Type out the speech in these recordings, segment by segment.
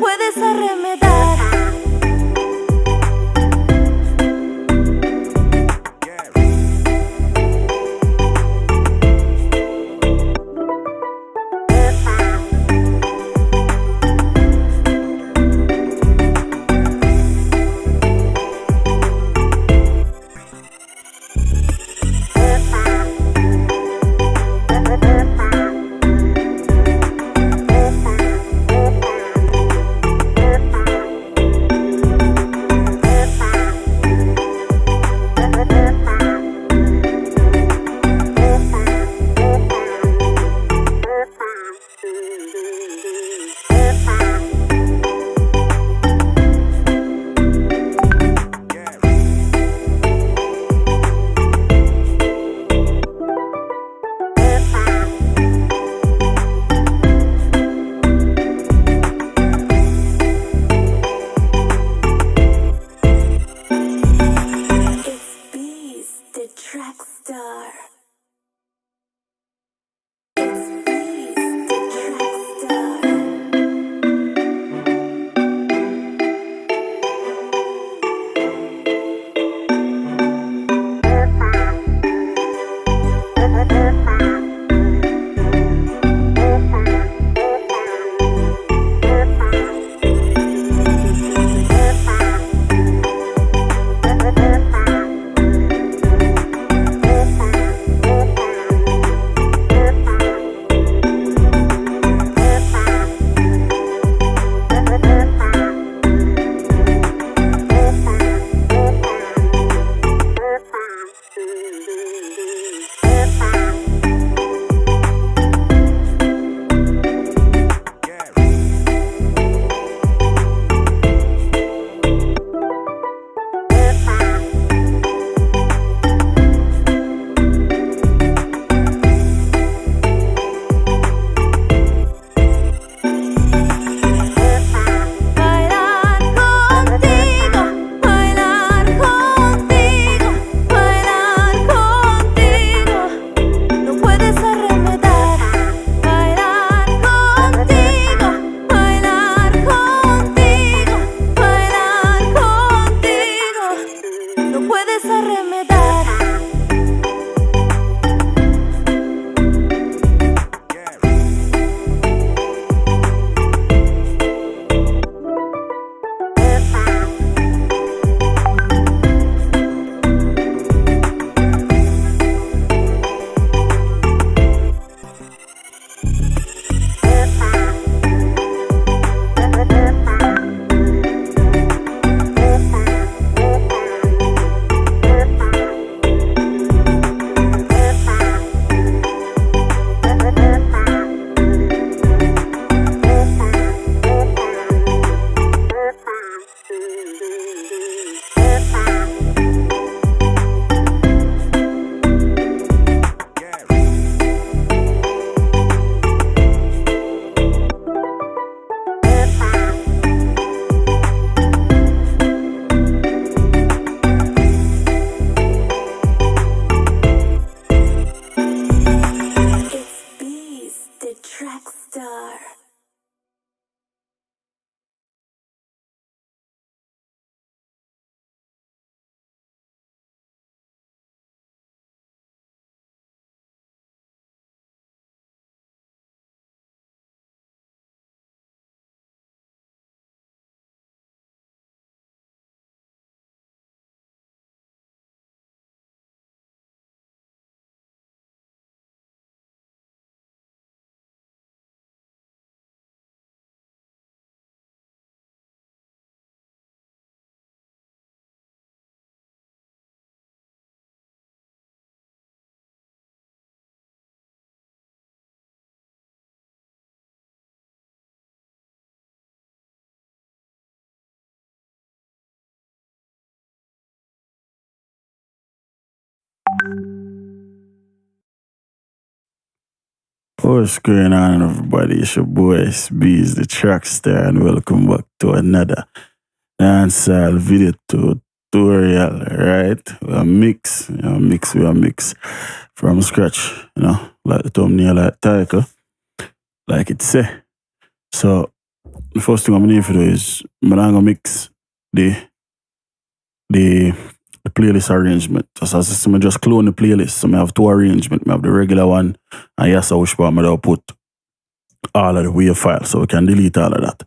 puedes arremedar. Itz-Beez-Da TrackStar. Itz-Beez-Da TrackStar. What's going on, everybody? It's your boy Itz-Beez-Da TrackStar, and welcome back to another Dancehall video tutorial. Right? We are mix from scratch. Like the thumbnail, like title, like it say. So the first thing I'm gonna need to do is I'm gonna mix the the playlist arrangement. So as I just clone the playlist. So I have two arrangements. I have the regular one, and yes, I wish part I put all of the WAV files, so we can delete all of that.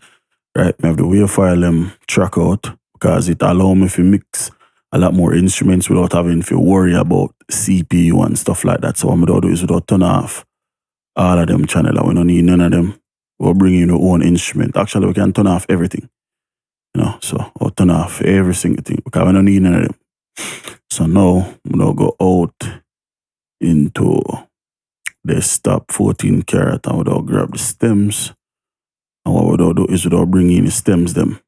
Right? I have the WAV file track out because it allows me to mix a lot more instruments without having to worry about CPU and stuff like that. So what I'm gonna do is without turn off all of them channels. We don't need none of them. We'll bring in our own instrument. Actually, we can turn off everything. So I'll turn off every single thing because we don't need none of them. So now I'm gonna go out into desktop 14 carat and we'll grab the stems. And what we'll do is we'll bring in the stems them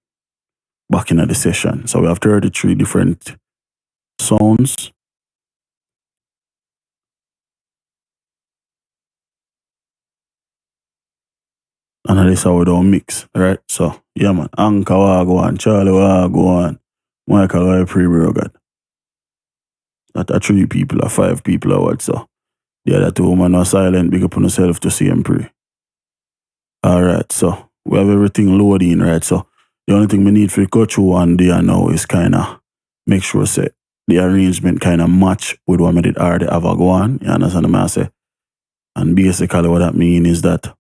back into the session. So we have 33 different sounds. And this is how we don't mix, right? So, yeah, man. Anka go on, Charlie go on, Michael Pre-Bro God. That are 3 people or 5 people or what, so. The other 2 women are silent, big up on yourself to see and pray. Alright, so we have everything loading, right? So the only thing we need for go through one day now is kinda make sure say the arrangement kinda match with what we did already have a go on. You understand what I say? And basically what that means is that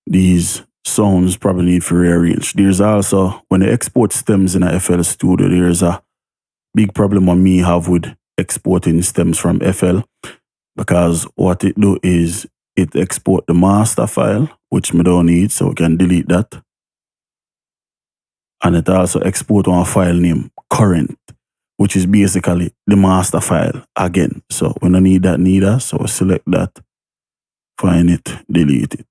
these sounds probably need to rearrange. There's also, when they export stems in a FL Studio, there's a big problem on me have with exporting stems from FL, because what it do is it export the master file, which me don't need, so we can delete that. And it also export one file name, current, which is basically the master file again. So we don't need that neither, so we select that, find it, delete it.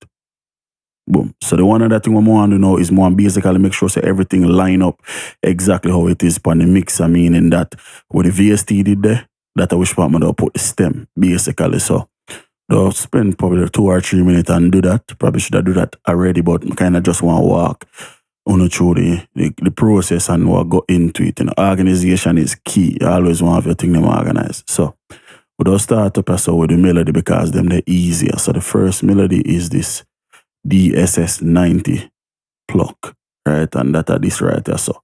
Boom. So the one other thing we want to know is more basically make sure so everything line up exactly how it is on the mixer, meaning that what the VST did there, that I wish part I put the stem, basically. So they'll spend probably 2 or 3 minutes and do that. Probably should have do that already, but I kind of just want to walk on through the process and what go into it. Organization is key. You always want to have your thing them organized. So we'll start up also with the melody because them they're easier. So the first melody is this DSS90 pluck, right? And that are this right there. So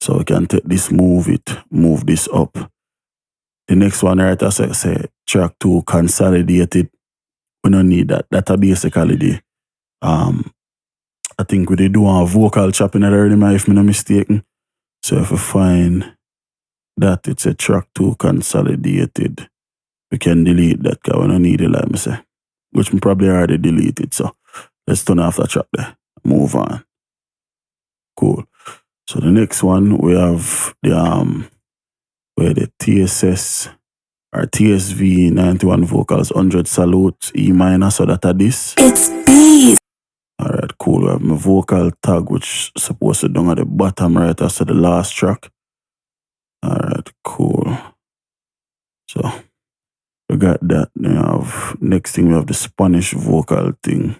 we can take this, move this up. The next one right there say track 2 consolidated. We don't need that. That are basically the I think we did do a vocal chopping at early, if I'm not mistaken. So if we find that it's a track 2 consolidated, we can delete that because we don't need it, like I say. Which we probably already deleted. So let's turn off that track there. Move on. Cool. So the next one we have the TSS or TSV 91 vocals 100 salutes E minor. So that are this. Itz-Beez. Alright, cool. We have my vocal tag, which is supposed to be down at the bottom right after the last track. Alright, cool. So we got that. Then we have next thing we have the Spanish vocal thing.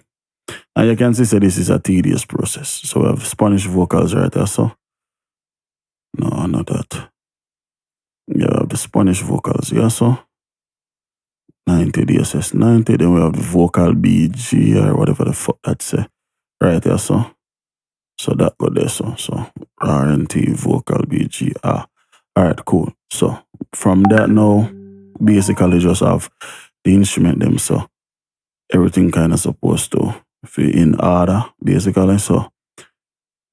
And you can see so this is a tedious process. So we have Spanish vocals right there. So no, not that. You have the Spanish vocals, yeah, so 90 DSS 90. Then we have the vocal BG or whatever the fuck that say. Right there, so that go there, so RNT vocal BG. Alright, cool. So from that now, basically just have the instrument them, so everything kind of supposed to fit in order, basically. So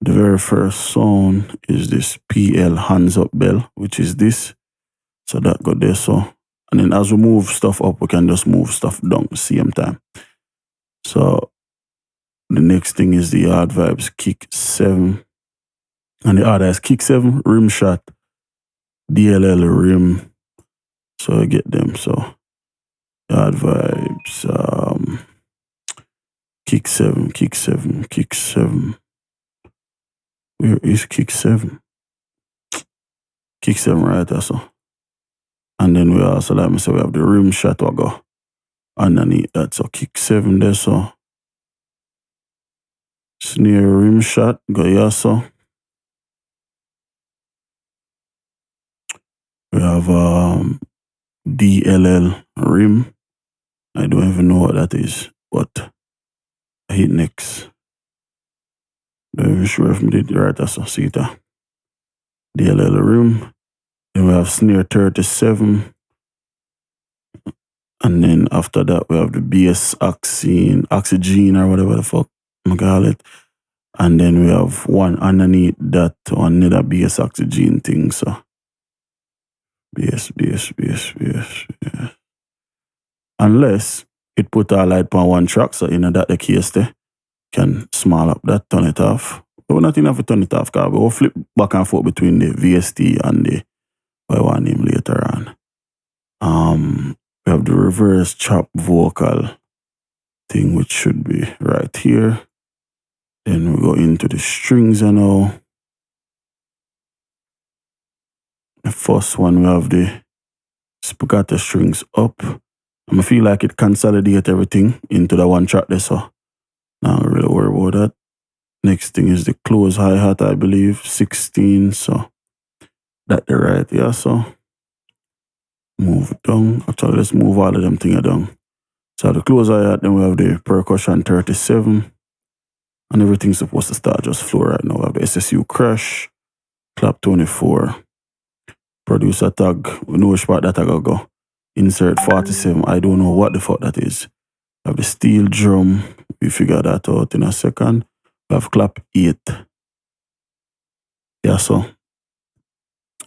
the very first sound is this PL hands up bell, which is this. So that go there, so. And then as we move stuff up, we can just move stuff down same time. So the next thing is the hard vibes kick 7. And the other is kick 7, rim shot, DLL rim. So I get them. So hard vibes, kick 7, kick 7, kick 7. Where is kick 7? Kick 7 right there, so. And then we also, like I said, we have the rim shot we go underneath that. So kick 7 there, so. Snare rim shot, go here, so. We have DLL rim. I don't even know what that is, but I hit next. Not even sure if I did it right. So see it. DLL rim. Then we have snare 37. And then after that, we have the bass oxygen or whatever the fuck I call it. And then we have one underneath that, another bass oxygen thing. So bass. Unless it put a light on one track, so in that the case there, can small up that, turn it off. We're not enough to turn it off, because we'll flip back and forth between the VST and the what I want name later on. We have the reverse chop vocal thing, which should be right here. Then we go into the strings now. The first one, we have the spaghetti strings up. I feel like it consolidate everything into the one track there, so not really worry about that. Next thing is the close hi-hat, I believe, 16, so that the right, yeah, so move it down. Actually, let's move all of them things down. So the close hi-hat, then we have the percussion 37, and everything's supposed to start just flow right now. We have the SSU crash, clap 24, producer tag, we know which part that tag will go. Insert 47, I don't know what the fuck that is. We have the steel drum, we figure that out in a second. We have clap 8. Yeah, so.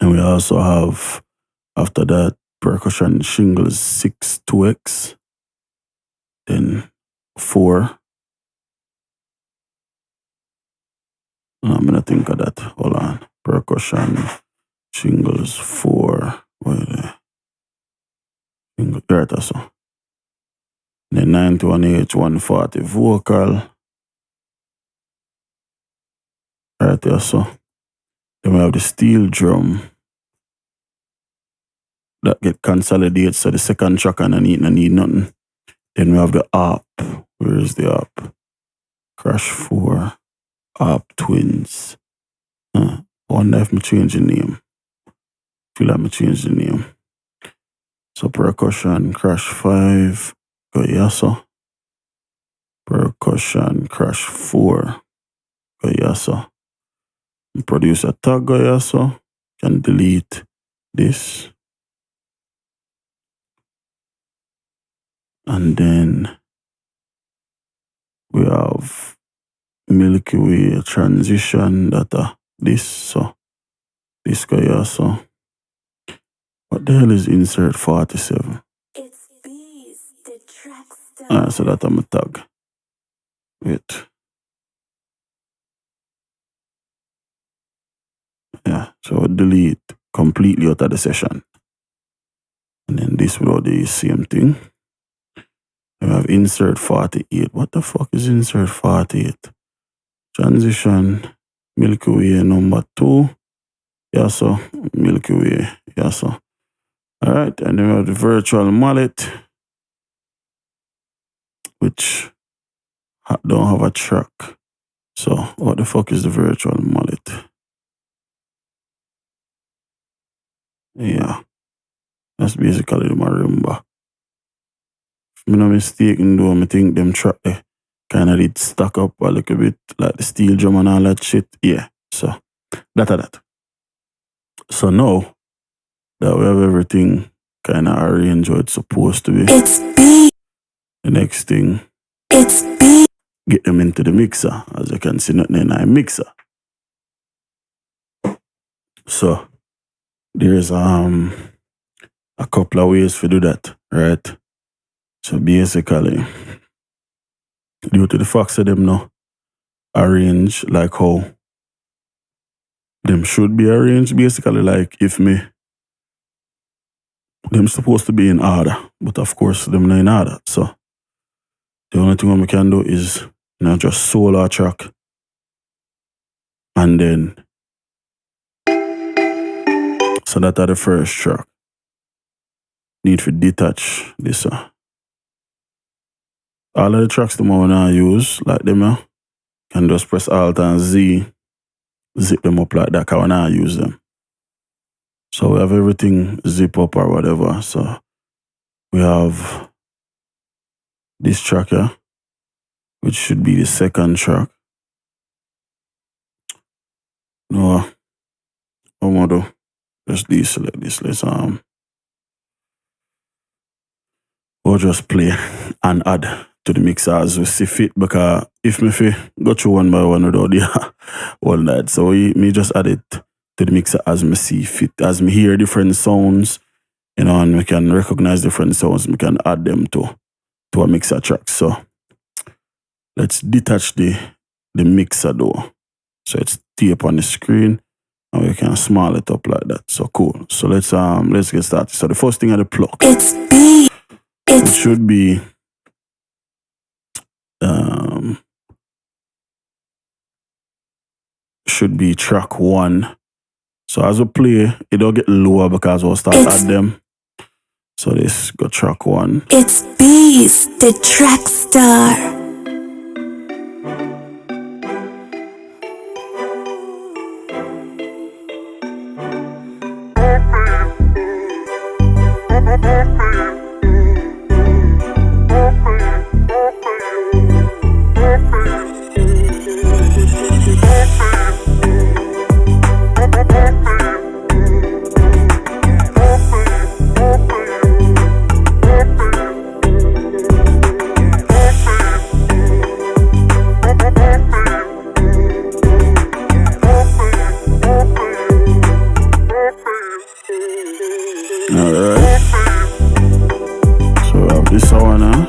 And we also have, after that, percussion shingles 6 2x. Then 4. I'm going to think of that. Hold on. Percussion shingles 4. Where right, so. Then 91H 140 vocal. Right there, so. Then we have the steel drum that get consolidated, so the second track underneath no need nothing. Then we have the ARP. Where is the ARP? Crash 4. ARP twins. I wonder if I change the name. Feel like I change the name. So percussion crash 5. Go yaso. Percussion crash 4. Go yaso. Producer tag go yaso. Can delete this. And then we have Milky Way transition data. This, so this go yaso. What the hell is insert 47? Itz-Beez-Da TrackStar. So that I'm a tag. Wait. Yeah, so delete completely out of the session. And then this will do the same thing. We have insert 48. What the fuck is insert 48? Transition, Milky Way number 2. Yeah, so Milky Way. Yeah, so. Alright, and then we have the virtual mallet, which don't have a track. So, what the fuck is the virtual mallet? Yeah, that's basically the marimba. If I'm not mistaken though, I think them track there kind of did stack up a little bit, like the steel drum and all that shit. Yeah, so that. So now that we have everything kind of arranged where it's supposed to be, Itz-Beez. the next thing, Itz-Beez. get them into the mixer. As you can see, nothing in a mixer. So there's a couple of ways to do that, right? So basically, due to the fact that them now arrange like how them should be arranged, basically like if me, them supposed to be in order, but of course them not in order. So the only thing we can do is just solo track, and then so that are the first track. Need to detach this. All of the tracks them I wanna use, like them, can just press Alt and Z, zip them up like that, cause I wanna use them. So we have everything zip up or whatever. So we have this track here, which should be the second track. No, what I'm gonna do? Just deselect this. We'll just play and add to the mixer as we see fit, because if me fi go through one by one without the all that, so me just add it to the mixer as me see fit, as me hear different sounds, you know, and we can recognize different sounds, we can add them to a mixer track. So let's detach the mixer though. So it's tape on the screen and we can small it up like that. So cool. So let's get started. So the first thing at the plug. It should be track 1. So as we play, it don't get lower because we'll start at them. So this go track 1. Itz-Beez-Da TrackStar. Alright. So we have this one now.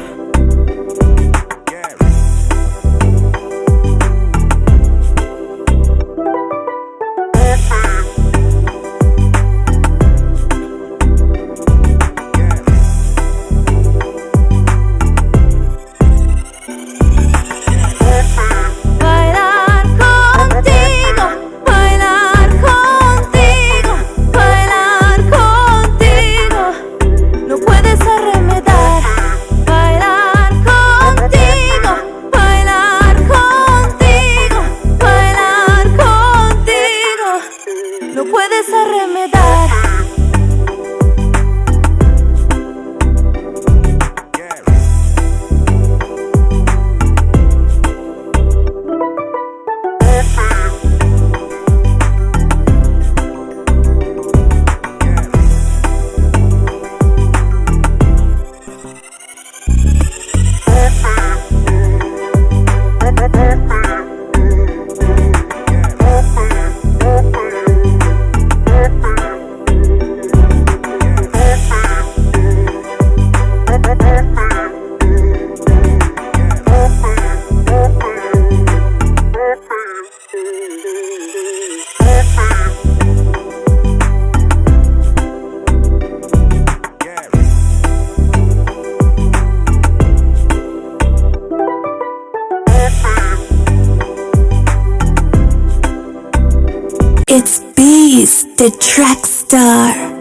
Itz-Beez-Da TrackStar.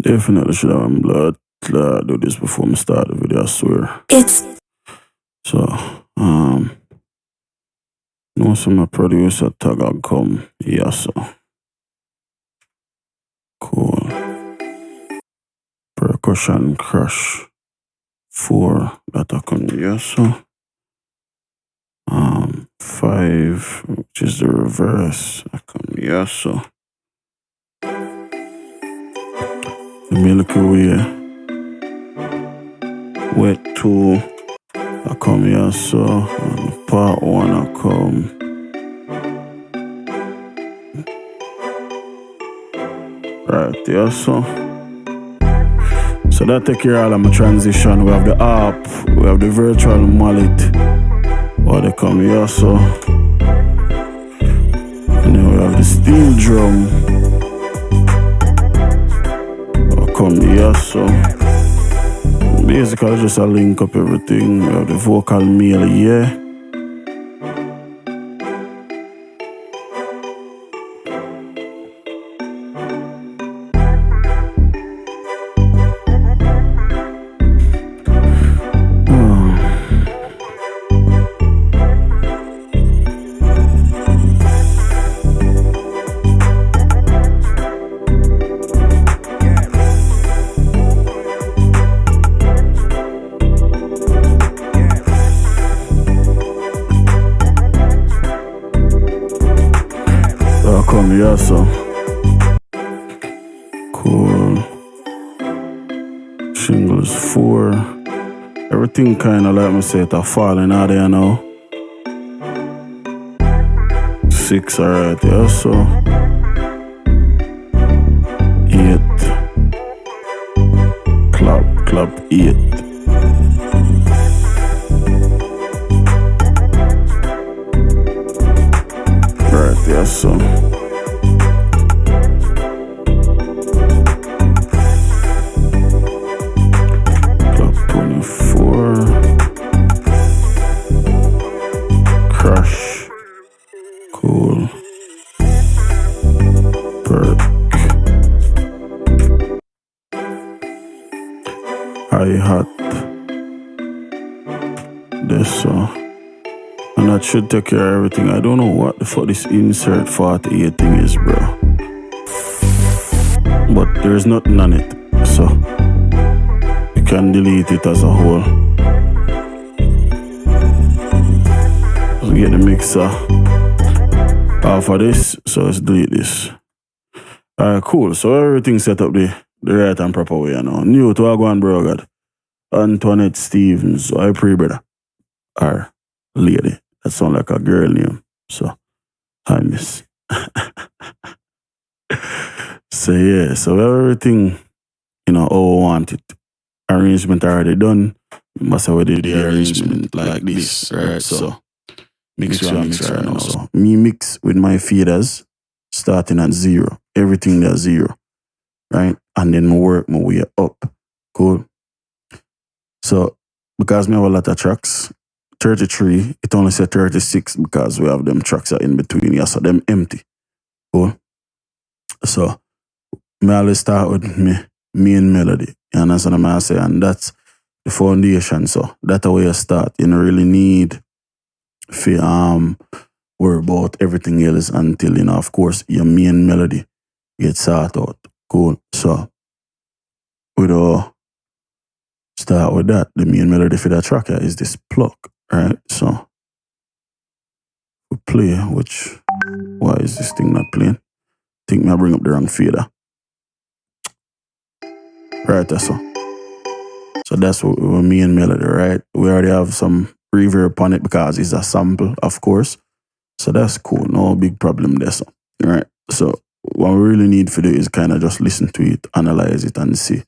Definitely should have blood do this before I start the video, I swear. So, no, so my producer tag will come here, so. Cool. Percussion crash 4 that I come here, so. 5, which is the reverse, I come here, so. The Milky Way, wet 2, I come here, so, and part 1 I come. Right there, so. So that take care of all of my transition. We have the harp, we have the virtual mallet, or they come here, so. And then we have the steel drum. Come here, so Basically, just a link up everything. We have the vocal mail, yeah. Come here, so cool. Shingles 4. Everything kind of like me say it's falling out there now. 6, alright, yeah, so 8. Clap 8. Right, yeah, so crash. Cool. Perk. Hi-hat. This so. And that should take care of everything. I don't know what the fuck this insert 48 thing is, bro. But there's nothing on it. So you can delete it as a whole. Get the mixer off of this, so let's delete this. Alright, cool. So everything set up the right and proper way now. New to our one, bro, God. Antoinette Stevens. So I pray, brother. Or lady. That sound like a girl name. So hi, miss. So yeah, so everything, you know, how we want it. Arrangement already done. We must have did the arrangement like this, right? So mix right now. So me mix with my faders starting at 0. Everything that's 0. Right? And then I work my way up. Cool. So because me have a lot of tracks, 33, it only said 36 because we have them tracks are in between here, so them empty. Cool. So me always start with me main melody. You understand what I'm saying? And that's the foundation. So that's how you start. You don't really need to worry about everything else until, you know, of course, your main melody gets sorted out. Cool. So we'll start with that. The main melody for that track here is this pluck, right? So we play, which, why is this thing not playing? I think I bring up the wrong fader. Right, so that's what our main melody, right? We already have some reverb on it because it's a sample, of course. So that's cool, no big problem there, so. Right? So what we really need to do is kind of just listen to it, analyze it, and see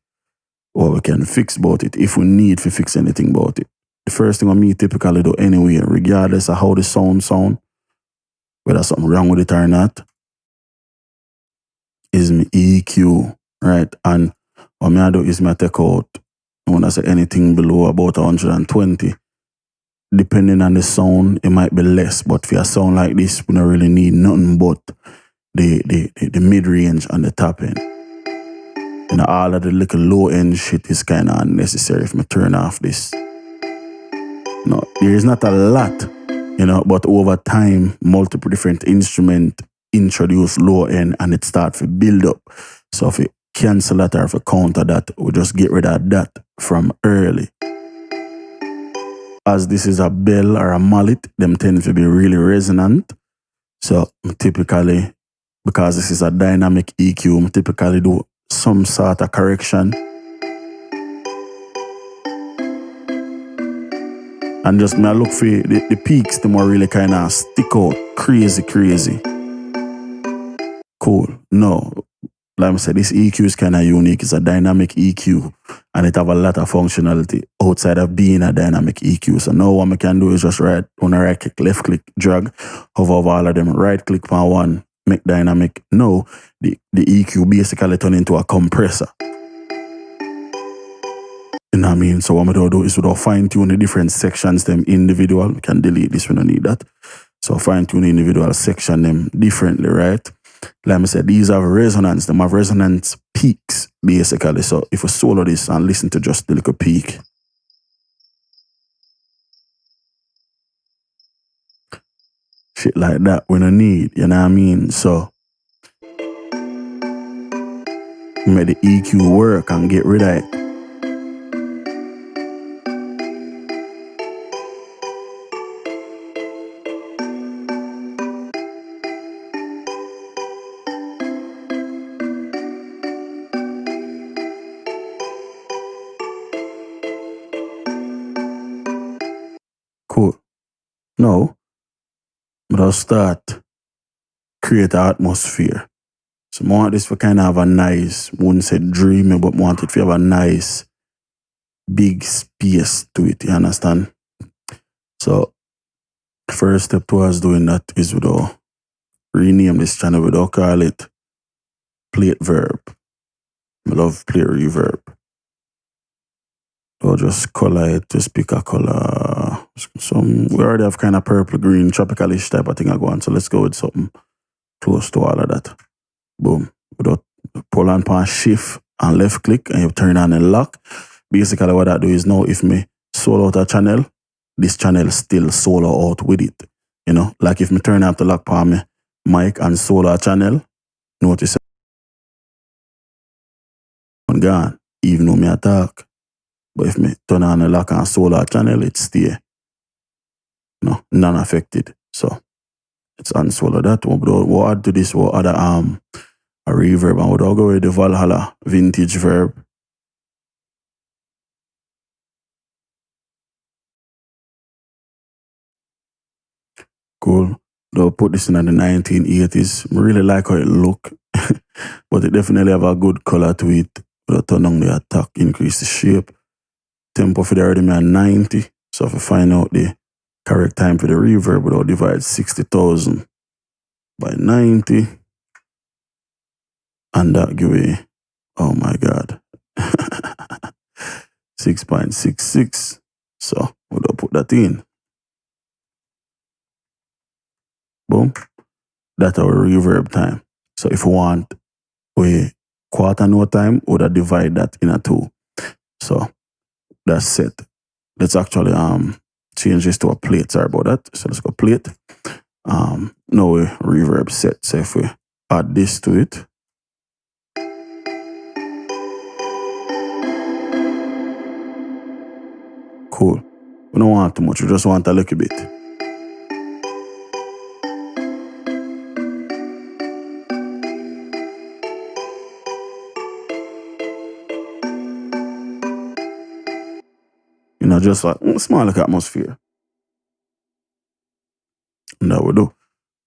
what we can fix about it, if we need to fix anything about it. The first thing me typically do anyway, regardless of how the sound, whether something wrong with it or not, is my EQ, right? And what I do is I take out, when I say anything below about 120, depending on the sound, it might be less. But for a sound like this, we don't really need nothing but the mid-range and the top end. You know, all of the little low-end shit is kind of unnecessary if I turn off this. No, there is not a lot, you know, but over time, multiple different instruments introduce low-end and it starts to build up. So if you cancel that or if you counter that, we just get rid of that from early. As this is a bell or a mallet, them tend to be really resonant. So typically, because this is a dynamic EQ, I typically do some sort of correction. And just me look for the peaks, the more really kind of stick out. Crazy. Cool. No. Like I said, this EQ is kind of unique. It's a dynamic EQ. And it have a lot of functionality outside of being a dynamic EQ. So now what I can do is just right click, left click, drag, hover over all of them, right click on one, make dynamic. Now, the EQ basically turn into a compressor. You know what I mean? So what I do is without fine-tune the different sections them individual. We can delete this, we don't need that. So fine-tune the individual section them differently, right? Like I said, these have resonance. Them have resonance peaks, basically. So if we solo this and listen to just the little peak. Shit like that we don't need, you know what I mean? So make the EQ work and get rid of it. Cool. Now, I'll start create an atmosphere. So I want this for kind of have a nice, wouldn't say dreamy, but I want it to have a nice big space to it, you understand? So first step towards doing that is without rename this channel, without call it plate verb. I love plate reverb. Or just color it, just pick a color. We already have kind of purple, green, tropicalish type of thing I go on. So let's go with something close to all of that. Boom. Without pull and pan shift and left click and you turn on and lock. Basically what I do is now if me solo out a channel, this channel still solo out with it. You know, like if me turn off the lock pan me mic and solo a channel, notice I'm gone, even though me attack. But if me turn on the lock and solo a channel, it stay. Non-affected. So it's unsolo that. We'll add to this, we'll add a reverb, and we'll go with the Valhalla vintage verb. Cool. They'll put this in the 1980s. I really like how it look. But it definitely have a good color to it. We'll turn on the attack, increase the shape. Tempo for the rhythm at 90. So if we find out the correct time for the reverb, we'll divide 60,000 by 90. And that give me, oh my God, 6.66. So we'll put that in. Boom. That's our reverb time. So if we want a quarter note time, we'll divide that in a 2. So that's set. Let's actually change this to a plate. Sorry about that. So let's go plate. Now we reverb set. So if we add this to it, cool. We don't want too much. We just want a little bit. You know, just like small like atmosphere. And that we do.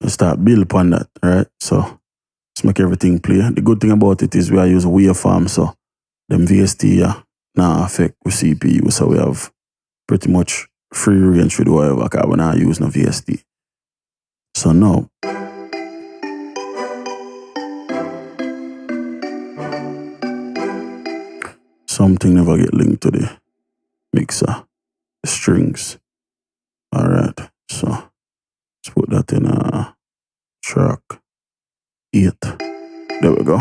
Let's start build upon that, right? So let's make everything play. The good thing about it is we are using waveform, so them VST now affect with CPU, so we have pretty much free range with whatever, because we're not using a VST. So now, something never get linked to the mixer, the strings. All right, so let's put that in a track 8. There we go.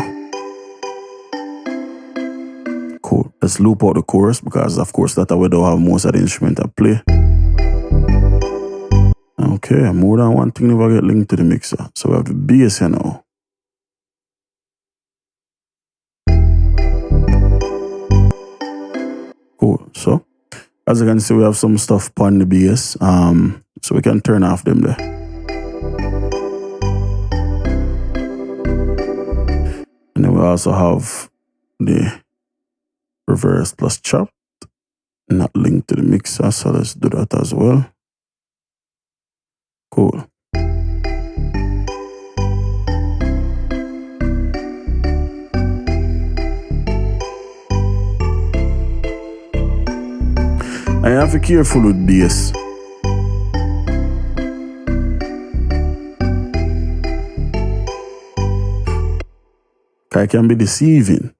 Cool. Let's loop out the chorus because, of course, that's how we don't have most of the instrument I play. Okay, more than one thing never get linked to the mixer. So we have the bass here now. Cool. So, as you can see, we have some stuff on the bass. So we can turn off them there. And then we also have the reverse plus chopped, not linked to the mixer, so let's do that as well. Cool. I have to be careful with bass. It can be deceiving.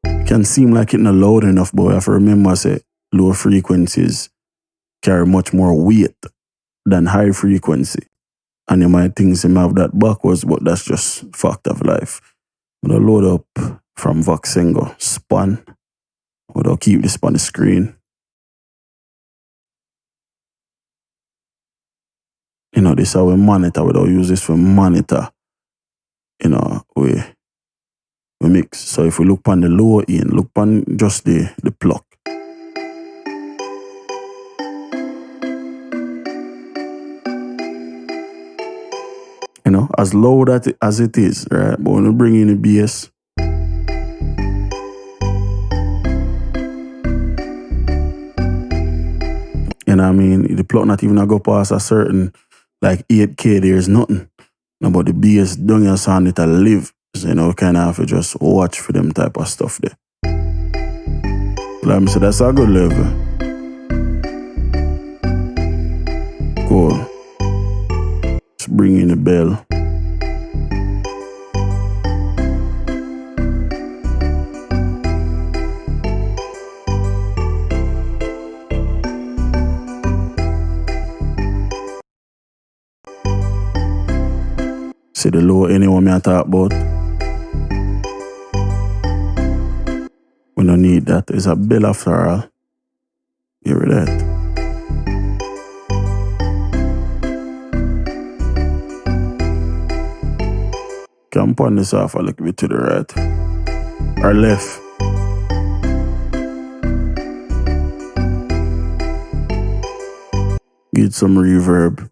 It can seem like it's not loud enough, but I have to remember, say, low frequencies carry much more weight than high frequency. And you might think him have that backwards, but that's just fact of life. I'm gonna load up from Voxengo, span. I'll keep this on the screen. You know, this is how we monitor. We don't use this for monitor. You know, we mix. So if we look on the low end, look on just the pluck. You know, as low as it is, right? But when we bring in the bass, you know what I mean? The pluck not even go past a certain, like 8K, there's nothing. No, but the bass, don't you sound it a live. So, you know, we kind of have to just watch for them type of stuff there. Like I said, that's a good level. Cool. Let's bring in the bell. See the low anyone I talk about? We don't need that. It's a bell after all. Hear that? Can put this off a little bit to the right or left. Get some reverb.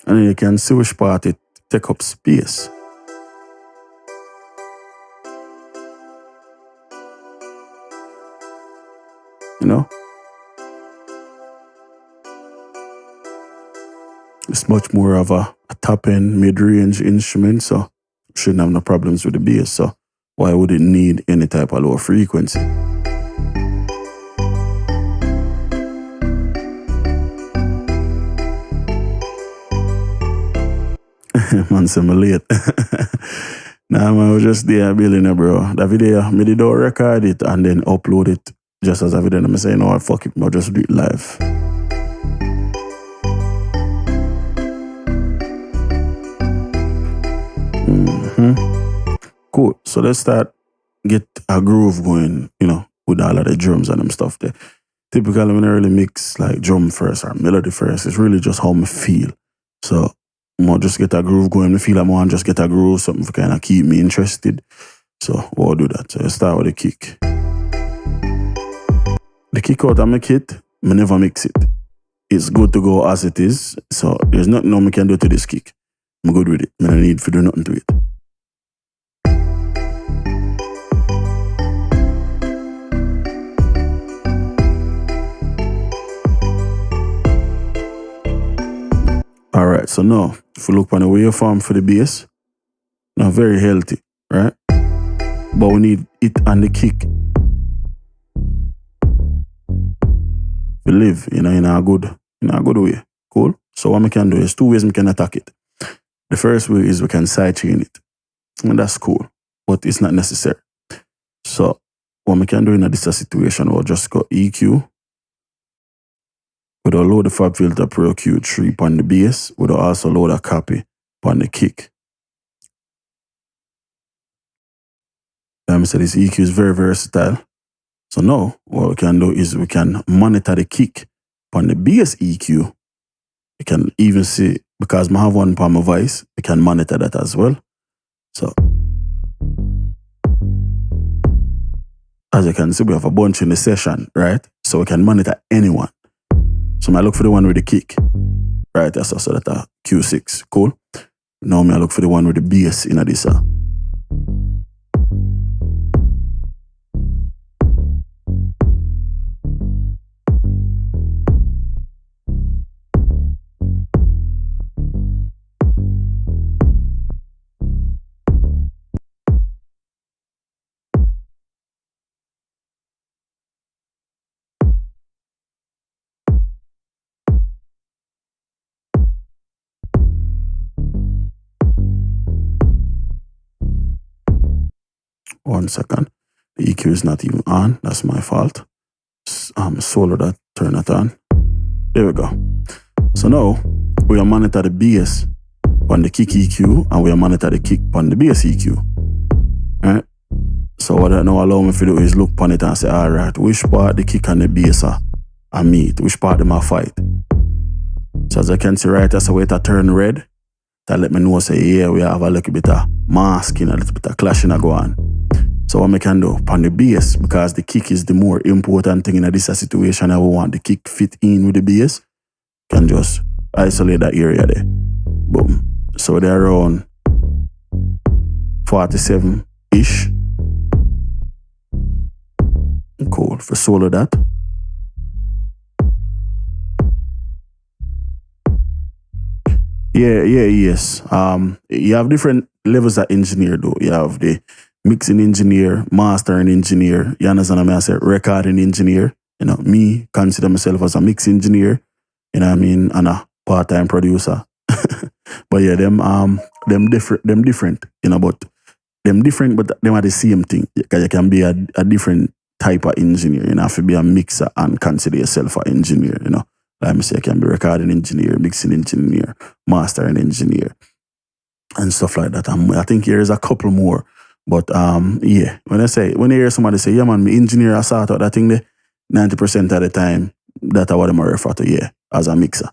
And then you can see which part it take up space. You know? It's much more of a top-end, mid-range instrument, so shouldn't have no problems with the bass. So why would it need any type of low frequency? Man, say me late. Nah, man, I was just there building it, bro. That video, I did all record it and then upload it just as a video. And I say, no, fuck it, I'll just do it live. Cool. So let's start get a groove going, you know, with all of the drums and them stuff there. Typically, when I really mix like drum first or melody first, it's really just how me feel. So I'll just get a groove going. I feel like I want just get a groove, something to kind of keep me interested. So we'll do that. So let's start with the kick. The kick out of my kit, I never mix it. It's good to go as it is. So there's nothing I can do to this kick. I'm good with it. I don't need to do nothing to it. Alright, so now, if we look on the waveform for the bass, now very healthy, right? But we need it and the kick to live, you know, in a good way. Cool? So what we can do is 2 ways we can attack it. The first way is we can sidechain it. And that's cool, but it's not necessary. So what we can do in this situation, we'll just go EQ. We'll load the Fab Filter Pro Q3 on the bass. We'll also load a copy on the kick. Like I said, this EQ is very versatile. So now, what we can do is we can monitor the kick on the bass EQ. You can even see, because I have one on my voice, we can monitor that as well. So, as you can see, we have a bunch in the session, right? So we can monitor anyone. So I look for the one with the kick, right? That's also that Q6, cool. Now I look for the one with the bass in this. 1 second. The EQ is not even on. That's my fault. Solo that, turn it on. There we go. So now we are monitor the bass on the kick EQ and we are monitor the kick on the bass EQ. Right? So what that now allow me to do is look upon it and say, all right, which part the kick and the bass are meet, which part them are fight. So as I can see right, that's a way to turn red. That let me know say, yeah, we have a little bit of masking, a little bit of clashing go on. So what I can do upon the bass, because the kick is the more important thing in this situation, I want the kick fit in with the bass, can just isolate that area there. Boom. So they're around 47-ish. Cool. For solo that. Yes. You have different levels of engineer though. You have the mixing engineer, mastering engineer, you understand what I say, recording engineer. You know, me consider myself as a mix engineer, you know what I mean, and a part-time producer. But yeah, them different, you know, but them different, but them are the same thing. Because you can be a different type of engineer. You know, have to be a mixer and consider yourself an engineer, you know. Like I say, you can be recording engineer, mixing engineer, mastering engineer, and stuff like that. I think here is a couple more. But yeah, when you hear somebody say, yeah man, me engineer, I sort out that thing there, 90% of the time, that's what I'm refer to, yeah, as a mixer.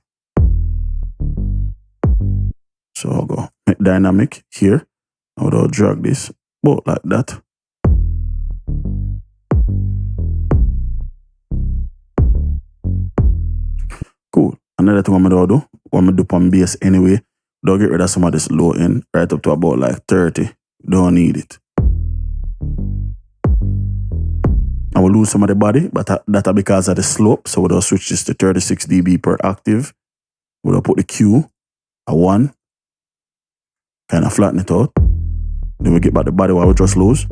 So I'll go make dynamic here. I would drag this both like that. Cool. Another thing I'm gonna do, what I'm gonna do on bass anyway, don't get rid of some of this low end, right up to about like 30. Don't need it. I will lose some of the body, but that's because of the slope. So we'll switch this to 36 dB per octave. We'll put the Q at 1. Kind of flatten it out. Then we get back the body while we just lose.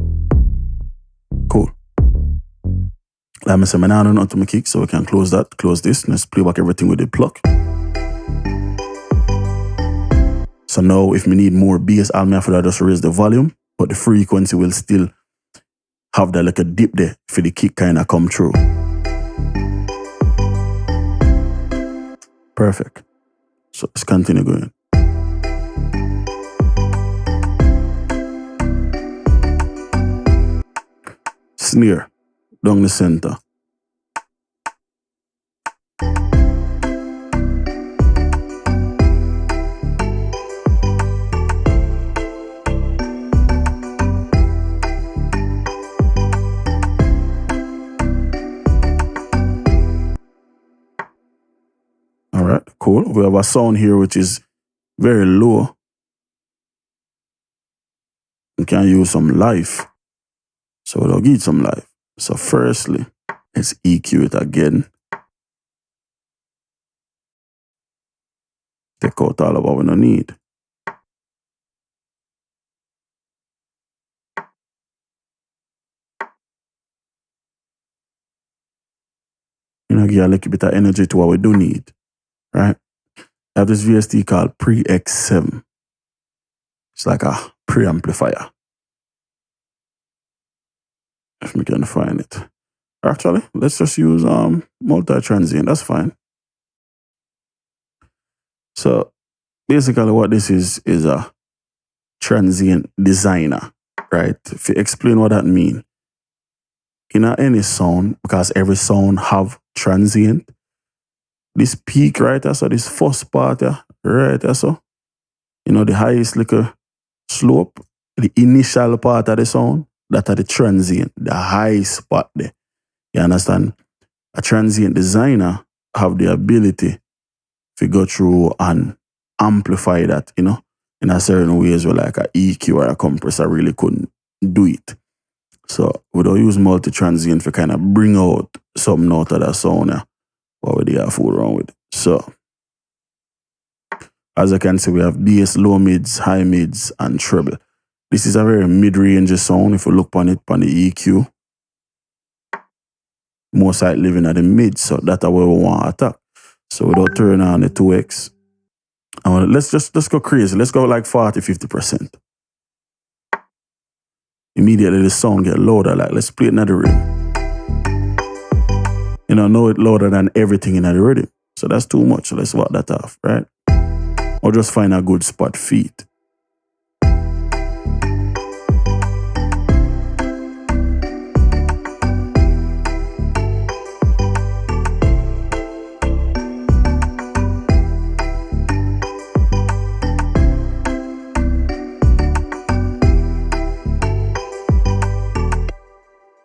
Cool. Like I said, I now don't know to my kick, so we can close that, close this. Let's play back everything with the plug. So now if we need more bass, I'll have to just raise the volume, but the frequency will still have that like a dip there for the kick kind of come through. Perfect. So let's continue going. Snare down the center. Cool. We have a sound here which is very low. We can use some life. So we'll give it some life. So firstly, let's EQ it again. Take out all of what we don't need. You know, give a little bit of energy to what we do need. Right? I have this VST called Pre-X7. It's like a preamplifier. If we can find it. Actually, let's just use multi-transient. That's fine. So basically what this is a transient designer, right? If you explain what that means. In any sound, because every sound have transient, this peak right there, so this first part right there, so, you know, the highest little slope, the initial part of the sound, that are the transient, the high spot there. You understand? A transient designer have the ability to go through and amplify that, you know, in a certain ways where like a EQ or a compressor really couldn't do it. So we don't use multi-transient to kind of bring out something out of that sound what we have fool around with. So as I can see, we have bass, low mids, high mids, and treble. This is a very mid-range sound. If you look on it on the EQ, most side living at the mid, so that's where we want to attack. So we don't turn on the 2X. Let's go crazy. Let's go like 40-50%. immediately the sound get louder. Like, let's play another rhythm. You know it louder than everything in the rhythm. So that's too much. So let's walk that off, right? Or just find a good spot feet.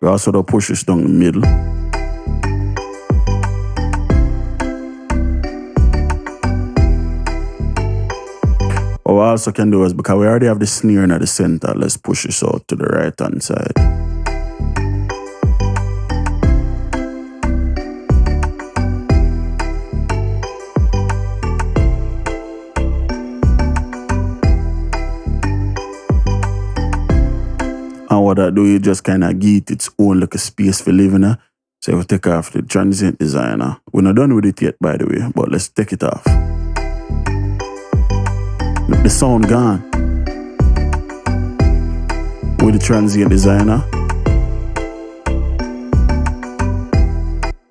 We also don't push this down the middle. What we also can do is, because we already have the snare in the center, let's push this out to the right hand side. And what I do, you just kind of give it its own like a space for living. So if we take off the transient designer, we're not done with it yet, by the way, but let's take it off. The sound gone with the transient designer.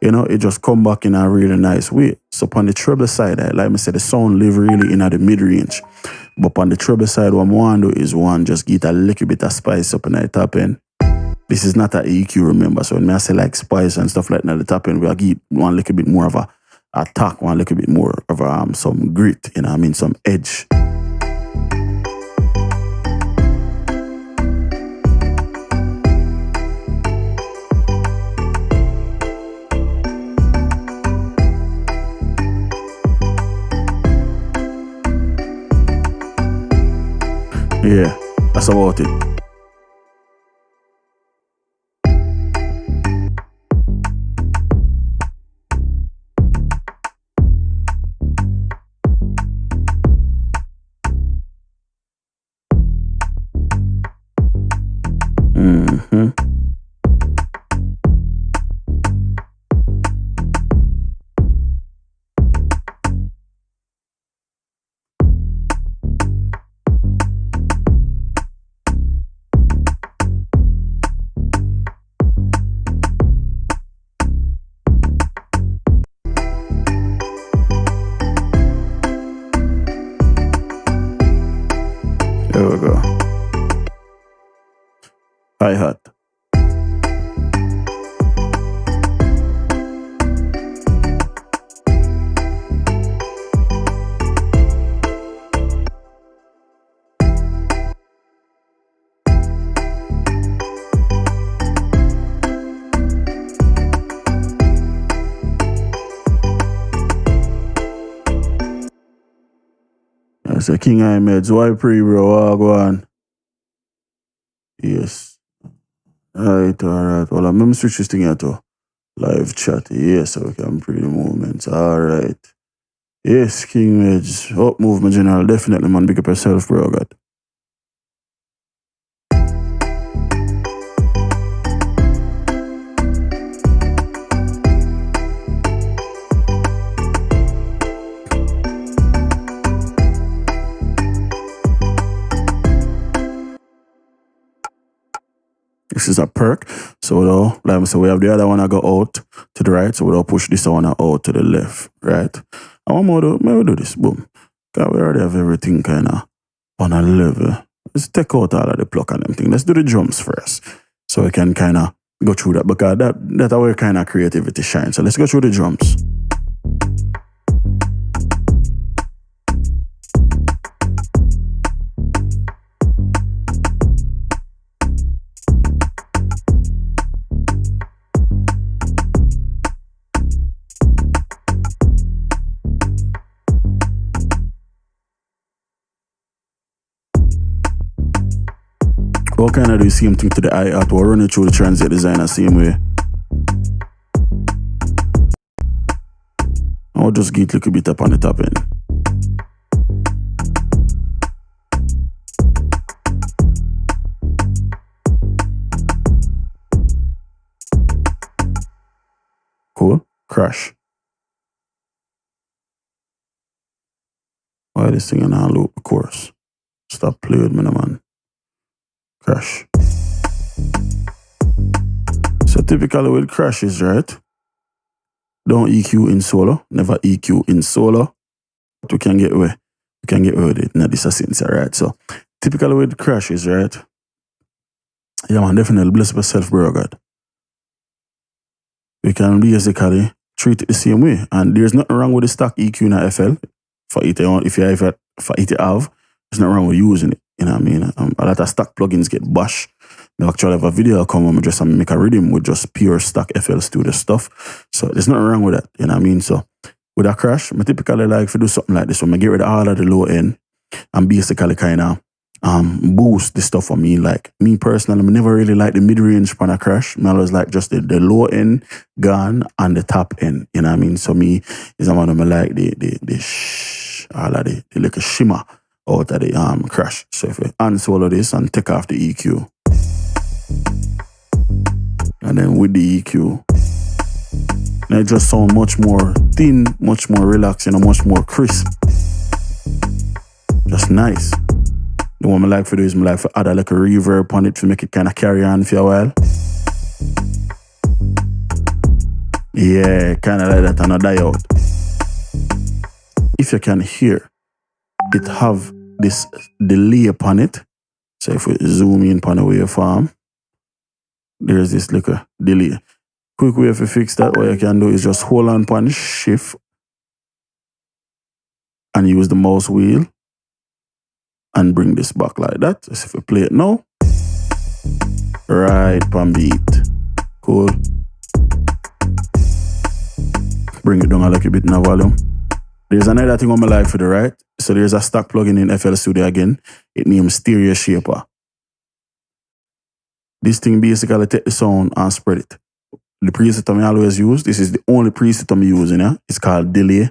You know, it just come back in a really nice way. So on the treble side, like I said, the sound live really in the mid-range. But on the treble side, what I want to do is just get a little bit of spice up in the top end. This is not an EQ, remember. So when I say like spice and stuff like that at the top end, we'll get one little bit more of a attack, one little bit more of some grit, you know what I mean, some edge. Yeah, that's about it. There we go. Hi-hat. That's a King Ahmed's wipe pre, bro. Go on. Yes. Alright. Well, I'm going to switch this thing here to live chat. Yes, so we can pre the movements. Alright. Yes, King Edge. Up movement general. Definitely, man. Big up yourself, bro. God. This is a perk. So though, like I said, we have the other one I go out to the right. So we'll push this one out to the left, right? And one more maybe do this, boom. Because we already have everything kind of on a level. Let's take out all of the pluck and everything. Let's do the drums first. So we can kind of go through that. Because that's where kind of creativity shines. So let's go through the drums. What kind of do the same thing to the hi-hat? We'll run it through the transient designer same way. I'll just get a little bit up on the top end. Cool. Crash. Why this thing in a loop, of course. Stop playing with me, man. Crash. typically with crashes, right? Don't EQ in solo. Never EQ in solo. But we can get away. We can get away with it. Now this is sense, right? So typically with crashes, right? Yeah, man, definitely bless yourself, bro, God. We can basically treat it the same way. And there's nothing wrong with the stock EQ in a FL. For it, if you have it, for it to have, there's nothing wrong with using it. You know what I mean? A lot of stock plugins get bashed. I actually have a video come on just make a rhythm with just pure stock FL Studio stuff. So there's nothing wrong with that. You know what I mean? So with a crash, I typically like to do something like this. So I get rid of all of the low end and basically kind of boost the stuff for me. Like me personally, I never really like the mid-range on a crash. I always like just the low end gone and the top end. You know what I mean? So me is one of them like all of the little shimmer out of the crash. So if we unsolo this and take off the EQ. And then with the EQ, now it just sound much more thin, much more relaxed, much more crisp. Just nice. The one I like for do is I like for add a little reverb on it to make it kind of carry on for a while. Yeah, kind of like that and a die out. If you can hear, it have this delay upon it. So if we zoom in upon the waveform, there's this little delay. Quick way to fix that, what you can do is just hold on upon shift and use the mouse wheel and bring this back like that. So if we play it now, right pan beat. Cool. Bring it down a little bit in the volume. There's another thing on my life for the right. So there's a stock plugin in FL Studio again. It named Stereo Shaper. This thing basically take the sound and spread it. The preset I always use, this is the only preset I'm using, yeah? It's called delay.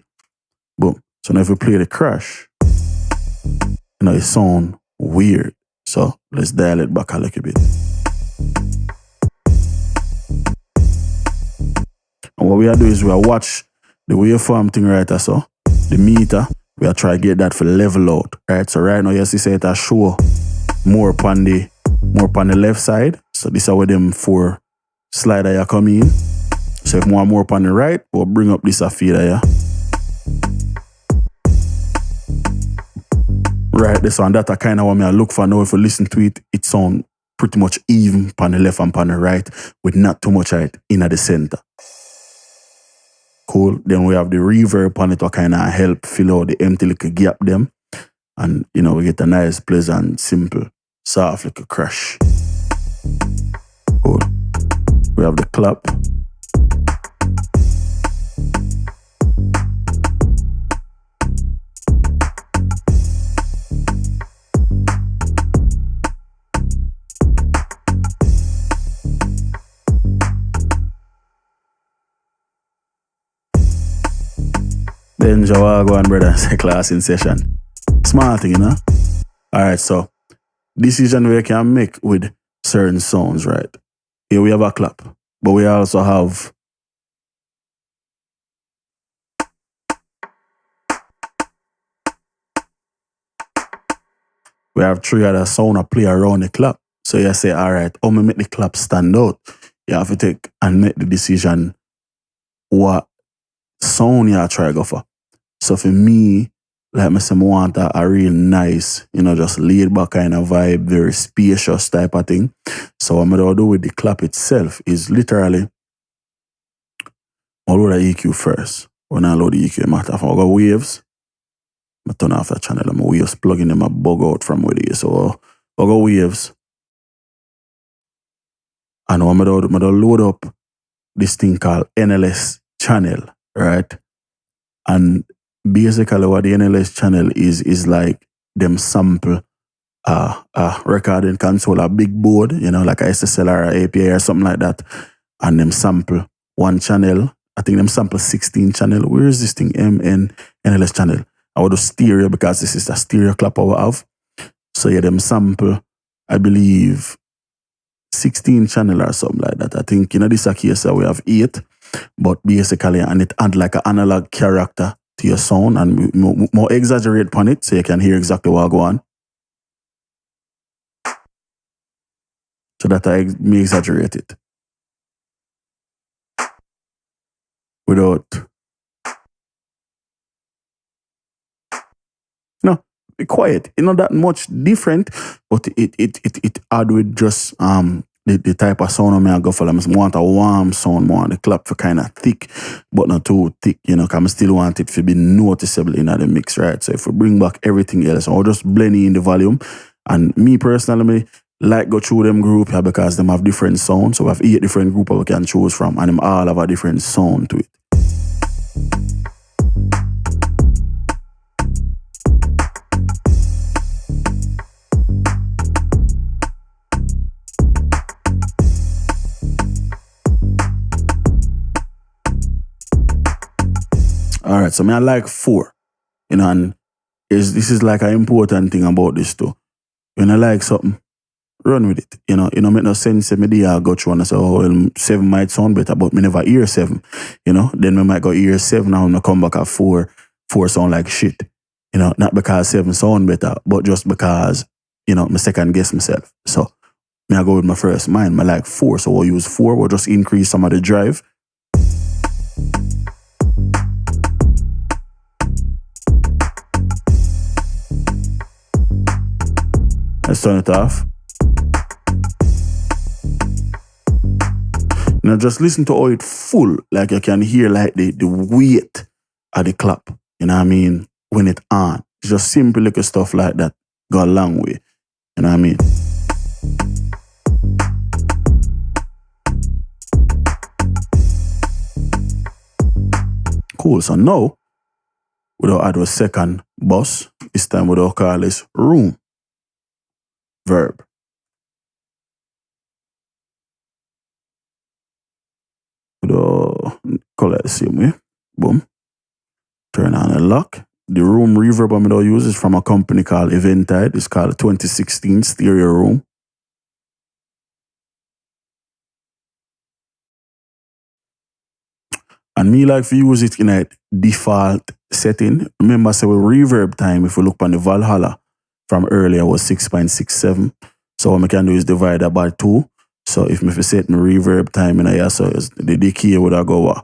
Boom. So now if we play the crash, it sound weird. So let's dial it back a little bit. And what we are doing is we are watch the waveform thing right so. The meter, we are trying to get that for level out. Right? So right now you see it has show more upon the left side. So this is where them 4 slider you come in. So if more upon the right, we'll bring up this fader here. Right, this one, that I kind of want me to look for now. If you listen to it, it sounds pretty much even upon the left and upon the right with not too much height in at the center. Cool. Then we have the reverb on it to kind of help fill out the empty little gap them. And, we get a nice, pleasant, simple, soft little crash. Cool. We have the clap. Then Jawa go on, brother, say class in session. Smart thing, Alright, so decision we can make with certain sounds, right? Here we have a clap, but we also have three other sound that play around the clap. So you say, alright, how me make the clap stand out? You have to take and make the decision what sound you try to go for. So for me, like I said, I want a real nice, just laid back kind of vibe, very spacious type of thing. So what I do with the clap itself is literally, I'll load the EQ first. When I load the EQ, I have got waves. I turn off the channel, my waves plug in them, I bug out from with it. So I got waves. And I'm going to load up this thing called NLS channel, right? And basically what the NLS channel is like them sample recording console, a big board, like a SSL or a API or something like that. And them sample one channel. I think them sample 16 channel. Where is this thing? NLS channel. I would do stereo because this is the stereo clap I will have. So yeah, them sample, I believe, 16 channel or something like that. I think, this is a case that we have 8, but basically, and it add like an analog character to your sound and more exaggerate upon it so you can hear exactly what go on. So that me exaggerate it. without, no, be quiet. It's not that much different, but it add with just the type of sound I go for. I want a warm sound, more the clap for kind of thick, but not too thick, you know, because I still want it to be noticeable in the mix, right? So if we bring back everything else, I'll just blend in the volume. And me personally, like go through them group here because them have different sounds. So we have 8 different groups we can choose from, and them all have a different sound to it. All right, so me I like 4, you know, and this is like an important thing about this too. When I like something, run with it. You know, make no sense if me there go through and I say, oh, well, 7 might sound better, but me never hear 7. You know, then me might go hear 7 and I come back at 4. 4 sound like shit. You know, not because 7 sound better, but just because, you know, me second guess myself. So me I go with my first mind. Me like 4, so we'll use 4. We'll just increase some of the drive. Let's turn it off. Now just listen to how it full, like you can hear like the weight of the clap, you know what I mean, when it on. It's just simple little stuff like that go a long way, you know what I mean. Cool, so now, we'll add a second bus. This time we'll call this room verb. We'll call it the same way. Boom. Turn on a lock. The room reverb I'm going to use is from a company called Eventide. It's called 2016 Stereo Room. And me like to use it in a default setting. Remember, say with reverb time, if we look on the Valhalla from earlier was 6.67. So what I can do is divide that by 2. So if I set my reverb time in here, so the decay would go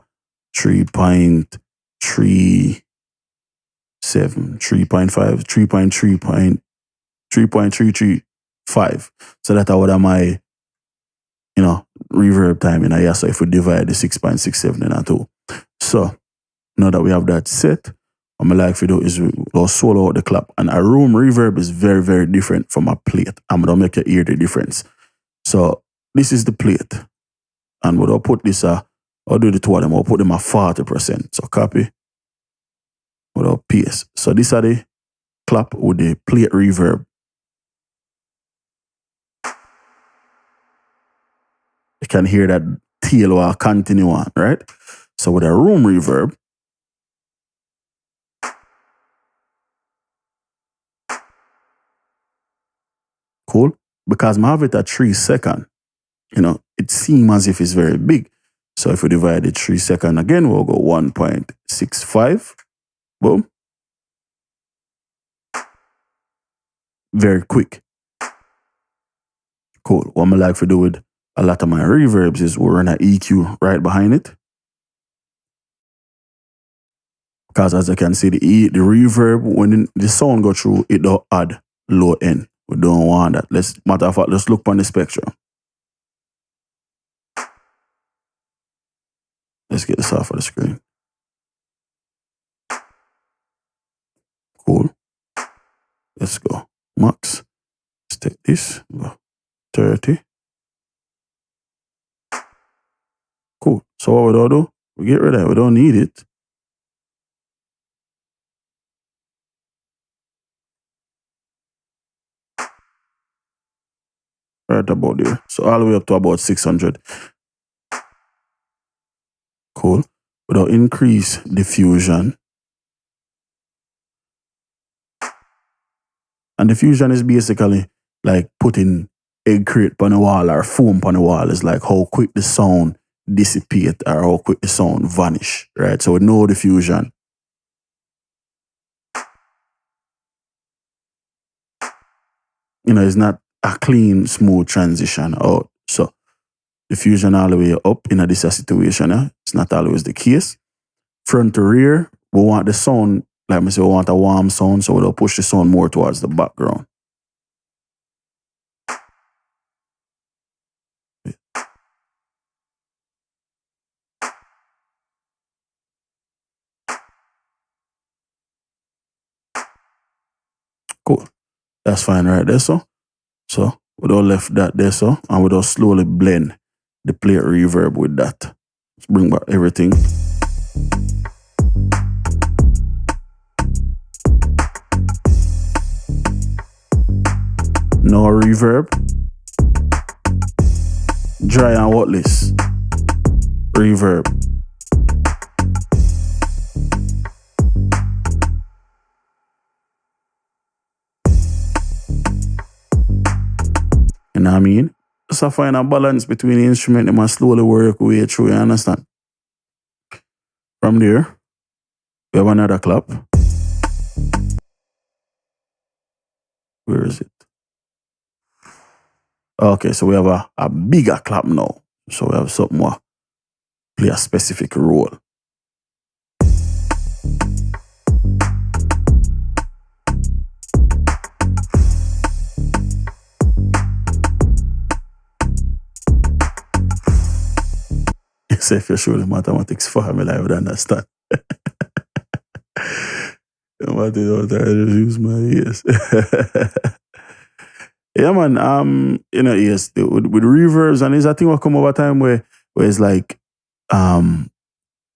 3.37, 3.5, 3.335. So that's what my, you know, reverb time in here. So if we divide the 6.67 in 2. So now that we have that set, what I like to do is we'll solo out the clap. And a room reverb is very, very different from a plate. I'm going to make you hear the difference. So this is the plate. And we'll put this, I'll do the 2 of them. I'll put them at 40%. So copy. We'll paste. So this are the clap with the plate reverb. You can hear that tail or continue on, right? So with a room reverb, cool, because I have it at 3 seconds, you know, it seems as if it's very big. So if we divide it 3 seconds again, we'll go 1.65. Boom. Very quick. Cool. What I like to do with a lot of my reverbs is we'll run an EQ right behind it. Because as you can see, the reverb, when the sound go through, it don't add low end. We don't want that. Matter of fact, let's look on the spectrum. Let's get this off of the screen. Cool. Let's go. Max. Let's take this. Go 30. Cool. So what we don't do, we get rid of it. We don't need it. Right about there. So all the way up to about 600. Cool. Without increase diffusion. And diffusion is basically like putting egg crate on the wall or foam on the wall. It's like how quick the sound dissipate or how quick the sound vanish, right? So with no diffusion. You know, it's not a clean, smooth transition out. So diffusion all the way up in this situation, it's not always the case. front to rear, we want the sound, like I say, we want a warm sound, so we'll push the sound more towards the background. Cool. That's fine right there, so. So we don't left that there, so, and we don't slowly blend the plate reverb with that. Let's bring back everything. No reverb. Dry and whatless. Reverb. You know what I mean? Just find a balance between the instrument and slowly work way through, you understand? From there, we have another clap. Where is it? Okay, so we have a bigger clap now. So we have something more play a specific role. So if you show the mathematics formula, I would understand. What is I just use my ears. Yeah, man. You know, yes, with reverbs, and there's a thing will come over time where it's like,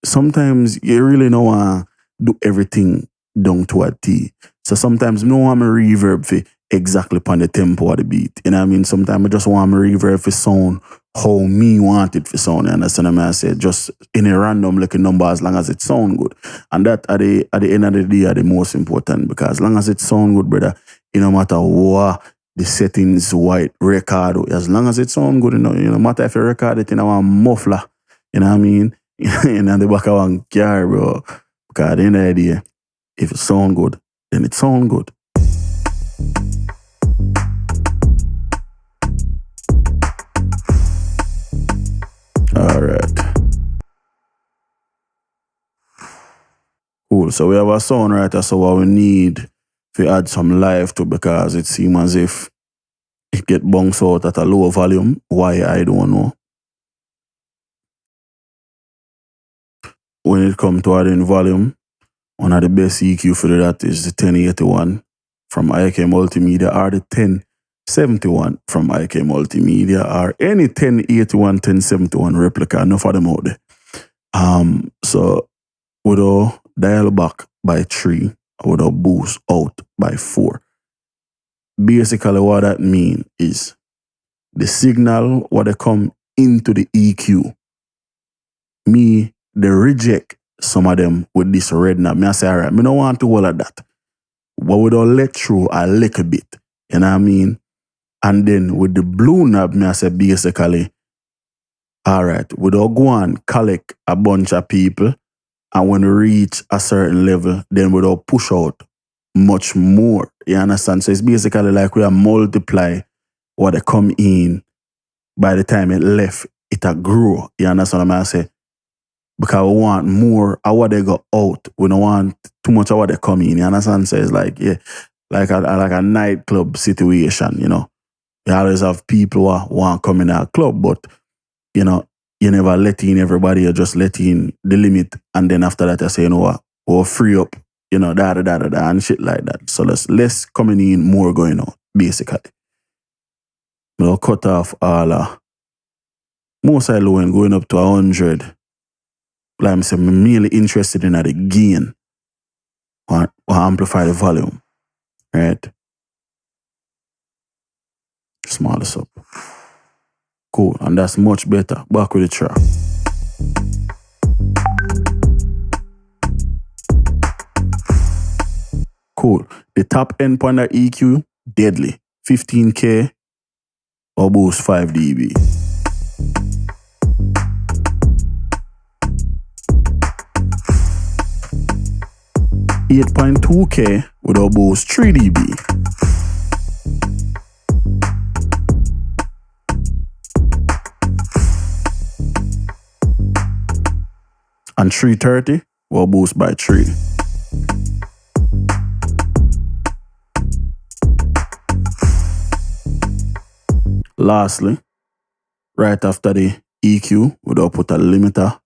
sometimes you really don't want to do everything down to a T. So sometimes I don't want my reverb for exactly upon the tempo of the beat. You know what I mean? Sometimes I just want my reverb for sound how me want it for sound. You understand what I say? Just in a random looking number as long as it sound good. And that at the end of the day are the most important, because as long as it sound good, brother, it no matter what the settings white record, as long as it sound good, no matter if you record it in a muffler, you know what I mean? In the back of one car, bro. Because at the end of the day, if it sound good, then it sound good. Alright. Cool. So we have a sound right, so what we need to add some live to, because it seems as if it get bounced out at a low volume. Why, I don't know. When it comes to adding volume, one of the best EQ for that is the 1081 from IK Multimedia, or the 1071 from IK Multimedia, or any 1081, 1071 replica, enough of them out there. So we'll dial back by 3, we'll boost out by 4. Basically what that means is the signal what they come into the EQ, they reject some of them with this red knob. I say, all right, I don't want to all of that. But we don't let through a little bit. You know what I mean? And then with the blue knob, I say basically, all right, we don't go and collect a bunch of people, and when we reach a certain level, then we don't push out much more. You understand? So it's basically like we are multiply what they come in. By the time it left, it'll grow. You understand what I say? Because we want more of what they go out. We don't want too much of what they come in. You understand? So it's like, yeah, like a nightclub situation, you know. You always have people who want to come in a club, but, you know, you never let in everybody. You just let in the limit. And then after that, you say, you know what, we'll free up, you know, and shit like that. So there's less coming in, more going out, basically. We'll cut off all most I low end going up to 100. Like I'm saying, I'm mainly interested in the gain or amplify the volume, right? Small this up. Cool, and that's much better. Back with the track. Cool. The top end point of EQ, deadly. 15K or boost 5 dB. 8.2K with a boost 3 dB. And 330 We'll boost by 3. Lastly, right after the EQ, we'll put a limiter.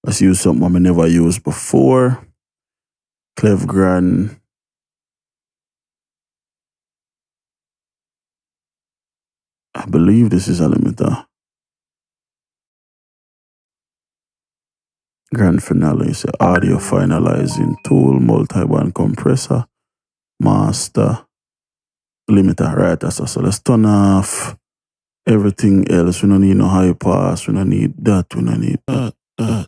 Let's use something I never used before. Clef Grand. I believe this is a limiter. Grand Finale is audio finalizing tool, multi-band compressor, master, limiter, right? So let's turn off everything else. We don't need no high pass, we don't need that, we don't need that.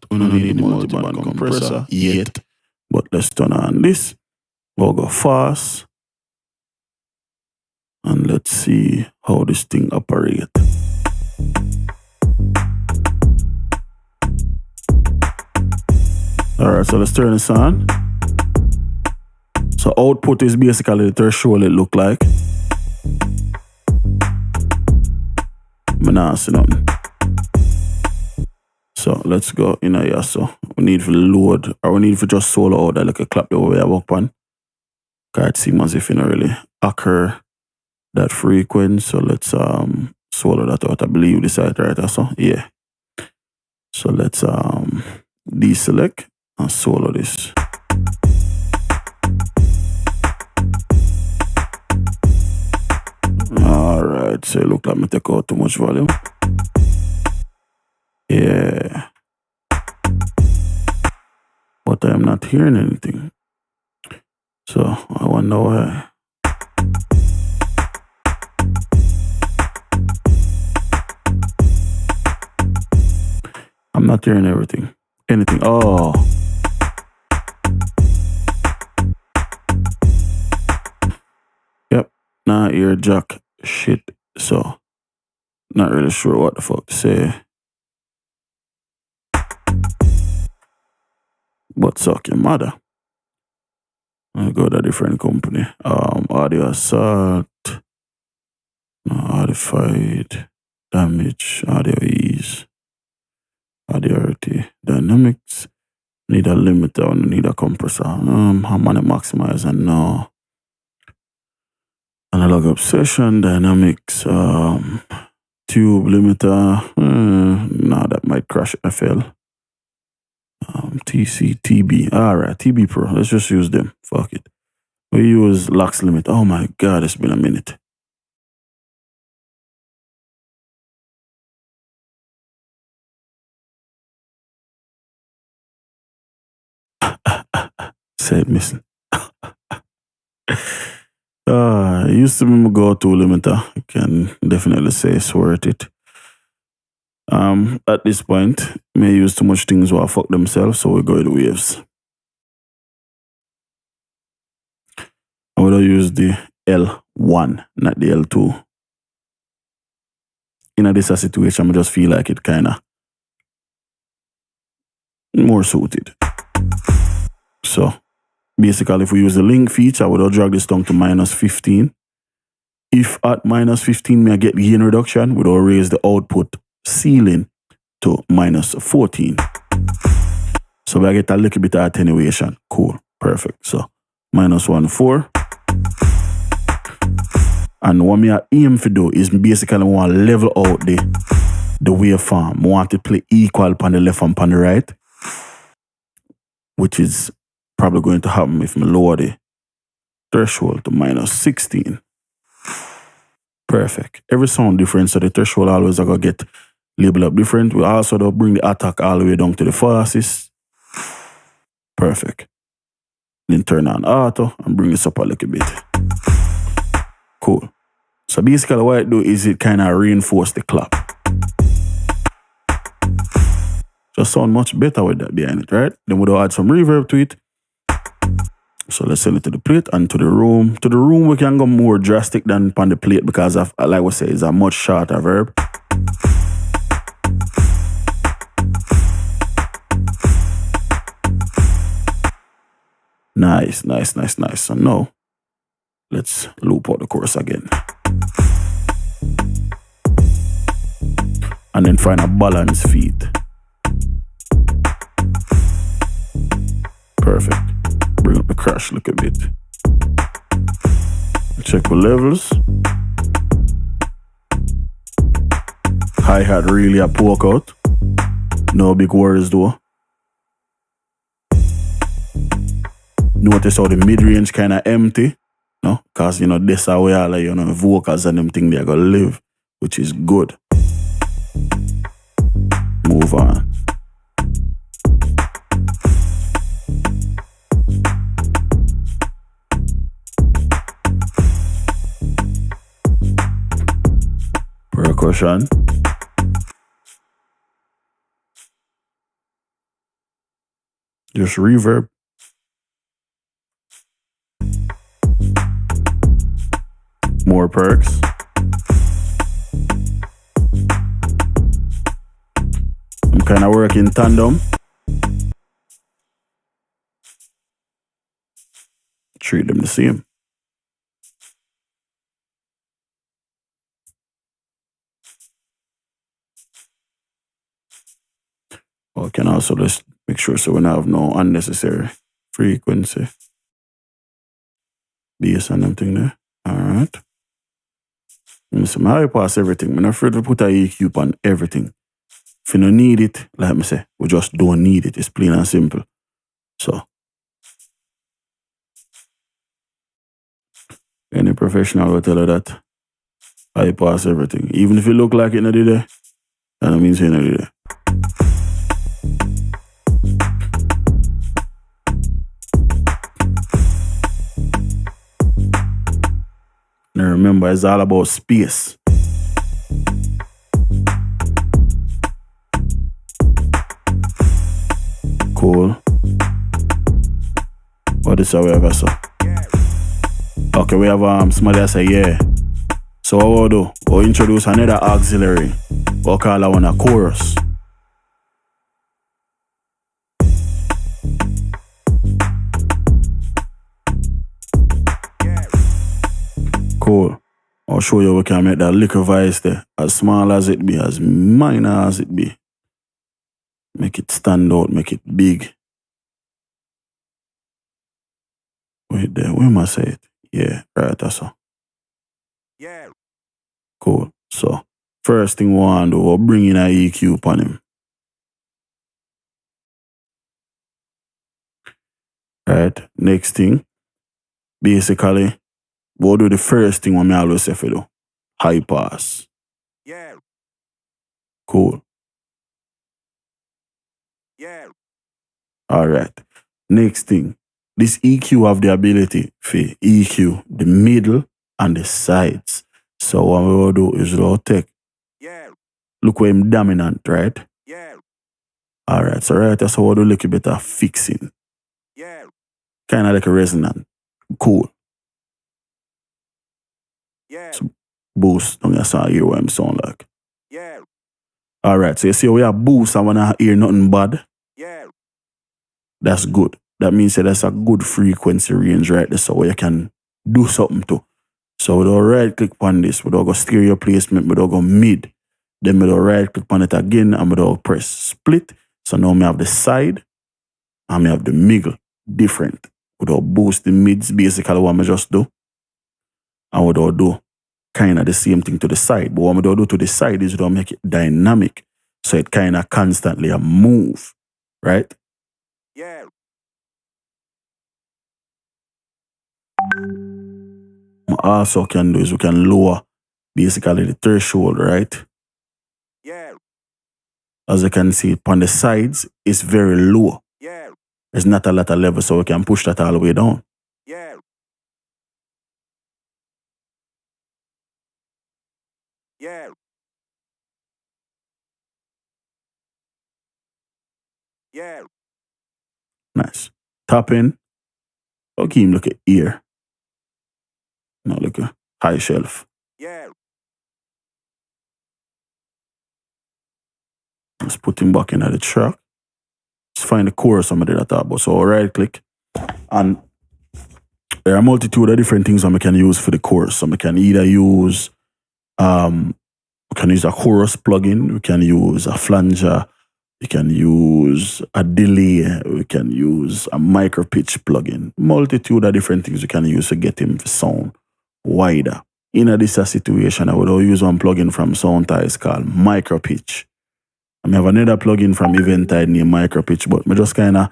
We don't need multi-band compressor yet. But let's turn on this. We'll go fast. And let's see how this thing operates. Alright, so let's turn this on. So output is basically the threshold it look like. I'm not see nothing. So let's go in here. So we need to load, or we need to just solo out that like a clap the way we have up on. Cause it seems as if you don't really occur that frequency. So let's swallow that out. I believe this side right so yeah. So let's deselect and swallow this. Alright, so it look like me take out too much volume. Yeah. But I am not hearing anything. So I wonder why. I'm not hearing everything. Anything. Oh. Yep. Nah, ear jack shit. So not really sure what the fuck to say. But suck your mother. I'll go to a different company. Audio Assault. No, Audified. Damage. Audio Ease. Audio RT. Dynamics. Need a limiter and need a compressor. Harmonic maximizer. No. Analog obsession. Dynamics. Tube limiter. No, that might crash FL. TC, TB. Alright, TB Pro. Let's just use them. Fuck it. We use Lux Limit. Oh my god, it's been a minute. Said missing. It used to be my go-to limiter. I can definitely say it's worth it. At this point, may use too much things while fuck themselves, so we go with the waves. I would use the L1, not the L2. In this situation, I just feel like it kinda more suited. So basically, if we use the link feature, I would drag this down to -15. If at -15, may I get gain reduction, we will raise the output ceiling to -14. So we get a little bit of attenuation. Cool. Perfect. So -14. And what me aim to do is basically want to level out the waveform. I want to play equal on the left and on the right, which is probably going to happen if I lower the threshold to -16. Perfect. Every sound different, so the threshold always going to get labeled up different. We also do bring the attack all the way down to the fastest. Perfect. Then turn on auto and bring this up a little bit. Cool. So basically what it do is it kind of reinforce the clap. Just sound much better with that behind it, right? Then we'll add some reverb to it. So let's send it to the plate and to the room. To the room we can go more drastic than on the plate because of, like we say, it's a much shorter verb. Nice, nice, nice, nice. So now, let's loop out the chorus again. And then find a balance feed. Perfect. Bring up the crash, look a bit. Check the levels. Hi-hat really a poke out. No big worries though. Notice how the mid-range kind of empty. No? Because, this is how all like, vocals and them thing they're going to live, which is good. Move on. Percussion. Just reverb. More perks. I'm kind of working tandem. Treat them the same. We can also just make sure so we don't have no unnecessary frequency. Bass and them thing there. Alright. Listen, I pass everything. I'm not afraid to put a EQ on everything. If you don't need it, like me say, we just don't need it. It's plain and simple. So, any professional will tell you that I pass everything. Even if it look like it not there, that means it not there. Now remember, it's all about space. Cool. What is that we have so? Okay, we have somebody that say yeah. So what we'll do? We'll introduce another auxiliary. We'll call that one a chorus. Cool. I'll show you we can make that little voice there. As small as it be, as minor as it be. Make it stand out, make it big. Wait there, where am I say it? Yeah, right, that's all. Yeah. Cool. So, first thing we want to do, we'll bring in an EQ upon him. Right, next thing, basically, we'll do the first thing what I always say for do. High pass. Yeah. Cool. Yeah. Alright. Next thing. This EQ have the ability for EQ the middle and the sides. So what we will do is we'll take. Yeah. Look where I'm dominant, right? Yeah. Alright, so right, that's how we'll do a little bit of fixing. Yeah. Kind of like a resonant. Cool. Yeah. So boost, don't you hear what I'm sound like. Yeah. Alright, so you see we have boost, I wanna hear nothing bad. Yeah. That's good. That means that that's a good frequency range right there, so you can do something to. So we do right click on this, we do go stereo placement, we do go mid. Then we do right click on it again and we do press split. So now we have the side and we have the middle. Different. We do boost the mids, basically what we just do. And we do kind of the same thing to the side. But what we do to the side is we do make it dynamic. So it kind of constantly move. Right? Yeah. What we also can do is we can lower basically the threshold, right? Yeah. As you can see, on the sides, it's very low. Yeah. There's not a lot of level, so we can push that all the way down. Yeah. Yeah. Yeah. Nice. Tap in. Okay, look at ear. Now look at high shelf. Yeah. Let's put him back into the track. Let's find the chorus somebody that talk about. So I'll right click. And there are a multitude of different things that we can use for the chorus. So we can either use we can use a chorus plugin, we can use a flanger, You can use a delay. We can use a micro pitch plugin. Multitude of different things we can use to get him to sound wider. In this situation, I would use one plugin from Soundtize called micro pitch. I have another plugin from Eventide named micro pitch, but I just kind of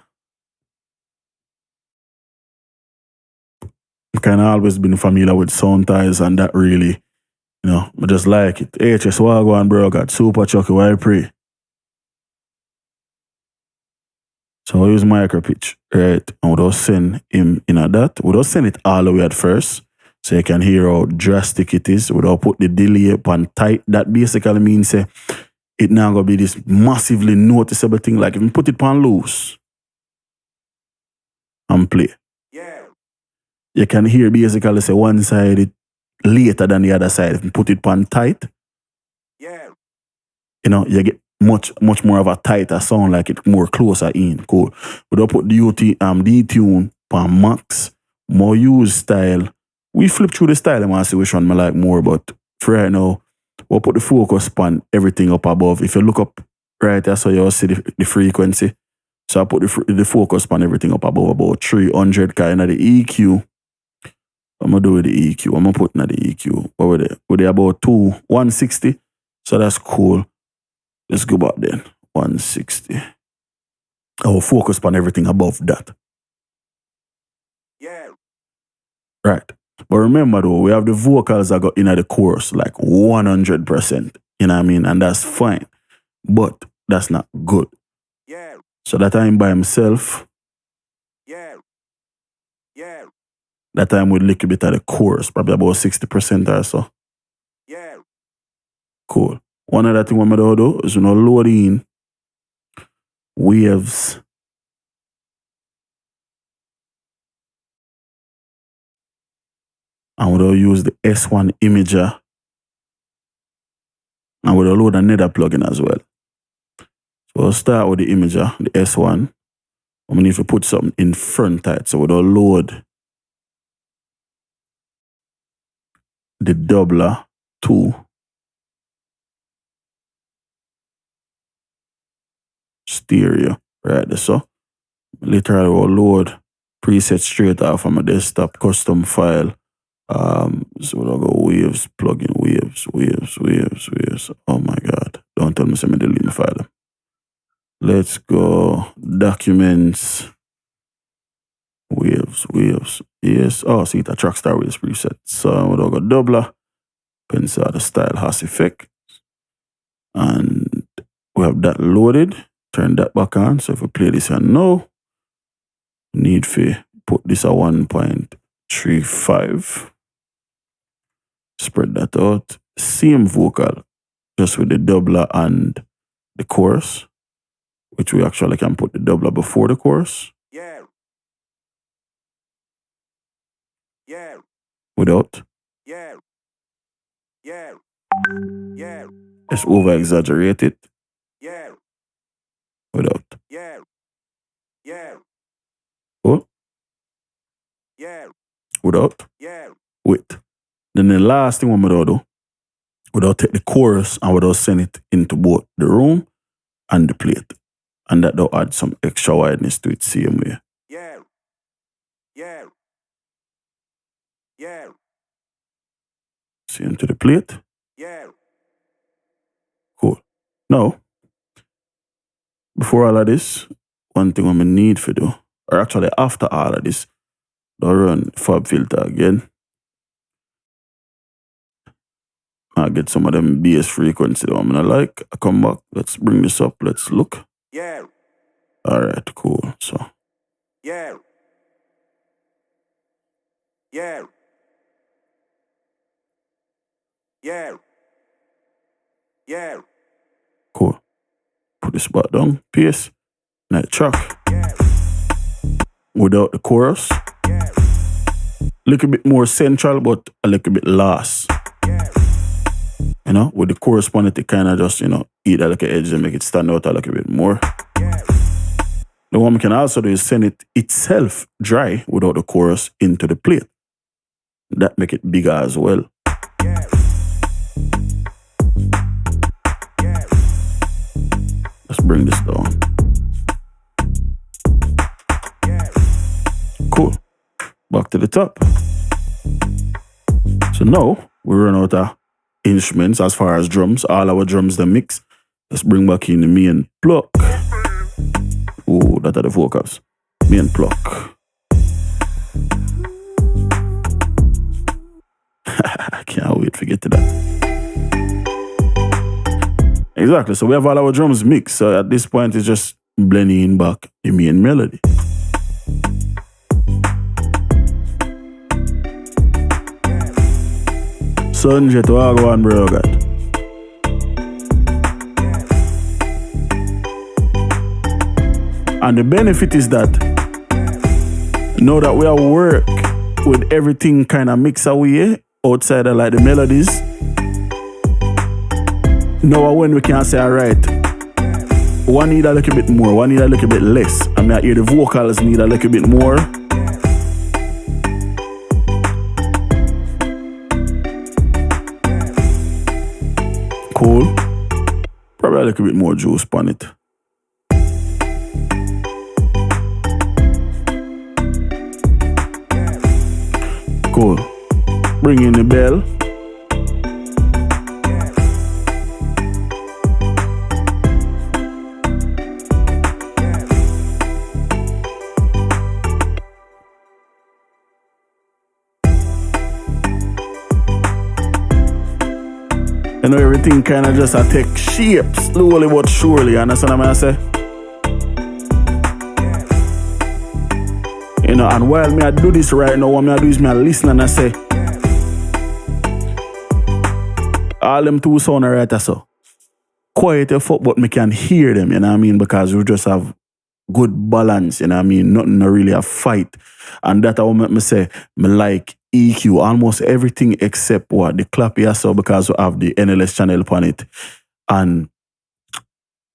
always been familiar with Soundtize, and that really, I just like it. HS Wagwan, bro, got super chucky, why I pray. So I use micro pitch, right? And we'll send him in at that. We'll send it all the way at first, so you can hear how drastic it is. We'll put the delay upon tight. That basically means it now gonna be this massively noticeable thing. Like if you put it on loose and play, you can hear basically say one side it later than the other side. If you put it on tight, you get much more of a tighter sound, like it more closer in. Cool. We don't put detune on max. More use style. We flip through the style and see which one I like more, but for right now, we'll put the focus on everything up above. If you look up right there, so you'll see the frequency. So I put the focus on everything up above about 300 kind of the EQ. I'm gonna do with the EQ. I'm gonna put in the EQ. What were they? Were they about 160? So that's cool. Let's go back then. 160. I will focus on everything above that. Right. But remember though, we have the vocals that got in the chorus like 100%. You know what I mean? And that's fine. But that's not good. So that time by himself. That time with a little bit of the chorus, probably about 60% or so. Cool. One other thing I'm going to do is load in waves. And we'll use the S1 imager. And we'll load another plugin as well. So we'll start with the imager, the S1. I'm going to need to put something in front of it. So we'll load the doubler 2. Stereo. Right there, so. Literally we'll load preset straight off from my desktop, custom file. So we'll go waves, plugin waves. Oh my God. Don't tell me to delete my file. Let's go documents, waves. Yes. Oh, see the TrackStar waves preset. So we'll go doubler, pencil the style has effect. And we have that loaded. Turn that back on. So if we play this and now, need to put this at 1.35. Spread that out. Same vocal, just with the doubler and the chorus, which we actually can put the doubler before the chorus. Without. Let's over exaggerate it. Without. Oh? Without. With. Then the last thing I'm going to do, without take the chorus and without send it into both the room and the plate. And that will add some extra wideness to it same way. Same to the plate. Cool. Now, before all of this, one thing I'm going to need to do, or actually after all of this, I'll run Fab Filter again. I'll get some of them bass frequency that I'm going to like. I come back. Let's bring this up. Let's look. All right, cool. So. Cool. Put this back down. Paste. Now track. Without the chorus. Little bit more central, but a little bit last. With the corresponding to kind of just, eat that like an edge and make it stand out a little bit more. The one we can also do is send it itself dry without the chorus into the plate. That make it bigger as well. Let's bring this down. Cool. Back to the top. So now we run out of instruments as far as drums. All our drums they mix. Let's bring back in the main pluck. Oh, that are the vocals. Main pluck. I can't wait to get to that. Exactly. So we have all our drums mixed. So at this point, it's just blending back the main melody. Sunjet, wagwan, bro, God. And the benefit is that now that we have work with everything kind of mixed away outside of like the melodies, now when we can say, all right, one need a little bit more, one need a little bit less. I mean, I hear the vocals need a little bit more. Cool. Probably a little bit more juice on it. Cool. Bring in the bell. You know, everything kind of just take shape slowly but surely. You understand what I say? You know, and while me I do this right now, what me I do is me I listen and I say, all them two sound right so. Quiet your fuck, but me can hear them, you know what I mean? Because we just have good balance, you know what I mean? Nothing to really a fight. And that what make me say, me like EQ, almost everything except what? The clap here, so because we have the NLS channel upon it. And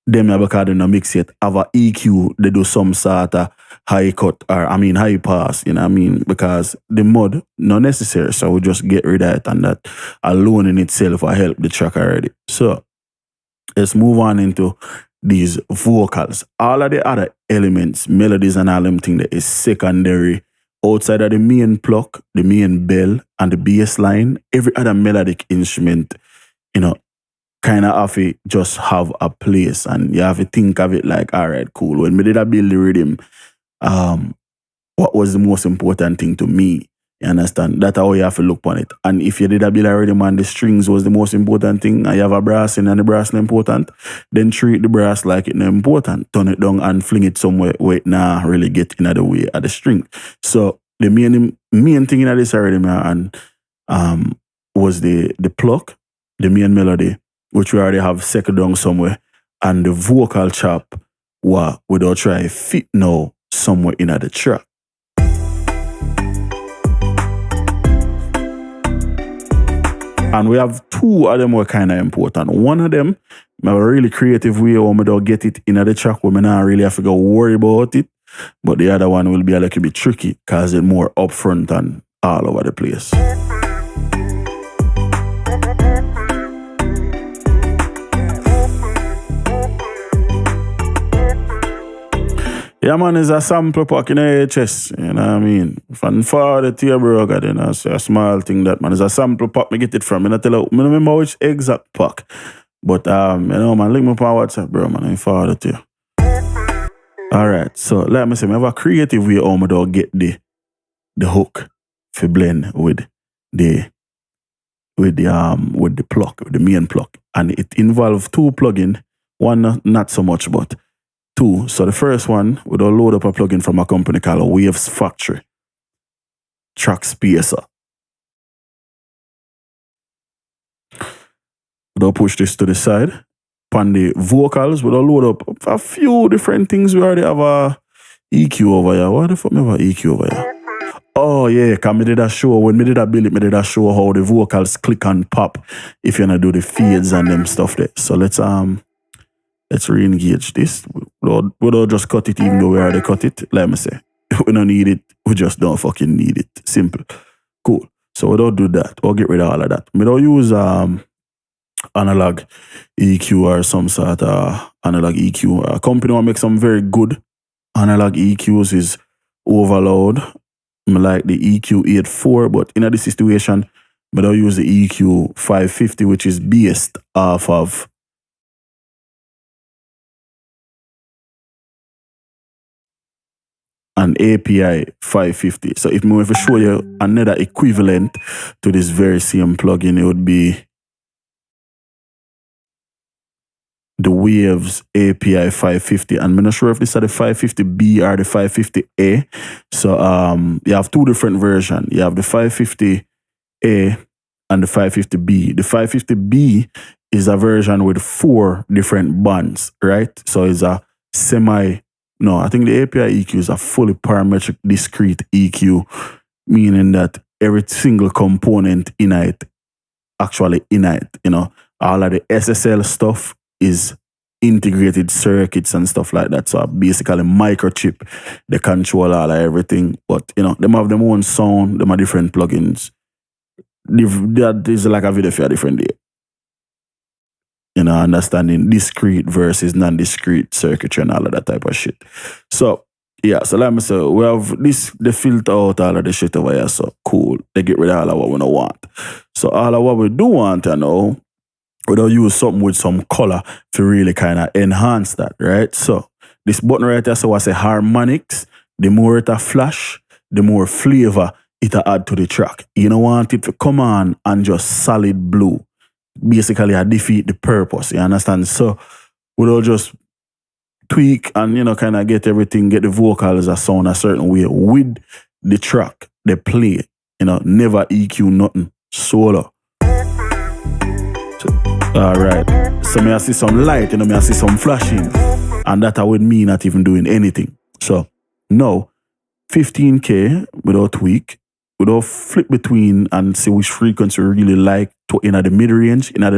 them because they don't mix it, have a EQ, they do some sort of high cut, or high pass, you know what I mean? Because the mod, not necessary, so we just get rid of it, and that alone in itself will help the track already. So, let's move on into these vocals. All of the other elements, melodies and all them things that is secondary outside of the main pluck, the main bell, and the bass line. Every other melodic instrument, you know, kind of have to just have a place, and you have to think of it like, all right, cool. When me did I build the rhythm, what was the most important thing to me? You understand? That's how you have to look on it. And if you did a build a rhythm and the strings was the most important thing, and you have a brass in and the brass not important, then treat the brass like it's not important. Turn it down and fling it somewhere where it nah really get in the way of the string. So the main thing in this rhythm and was the pluck, the main melody, which we already have second down somewhere, and the vocal chop what we don't try fit now somewhere in the track. And we have two of them were kind of important. One of them, I have a really creative way where we don't get it in the track where we not really have to go worry about it. But the other one will be a little bit tricky because it's more upfront and all over the place. Yeah, man, it's a sample pack in the HS, you know what I mean? From far to your bro, God, you know, it's a small thing that, man. It's a sample pack, me get it from. I tell you, I don't remember which exact pack. But, you know, man, link me up on WhatsApp, bro, man, I'm forward to you. All right, so, like I say, I have a creative way how I don't get the hook for blend with the pluck, with the main pluck. And it involves two plugins. One, not so much, but two. So the first one, we don't load up a plugin from a company called Waves Factory. Track Spacer. We don't push this to the side. On the vocals, we don't load up a few different things. We already have a EQ over here. What the fuck me have a EQ over here? Oh yeah, because me did a show, when me did a build it, me did a show how the vocals click and pop if you wanna do the fades and them stuff there. So let's re-engage this. We don't just cut it even though we already cut it. Let me say. We don't need it. We just don't fucking need it. Simple. Cool. So we don't do that. We'll get rid of all of that. We don't use analog EQ or some sort of analog EQ. A company will make some very good analog EQs is Overload. I like the EQ 84, but in this situation, I don't use the EQ 550, which is based off of an API 550. So if I want to show you another equivalent to this very same plugin, it would be the Waves API 550. And I'm not sure if this is the 550B or the 550A. So you have two different versions. You have the 550A and the 550B. The 550B is a version with 4 different bands, right? So it's a no, I think the API EQ is a fully parametric discrete EQ, meaning that every single component in it actually in it. All of the SSL stuff is integrated circuits and stuff like that. So basically microchip, they control all of everything. But them have their own sound, them are different plugins. That is like a video for a different day. Understanding discrete versus non-discrete circuitry and all of that type of shit. So, yeah, so like I say, we have they filter out all of the shit over here, so cool. They get rid of all of what we don't want. So all of what we do want to know, we don't use something with some color to really kind of enhance that, right? So, this button right here, so I say harmonics, the more it a flash, the more flavor it a add to the track. You don't want it to come on and just solid blue. Basically, I defeat the purpose, you understand? So, we'll just tweak and, kind of get everything, get the vocals a sound a certain way with the track, they play, never EQ nothing, solo. So, all right. So, may I see some light, may I see some flashing, and that would mean not even doing anything. So, now, 15K without tweak, without flip between and see which frequency we really like to in the mid-range, in the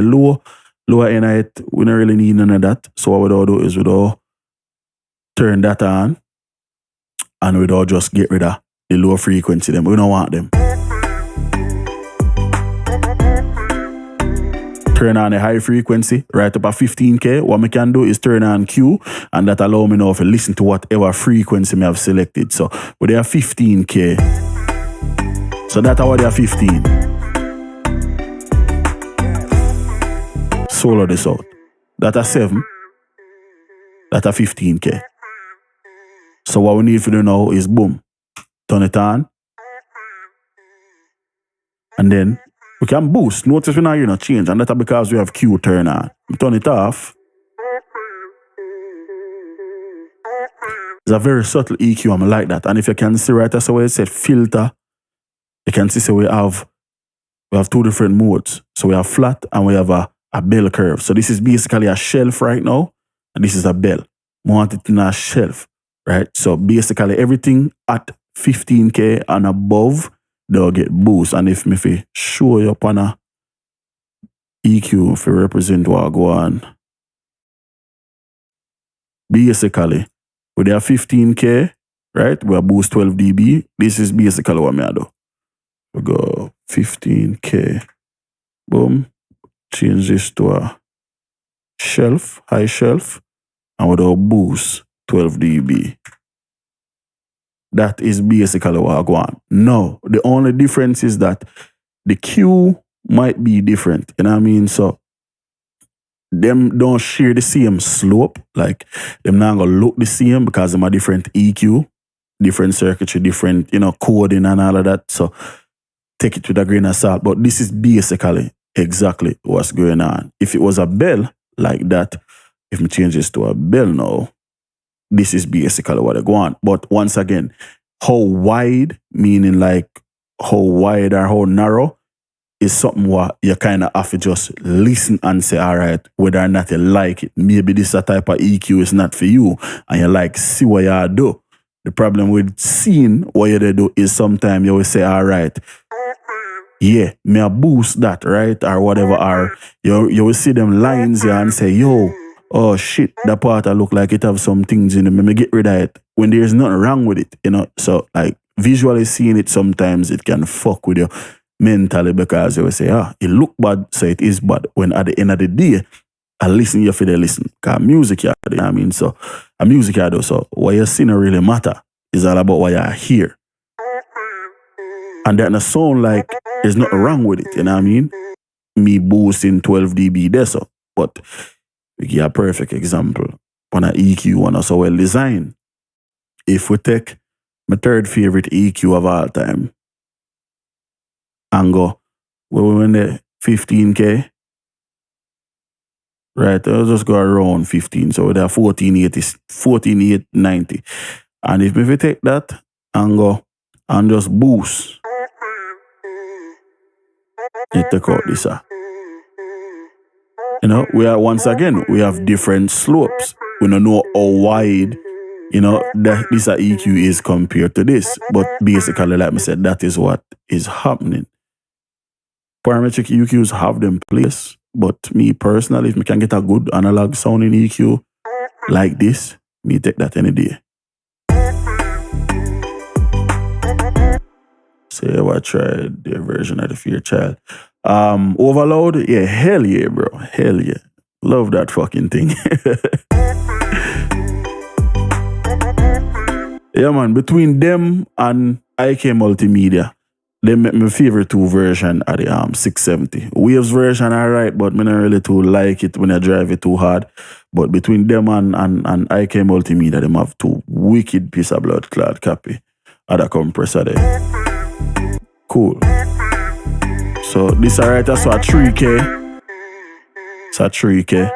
lower end of it, we don't really need none of that. So what we'll do is we'll turn that on and we'll just get rid of the low frequency them. We don't want them. Turn on the high frequency, right up at 15K. What we can do is turn on Q, and that allow me now to listen to whatever frequency I have selected. So we have 15K. So that's what they are 15. Solo this out. That are 7. That are 15K. So what we need to do now is boom. Turn it on. And then we can boost. Notice we're not hearing a change. And that's because we have Q turn on. We turn it off. It's a very subtle EQ. I like that. And if you can see right that's where it said filter. You can see so we have 2 different modes. So we have flat and we have a bell curve. So this is basically a shelf right now. And this is a bell. We want it in a shelf. Right? So basically everything at 15K and above, they'll get boost. And if me show you up on a EQ if you represent what I go on. Basically, with their 15K, right? We have boost 12 dB. This is basically what I do. We go 15K. Boom. Change this to a shelf, high shelf. And with our boost 12 dB. That is basically what I go on. Now, the only difference is that the Q might be different. You know what I mean? So, them don't share the same slope. Like, them not going to look the same because them are different EQ, different circuitry, different, coding and all of that. So, take it with a grain of salt. But this is basically exactly what's going on. If it was a bell like that, if we change this to a bell now, this is basically what I go on. But once again, how wide, meaning like how wide or how narrow, is something what you kind of have to just listen and say, all right, whether or not you like it, maybe this a type of EQ is not for you, and you like see what you do. The problem with seeing what you do is sometimes you will say, all right, yeah, may I boost that, right? Or whatever, or you will see them lines here and say, yo, oh shit, that part I look like it have some things in it, let me get rid of it. When there's nothing wrong with it, So like visually seeing it sometimes it can fuck with you. mentally because you will say, it look bad, so it is bad. When at the end of the day, I listen, you feel they listen. Because music, you know what I mean? So, a music, you do. So, what you see don't really matter. It's all about what you hear. And that sound like there's nothing wrong with it, you know what I mean? Me boosting 12 dB there, so. But, we give a perfect example. On an EQ, one so well designed. If we take my third favorite EQ of all time and go, where we went there, 15K, right? I'll just go around 15. So we're there 1480, And if we take that and go and just boost, you take out this. You know, once again, we have different slopes. We don't know how wide, you know, that this EQ is compared to this. But basically, like I said, that is what is happening. Parametric EQs have them place, but me personally, if I can get a good analog sounding EQ like this, me take that any day. So I tried their version of the Fear Child. Overload, yeah, hell yeah, bro. Hell yeah. Love that fucking thing. Yeah, man, between them and IK Multimedia, they make my favorite two version of the 670. Waves version alright, but me not really too like it when I drive it too hard. But between them and IK Multimedia, them have two wicked piece of blood clot copy of the compressor there. Cool. So this alright, that's a 3K. It's a 3K.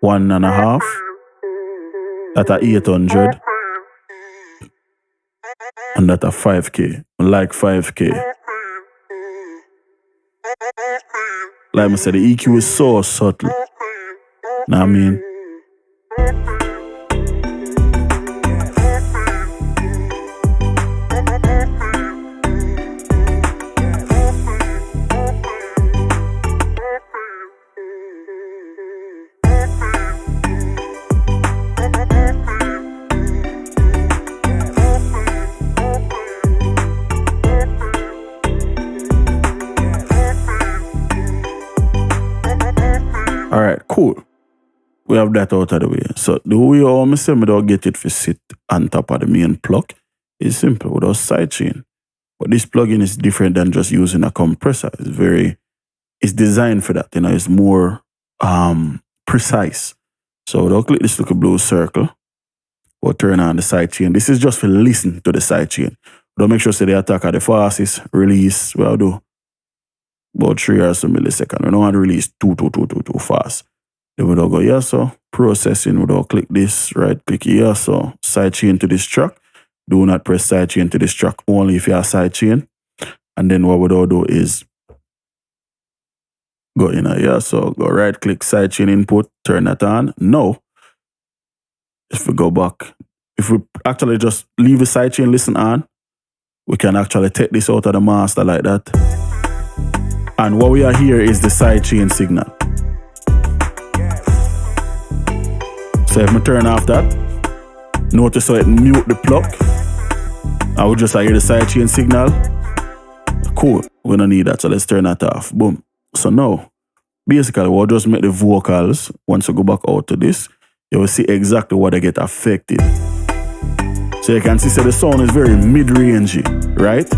1.5. That's a 800. And that's a 5K. I like 5K. Like I said, the EQ is so subtle. Know what I mean? Alright, cool. We have that out of the way. So the way I say me don't get it to sit on top of the main plug is simple without sidechain. But this plugin is different than just using a compressor. It's designed for that, you know, it's more precise. So we'll click this little blue circle. We'll turn on the sidechain. This is just for listen to the sidechain. We'll make sure say the attack at the fastest release. We'll do about 3 or so milliseconds. We don't want to release too fast. Then we'll go here, so processing, we'll click this, right click here, so sidechain to this track. Do not press sidechain to this track only if you have sidechain. And then what we'll do is go in here, so go right click sidechain input, turn that on. Now, if we go back, if we actually just leave the sidechain listen on, we can actually take this out of the master like that. And what we are here is the sidechain signal. So if I turn off that, notice how it mute the plug. I would just hear the sidechain signal. Cool, we don't need that, so let's turn that off. Boom. So now, basically we'll just make the vocals, once you go back out to this, you will see exactly what they get affected. So you can see the sound is very mid-rangey, right?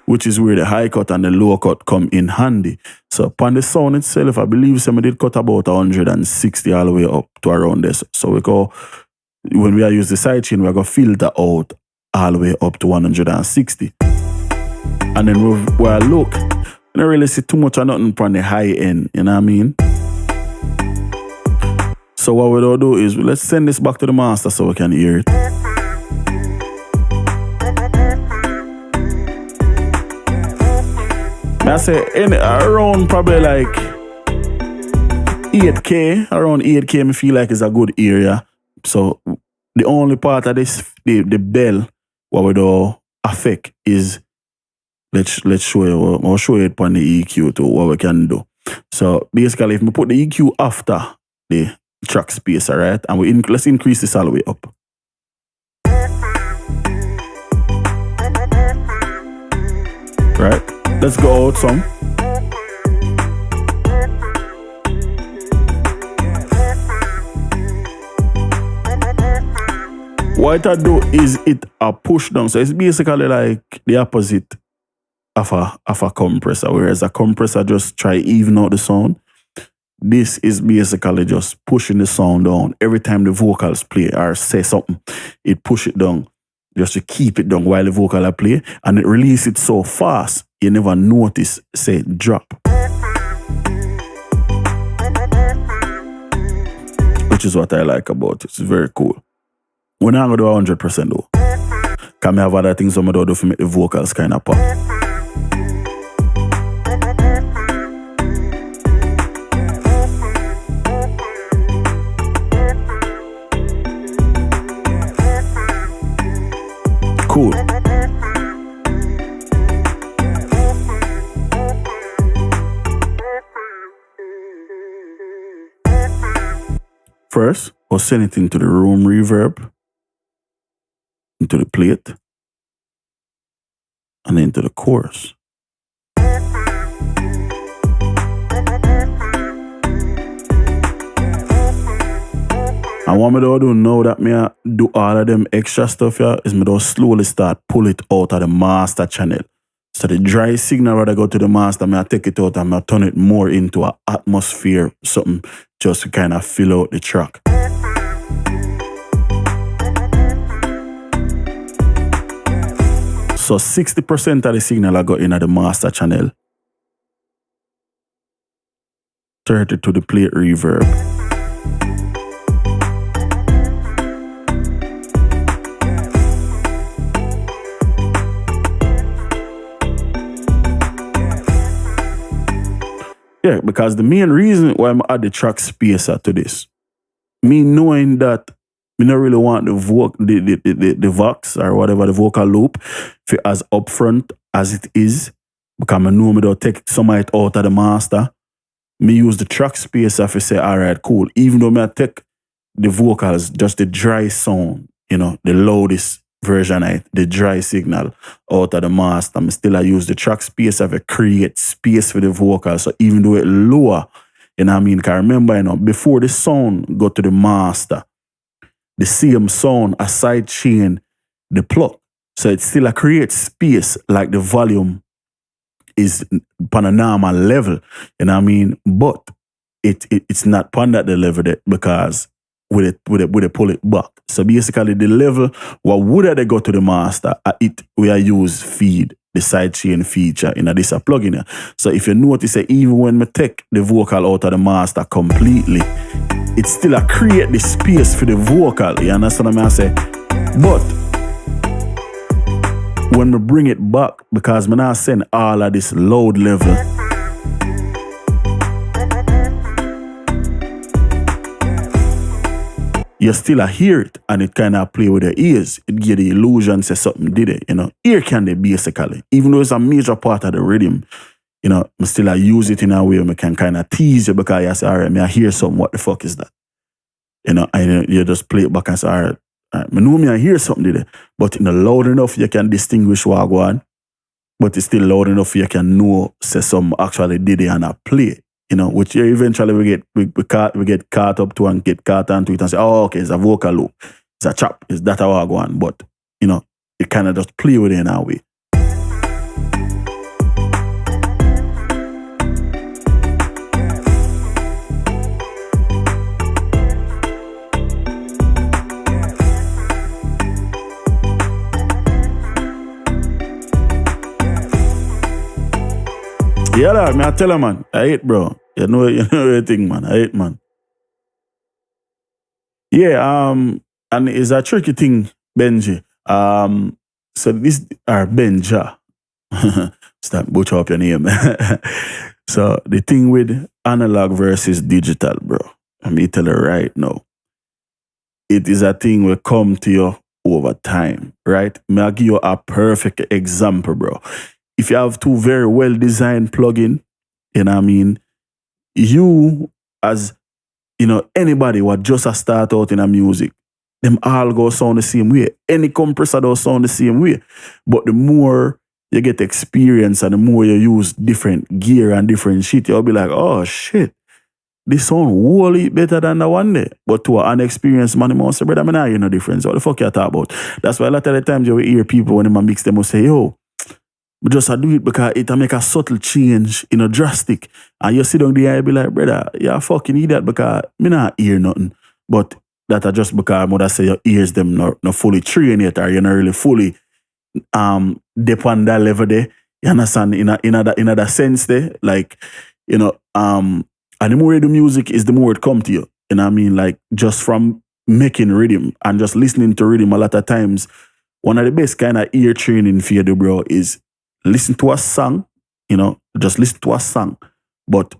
Which is where the high cut and the low cut come in handy. So upon the sound itself, I believe somebody did cut about 160 all the way up to around this. So we go, when we are use the sidechain, we're going to filter out all the way up to 160. And then we'll look, we don't really see too much or nothing from the high end, you know what I mean? So what we'll do is, let's send this back to the master so we can hear it. I say around probably like 8K, around 8K, I feel like is a good area. So the only part of this, the bell, what we do affect is, let's show you, I'll show you it on the EQ too, what we can do. So basically, if we put the EQ after the track space, alright, and let's increase this all the way up. right? Let's go out some. What I do is it a push down. So it's basically like the opposite of a compressor, whereas a compressor just try even out the sound. This is basically just pushing the sound down. Every time the vocals play or say something, it push it down just to keep it down while the vocal play, and it release it so fast you never notice say drop. Which is what I like about it. It's very cool. We're not gonna do 100% though. Can I have other things I'm gonna do to make the vocals kind of pop. Cool. First, we'll send it into the room reverb, into the plate, and into the chorus. And what I do now that I do all of them extra stuff here is I slowly start pull it out of the master channel. So the dry signal rather go to the master, I take it out and I turn it more into an atmosphere, something just to kind of fill out the track. So 60% of the signal I got in the master channel, 30 to the plate reverb. Yeah, because the main reason why I'm add the track spacer to this, me knowing that me not really want the vox or whatever the vocal loop for as upfront as it is, because I know me don't take some of it out of the master. Me use the track spacer to say, all right, cool. Even though I take the vocals, just the dry sound, you know, the loudest version of it, the dry signal out of the master, I still use the track spacer to create space for the vocals. So even though it lower, you know what I mean? Because remember, you know, before the sound go to the master, the same sound a side chain the plug. So it still creates space like the volume is on a normal level, you know what I mean? But it's not on that the level that because with it pull it back. So basically the level what would they go to the master we are use feed the side chain feature in this plugin here. So if you notice that even when we take the vocal out of the master completely, it still create the space for the vocal. You understand what I say? But when we bring it back, because we not send all of this loud level, you still hear it and it kind of play with the ears. It give the illusion say something did it, you know. Ear candy basically. Even though it's a major part of the rhythm, you know, I still use it in a way where I can kind of tease you because you say, all right, I hear something, what the fuck is that? You know, and you just play it back and say, all right, I know I hear something did it. But in a loud enough you can distinguish what go on. But it's still loud enough you can know say some actually did it and I play it. You know, which eventually we get caught up to and get caught onto it and say, oh, okay, it's a vocal loop, it's a chop, it's that how I go on. But, you know, it kind of just play with it in our way. Yeah, lad, I tell you, man, I hate, bro. You know everything, man. I hate, man. Yeah, and it's a tricky thing, Benji. So this are Benja. Stop butcher up your name. So the thing with analog versus digital, bro. Let me tell you right now. It is a thing will come to you over time, right? I'll give you a perfect example, bro. If you have two very well-designed plugins, you know what I mean, you as, you know, anybody what just a start out in a music, them all go sound the same way. Any compressor does sound the same way. But the more you get experience, and the more you use different gear and different shit, you'll be like, oh shit, this sound wholly better than the one day. But to an unexperienced man, he must say, brother, I not hear no difference. What the fuck you talk about? That's why a lot of the times you will hear people when they mix them will say, yo, but just I do it because it make a subtle change, drastic. And you sit down there and you be like, brother, you're a fucking idiot because me not hear nothing. But that are just because mother say your ears them not fully trained yet, or you're not really fully dip on that level there. You understand? In that sense there, like, and the more you do music is the more it come to you. You know what I mean? Like, just from making rhythm and just listening to rhythm a lot of times, one of the best kind of ear training for you do, bro, is listen to a song, just listen to a song, but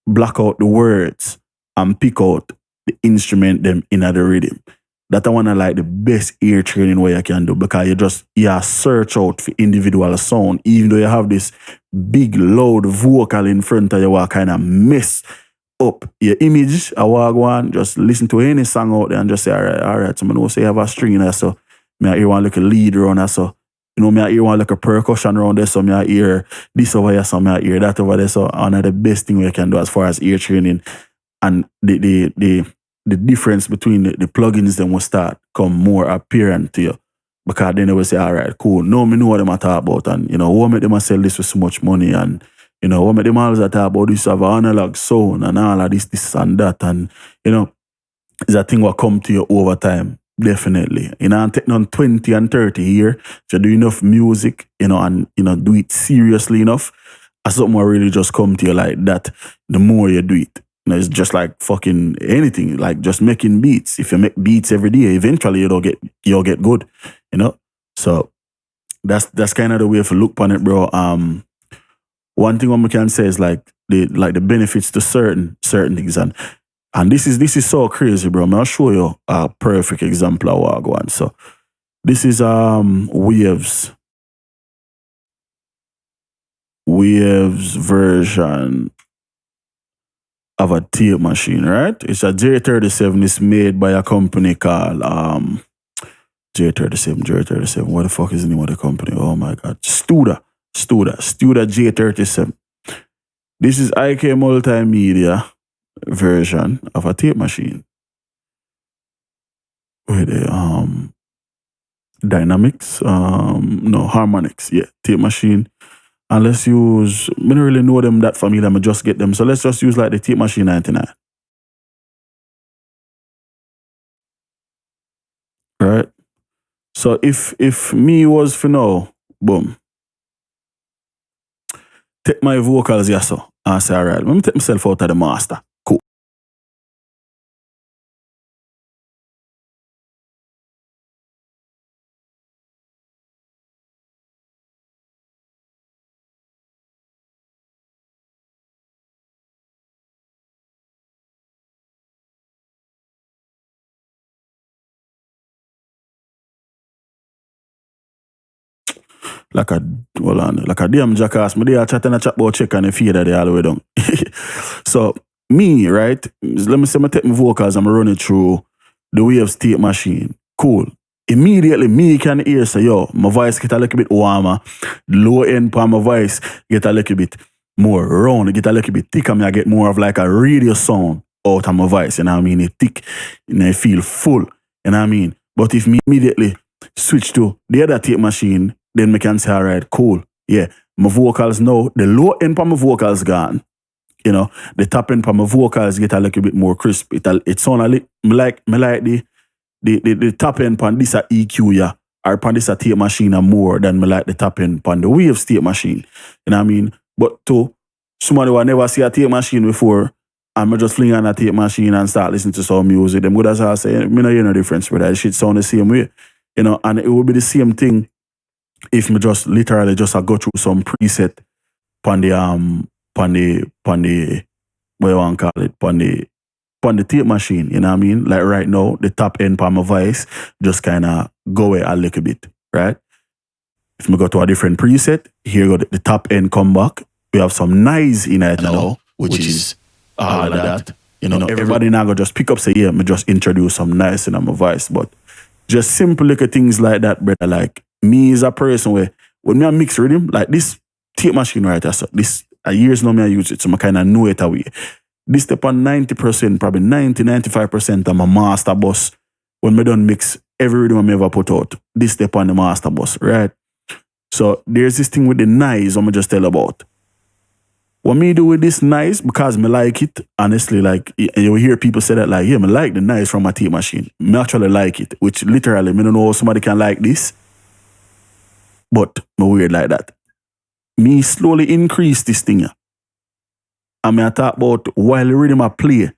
block out the words and pick out the instrument them in the rhythm. That I want to like the best ear training way you can do, because you search out for individual sound, even though you have this big loud vocal in front of you, what kind of mess up your image. I walk one, just listen to any song out there and just say, all right. So I know say you have a string there, so I hear one like a lead around there, so I hear one like a percussion around there, so I hear this over here, so I hear that over there. So one of the best thing we can do as far as ear training, and the difference between the plugins then will start come more apparent to you. Because then they will say, all right, cool. No, me know what them I talk about, and what make them sell this for so much money, and what make them always talk about this have an analog sound and all of this and that, and it's a thing will come to you over time. Definitely. And take on 20 and 30 years, if you do enough music, and do it seriously enough, something will really just come to you like that. The more you do it. It's just like fucking anything, like just making beats. If you make beats every day, eventually you'll get good, So that's kind of the way to look upon it, bro. One thing we can say is like the benefits to certain things, and this is so crazy, bro. I'll show you a perfect example of what I go on. So this is Waves version of a tape machine, right? It's a J37. It's made by a company called J37. What the fuck is the name of the company? Oh my god, Studa J37. This is IK Multimedia version of a tape machine with the dynamics, harmonics, tape machine. And let's use, I don't really know them that familiar, I just get them. So let's just use like the tape machine 99. Right? So if me was for now, boom, take my vocals, so, and say, all right, let me take myself out of the master. Cool. Like a damn jackass. Me there chatting a chat about check and the feed that they all the way down. So me, right? Let me say I take my vocals and I run it through the Waves tape machine. Cool. Immediately me can hear say, yo, my voice get a little bit warmer. Low end part my voice get a little bit more round, get a little bit thicker. I get more of like a radio sound out of my voice. You know what I mean? It thick, it feel full. You know what I mean? But if me immediately switch to the other tape machine, then me can say, all right, cool. Yeah, my vocals now, the low end part my vocals gone. The top end part my vocals get a little bit more crisp. It sound a little, me like the top end part this a EQ, yeah, or part this a tape machine more than me like the top end part the Waves tape machine. You know what I mean? But to somebody who never see a tape machine before, and me just fling on a tape machine and start listening to some music, them good as I say, me no hear no difference, but that shit sound the same way. And it would be the same thing if me just literally just go through some preset on the what you want to call it, on the tape machine, you know what I mean? Like right now, the top end part of my voice just kind of go away a little bit, right? If me go to a different preset, here go the top end come back. We have some noise in it now, which is all of that. Everybody now go just pick up, say, yeah, me just introduce some noise in my voice, but just simple little things like that, brother. Like me as a person where when me a mix rhythm, like this tape machine right so this years now me I use it, so I kind of know it away. This step on 90%, probably 95% of my master bus when me done mix every rhythm I ever put out. This step on the master bus, right? So there's this thing with the noise I'm just tell about. What me do with this noise, because me like it, honestly, like, you hear people say that, like, yeah, me like the noise from my tape machine. Me actually like it, which literally, me don't know how somebody can like this, but me weird like that. Me slowly increase this thing. And me I talk about while the rhythm I play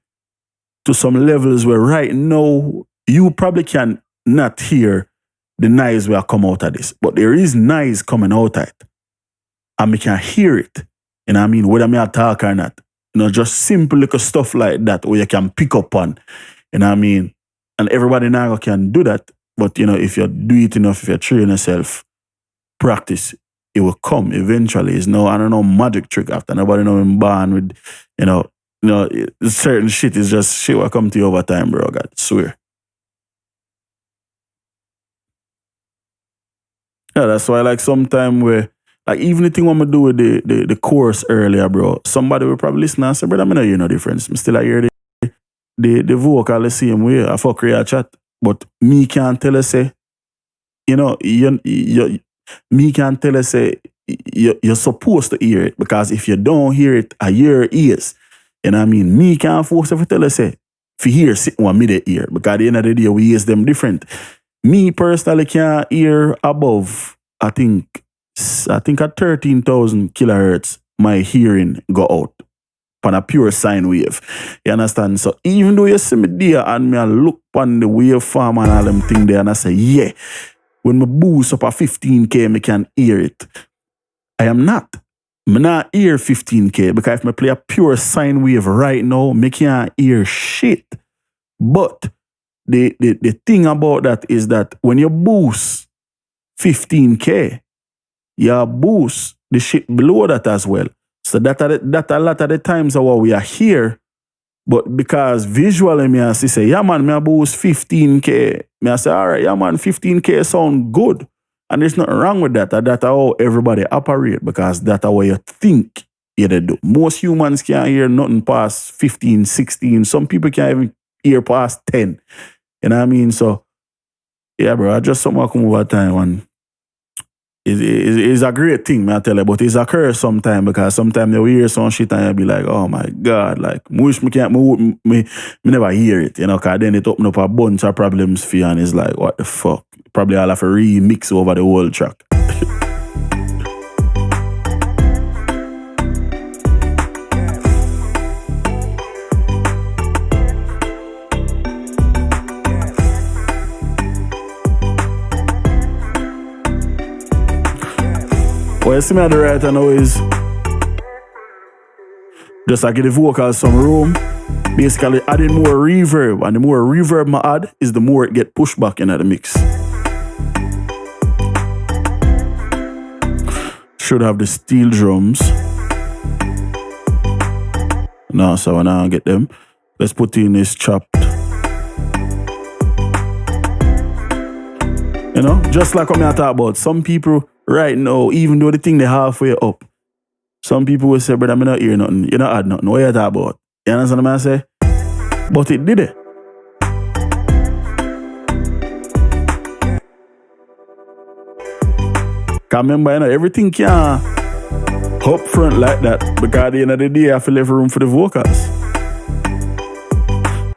to some levels where right now, you probably can not hear the noise where I come out of this, but there is noise coming out of it. And me can hear it. You know what I mean? Whether me I talk or not. You know, just simple little stuff like that where you can pick up on. You know what I mean? And everybody now can do that. But, you know, if you do it enough, if you train yourself, practice, it will come eventually. It's no, I don't know, magic trick after. Nobody know him born with, you know, certain shit is just shit will come to you over time, bro. God, swear. Yeah, that's why like sometime where, like even the thing I'm gonna do with the chorus earlier, bro, somebody will probably listen and say, brother, I don't hear no difference. I still hear the vocal the same way. I fuck real chat. But me can't tell us say, you know, me can't tell us say you're supposed to hear it, because if you don't hear it, I hear ears. You know what I mean? Me can't force if you tell us say, if you hear sit one mid ear, because at the end of the day we hear them different. Me personally can't hear above, I think at 13,000 kilohertz, my hearing go out on a pure sine wave. You understand? So even though you see me there and me I look on the waveform and all them thing there and I say, yeah, when me boost up a 15K, me can hear it. I am not. Me not hear 15K, because if me play a pure sine wave right now, me can't hear shit. But the thing about that is that when you boost 15K, you boost the shit below that as well. So that a lot of the times are what we are here. But because visually me I say, yeah man, me I boost 15K. Me I say, all right, yeah man, 15K sound good. And there's nothing wrong with that. That's how everybody operate, because that's how you think you do. Most humans can't hear nothing past 15, 16. Some people can't even hear past 10. You know what I mean? So, yeah, bro, I just something come over time and it's a great thing, man, I tell you, but it's a curse sometimes, because sometimes you hear some shit and you be like, oh my God, like, wish me can't, me never hear it, you know, because then it open up a bunch of problems for you and it's like, what the fuck? Probably I'll have to remix over the whole track. What you see me at the right now is just I give the vocals some room, basically adding more reverb, and the more reverb I add is the more it get pushed back into the mix. Should have the steel drums. No, so when I get them, let's put in this chopped. You know, just like what I talk about, some people right now, even though the thing they halfway up, some people will say, brother, I'm not hear nothing. You not add nothing. What you talk about? You understand what I say? But it did it. Because remember, you know, everything can't up front like that, because at the end of the day, I feel leave room for the vocals.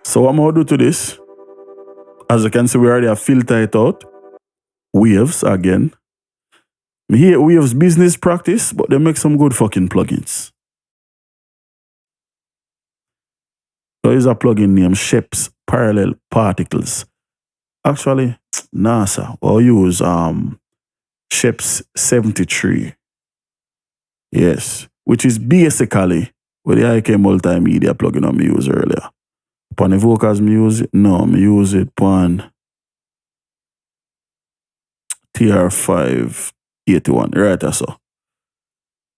So what I'm going to do to this, as you can see, we already have filtered it out. Waves again. Me hate Waves business practice, but they make some good fucking plugins. So here's a plugin named Shep's Parallel Particles. Actually, NASA, I'll use Shep's 73. Yes, which is basically what the IK multimedia plugin I use earlier. Upon the vocals, me use it. No, me use it upon TR581, right? So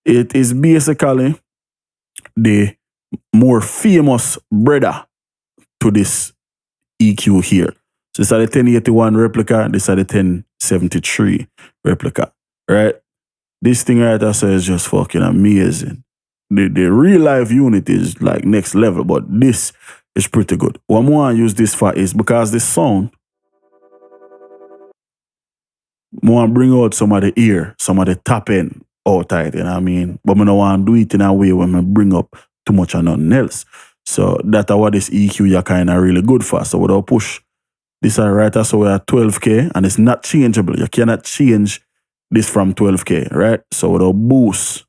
it is basically the more famous brother to this EQ here. So this is the 1081 replica, this is the 1073 replica, right? This thing right there so is just fucking amazing. The real life unit is like next level, but this is pretty good. What I want to use this for is because this sound, I want to bring out some of the ear, some of the top end out tight, you know what I mean? But I don't want to do it in a way when I bring up too much of nothing else. So that's what this EQ you're kind of really good for. So without push, this are right so we're at 12K and it's not changeable. You cannot change this from 12K, right? So without boost,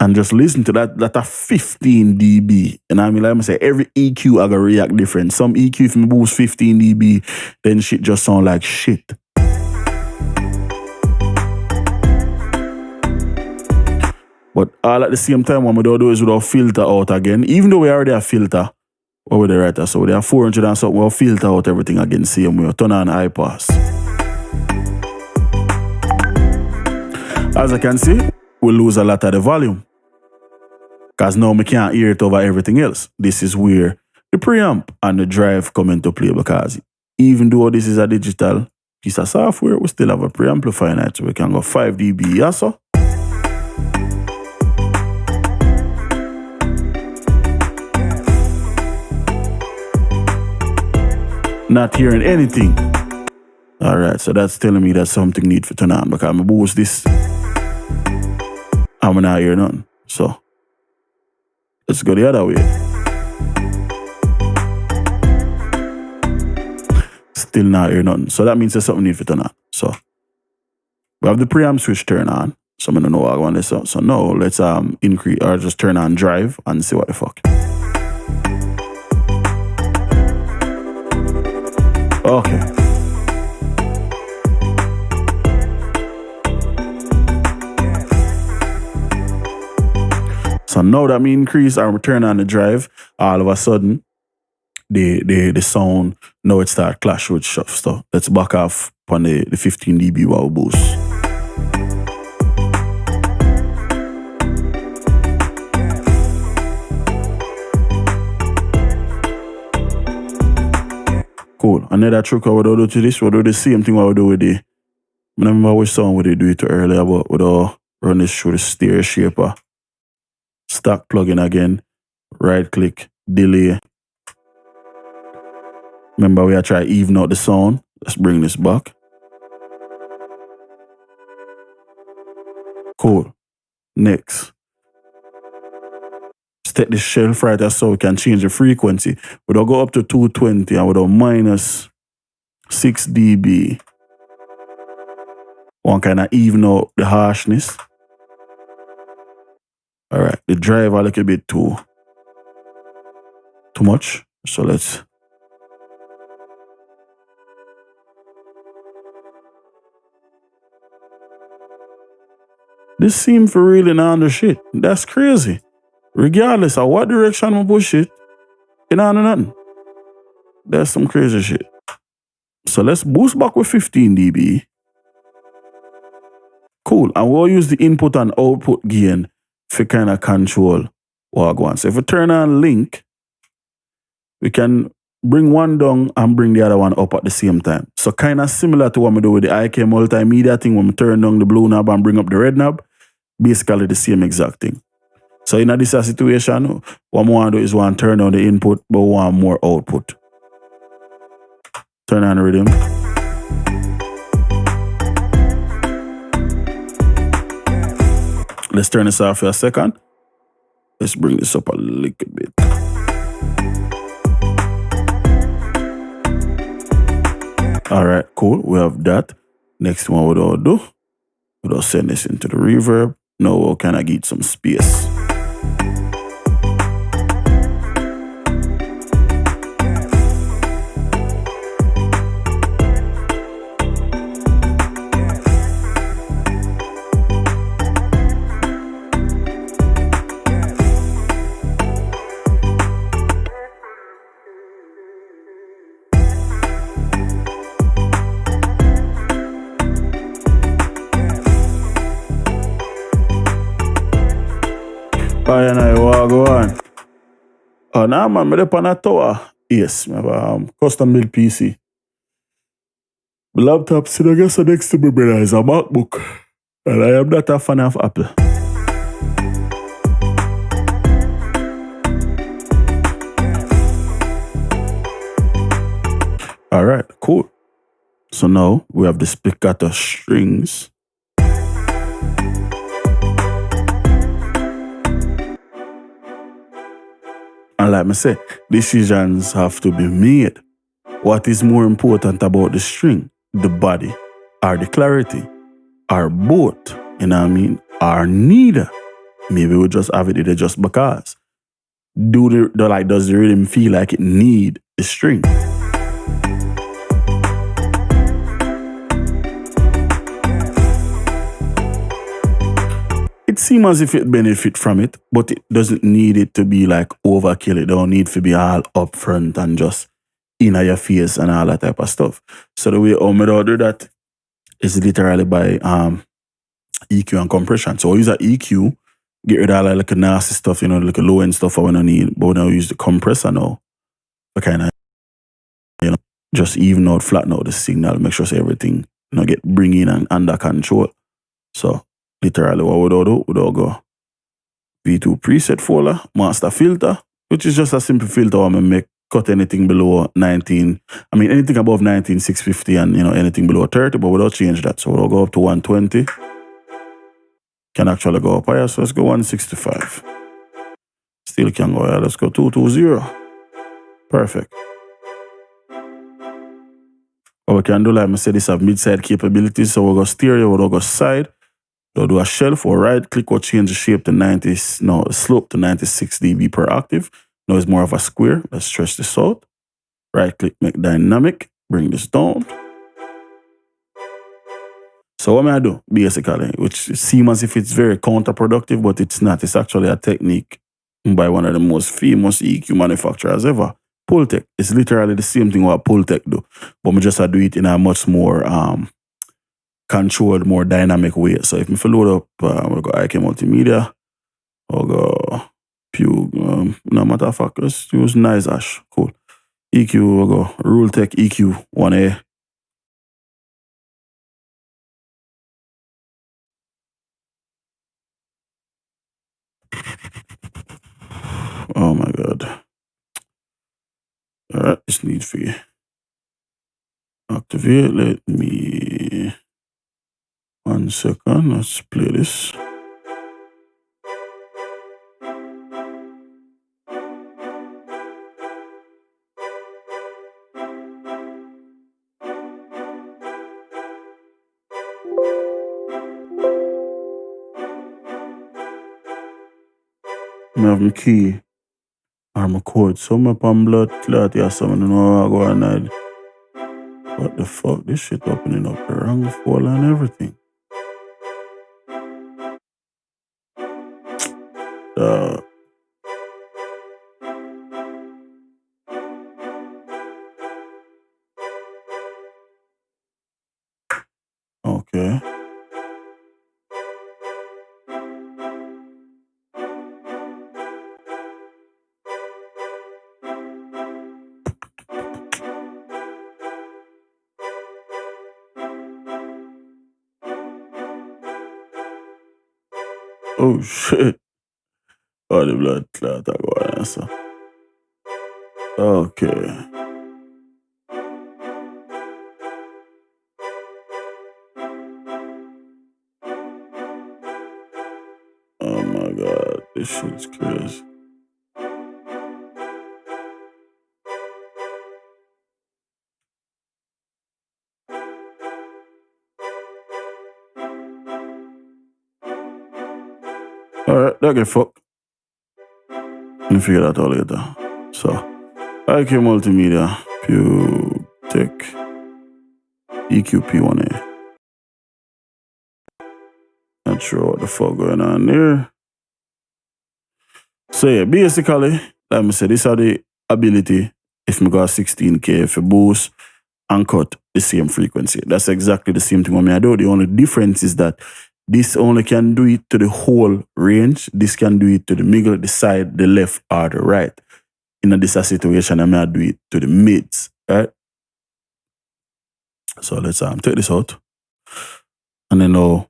and just listen to that a 15 dB. And I mean, like I say, every EQ I gotta react different. Some EQ, if me boost 15 dB, then shit just sound like shit. But all at the same time, what we don't do is without filter out again. Even though we already have filter, what we the writer, so we have 400 and something, we'll filter out everything again, same way. Turn on high pass. As I can see, we lose a lot of the volume. Because now we can't hear it over everything else. This is where the preamp and the drive come into play, because even though this is a digital piece of software, we still have a preamplifier in it, so we can go 5 dB, yeah, so? Not hearing anything. Alright, so that's telling me that something needs to turn on, because I'm going to boost this. I'm not hearing nothing. So let's go the other way. Still not hearing nothing. So that means there's something needs to turn on. So we have the preamp switch turn on. So I don't know what I want this. So now let's increase or just turn on drive and see what the fuck. Okay. So now that we increase and we turn on the drive, all of a sudden, the sound, now it start clash with stuff. So let's back off on the 15 dB WAV boost. Cool. Another trick what we do to this, we do the same thing what we do with the, I remember which song we do it earlier, but we do run this through the stereo shaper. Stack plugin again, right click, delay. Remember we are trying to even out the sound. Let's bring this back. Cool. Next. Set the shelf right there so we can change the frequency. We'll go up to 220 and we'll minus 6 dB. One kind of even out the harshness. Alright, the drive a little bit too much. So let's this seems for really not under shit. That's crazy. Regardless of what direction we push it, it not nothing. That's some crazy shit. So let's boost back with 15 dB. Cool. And we'll use the input and output gain for kind of control what I want. So if we turn on link, we can bring one down and bring the other one up at the same time. So kind of similar to what we do with the IK multimedia thing when we turn down the blue knob and bring up the red knob. Basically the same exact thing. So in this situation, what we want to do is want to turn down the input, but we want more output. Turn on the rhythm. Let's turn this off for a second. Let's bring this up a little bit. Alright, cool. We have that. Next one we'll do, we'll send this into the reverb. Now we'll kind of get some space. And I will go on. Oh, now man, I'm up on a tower. Yes, I have a custom build PC. My laptop sitting just next to me, brother, is a MacBook. And I am not a fan of Apple. Alright, cool. So now we have the spiccato strings. And like I say, decisions have to be made. What is more important about the string? The body or the clarity? Or both? You know what I mean? Or neither? Maybe we just have it there just because. Does the rhythm feel like it need the string? It seems as if it benefit from it, but it doesn't need it to be like overkill. It don't need to be all upfront and just in your face and all that type of stuff. So the way I do that is literally by EQ and compression. So I use an EQ, get rid of all like nasty stuff, like a low end stuff I want to need. But when I use the compressor now, I kind of just even out, flatten out the signal, make sure everything get bring in and under control. So literally what would I do? Would I go V2 preset folder, master filter, which is just a simple filter where I make cut anything below 19. I mean anything above 19,650 and anything below 30, but without change that. So we'll go up to 120. Can actually go up higher, so let's go 165. Still can go higher, let's go 220. Perfect. What we can do, like I said, this have mid-side capabilities, so we'll go stereo, we'll go side. We'll do a shelf or right click or change the shape to 90, slope to 96 dB per octave. Now it's more of a square. Let's stretch this out. Right click, make dynamic, bring this down. So what may I do, basically, which seems as if it's very counterproductive, but it's not. It's actually a technique by one of the most famous EQ manufacturers ever, Pultec. It's literally the same thing what Pultec do, but we just do it in a much more controlled, more dynamic way. So if I load up, we'll go IK Multimedia, I'll go Pew, no matter of fact, let's use Nice Ash, cool. EQ, we'll go Rultech EQ 1A. Oh my God. Alright, this needs to activate. Let me 1 second. Let's play this. I have my key or my code. Some up on blood clot or something. I don't know how I go on that. What the fuck? This shit opening up the wrong folder and everything. Okay. Oh shit. Oh, the blood clot I go on, so. Okay. Oh my God, this shit's crazy. Alright, that get fucked. We'll figure that out later. So, IK Multimedia, Pew Tech, EQP1A. Not sure what the fuck going on there. So yeah, basically, like I said, this are the ability if I got 16K for boost and cut the same frequency. That's exactly the same thing what I do. The only difference is that this only can do it to the whole range. This can do it to the middle, the side, the left, or the right. In this situation, I may do it to the mids, right? So let's take this out. And then now,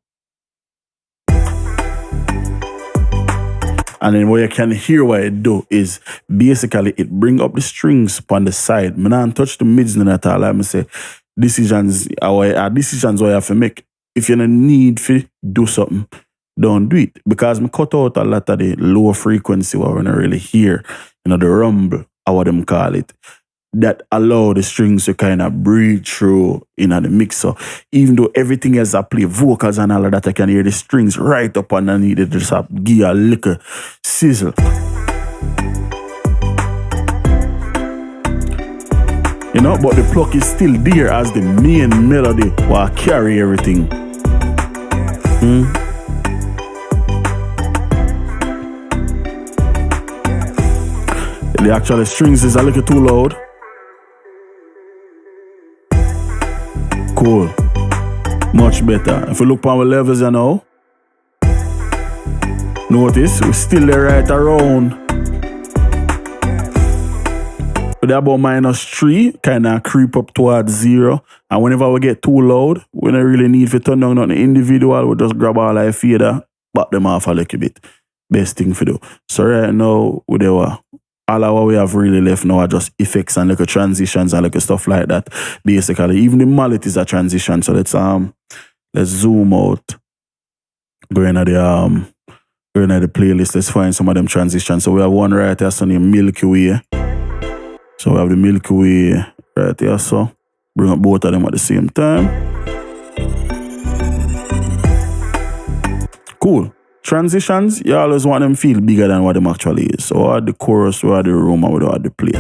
and then what you can hear what it do is basically it bring up the strings on the side. I don't touch the mids at all. I say decisions are decisions what you have to make. If you don't need to do something, don't do it. Because I cut out a lot of the low frequency what we don't really hear. The rumble, how them call it. That allow the strings to kind of breathe through in the mix. So even though everything else I play, vocals and all of that, I can hear the strings right up underneath it, just give a little sizzle. But the pluck is still there as the main melody while carry everything. The actual strings is a little too loud. Cool. Much better. If we look on the levels now, notice we're still there right around. But about -3, kind of creep up towards 0. And whenever we get too loud, we don't really need to turn down nothing individual. We just grab all our fader, back them off a little bit. Best thing to do. So right now, all of what we have really left now are just effects and like transitions and like stuff like that. Basically, even the mallet is a transition. So let's zoom out. Go into the playlist. Let's find some of them transitions. So we have one right here, so named Milky Way. So we have the Milky Way right here. So bring up both of them at the same time. Cool. Transitions, you always want them feel bigger than what them actually is. So we have the chorus, we have the room, and we have the plate.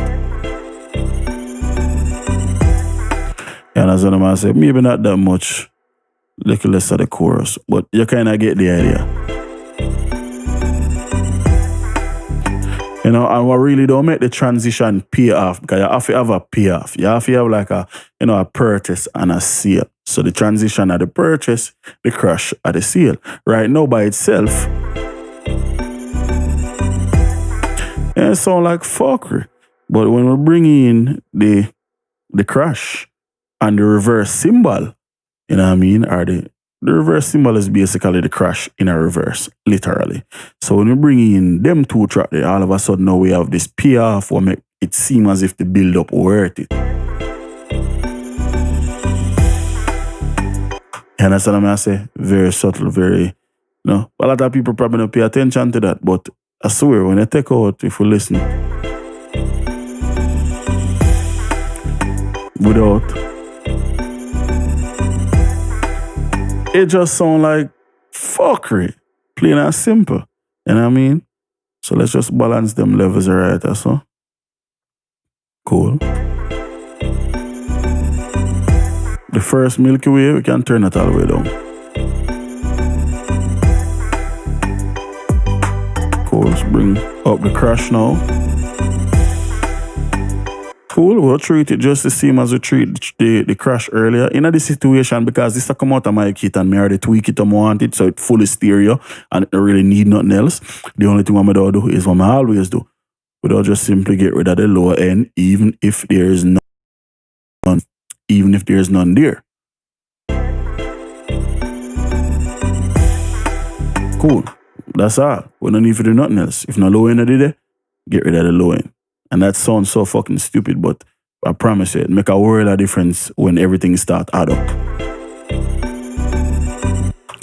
And as I say, maybe not that much, little less of the chorus, but you kind of get the idea. And what really don't make the transition pay off, because you have to have a payoff. You have to have like a purchase and a sale. So the transition at the purchase, the crash at the sale. Right now by itself, it sounds like fuckery. But when we bring in the crash and the reverse symbol, you know what I mean? Or the reverse symbol is basically the crash in a reverse, literally. So when we bring in them two tracks there, all of a sudden now we have this payoff what make it seem as if the build up worth it. And that's what I say, very subtle, very, a lot of people probably don't pay attention to that, but I swear, when you take out, if you listen, without, it just sounds like fuckery, plain and simple, you know what I mean? So let's just balance them levels right, so. Cool. The first Milky Way, we can turn it all the way down. Cool, let's bring up the crash now. Cool, we'll treat it just the same as we treat the crash earlier. In this situation, because this come out of my kit and I already tweak it and want it, so it fully stereo and I really need nothing else. The only thing I'm going to do is what I always do. Without just simply get rid of the lower end, even if there is none there. Cool. That's all. We don't need to do nothing else. If no low end are there, get rid of the low end. And that sounds so fucking stupid, but I promise you, it make a world of difference when everything start add up.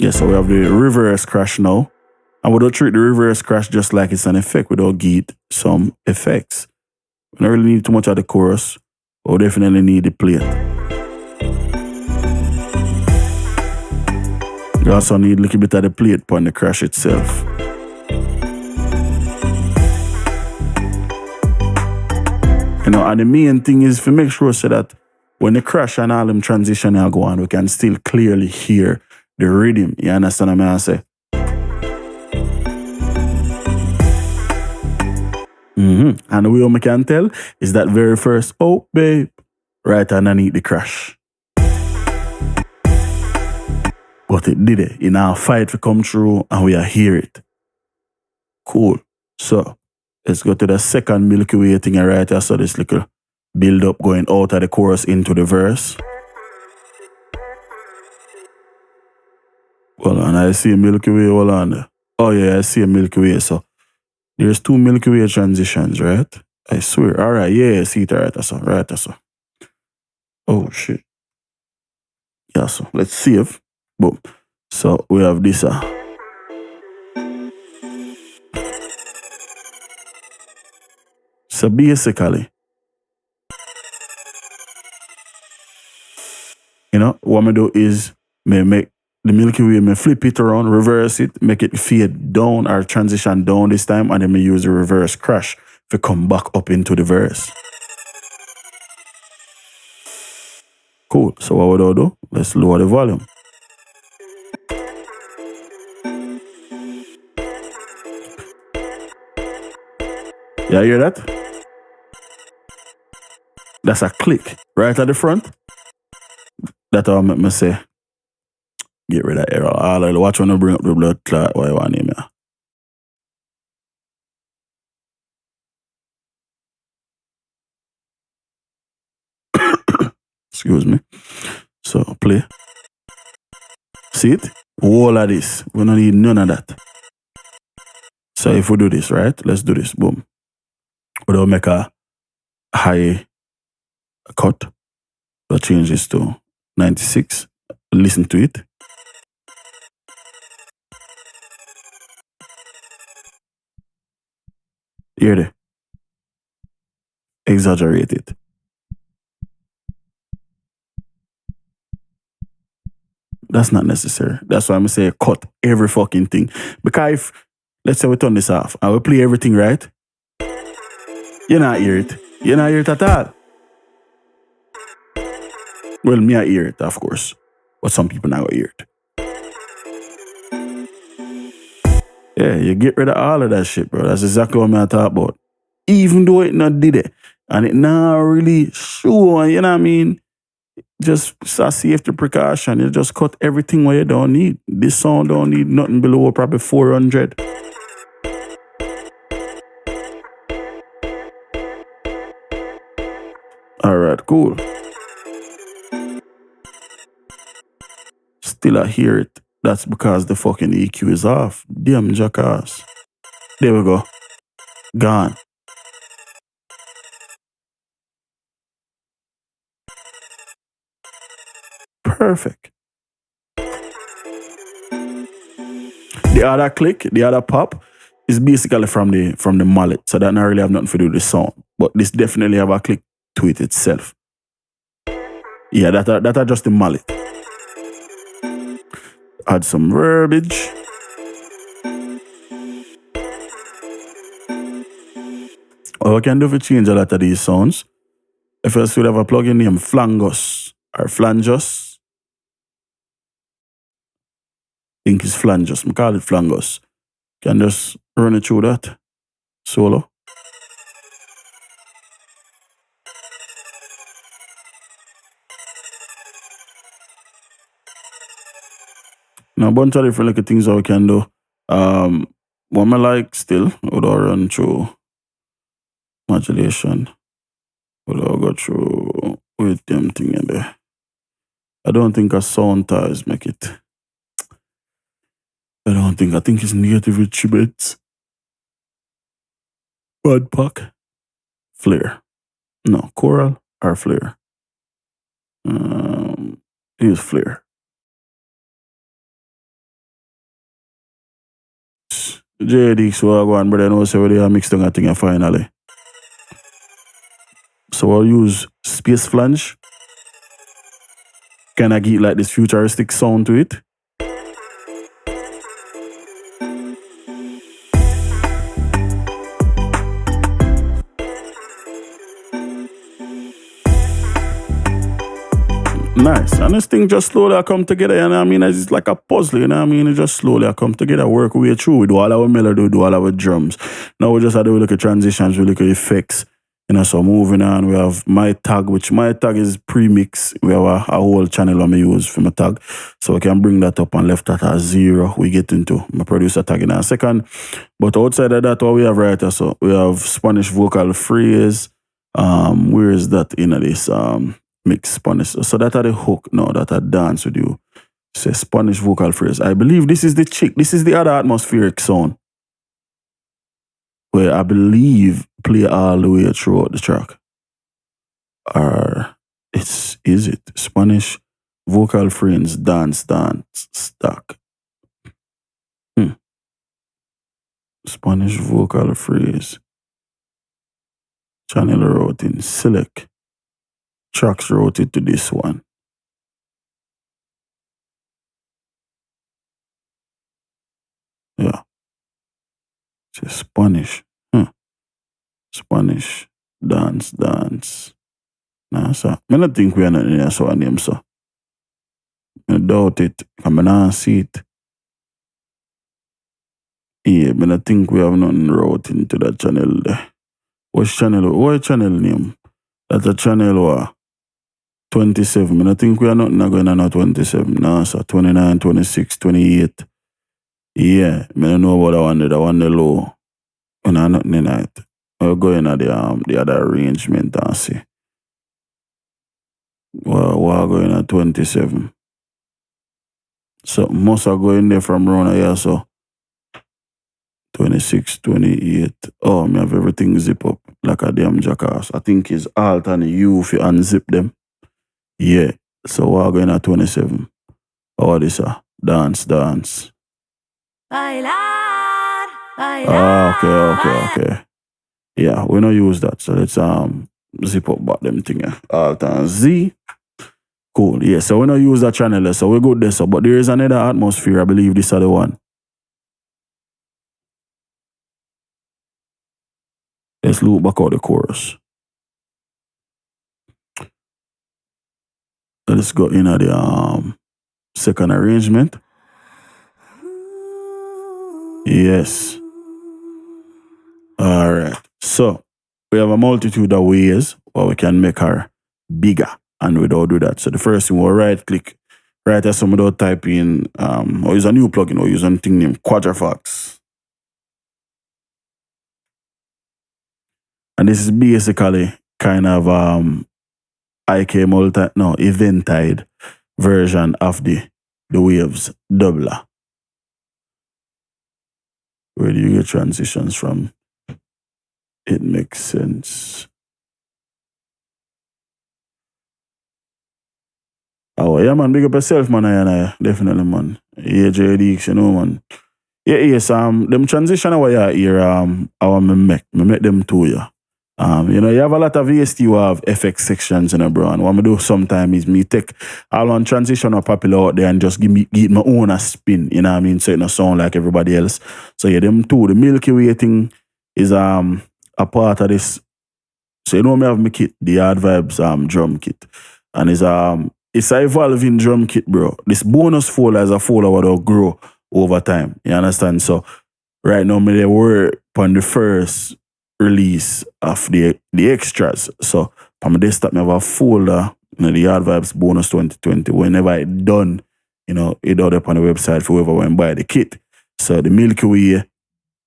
Yeah, so we have the reverse crash now. And we don't treat the reverse crash just like it's an effect. We don't give it some effects. We don't really need too much of the chorus, but we definitely need the plate. You also need a little bit of the plate on the crash itself. And the main thing is to make sure so that when the crash and all them transition are go on, we can still clearly hear the rhythm. You understand what I say? And the way we can tell is that very first, oh babe, right underneath the crash. But it did it. In our fight to come through and we hear it. Cool. So let's go to the second Milky Way thing right here. So this little build up going out of the chorus into the verse. Hold on, I see a Milky Way, hold on there. Oh yeah, I see a Milky Way, so there's 2 Milky Way transitions, right? I swear. Alright, yeah, I see it right, that's all. Right, that's all. Oh shit. Yeah, so let's save. Boom. So we have this. So basically, you know, what I do is me make the Milky Way, me flip it around, reverse it, make it fade down or transition down this time, and then me use the reverse crash to come back up into the verse. Cool. So what would I do? Let's lower the volume. Yeah, hear that? That's a click right at the front. That's how I make me say, get rid of error. All I watch when I bring up the blood clot, what you want to name it. Excuse me. So play. See it? All of this. We don't need none of that. So if we do this, right? Let's do this. Boom. We'll make a high cut. We'll change this to 96. Listen to it. Hear it? Exaggerate it. That's not necessary. That's why I'm saying cut every fucking thing. Because if, let's say we turn this off and we play everything right, you're not hear it. You're not hear it at all. Well, me I hear it, of course. But some people not gonna hear it. Yeah, you get rid of all of that shit, bro. That's exactly what I'm talking about. Even though it not did it. And it not really sure, you know what I mean? Just a safety precaution. You just cut everything what you don't need. This sound don't need nothing below probably 400. Alright, cool. Still I hear it. That's because the fucking EQ is off. Damn jackass. There we go. Gone. Perfect. The other click, the other pop is basically from the mallet. So that not really have nothing to do with the sound. But this definitely have a click to it itself. Yeah, that are just the mallet. Add some verbiage. What we can do to change a lot of these sounds, if you should have a plugin named Flangos or Flangos. I think it's Flangos. I call it Flangos. Can just run it through that solo. Now, a bunch of different little things that we can do. What I like still, would I run through modulation? Would I go through with them thing in there? I don't think a sound ties make it. I think it's negative with tributes. Bad pack. Flare. No, choral or flare. Use flare. JD, so I go on, brother, I know so they are mixed on a thing finally. So I'll use space flange. Can I get like this futuristic sound to it? Nice. And this thing just slowly come together, you know what I mean? It's like a puzzle, you know what I mean? It just slowly come together, work way through. We do all our melody, we do all our drums. Now we just have to look at transitions, we look at effects. You know, so moving on, we have my tag, which my tag is pre-mix. We have a whole channel I use for my tag. So we can bring that up and left that at 0. We get into my producer tag in a second. But outside of that, what we have right, so we have Spanish vocal phrase. Where is that in this mix Spanish? So that are the hook now that I dance with you. Say Spanish vocal phrase. I believe this is the chick. This is the other atmospheric sound. Where I believe play all the way throughout the track. Or is it Spanish vocal phrase dance stack? Spanish vocal phrase. Channel routing. Select. Tracks routed to this one. Yeah. It's Spanish. Spanish dance. Nah, sir. I don't think we are not in there so name, sir. I doubt it. I not see it. Yeah, I don't think we have nothing routing to that channel there. What channel name? That's a channel 27. I don't think we are not going on 27. No, sir. 29, 26, 28. Yeah, I don't know about that one the low. And I'm not in it. We're going at the other arrangement and see. We're going at 27. So most are going there from around here, so 26, 28. Oh, me have everything zip up like a damn jackass. I think it's Alt and U if you unzip them. Yeah. So we're going at 27. Oh, this dance. Bailar. Okay. Yeah, we don't use that. So let's zip up back them thing. Alt and Z. Cool. Yeah, so we don't use that channel, so we're good there. So, but there is another atmosphere. I believe this is the one. Let's loop back out the chorus. Let's go in at the second arrangement. Yes. All right. So we have a multitude of ways where we can make her bigger, and we don't do that. So the first thing, we'll right click, right as some without type in, or use a new plugin, or use something named Quadrafox. And this is basically kind of eventide version of the Waves doubler. Where do you get transitions from? It makes sense. Oh, yeah, man, big up yourself, man, I definitely, man. Yeah, JDX, you know, man. Yeah, yes, them transition away here, I want me make them too, yeah. You know, you have a lot of VST who have FX sections, you know, bro. And what I do sometimes is me take all on transition or popular out there and just give my own a spin, you know what I mean? So it don't sound like everybody else. So yeah, them too. The Milky Way thing is a part of this. So you know me have my kit, the Hard Vibes drum kit. And it's an evolving drum kit, bro. This bonus folder is a folder that will grow over time. You understand? So right now me they work on the first release of the extras. So on my desktop, I have a folder, you know, the Hard Vibes Bonus 2020. Whenever it's done, you know, it's out up on the website for whoever went buy the kit. So the Milky Way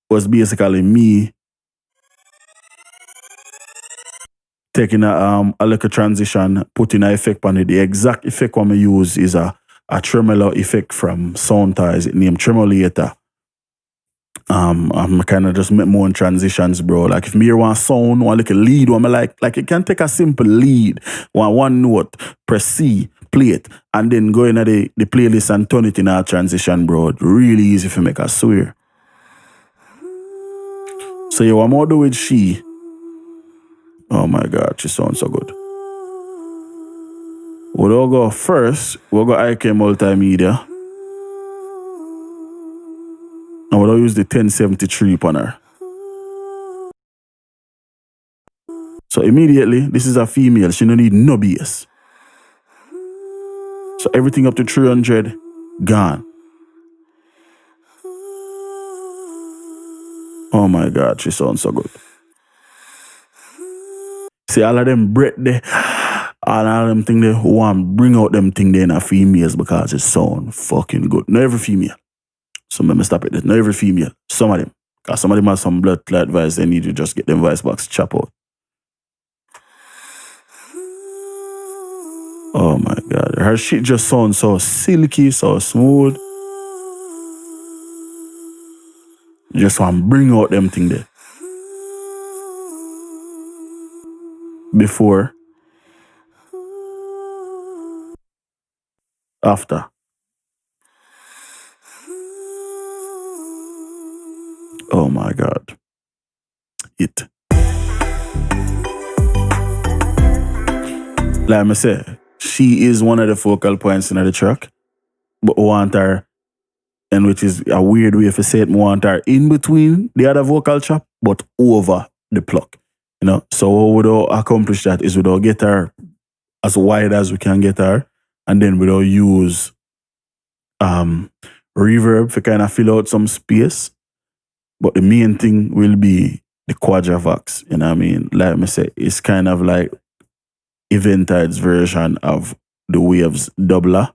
was basically me taking a little transition, putting an effect on it. The exact effect I'm use is a tremolo effect from Soundtize, named Tremolator. I'm kind of just make more transitions, bro. Like if me hear one sound, one little lead, one like it can take a simple lead, one note, press C, play it, and then go into the playlist and turn it in a transition, bro. Really easy for make, I swear. So yeah, what more do with she? Oh my God, she sounds so good. We'll go first, we'll go IK Multimedia. And we'll use the 1073 on her. So immediately, this is a female. She don't need no bass. So everything up to 300, gone. Oh my God, she sounds so good. See, all of them breath there, all of them thing there, who want to bring out them thing there in a females because it sound fucking good. Not every female. So let me stop it. Not every female. Some of them. Because some of them have some blood clot voice, they need to just get them voice box chop out. Oh my God. her shit just sounds so silky, so smooth. Just want to bring out them thing there. Before. After. Oh my God. It. Like I say, she is one of the focal points in the track. But want her, and which is a weird way to say it, want her in between the other vocal chop, but over the pluck. You know, so how we do accomplish that is we do get her as wide as we can get her, and then we do use reverb to kind of fill out some space. But the main thing will be the quadravox. You know what I mean? Like I say, it's kind of like Eventide's version of the Waves doubler.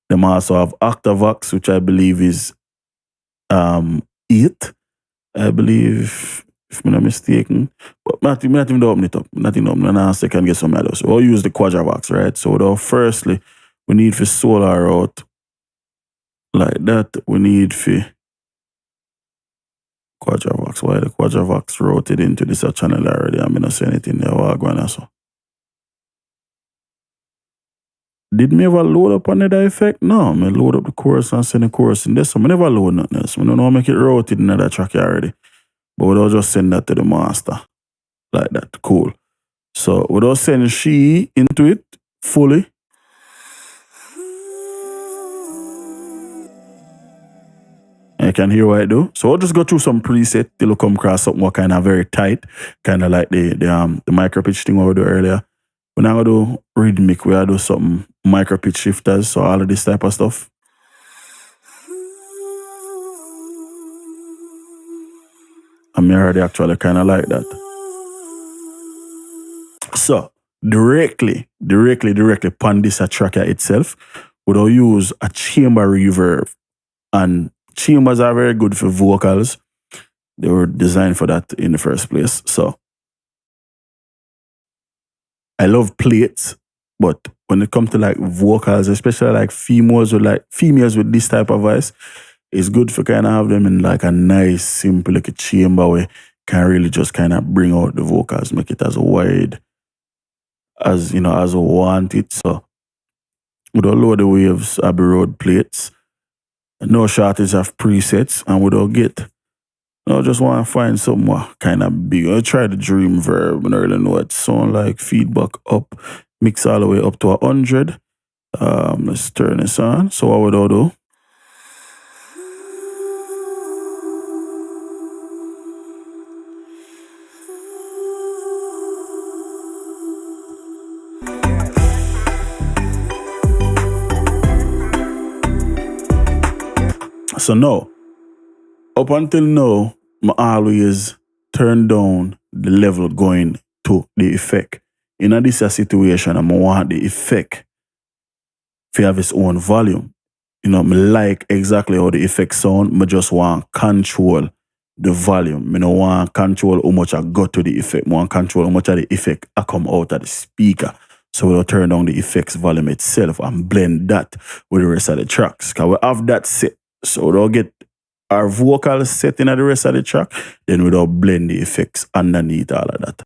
They also have Octavox, which I believe is 8. I believe, if I'm not mistaken. But not even open it up. Not even open it up. Second get some others. So we'll use the quadravox, right? So firstly, we need for solar out like that. We need for quadravox. Why the quadravox routed into this channel already? I'm not saying anything there. So. Did me ever load up another effect? No, I load up the chorus and send the chorus in this. So I never load nothing else. I don't know how to make it routed in that track already. But we'll just send that to the master. Like that. Cool. So we'll send she into it fully. And you can hear what I do. So I'll just go through some preset till we come across something kind of very tight. Kind of like the micro pitch thing we do earlier. We're not going to do rhythmic. We're going to do something micro pitch shifters. So all of this type of stuff. And I already actually kind of like that. So directly upon this tracker itself, we'll use a chamber reverb. And chambers are very good for vocals. They were designed for that in the first place. So I love plates, but when it comes to like vocals, especially like females with this type of voice, it's good for kind of have them in like a nice, simple, like a chamber where can really just kind of bring out the vocals, make it as wide as, you know, as we want it. So with all of the Waves Abbey Road plates, no shortage of presets, and we don't get. I just want to find something kind of big. I try the Dream Verb. I don't really know what it sounds like. Feedback up. Mix all the way up to 100. Let's turn this on. So what would I do? So now, up until now, I always turn down the level going to the effect. In this situation, I want the effect to have its own volume. You know, I like exactly how the effect sound. I just want to control the volume. I don't want to control how much I got to the effect. I want to control how much of the effect I come out of the speaker. So we'll turn down the effects volume itself and blend that with the rest of the tracks. Because we have that set. So we'll get our vocals set in the rest of the track, then we'll blend the effects underneath all of that.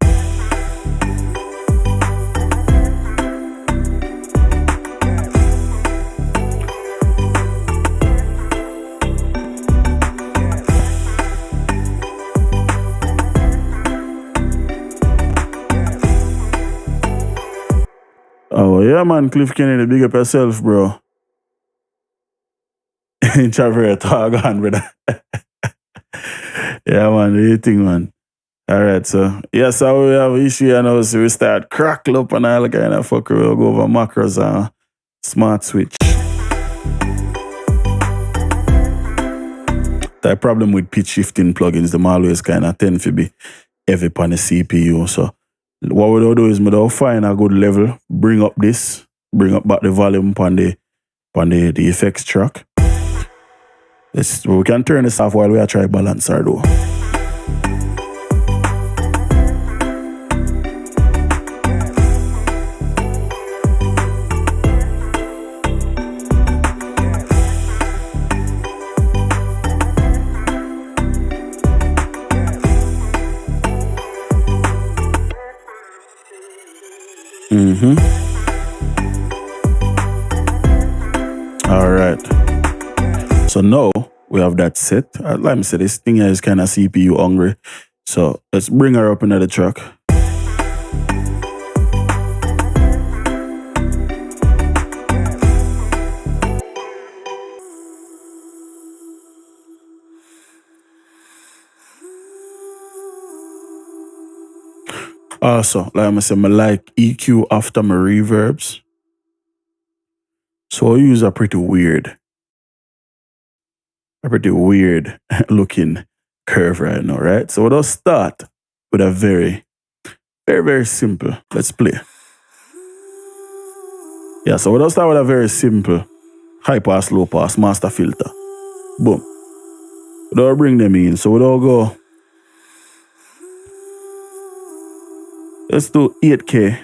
Oh yeah, man, Cliff Kennedy, big up yourself, bro. Introvert, talk on, brother. Yeah, man, what do you think, man? All right, so, yes, so we have an issue, you know, so we start crackle up and all kind of fucker. We'll go over macros and smart switch. The problem with pitch shifting plugins, them always kind of tend to be heavy on the CPU. So, what we'll do is we'll find a good level, bring up back the volume on the effects track. We can turn this off while we are trying to balance our though. All right. So now we have that set. Like I said, this thing here is kind of CPU hungry. So let's bring her up into the track. Also, like I said, I like EQ after my reverbs. So I use a pretty weird looking curve right now, right? So we'll start with a very, very simple. Let's play. Yeah, so we'll start with a very simple high pass, low pass, master filter. Boom. We'll bring them in. So we'll go. Let's do 8K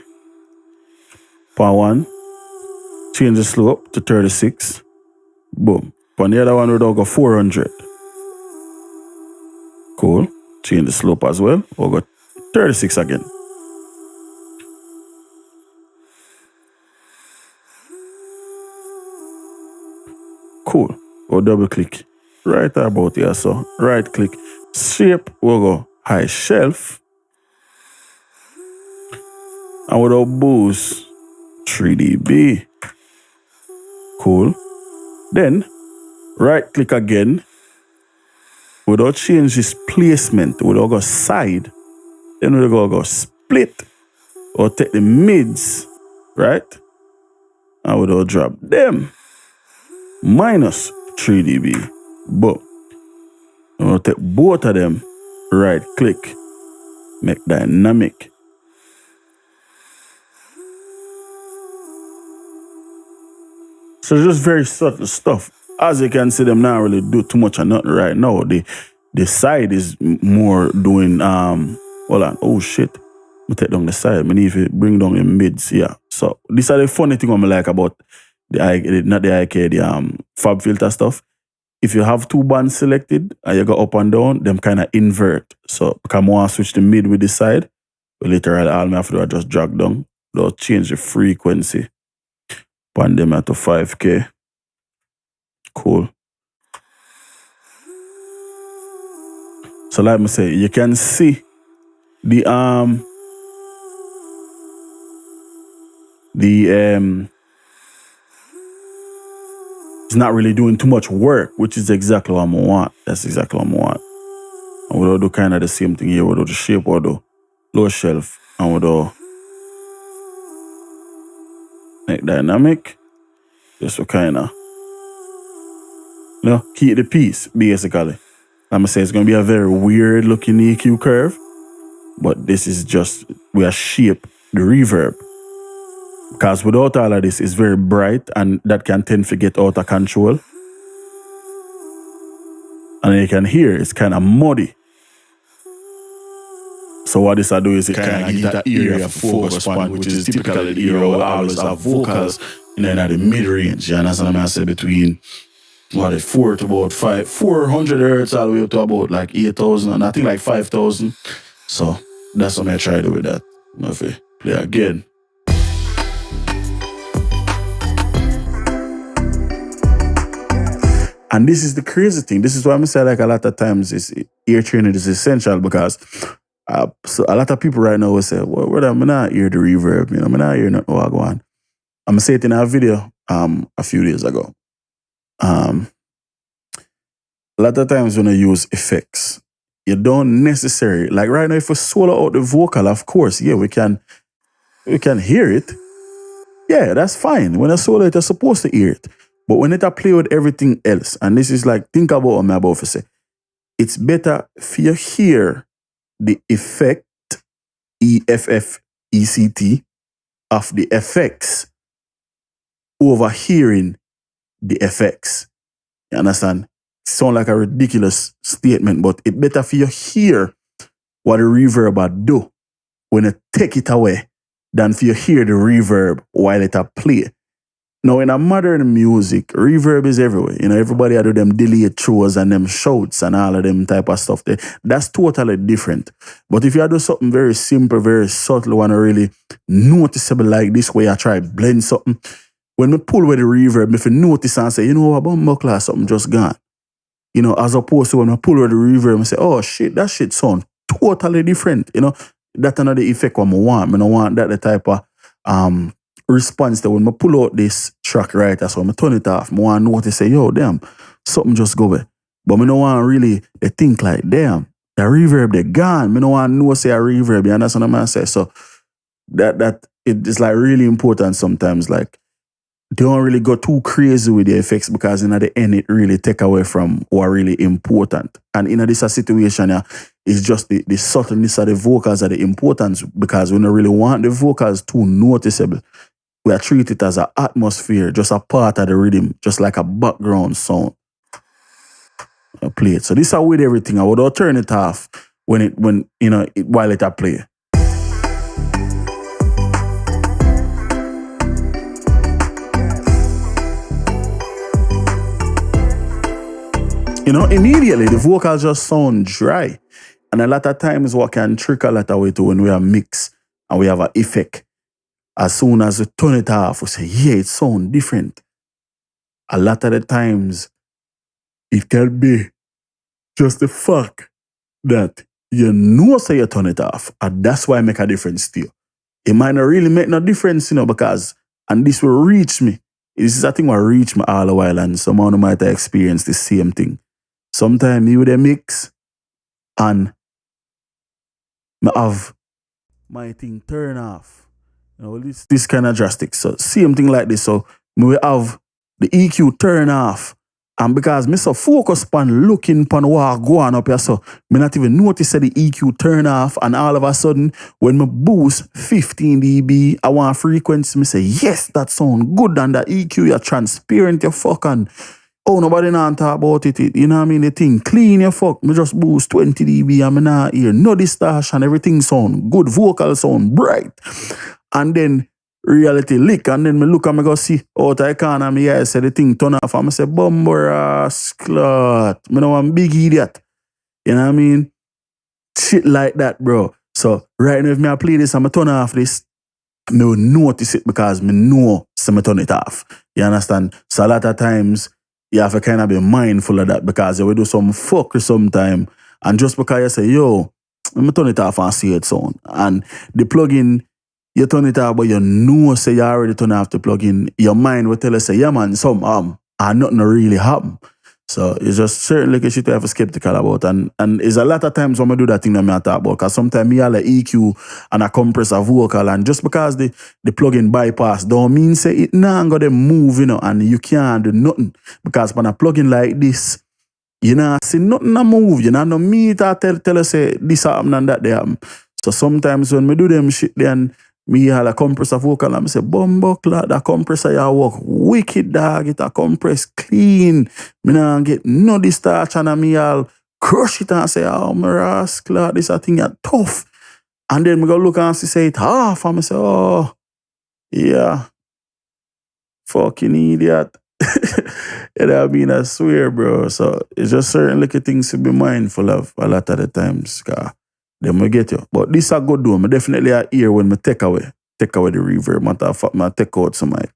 per one. Change the slope to 36. Boom. On the other one, we'll go 400. Cool. Change the slope as well. We'll go 36 again. Cool. We'll double click right about here. So right click, shape, we'll go high shelf. And we'll boost 3 dB. Cool. Then right click again. We'll change this placement. We'll go side. Then we'll go split. Or take the mids, right? And we'll drop them. Minus 3 dB. Boom. And we'll take both of them. Right click. Make dynamic. So just very subtle stuff. As you can see, them not really do too much or nothing right now. The side is more doing hold on. Oh shit. I take down the side. I need to bring down the mids. Yeah. So these are the funny thing I like about the fab filter stuff. If you have two bands selected and you go up and down, them kind of invert. So come on, switch the mid with the side. But literally all I have to do is just drag down. They'll change the frequency. Pan them at to 5K. Cool. So like I say, you can see the it's not really doing too much work, which is exactly what I want. That's exactly what I want. And we'll do kind of the same thing here. We'll do the shape, we'll do low shelf, and we'll do make dynamic. Just to kind of, keep the piece, basically. I'm going to say it's going to be a very weird looking EQ curve, but this is just, we are shape the reverb. Because without all of this, it's very bright and that can tend to get out of control. And you can hear it's kind of muddy. So what this I do is it kind of give that area of focus point, which is typically the area where I always have vocals in the mid-range. You understand what I say? Between 4 to about 400 hertz all the way up to about like 8,000 and I think like 5,000. So that's what I try to do with that. Okay. Play again. And this is the crazy thing. This is why I'm saying like a lot of times ear training is essential because so a lot of people right now will say, well, I'm not hear the reverb, I'm not hear nothing what I go on. I'm going to say it in a video a few days ago. A lot of times when I use effects, you don't necessarily, like right now if we solo out the vocal, of course, yeah, we can hear it. Yeah, that's fine. When I solo it, you're supposed to hear it. But when it play with everything else, and this is like, think about what I'm about to say, it's better for you hear the effect, EFFECT, of the effects over hearing the effects. You understand? Sound like a ridiculous statement, but it better for you hear what the reverb do when you take it away than for you hear the reverb while it play. Now, in a modern music, reverb is everywhere. You know, everybody do them delay throws and them shouts and all of them type of stuff. That's totally different. But if you do something very simple, very subtle, want to really noticeable like this, where I try blend something, when me pull with the reverb, if you notice and say, you know what, bumbo class, something just gone. You know, as opposed to when I pull with the reverb and say, oh shit, that shit sound totally different. You know, that's another effect what I want. I don't want that the type of response that when I pull out this track, right, that's when I turn it off. I want to notice, say, yo, damn, something just go away. But I don't want really to think like, damn, the reverb, they gone. I don't want to know say a reverb, you understand what I'm saying? So that it is like really important sometimes, like, don't really go too crazy with the effects because in the end it really take away from what are really important. And in this situation, it's just the subtleness of the vocals are the importance because we don't really want the vocals too noticeable. We are treat it as an atmosphere, just a part of the rhythm, just like a background sound. I play it. So this is with everything. I would turn it off when you know while it I play. You know, immediately the vocals just sound dry. And a lot of times what can trick a lot of way to when we are mix and we have an effect. As soon as we turn it off, we say, yeah, it sounds different. A lot of the times it can be just the fact that you know say you turn it off. And that's why it make a difference to you. It might not really make no difference, you know, because, and this will reach me. This is a thing that reach me all the while and someone might have experienced the same thing. Sometimes you with a mix and I have my thing turn off. You know, this kind of drastic. So same thing like this. So we have the EQ turn off. And because me so focus on looking upon what go on up here, so me not even notice that the EQ turn off, and all of a sudden, when me boost 15 dB, I want frequency, me say, yes, that sound good, and the EQ, you're transparent, you're fucking, oh, nobody not talk about it, you know what I mean, the thing clean, you fuck, me just boost 20 dB, and me not hear no distortion, everything sound good, vocal sound bright, and then reality lick, and then me look and me go see out I can and me say the thing turn off and me say bumboras clot. Me know I'm big idiot. You know what I mean? Shit like that, bro. So right now if me I play this and me turn off this, me will notice it because me know so me turn it off. You understand? So a lot of times you have to kind of be mindful of that because you will do some fuck sometime, and just because you say, yo, me turn it off and see it sound. And the plugin, you turn it off, but you know say you already turn off the plugin. Your mind will tell you say, yeah man, some and nothing really happen. So it's just certainly like a shit to have a skeptical about. And it's a lot of times when I do that thing that I talk about, because sometimes me have an EQ and a compressor vocal, and just because the plugin bypass don't mean say it not gonna move, you know, and you can't do nothing. Because when a plugin like this, you know, see nothing a move, you know, no me to tell you say this happen and that they happen. So sometimes when me do them shit then me have a compressor vocal and I say, bumbo clot, that compressor you work wicked dog, it a compress clean. Me nah get no distortion and me all crush it and say, oh my rascal, this a thing a tough. And then me go look and see say it half and I say, oh yeah, fucking idiot. It have been I swear, bro. So it's just certain little things to be mindful of a lot of the times, cause then we get you. But this a good one. I definitely a hear when I take away the reverb. Matter of fact, I take out some mic.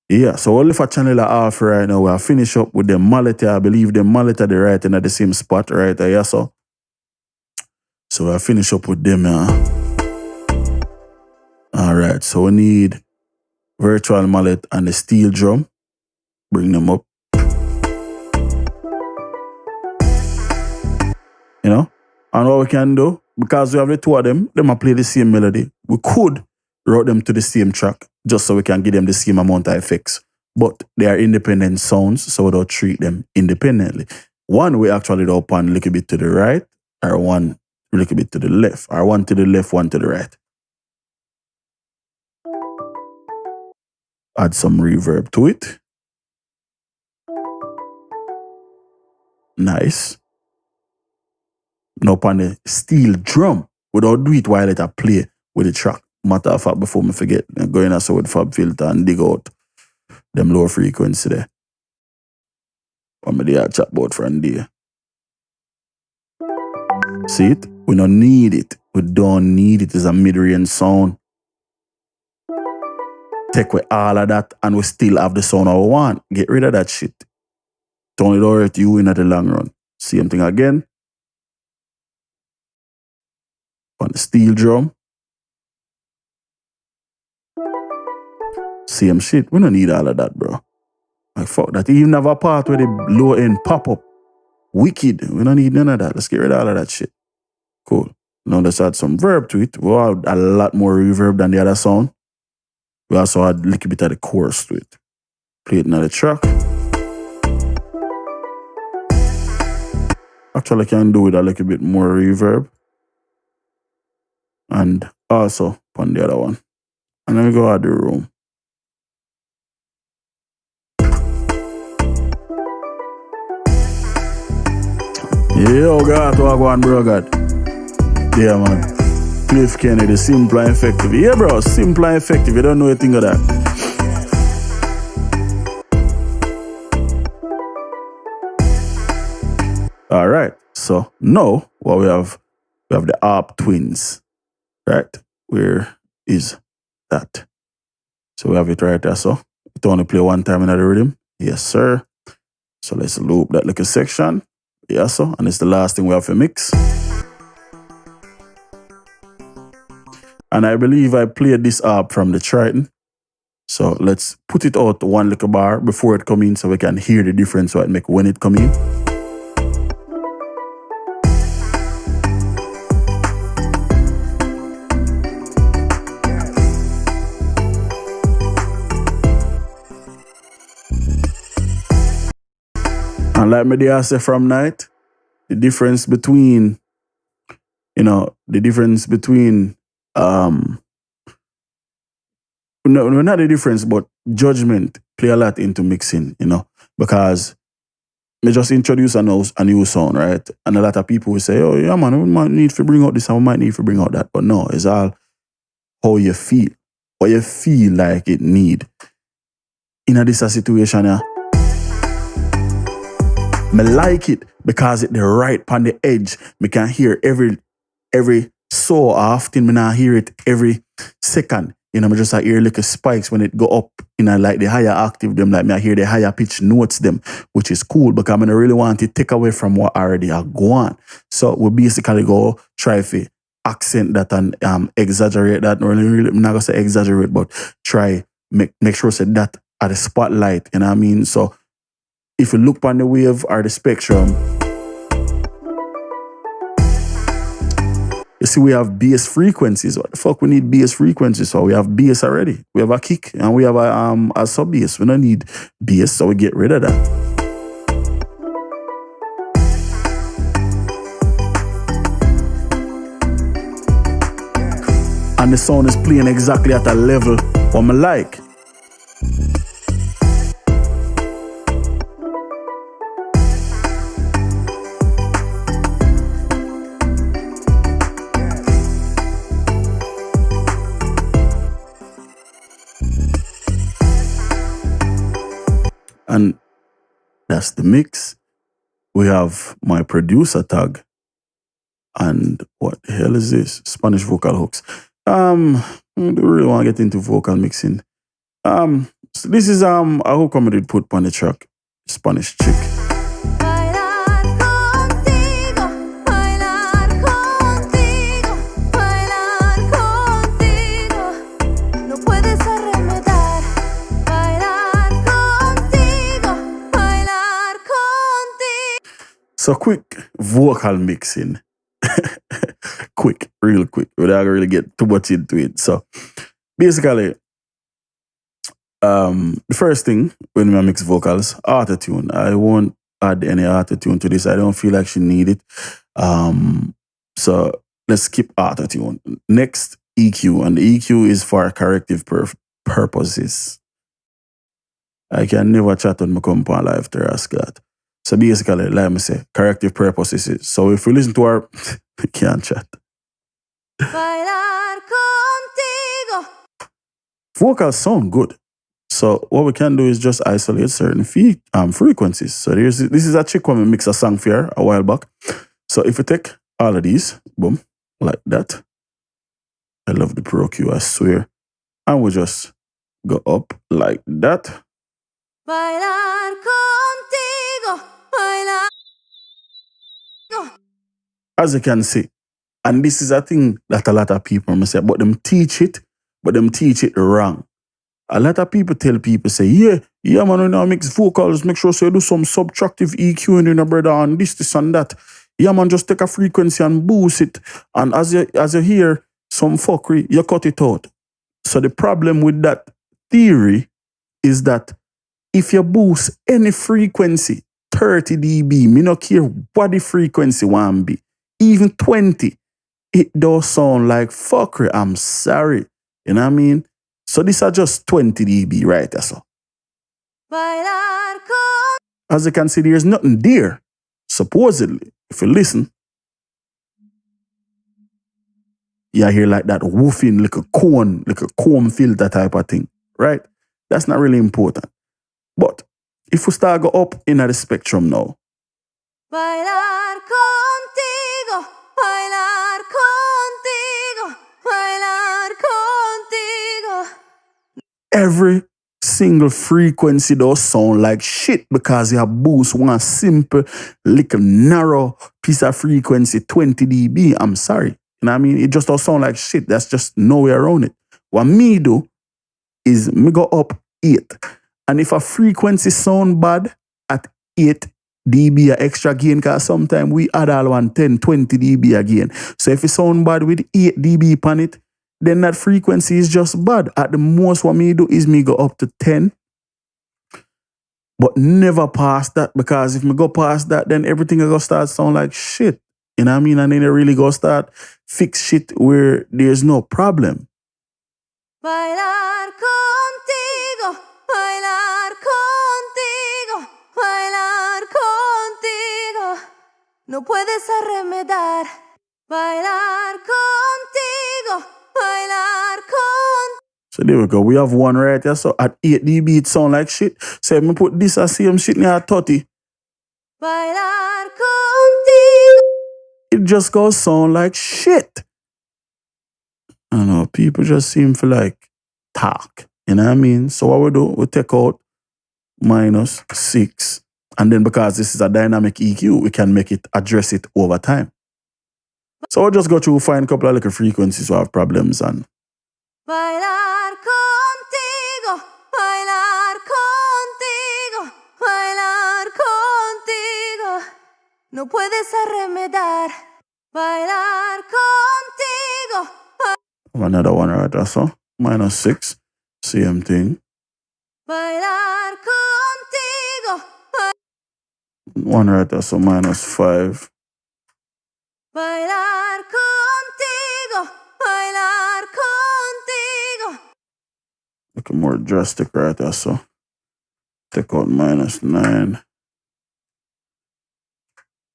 Yeah, so all if a channel are off right now, we'll finish up with the mallet. I believe the mallet are the right in at the same spot right there, yeah, so we'll finish up with them. Alright, so we need virtual mallet and the steel drum. Bring them up. You know? And what we can do, because we have the two of them might play the same melody. We could route them to the same track just so we can give them the same amount of effects. But they are independent sounds, so we don't treat them independently. One we actually do pan a little bit to the right, or one a little bit to the left, or one to the left, one to the right. Add some reverb to it. Nice. Now on the steel drum, we don't do it while it a play with the track. Matter of fact, before me forget, I'm going also with Fab Filter and dig out them low frequency there. What me there chat about from there. See it? We don't need it. We don't need it. It's a mid-range sound. Take away all of that and we still have the sound I want. Get rid of that shit. Don't it hurt you in the long run. Same thing again. On the steel drum. Same shit. We don't need all of that, bro. Like, fuck that. You even have a part where the low end pop up. Wicked. We don't need none of that. Let's get rid of all of that shit. Cool. Now let's add some verb to it. We'll add a lot more reverb than the other sound. We also add a little bit of the chorus to it. Play it in the track. Actually, I can do with a little bit more reverb. And also on the other one. And then we go add the room. Yo, God, what on, bro, God. Yeah, man. Cliff Kennedy, simple and effective. Yeah, bro, simple and effective. You don't know anything of that. All right. So now, what we have the ARP twins, right? Where is that? So we have it right there. So it only play one time in the rhythm. Yes, sir. So let's loop that little section. Yeah, so, and it's the last thing we have to mix. And I believe I played this ARP from the Triton. So let's put it out one little bar before it come in so we can hear the difference what it make when it come in. And like me there say from night, the difference between, no, not the difference, but judgment play a lot into mixing, because me just introduce a new sound, right? And a lot of people will say, oh yeah man, we might need to bring out this and we might need to bring out that. But no, it's all how you feel, what you feel like it need. In this situation, yeah, me like it because it the right on the edge. Me can hear every so often. Me not hear it every second. Me just hear little spikes when it go up. Like the higher octave them. Like me I hear the higher pitch notes them, which is cool because I don't really want to take away from what already are going. So we basically go try to accent that and exaggerate that. No, really, I'm not gonna say exaggerate, but try make sure say that at the spotlight. You know what I mean? So if you look on the wave or the spectrum, you see we have bass frequencies. What the fuck we need bass frequencies for? We have bass already. We have a kick and we have a sub bass. We don't need bass, so we get rid of that. And the sound is playing exactly at a level what I like. And that's the mix. We have my producer tag. And what the hell is this? Spanish vocal hooks. I don't really want to get into vocal mixing. So this is a hook I did put on the track. Spanish chick. So quick vocal mixing. Quick, real quick. We don't really get too much into it. So basically, the first thing when I mix vocals, auto-tune. I won't add any auto-tune to this. I don't feel like she need it. So let's skip auto-tune. Next, EQ. And the EQ is for corrective purposes. I can never chat on my compound live to ask that. So basically, like I say, corrective purposes. So if we listen to her, we can't chat. Vocals sound good. So what we can do is just isolate certain frequencies. So this is a chick when we mix a song for her a while back. So if we take all of these, boom, like that. I love the Pro Q, I swear. And we just go up like that. Bailar contigo, bailar. As you can see, and this is a thing that a lot of people must say, but them teach it wrong. A lot of people tell people, say, yeah, man, when you mix vocals, make sure so you do some subtractive EQ in your brother, and this and that. Yeah, man, just take a frequency and boost it. And as you hear some fuckery, you cut it out. So the problem with that theory is that if you boost any frequency, 30 dB, me no care what the frequency want be, even 20, it does sound like fuckery. I'm sorry. You know what I mean? So these are just 20 dB, right? So. As you can see, there's nothing there. Supposedly, if you listen, you hear like that woofing, like a comb filter type of thing, right? That's not really important. But if we start go up in the spectrum now, bailar contigo, bailar contigo, bailar contigo. Every single frequency does sound like shit because you have boost one simple, little narrow piece of frequency, 20 dB. I'm sorry. You know what I mean? It just does sound like shit. That's just no way around it. What me do is me go up 8. And if a frequency sound bad at 8 dB extra gain, because sometimes we add all 10, 20 dB again. So if it sound bad with 8 dB upon it, then that frequency is just bad. At the most, what me do is me go up to 10. But never past that, because if me go past that, then everything will start sound like shit. You know what I mean? And then it really go start fix shit where there's no problem. Bailar contigo, bailar contigo, bailar contigo. No puedes arremedar. Bailar contigo, bailar contigo. So there we go. We have one right here. So at 8 dB it sound like shit. So if me put this as same shit near 30. Bailar contigo. It just goes sound like shit. I don't know, people just seem to like talk. You know what I mean? So what we do, we take out -6. And then because this is a dynamic EQ, we can make it address it over time. So we'll just go through, find a couple of little frequencies we have problems on. Bailar contigo, bailar contigo, bailar contigo. No puedes arremedar. Bailar contigo. Another one right there, so -6. Same thing. Bailar contigo. One right there, so -5. Bailar contigo. Bailar contigo. Look more drastic right there, so take out -9.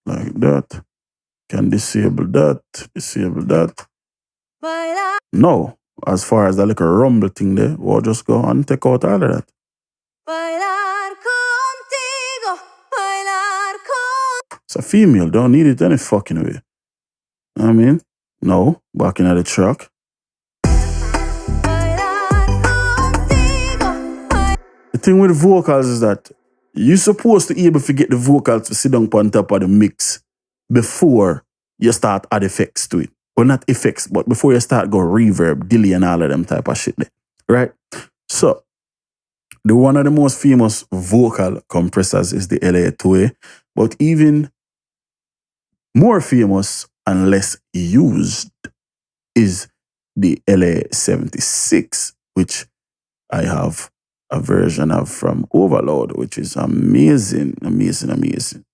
Like that. Can disable that, disable that. No, as far as that little rumble thing there, we'll just go and take out all of that. It's a female, don't need it any fucking way. I mean, no, back in the track. The thing with the vocals is that you're supposed to be able to get the vocals to sit down on top of the mix before you start add effects to it. Well, not effects, but before you start go reverb, delay, and all of them type of shit there, right? So, one of the most famous vocal compressors is the LA2A, but even more famous and less used is the LA76, which I have a version of from Overload, which is amazing, amazing, amazing.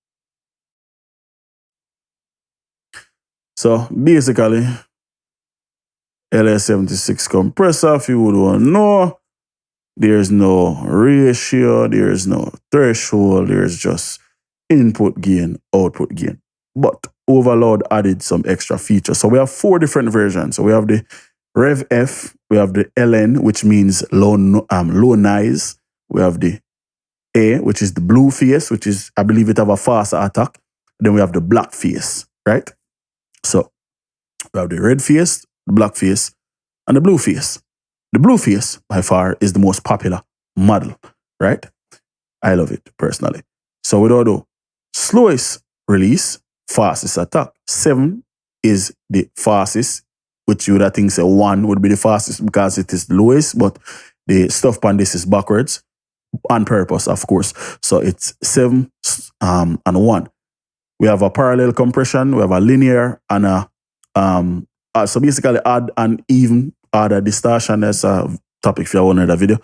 So basically, LA76 compressor, if you would want to know, there's no ratio, there's no threshold, there's just input gain, output gain. But Overload added some extra features. So we have 4 different versions. So we have the Rev F, we have the LN, which means low noise, We have the A, which is the blue face, which is, I believe it have a faster attack. Then we have the black face, right? So we have the red face, the black face, and the blue face. The blue face, by far, is the most popular model, right? I love it, personally. So without the slowest release, fastest attack. 7 is the fastest, which you would I think say 1 would be the fastest because it is the lowest, but the stuff on this is backwards on purpose, of course. So it's 7 and 1. We have a parallel compression, we have a linear and a so basically odd and even order distortion. That's a topic for another video.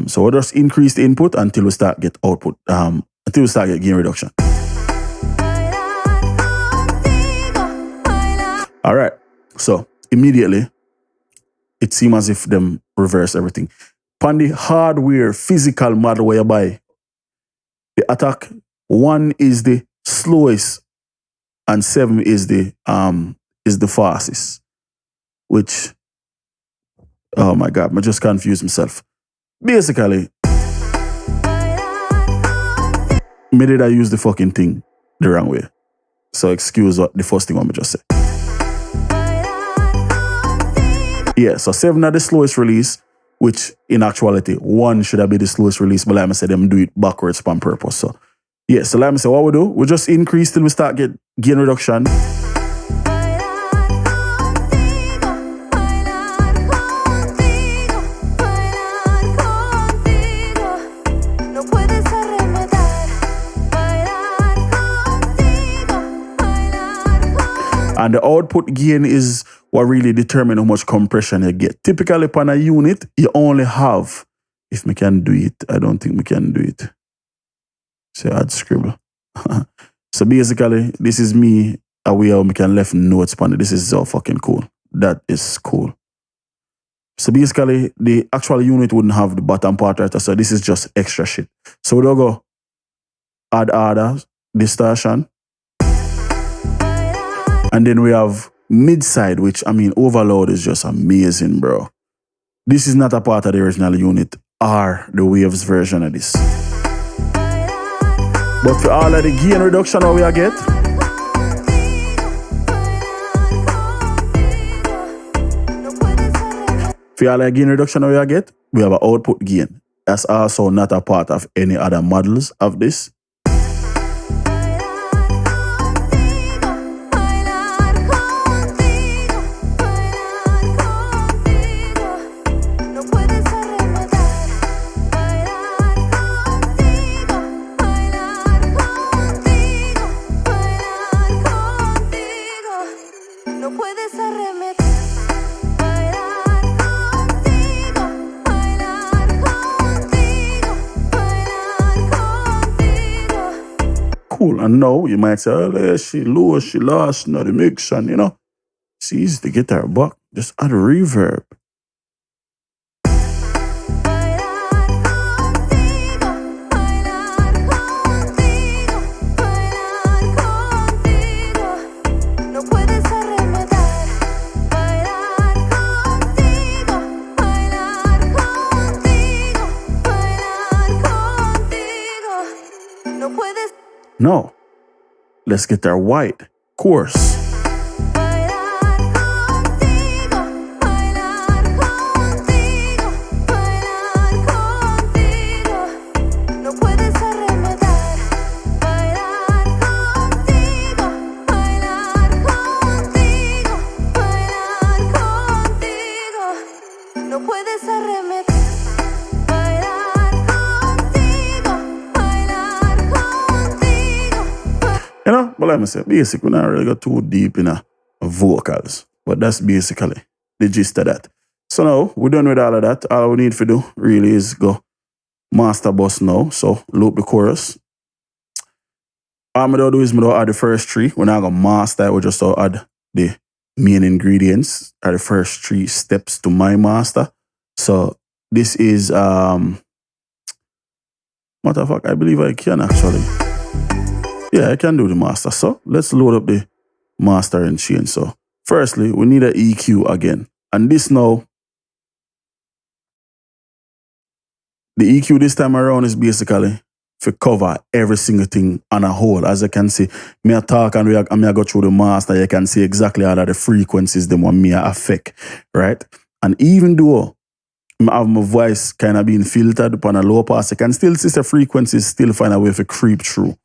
So we'll just increase the input until we start get output, until we start get gain reduction. All right, so immediately it seems as if them reverse everything. On the hardware physical model where you buy, the attack 1 is the slowest and 7 is the fastest, which, oh my God, I just confused myself. Basically, me did I use the fucking thing the wrong way. So excuse what the first thing I just say. Yeah, so 7 are the slowest release, which in actuality, 1 should have been the slowest release, but like I said, them do it backwards on purpose. So yeah, so like I say, what we do, we just increase till we start get gain reduction. And the output gain is what really determines how much compression you get. Typically, upon a unit, you only have, if we can do it, I don't think we can do it. So I'd scribble. So basically, this is me, a way how we can left notes on it. This is so fucking cool. That is cool. So basically, the actual unit wouldn't have the bottom part right. So this is just extra shit. So we'll go add order, distortion. And then we have mid-side, which, I mean, overload is just amazing, bro. This is not a part of the original unit or the Waves version of this. But for all of the gain reduction how we get, for all of the gain reduction how we get, we have an output gain. That's also not a part of any other models of this. Cool, and now you might say, oh, she low, she lost, not the mix, and you know, it's easy to get her back. Just add reverb. No, let's get our white course. You know, but like I said, basically, we not really go too deep in vocals. But that's basically the gist of that. So now, we're done with all of that. All we need to do really is go master bus now. So loop the chorus. All I'm going to do is add the first 3. We're not going to master. We'll just add the main ingredients, are the first 3 steps to my master. So this is, matter of fact, I believe I can actually. Yeah, I can do the master. So let's load up the master and chain. So firstly, we need an EQ again. And this now, The EQ this time around is basically to cover every single thing on a whole. As you can see, me a talk and me a go through the master, you can see exactly all of the frequencies them what me a affect, right? And even though I have my voice kind of being filtered upon a low pass, you can still see the frequencies still find a way to creep through,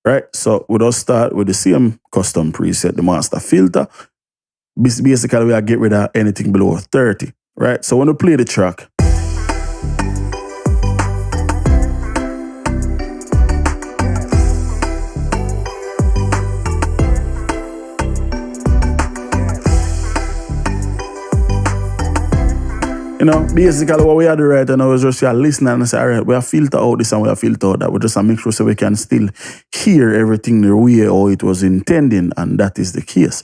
right? So we just start with the same custom preset, the master filter. Basically, we get rid of anything below 30, right? So when we play the track, you know, basically what we are doing right now is just listening and say, all right, we have filter out this and we have filter out that. We just make sure so we can still hear everything the way how it was intending, and that is the case.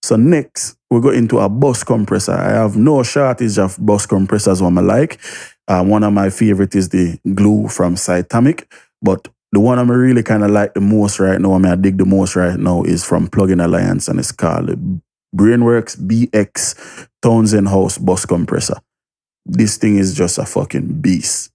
So next, we go into a bus compressor. I have no shortage of bus compressors one I like. One of my favorite is the Glue from Cytomic, but the one I really kind of like the most right now, I dig the most right now, is from Plugin Alliance, and it's called the Brainworks BX Townsend House Bus Compressor. This thing is just a fucking beast.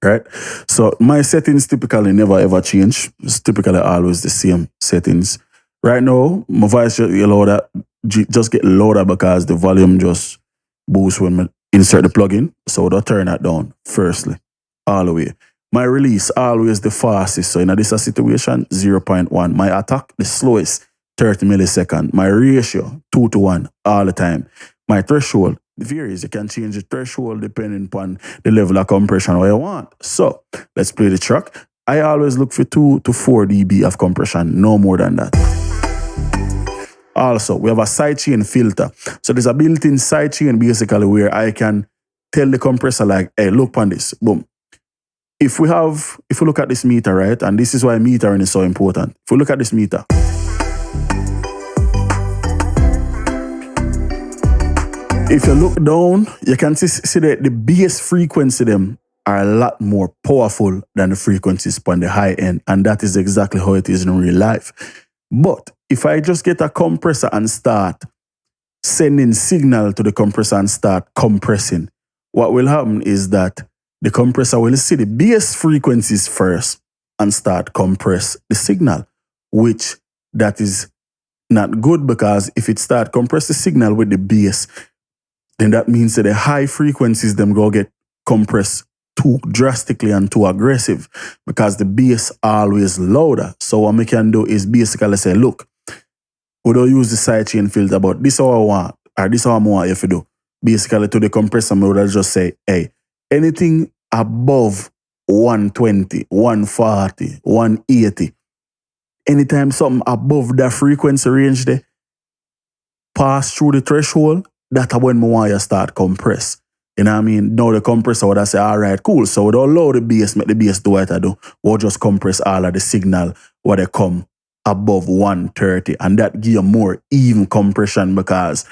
Right? So my settings typically never ever change. It's typically always the same settings. Right now, my voice just get louder because the volume just boosts when I insert the plugin. So I'll turn that down firstly, all the way. My release, always the fastest. So in this situation, 0.1. My attack, the slowest, 30 milliseconds. My ratio, 2:1 all the time. My threshold, it varies. You can change the threshold depending upon the level of compression you want. So let's play the track. I always look for 2 to 4 dB of compression, no more than that. Also, we have a sidechain filter. So there's a built-in sidechain basically where I can tell the compressor like, hey, look on this, boom. If we look at this meter, right, and this is why metering is so important. If we look at this meter, if you look down, you can see that the bass frequency them are a lot more powerful than the frequencies on the high end, and that is exactly how it is in real life. But if I just get a compressor and start sending signal to the compressor and start compressing, what will happen is that the compressor will see the bass frequencies first and start compress the signal, which that is not good, because if it start compress the signal with the bass, then that means that the high frequencies them go get compressed too drastically and too aggressive, because the bass always louder. So what we can do is basically say, look, we don't use the sidechain filter, but this is how I want, or this is how I want you to do. Basically to the compressor, we would just say, hey, anything above 120, 140, 180, anytime something above that frequency range there pass through the threshold, that's when we want you to start compress. You know what I mean? Now the compressor would say, all right, cool. So we don't allow the bass, make the bass do what I do. We'll just compress all of the signal where they come above 130. And that give you more even compression, because,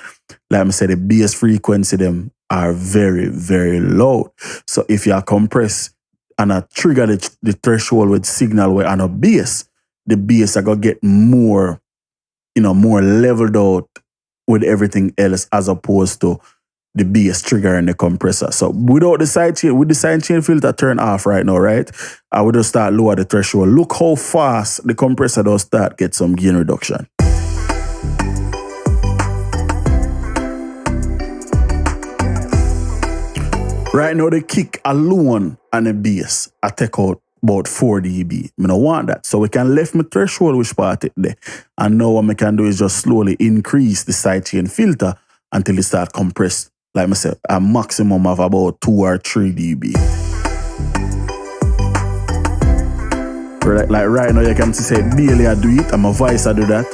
like I said, the bass frequency them are very, very loud. So if you compress and I trigger the threshold with signal where on a bass, the bass are going to get more, more leveled out with everything else, as opposed to the bass trigger and the compressor. So without the sidechain, with the sidechain filter turn off right now, right? I would just start lower the threshold. Look how fast the compressor does start get some gain reduction. Right now, the kick alone and the bass, I take out about 4 dB. I don't want that. So we can left my threshold which part it there. And now what we can do is just slowly increase the sidechain filter until it start compressed, like I said, a maximum of about 2 or 3 dB. Like right now, you can see barely I do it, and my voice I do that.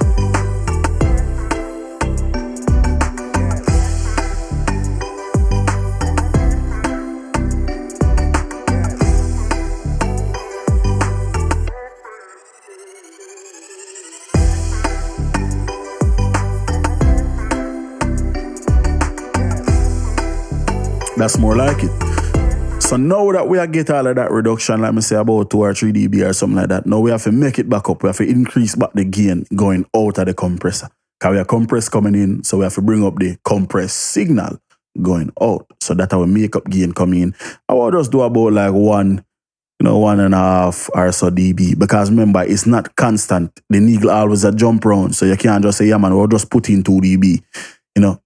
That's more like it. So now that we get all of that reduction, like I say, about 2 or 3 dB or something like that, now we have to make it back up. We have to increase back the gain going out of the compressor. Because we have compress coming in, so we have to bring up the compress signal going out. So that our makeup gain come in. I will just do about like 1.5 or so dB. Because remember, it's not constant. The needle always a jump round. So you can't just say, yeah man, we'll just put in 2 dB.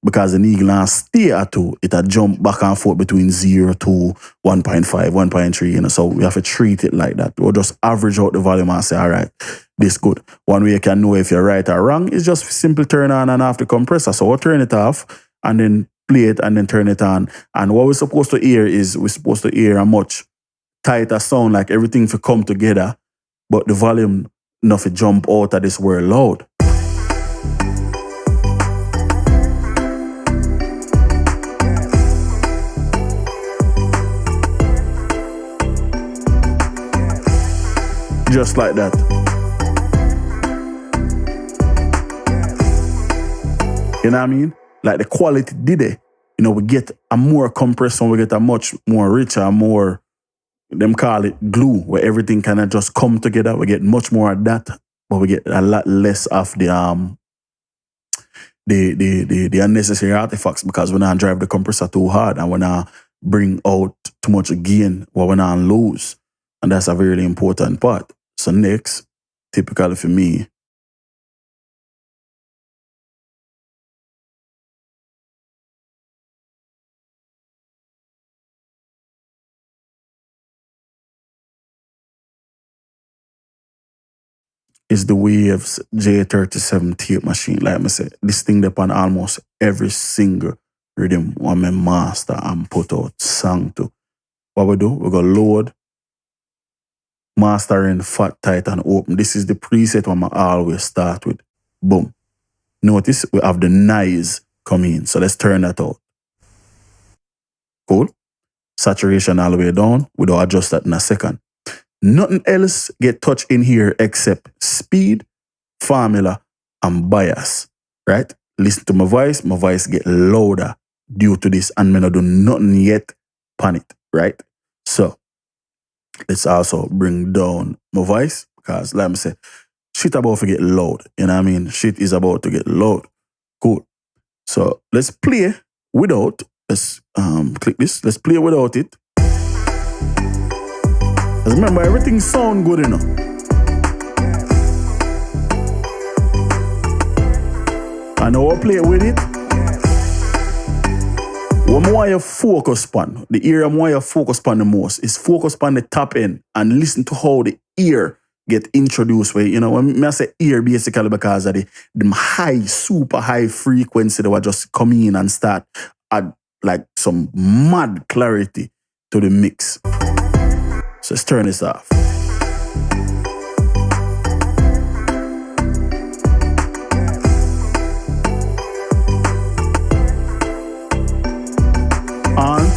Because the needle now stay at 2, it a jump back and forth between 0 to 1.5, 1.3, so we have to treat it like that. We'll just average out the volume and say, all right, this good. One way you can know if you're right or wrong is just simple turn on and off the compressor. So we'll turn it off and then play it and then turn it on. And what we're supposed to hear is we're supposed to hear a much tighter sound, like everything to come together, but the volume not to jump out of this word loud. Just like that. You know what I mean? Like the quality did it. We get a more compression, we get a much more richer, more, them call it glue, where everything kind of just come together. We get much more of that, but we get a lot less of the unnecessary artifacts, because we not drive the compressor too hard and we not bring out too much gain what we not lose. And that's a very important part. So next, typically for me, is the Waves J37 tape machine. Like I said, this thing depend on almost every single rhythm when I master and put out song to. What we do, we go load, mastering, fat, tight, and open. This is the preset one I always start with. Boom. Notice we have the noise coming in. So let's turn that out. Cool. Saturation all the way down. We don't adjust that in a second. Nothing else get touched in here except speed, formula, and bias. Right? Listen to my voice get louder due to this, and I'm not do nothing yet on it. Right? So let's also bring down my voice, because like I say, shit about to get loud. You know what I mean? Shit is about to get loud. Cool. So let's play without. Let's click this. Let's play without it. Because remember, everything sound good enough. And now I'll play with it. What I want you focus on, the area I want you focus on the most, is focus on the top end and listen to how the ear get introduced. Where, when I say ear, basically because of the high, super high frequency that will just come in and start add like some mad clarity to the mix. So let's turn this off. And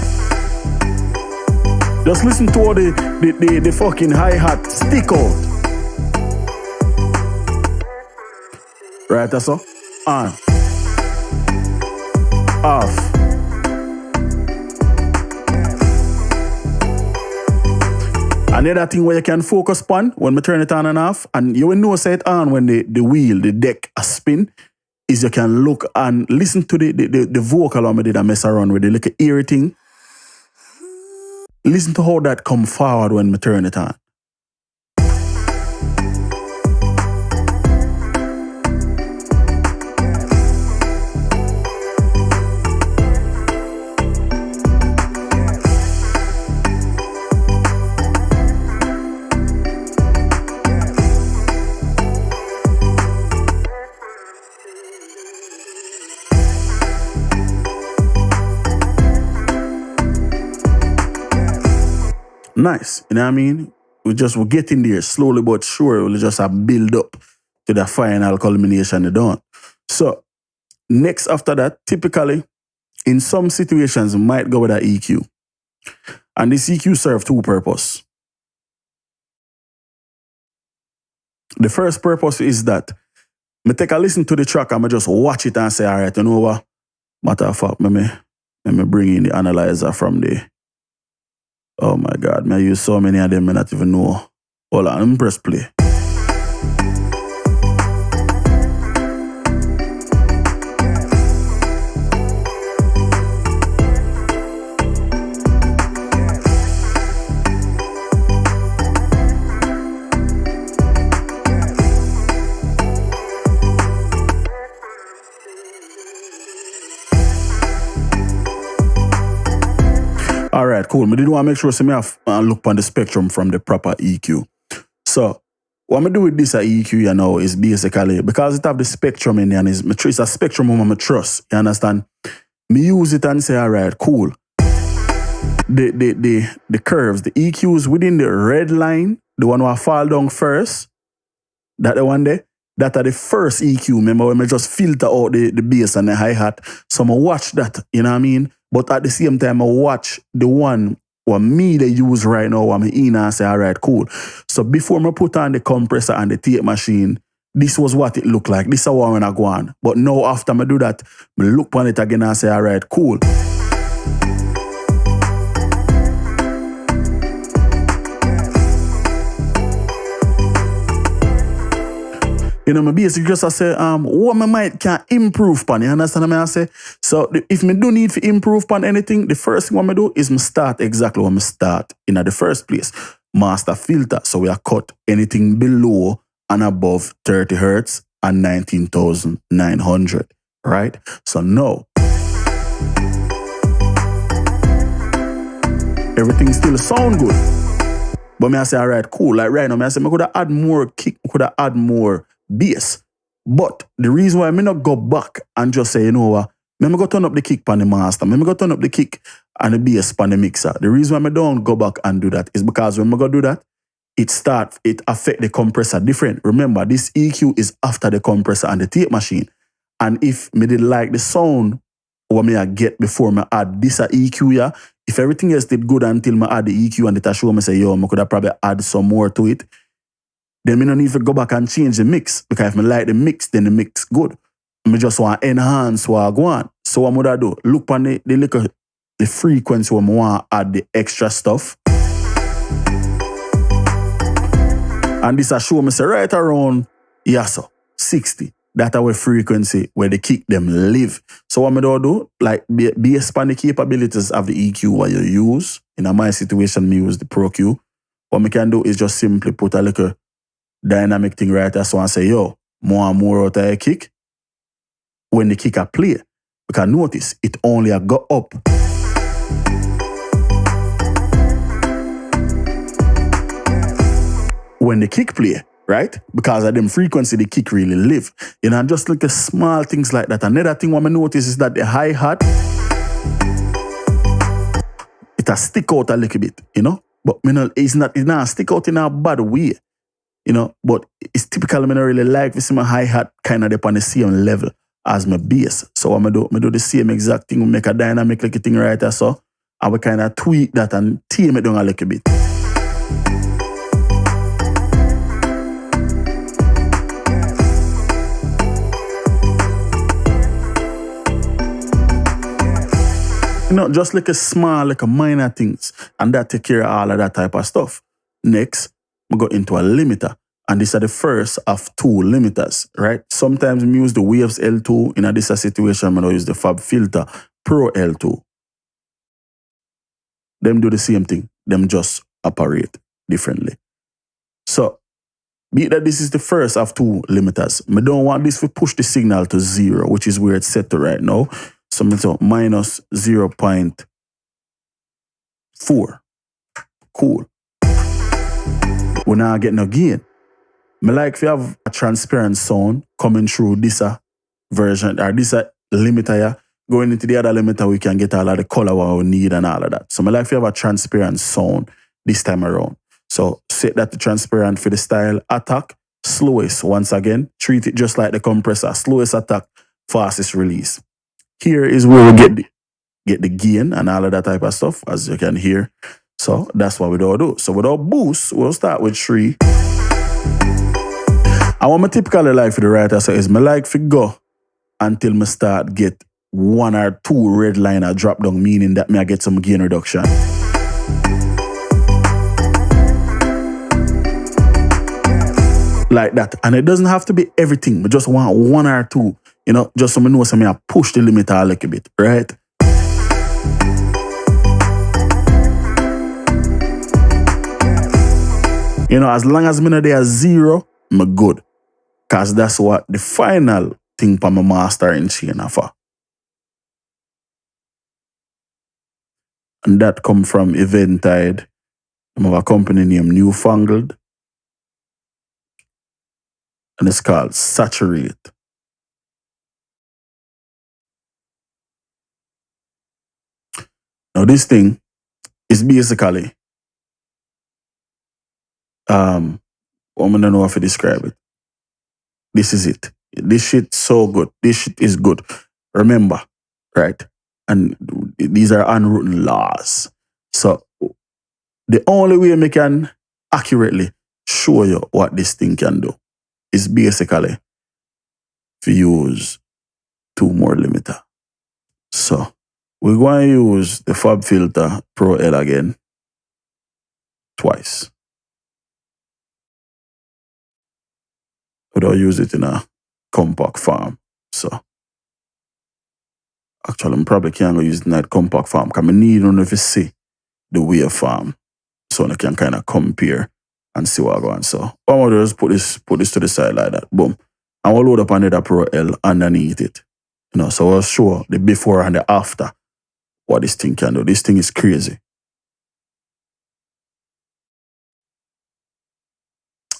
just listen to all the fucking hi-hat stick out. Right, that's all. On. Off. Another thing where you can focus on when we turn it on and off, and you will know say it on when the wheel, the deck a spin, is you can look and listen to the vocal I did a mess around with the little ear thing. Listen to how that come forward when we turn it on. Nice, you know what I mean? We're getting there slowly but sure. We'll just build up to the final culmination done. So next after that, typically in some situations, we might go with an EQ. And this EQ serves two purposes. The first purpose is that I take a listen to the track and I just watch it and say, all right, you know what? Matter of fact, let me bring in the analyzer from the... Oh my God, I use so many of them I not even know. Hold on, let me press play. cool. I did want to make sure so me have look on the spectrum from the proper EQ. So what I do with this EQ, you know, is basically because it have the spectrum in there and it's a spectrum of my trust. You understand? Me use it and say, all right, cool. The curves, the EQs within the red line, the one who fall down first, that the one there, that are the first EQ. Remember when I just filter out the bass and the hi-hat. So I watch that, you know what I mean? But at the same time, I watch the one what me they use right now, what I'm in and say, all right, cool. So before I put on the compressor and the tape machine, this was what it looked like. This is how I go on. But now after I do that, I look on it again and say, all right, cool. You know, my basically just I say, what my might can improve upon, you understand what I say? So if me do need to improve upon anything, the first thing what I do is me start exactly what I start in the first place. Master filter. So we are cut anything below and above 30 hertz and 19,900, right? So now, everything still sound good. But me I say, all right, cool. Like right now, me I say, I could have add more kick, could have add more bass. But the reason why I not go back and just say, you know what, I go turn up the kick on the master, I go turn up the kick and the bass on the mixer. The reason why I don't go back and do that is because when I go do that, it affect the compressor different. Remember, this EQ is after the compressor and the tape machine. And if me did like the sound what me I get before me add this EQ, yeah, if everything else did good until me add the EQ and it show me say, yo, I could have probably add some more to it, then me no need to go back and change the mix. Because if me like the mix, then the mix good. Me just want to enhance what I go on. So what would I do? Look on the frequency where I want to add the extra stuff. And this show me say right around, yeah, so 60. That's our frequency where the kick them live. So what I do, like based on the capabilities of the EQ what you use, in my situation, me use the Pro Q. What I can do is just simply put a little dynamic thing right there. So I say, yo, more and more out of a kick when the kick a play. Because notice, it only a go up. When the kick play, right? Because of them frequency, the kick really live. You know, just look at small things like that. Another thing what I notice is that the hi-hat, it a stick out a little bit, you know? But it's not stick out in a bad way, you know? But it's typical, I don't really like to see my hi-hat kind of up on the same level as my bass. So what I do the same exact thing, we make a dynamic like a thing right there, so I will kind of tweak that and tame it down a little bit. You know, just like a small, like a minor things. And that take care of all of that type of stuff. Next, we go into a limiter. And these are the first of two limiters, right? Sometimes we use the Waves L2. In this situation, I use the Fab Filter Pro L2. Them do the same thing. Them just operate differently. So, be that this is the first of two limiters. I don't want this to push the signal to 0, which is where it's set to right now. So I'm going to minus 0.4. Cool. We're not getting a gain. I like if you have a transparent sound coming through this version, or this limiter here, going into the other limiter, we can get all of the color what we need and all of that. So I like if you have a transparent sound this time around. So set that to transparent for the style. Attack, slowest once again. Treat it just like the compressor. Slowest attack, fastest release. Here is where we get the gain and all of that type of stuff, as you can hear. So that's what we do. So with our boost, we'll start with 3. And what I typically like for the writer so is I like to go until I start get 1 or 2 red liner drop down, meaning that I get some gain reduction. Like that. And it doesn't have to be everything. We just want 1 or 2. You know, just so I know something, I push the limiter a little bit, right? You know, as long as I'm not there 0, I'm good. Because that's what the final thing for my master in chain for. And that come from Eventide. I have a company named Newfangled. And it's called Saturate. Now this thing is basically, I'm gonna know how to describe it. This is it. This shit so good. This shit is good. Remember, right? And these are unwritten laws. So the only way we can accurately show you what this thing can do is basically to use 2 more limiter. So we're going to use the Fab Filter Pro L again twice. We don't use it in a compact form. So actually, I probably can't use it in that compact form because I need to see the waveform so I can kind of compare and see what I go on. So what I'm going to do is put this to the side like that. Boom. And we'll load up another Pro L underneath it. So I'll show the before and the after what this thing can do. This thing is crazy.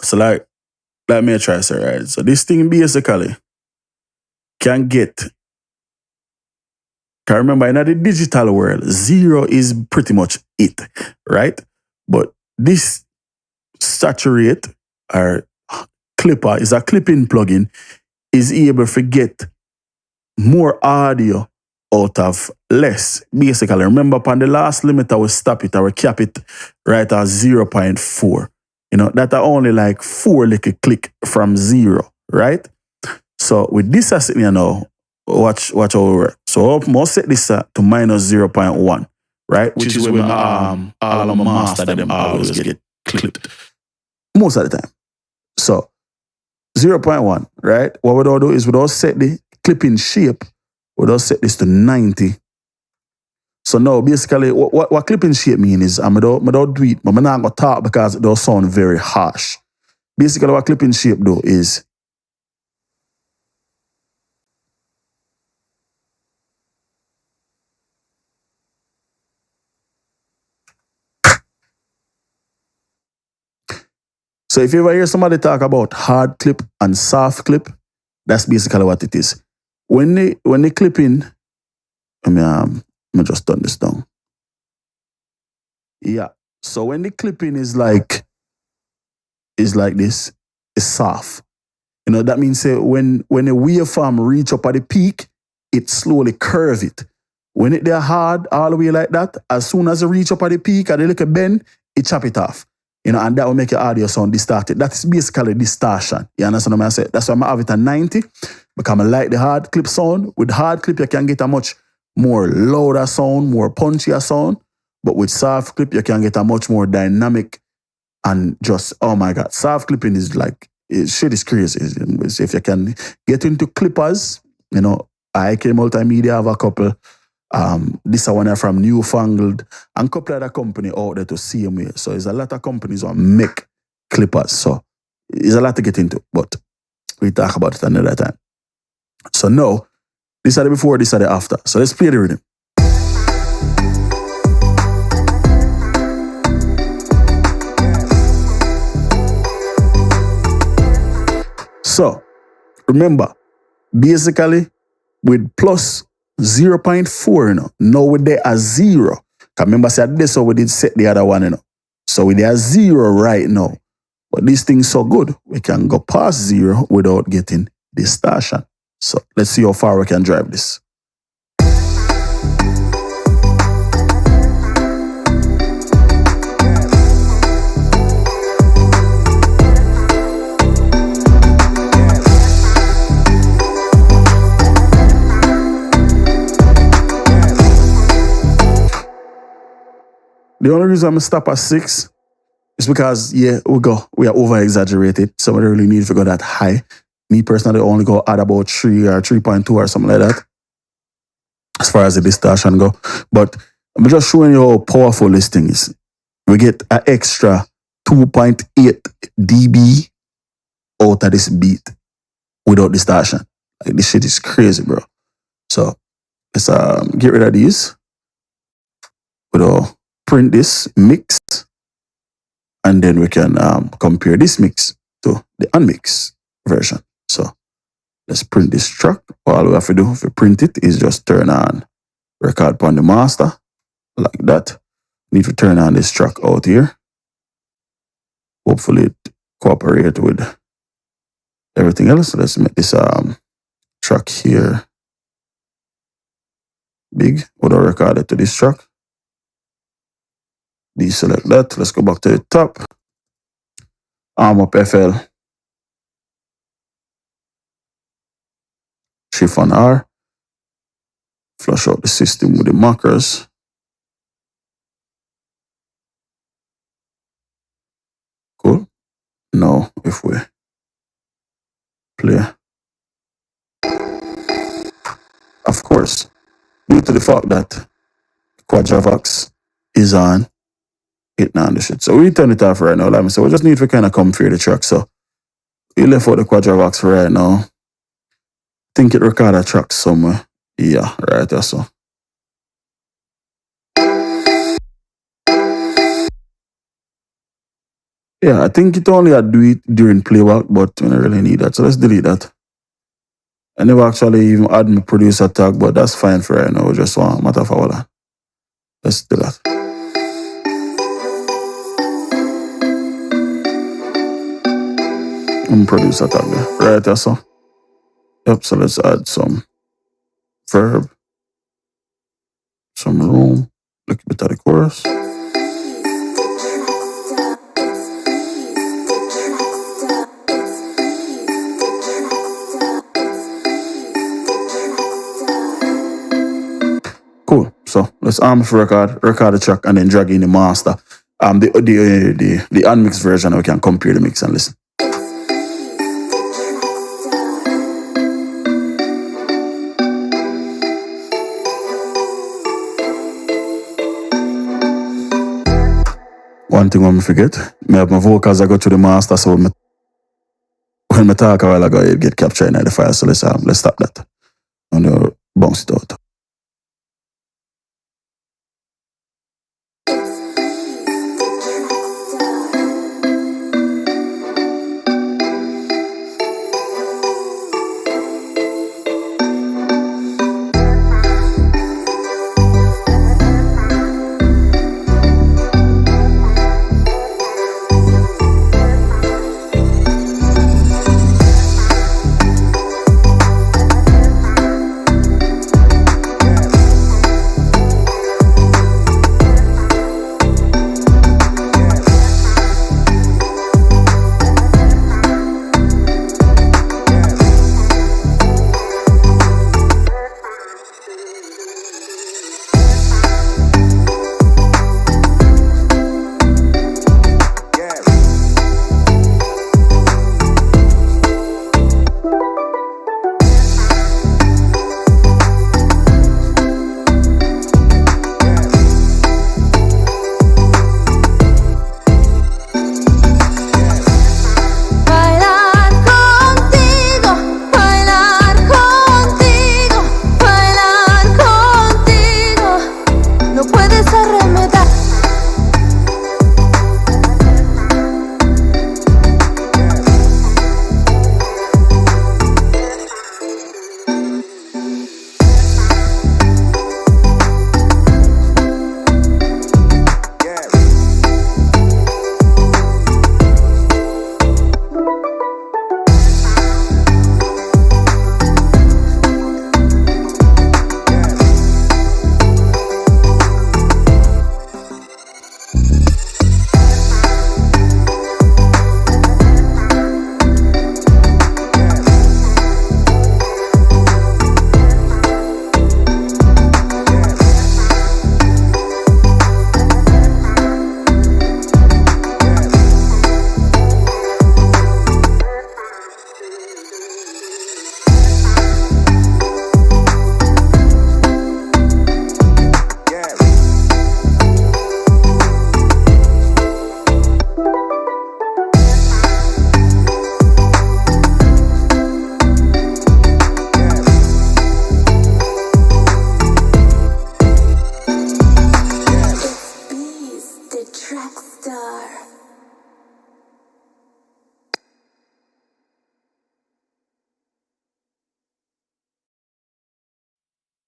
So like me try to say, right? So this thing basically can get, can remember in the digital world, 0 is pretty much it, right? But this Saturate or clipper is a clipping plugin, is able to get more audio out of less. Basically, remember upon the last limiter, we stop it or we cap it right at 0.4. That are only like 4 little click from 0, right? So with this asset here now, watch how it works. So I'll set this to minus 0.1, right? Which is when all of my master them always get clipped. Most of the time. So 0.1, right? What we don't do is we don't set the clipping shape, we don't set this to 90. So now basically what clipping shape mean is I don't do it, but I'm not gonna talk because it does sound very harsh. Basically what clipping shape do is so if you ever hear somebody talk about hard clip and soft clip, that's basically what it is. When they clip in, I'm just turn this down. Yeah. So when the clipping is like this, it's soft. That means when a waveform reach up at the peak, it slowly curve it. When they're hard all the way like that, as soon as it reach up at the peak and they look a bend, it chop it off. And that will make your audio sound distorted. That is basically distortion. You understand what I say? That's why I have it at 90, because I like the hard clip sound. With hard clip, you can get a much more louder sound, more punchier sound. But with soft clip, you can get a much more dynamic and just, oh my God, soft clipping is like, shit is crazy. If you can get into clippers, IK Multimedia have a couple. This one are from Newfangled and a couple other company out there to see me. So there's a lot of companies that make clippers. So there's a lot to get into, but we talk about it another time. So now, this are the before, this are the after. So let's play the rhythm. So remember, basically with plus 0.4, now we're there at 0. Remember, said this, so we did set the other one, So we're there at 0 right now. But this thing's so good, we can go past 0 without getting distortion. So let's see how far we can drive this. The only reason I'm going to stop at 6 is because, we are over-exaggerated, so we don't really need to go that high. Me personally only go at about 3 or 3.2 or something like that, as far as the distortion go. But I'm just showing you how powerful this thing is. We get an extra 2.8 dB out of this beat without distortion. Like, this shit is crazy, bro. So let's get rid of these. we'll print this mix, and then we can compare this mix to the unmixed version. So let's print this track. All we have to do if we print it is just turn on record on the master like that. Need to turn on this track out here. Hopefully it cooperate with everything else. Let's make this track here big. Would I record it to this track? Deselect that. Let's go back to the top. Arm up FL. Shift on R. Flush out the system with the markers. Cool. Now if we play, of course, due to the fact that Quadravox is on, it now the shit. So we turn it off right now. Like I said, we just need to kind of configure the track. So we left out the Quadravox right now. Think it record a track somewhere. Yeah, right there. So yeah, I think it only had do it during playback, but we don't really need that. So let's delete that. I never actually even add my producer tag, but that's fine for right now. We just want matter of all that. Let's do that. Producer tag there. Right there, so. Yep, so let's add some verb, some room, look a bit at the chorus. Cool. So let's for record the track, and then drag in the master. The unmixed version, and we can compare the mix and listen. One thing I forget, I have my vocals I go to the master, so when I talk a while ago, it get captured in the file. So let's stop that. And bounce it out.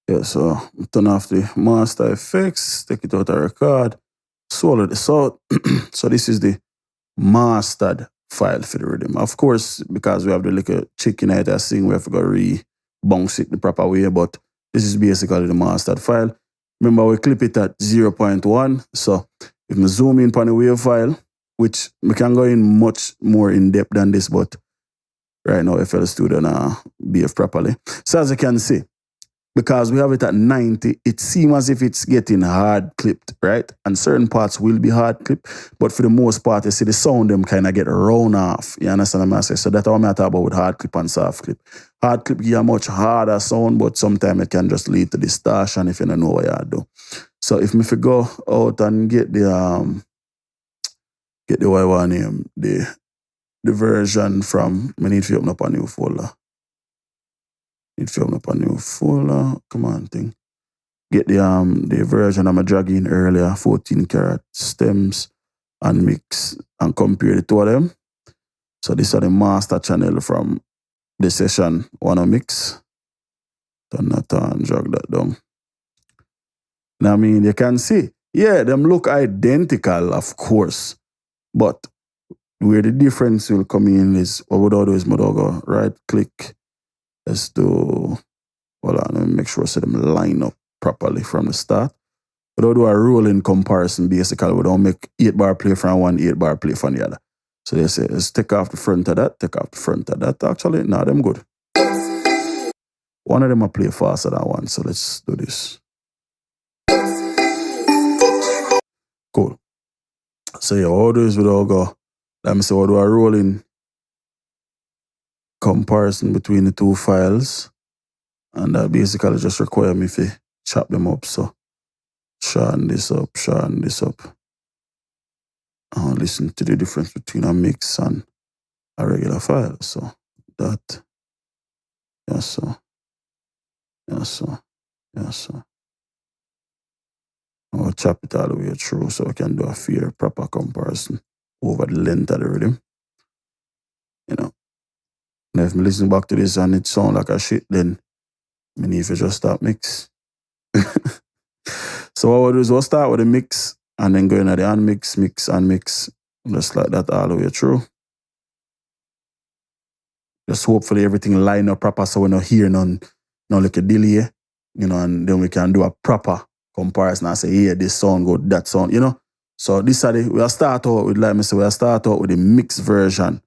Yeah, so turn off the master effects, take it out of record, swallow this out. So this is the mastered file for the rhythm. Of course, because we have the little chicken out there sing, we have to go re-bounce it the proper way, but this is basically the mastered file. Remember, we clip it at 0.1, so if we zoom in on the wave file, which we can go in much more in depth than this, but right now FL Studio now behave properly. So as you can see, because we have it at 90, it seems as if it's getting hard clipped, right? And certain parts will be hard clipped, but for the most part, you see the sound them kind of get round off. You understand what I'm saying? So that's what I'm talking about with hard clip and soft clip. Hard clip give you a much harder sound, but sometimes it can just lead to distortion if you don't know what you do. So if me go out and get the what I want name, the version from, I need to open up a new folder. Come on, thing. Get the version I'm dragging earlier, 14 karat stems and mix and compare the two of them. So these are the master channel from the session wanna mix. Turn that on, drag that down. Now I mean you can see, yeah, them look identical, of course. But where the difference will come in is what I do is I go right click. Let's do, hold on, let me make sure so them line up properly from the start. We don't do a rolling comparison basically. We don't make 8 bar play from one, 8 bar play from the other. So they say, let's take off the front of that, take off the front of that. Actually, no, them good. One of them will play faster than one, so let's do this. Cool. So yeah, all those we don't go. Let me say, we'll do a rolling comparison between the two files, and that basically just require me to chop them up. So shorten this up, and listen to the difference between a mix and a regular file. So that, yes sir. I'll chop it all the way through so I can do a fair, proper comparison over the length of the rhythm. You know. And if I listen back to this and it sound like a shit, then I need to just start mix. So what we'll do is we'll start with the mix and then go into the unmix, mix, unmix, just like that all the way through. Just hopefully everything line up proper so we're not hearing no like a delay, you know, and then we can do a proper comparison and say, yeah, this sound good, that sound, you know. So this are we'll start out with, like I said, we'll start out with the mix version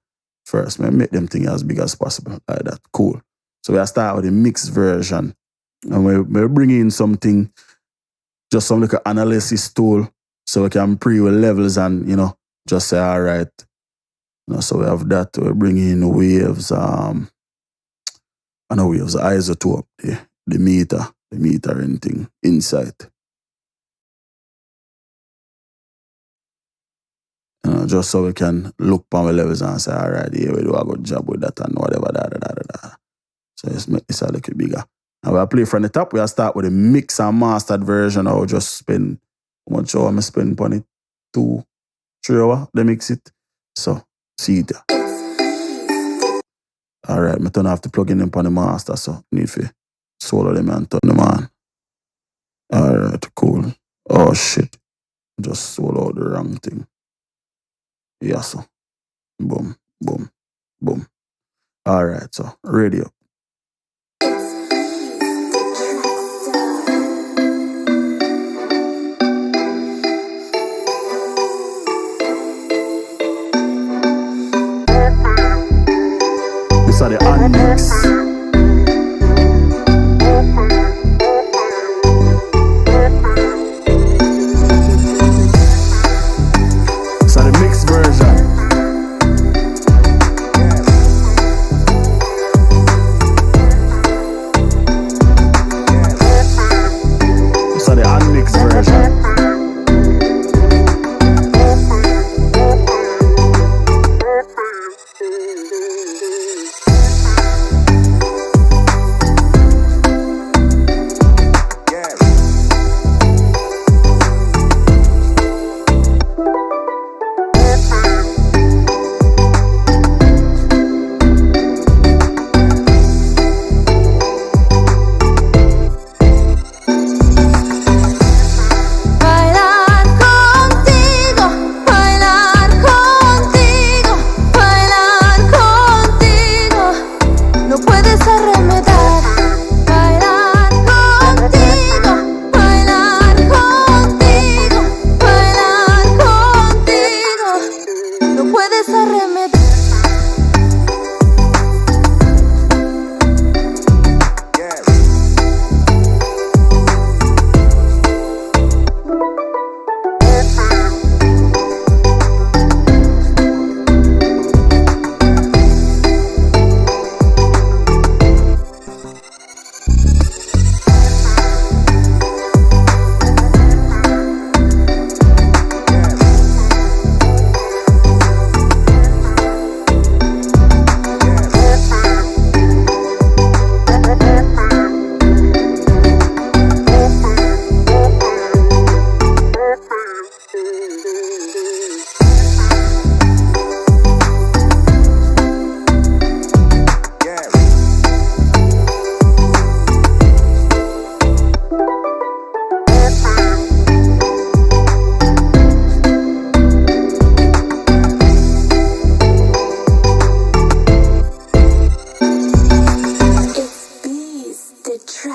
first. Man, make them things as big as possible, like that. Cool. So we'll start with the mix version. And we'll bring in something, just some like an analysis tool, so we can pre with levels and, you know, just say, all right. You know, so we have that. We'll bring in waves, waves, isotope, the meter and thing inside. You know, just so we can look on the levels and say, all right, here we do a good job with that and whatever, da. So let's make this a little bigger. And we'll play from the top. We'll start with the mix and mastered version. I'll just spend, how much hour I spend on it? 2-3 hours, they mix it. So, see it. All right, I turn off the plug-in them on the master, so need to swallow them and turn them on. All right, cool. Oh, shit. Just swallow the wrong thing. Yeah, so. Boom, boom, boom. All right, so radio. These are the unmix. Puedes arremeter.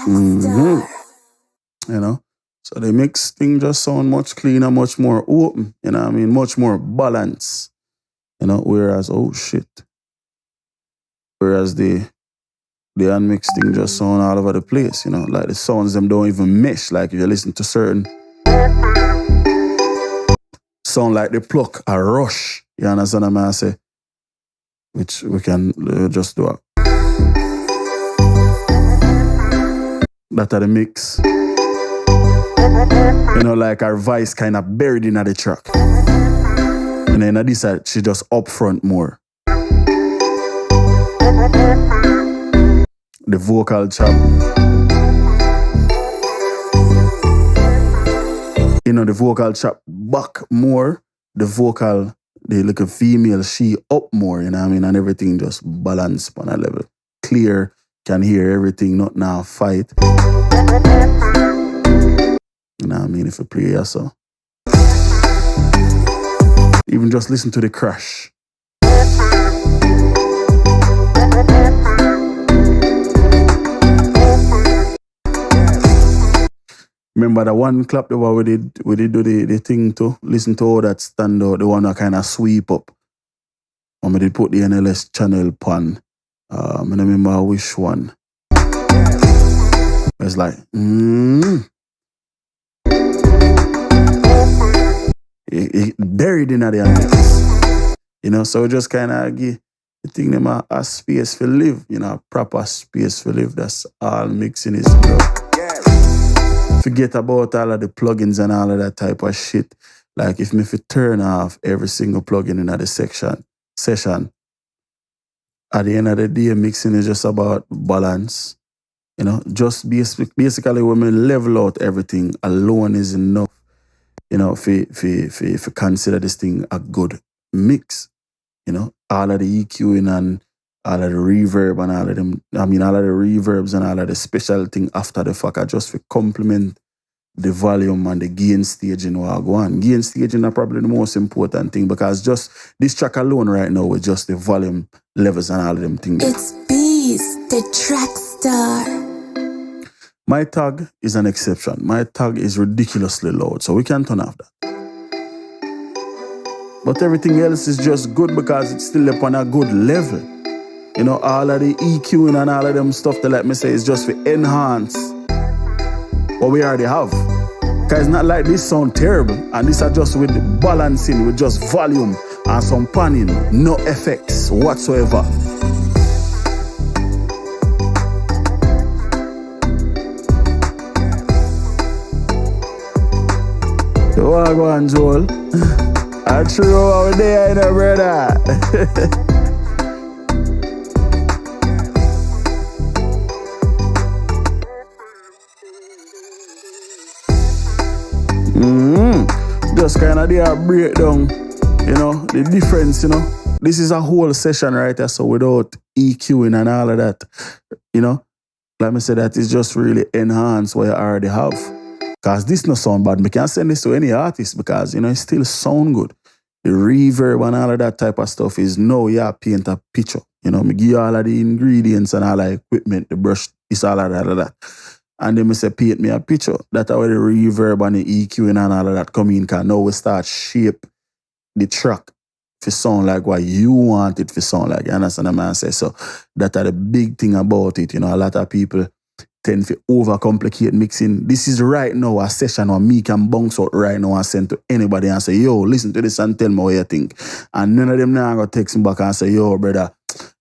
Mm-hmm. You know, so the mix thing just sound much cleaner, much more open. You know what I mean? Much more balanced. You know, whereas the unmixed thing just sound all over the place. You know, like the sounds them don't even mesh. Like if you listen to certain sound like they pluck a rush. You understand what I say? Which we can just do. That are the mix. You know, like her voice kind of buried in the track. And then at this side, she just up front more. The vocal chop. You know, the vocal chop back more. The vocal, the little female, she up more, you know what I mean? And everything just balanced on a level. Clear, can hear everything, not now fight. You know what I mean? If you play yourself. Even just listen to the crash. Remember the one clap the one we did do the thing to listen to all that stand out, the one that kind of sweep up. And we did put the NLS channel pan. I don't remember which one. It's like, it buried in the mix. You know, so we just kind of give the thing them a space for live, you know, a proper space for live. That's all mixing is, bro. Forget about all of the plugins and all of that type of shit. Like if me turn off every single plugin in the session, at the end of the day, mixing is just about balance. You know, just basically when we level out everything alone is enough. You know, if consider this thing a good mix. You know, all of the EQing and all of the reverb and all of them, all of the reverbs and all of the special thing after the fact are just to complement the volume and the gain staging what I go on. Gain staging are probably the most important thing because just this track alone right now with just the volume levels and all of them things. Itz-Beez-Da TrackStar. My tag is an exception. My tag is ridiculously loud, so we can turn off that. But everything else is just good because it's still up on a good level. You know, all of the EQing and all of them stuff that let me say is just for enhance what we already have. Because it's not like this sound terrible. And this are just with balancing, with just volume and some panning, no effects whatsoever. So what go on, Joel? I threw over there, you know, brother. Just kind of there breakdown, you know, the difference, you know. This is a whole session right there, so without EQing and all of that, you know, like I said, that is just really enhance what you already have. Because this no sound bad. I can send this to any artist because, you know, it still sound good. The reverb and all of that type of stuff is now you paint a picture. You know, I give you all of the ingredients and all the equipment, the brush, it's all of that. And then I say, paint me a picture. That's how the reverb and the EQ and all of that come in. Because now we start shape the track to sound like what you want it to sound like. You understand what I'm saying? So that are the big thing about it. You know, a lot of people tend to overcomplicate mixing. This is right now a session where me can bounce out right now and send to anybody and say, yo, listen to this and tell me what you think. And none of them now going to text me back and say, yo, brother,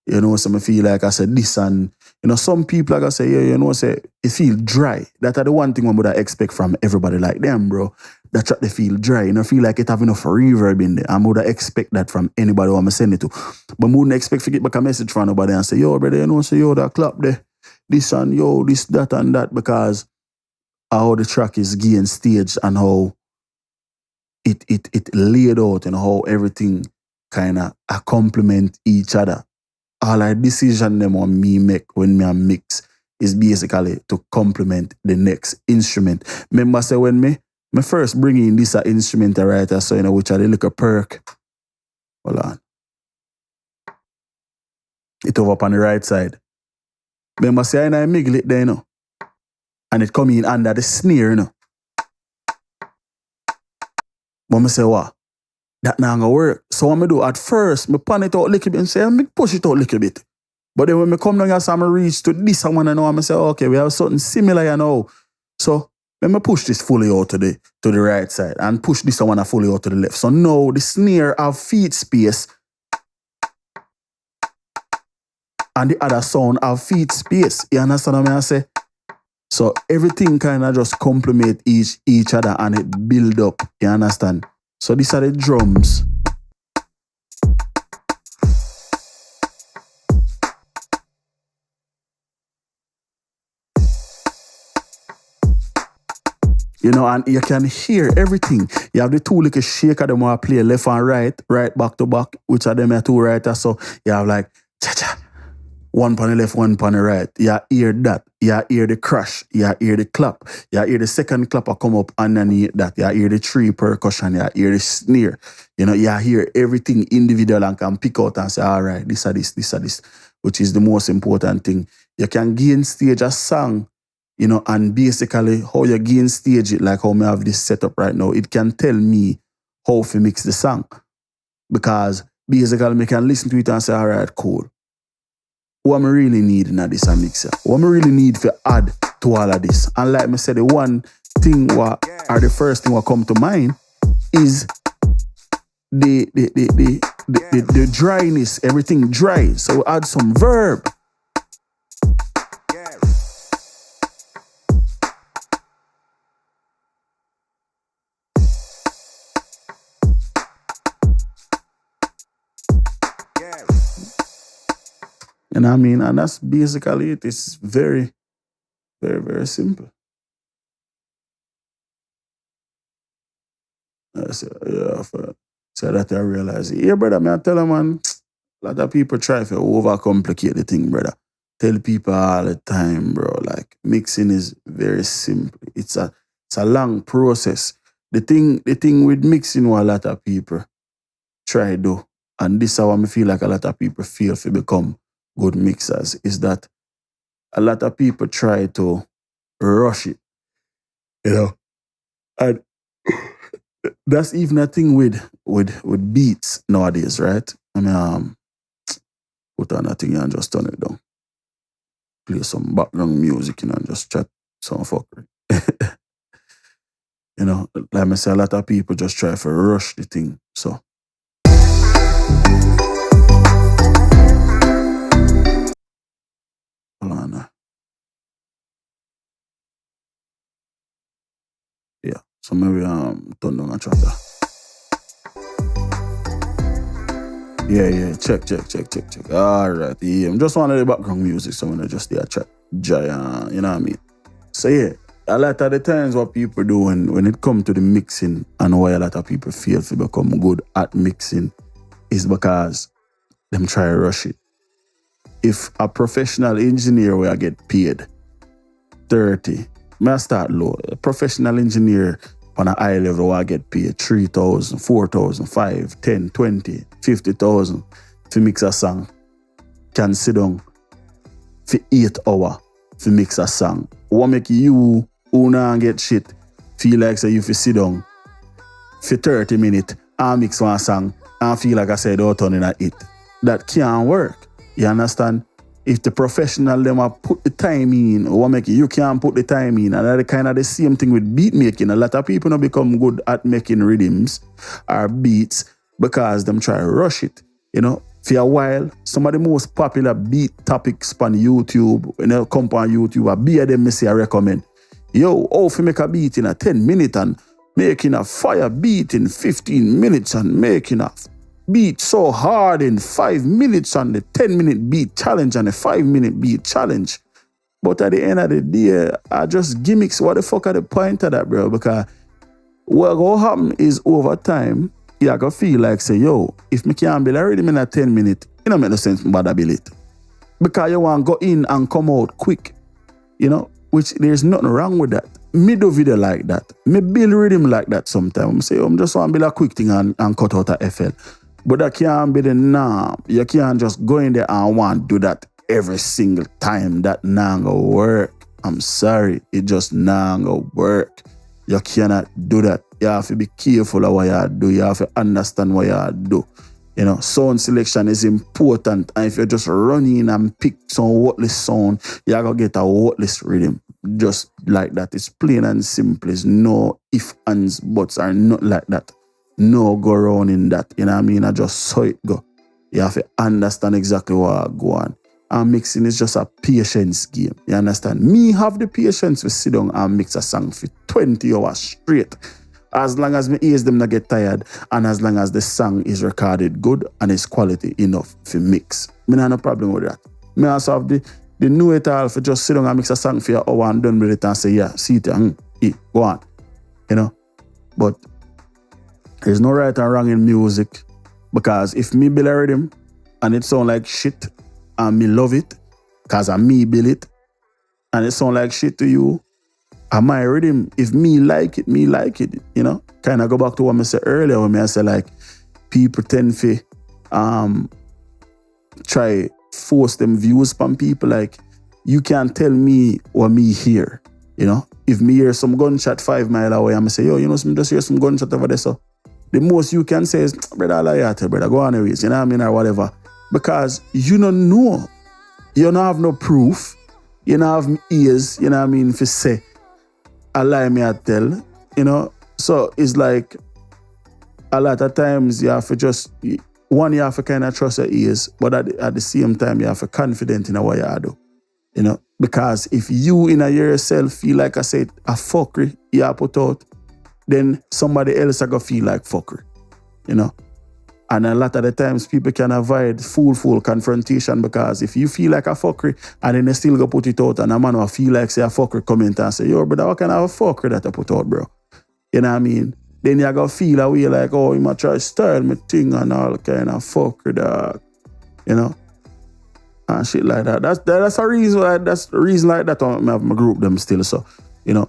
you know, so I feel like I said this and, you know, some people are going to say, yeah, you know, say, it feel dry. That are the one thing I would expect from everybody like them, bro. That track they feel dry. You know, feel like it have enough reverb in there. I would expect that from anybody who I'm send it to. But I wouldn't expect to get back a message from nobody and say, yo, brother, you know, say, yo, that clap there. This and yo, this, that and that, because how the track is gain stage and how it laid out and how everything kind of complement each other. All the decision them on me make when me a mix is basically to complement the next instrument. Remember say when me first bring in this instrument right, so you know which are the little perk. Hold on. It over up on the right side. Remember say I miggle it there, you know. And it come in under the snare, you know. But I say, what? That not gonna work. So what I do, at first, I pan it out a little bit and say, I push it out a little bit. But then when I come down here, so I reach to this one, I know, I say, okay, we have something similar, you know. So when I push this fully out to the right side and push this one fully out to the left. So now the snare have feet space and the other sound have feet space. You understand what I say? So everything kind of just complement each other and it build up. You understand? So these are the drums. You know, and you can hear everything. You have the two little shaker them who play left and right back to back, which are them are two writers. So you have like cha-cha. One on the left, one on the right. You hear that. You hear the crash. You hear the clap. You hear the second clapper come up underneath that. You hear the three percussion. You hear the snare. You know, you hear everything individual and can pick out and say, all right, this or this, which is the most important thing. You can gain stage a song, you know, and basically how you gain stage it, like how I have this set up right now, it can tell me how to mix the song. Because basically I can listen to it and say, all right, cool. What I really need in this mixer? What I really need to add to all of this? And like I said, the one thing or the first thing that come to mind is the dryness, everything dry. So add some verb. And I mean, and that's basically it. It's very, very, very simple. So that I realize, yeah, brother, I tell them, man, a lot of people try to overcomplicate the thing, brother. Tell people all the time, bro, like mixing is very simple. It's a long process. The thing with mixing what a lot of people try to do, and this is how I feel like a lot of people feel to become good mixers, is that a lot of people try to rush it, you know, and that's even a thing with beats nowadays, right? I mean, put on a thing and just turn it down, play some background music, you know, and just chat some fuckery. You know, like I say, a lot of people just try to rush the thing, so. Hold on now. Yeah, so maybe turn down a tracker. Yeah, check. All right, yeah, I'm just wanting the background music, so I'm gonna just do a track, giant, you know what I mean? So yeah, a lot of the times what people do when it comes to the mixing and why a lot of people feel to become good at mixing is because them try to rush it. If a professional engineer will get paid 30, may I start low. A professional engineer on a high level will get paid 3,000, 4,000, 5, 10, 20, 50,000 to mix a song. Can sit down for 8 hours to mix a song. What make you who not get shit feel like say you fi sit down for 30 minutes and mix one song and feel like I said don't turn in a hit. That can't work. You understand? If the professional them are put the time in, or make it, you can't put the time in. And that's kind of the same thing with beat making. A lot of people don't become good at making rhythms or beats because them try to rush it. You know, for a while, some of the most popular beat topics on YouTube, when they come on YouTube, a beat them I recommend. Yo, how to make a beat in a 10 minutes and making a fire beat in 15 minutes and making a beat so hard in 5 minutes on the 10-minute beat challenge and the 5-minute beat challenge. But at the end of the day, I just gimmicks. What the fuck are the point of that, bro? Because what will happen is over time, you gonna feel like say, yo, if me can't build a rhythm in a 10 minutes, it don't make no sense to build it. Because you want to go in and come out quick, you know, which there's nothing wrong with that. Me do video like that. Me build rhythm like that sometimes. Say, I'm just want to build a quick thing and cut out a FL. But that can't be the norm. You can't just go in there and want to do that every single time. That not gonna work. I'm sorry. It just not gonna work. You cannot do that. You have to be careful of what you do. You have to understand what you do. You know, sound selection is important. And if you just run in and pick some worthless sound, you're going to get a worthless rhythm. Just like that. It's plain and simple. It's no if, ands, buts are not like that. No go around in that. You know what I mean? I just saw it go. You have to understand exactly what go on. And mixing is just a patience game. You understand? Me have the patience to sit down and mix a song for 20 hours straight. As long as my ears them not get tired and as long as the song is recorded good and it's quality enough for mix. Me not no problem with that. Me also have the know it all for just sit down and mix a song for an hour and done with it and say, yeah, see it, go on. You know? But there's no right and wrong in music because if me build a rhythm and it sound like shit and me love it because I me build it and it sound like shit to you, and my rhythm, if me like it, you know? Kind of go back to what I said earlier when I said like people tend to try force them views from people. Like, you can't tell me what me hear, you know? If me hear some gunshot 5 miles away, I'm say, yo, you know, just hear some gunshot over there, so the most you can say is, brother, I lie at you, brother, go on anyways, you know what I mean, or whatever. Because you don't know. You don't have no proof. You don't have ears, you know what I mean, for say, a lie me I tell, you know? So it's like, a lot of times you have to just, one, you have to kind of trust your ears, but at the same time, you have to be confident in what you do, you know? Because if you in a yourself feel like I said, a fuckery you put out, then somebody else are going to feel like fuckery, you know? And a lot of the times people can avoid full confrontation because if you feel like a fuckery and then they still go put it out and a man will feel like say a fuckery comment and say, yo, brother, what kind of a fuckery that I put out, bro? You know what I mean? Then you're going to feel a way like, oh, you might try to style me thing and all kind of fuckery, dog. You know? And shit like that. That's a reason why, that's the reason like that I have my group them still, so, you know.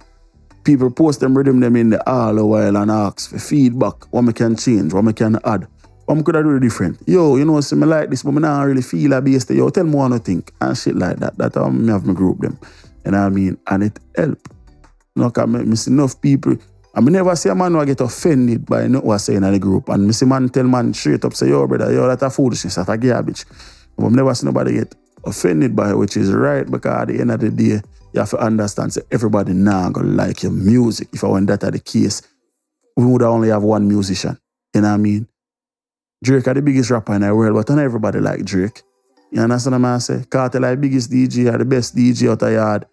People post them rhythm them in the all a while and ask for feedback, what me can change, what me can add. What could I do different? Yo, you know, see me like this, but me not really feel a base. Yo, tell me what I think. And shit like that. That's how me have my group them. You know what I mean? And it help. You know, because I see enough people. I mean, never see a man who get offended by what I say in the group. And I see man tell man straight up, say, yo, brother, yo, that's a foolishness, that's a garbage. But I never see nobody get offended by it, which is right, because at the end of the day, you have to understand, say, everybody now gonna like your music. If I want that at the case, we would only have one musician. You know what I mean? Drake are the biggest rapper in the world, but not everybody like Drake. You understand what I'm saying? Cartel are the biggest DJ, are the best DJ out of yard,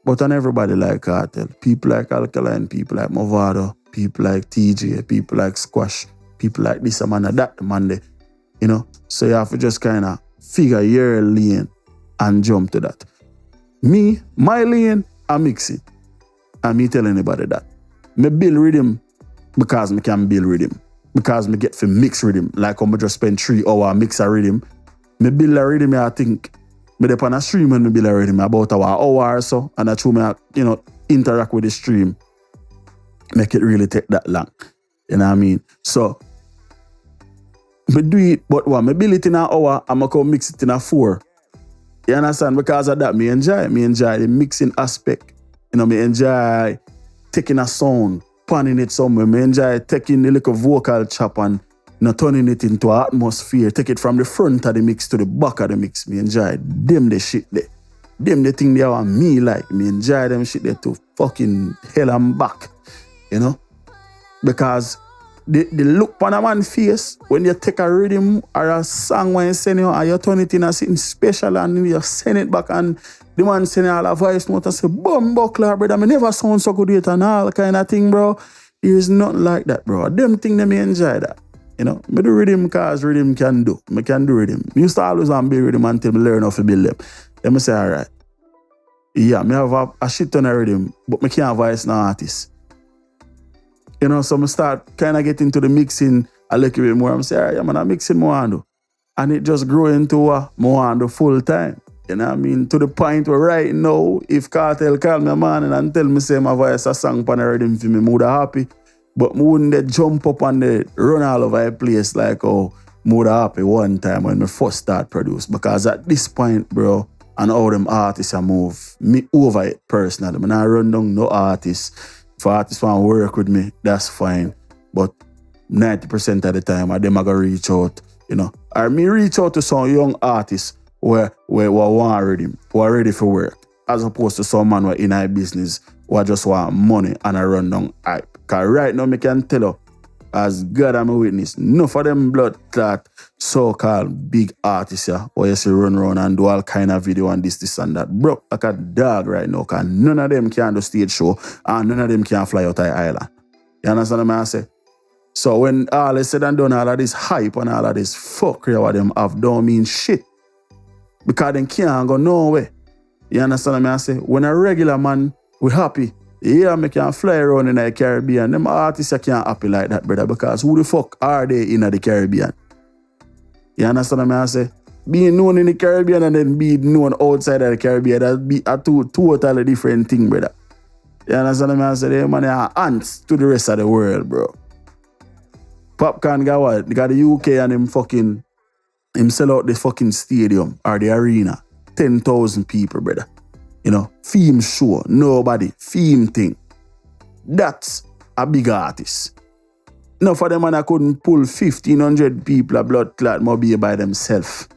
but not everybody like Cartel. People like Alkaline, people like Movado, people like TJ, people like Squash, people like this man and that man there. You know? So you have to just kind of figure your lane and jump to that. Me, my lane, I mix it. And me tell anybody that. Me build rhythm because me can build rhythm. Because me get for mix rhythm. Like when I just spend 3 hours mix a rhythm. Me build a rhythm, I think. Me dep on a stream when me build a rhythm about an hour or so. And that's me, you know, interact with the stream. Make it really take that long. You know what I mean? So, me do it, but what? Me build it in an hour, and I come mix it in a 4. You understand? Because of that, me enjoy the mixing aspect. You know, me enjoy taking a sound, panning it somewhere. Me enjoy taking the little vocal chop and Not turning it into an atmosphere. Take it from the front of the mix to the back of the mix. Me enjoy them the shit there. Them the thing they want me like. Me enjoy them shit there to fucking hell and back. You know? Because the look on a man's face when you take a rhythm or a song when you send it and you turn it in as something special and you send it back and the man send all a voice note and say, "Bumbuckler, brother, I never sound so good yet," and all kind of thing, bro. There's nothing like that, bro. Them thing they may enjoy that. You know, me do rhythm cause rhythm can do. Me can do rhythm. Me used to always want to build rhythm until me learn how to build them. Then me say, all right. Yeah, me have a shit ton of rhythm, but me can't voice no artist. You know, so I start kind of getting into the mixing a little bit more. I'm saying, all right, yeah, man, I'm mixing more and do. And it just grew into more and do full time. You know what I mean? To the point where right now, if Cartel call me a man and tell me say my voice a song pan a rhythm for me, I would happy. But I wouldn't they jump up and they run all over the place like how I would happy one time when I first start produce. Because at this point, bro, and how them artists a move, me over it personally. I not run down no artists. If artists want to work with me, that's fine. But 90% of the time, I them I go reach out, you know. Or me reach out to some young artists where want rhythm, who are ready for work. As opposed to some man who are in our business who just want money and a run down hype. Because right now, I can tell you, as God I'm a witness, enough of them blood clot so-called big artists here, where you see run around and do all kind of video and this and that. Bro, like a dog right now, because none of them can do stage show and none of them can fly out of the island. You understand what I say? So when all is said and done, all of this hype and all of this fuckery what them have don't mean shit. Because they can't go nowhere. You understand what I say? When a regular man, we happy. Yeah, me can fly around in the Caribbean. Them artists can't happy like that, brother. Because who the fuck are they in the Caribbean? You understand what I say? Being known in the Caribbean and then being known outside of the Caribbean, that be a totally different thing, brother. You understand what I say? They man are ants to the rest of the world, bro. Popcorn got what? They got the UK and him sell out the fucking stadium or the arena. 10,000 people, brother. You know, theme show, nobody, theme thing. That's a big artist. Now for them man I couldn't pull 1,500 people a blood clot maybe by themselves.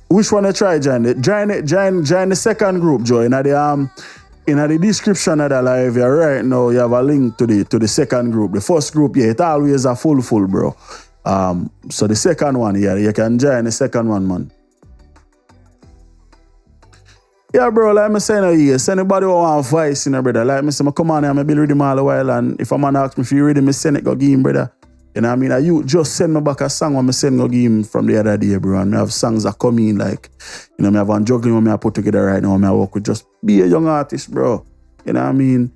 Which one I try join? Join the second group, Joe. In the description of the live here right now, you have a link to the second group. The first group, yeah, it always a full, bro. So the second one, yeah, you can join the second one, man. Yeah, bro, like me say no yes. Anybody who want voice, you know, brother. Like me say, I come on here, I build rhythm all a while, and if a man ask me if you ready, me send it, go give him, brother. You know what I mean? You just send me back a song when me send go give him from the other day, bro. And me have songs that come in, like, you know, me have one juggling when me I put together right now, me I work with. Just be a young artist, bro. You know what I mean?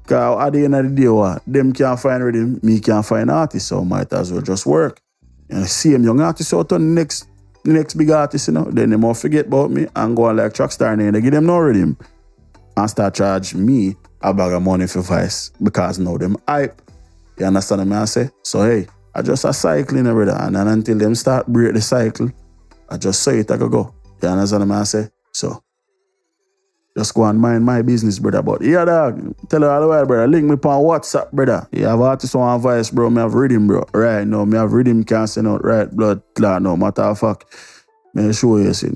Because at the end of the day, what? Them can't find rhythm, me can't find artists, so might as well just work. You know, same young artists out on the next big artist, you know, then they more forget about me and go on like TrackStar and they give them no rhythm and start charge me a bag of money for voice because now them hype. You understand what I say? So hey, I just a cycling, brother, and then until them start break the cycle, I just say it, I go. You understand what I say? So just go and mind my business, brother. But yeah, dog, tell her all the while, brother. Link me on WhatsApp, brother. You have artists on voice, bro. Me have rhythm, bro. Right now, me have rhythm can't send out right blood clot. No matter of fact, me show you, see.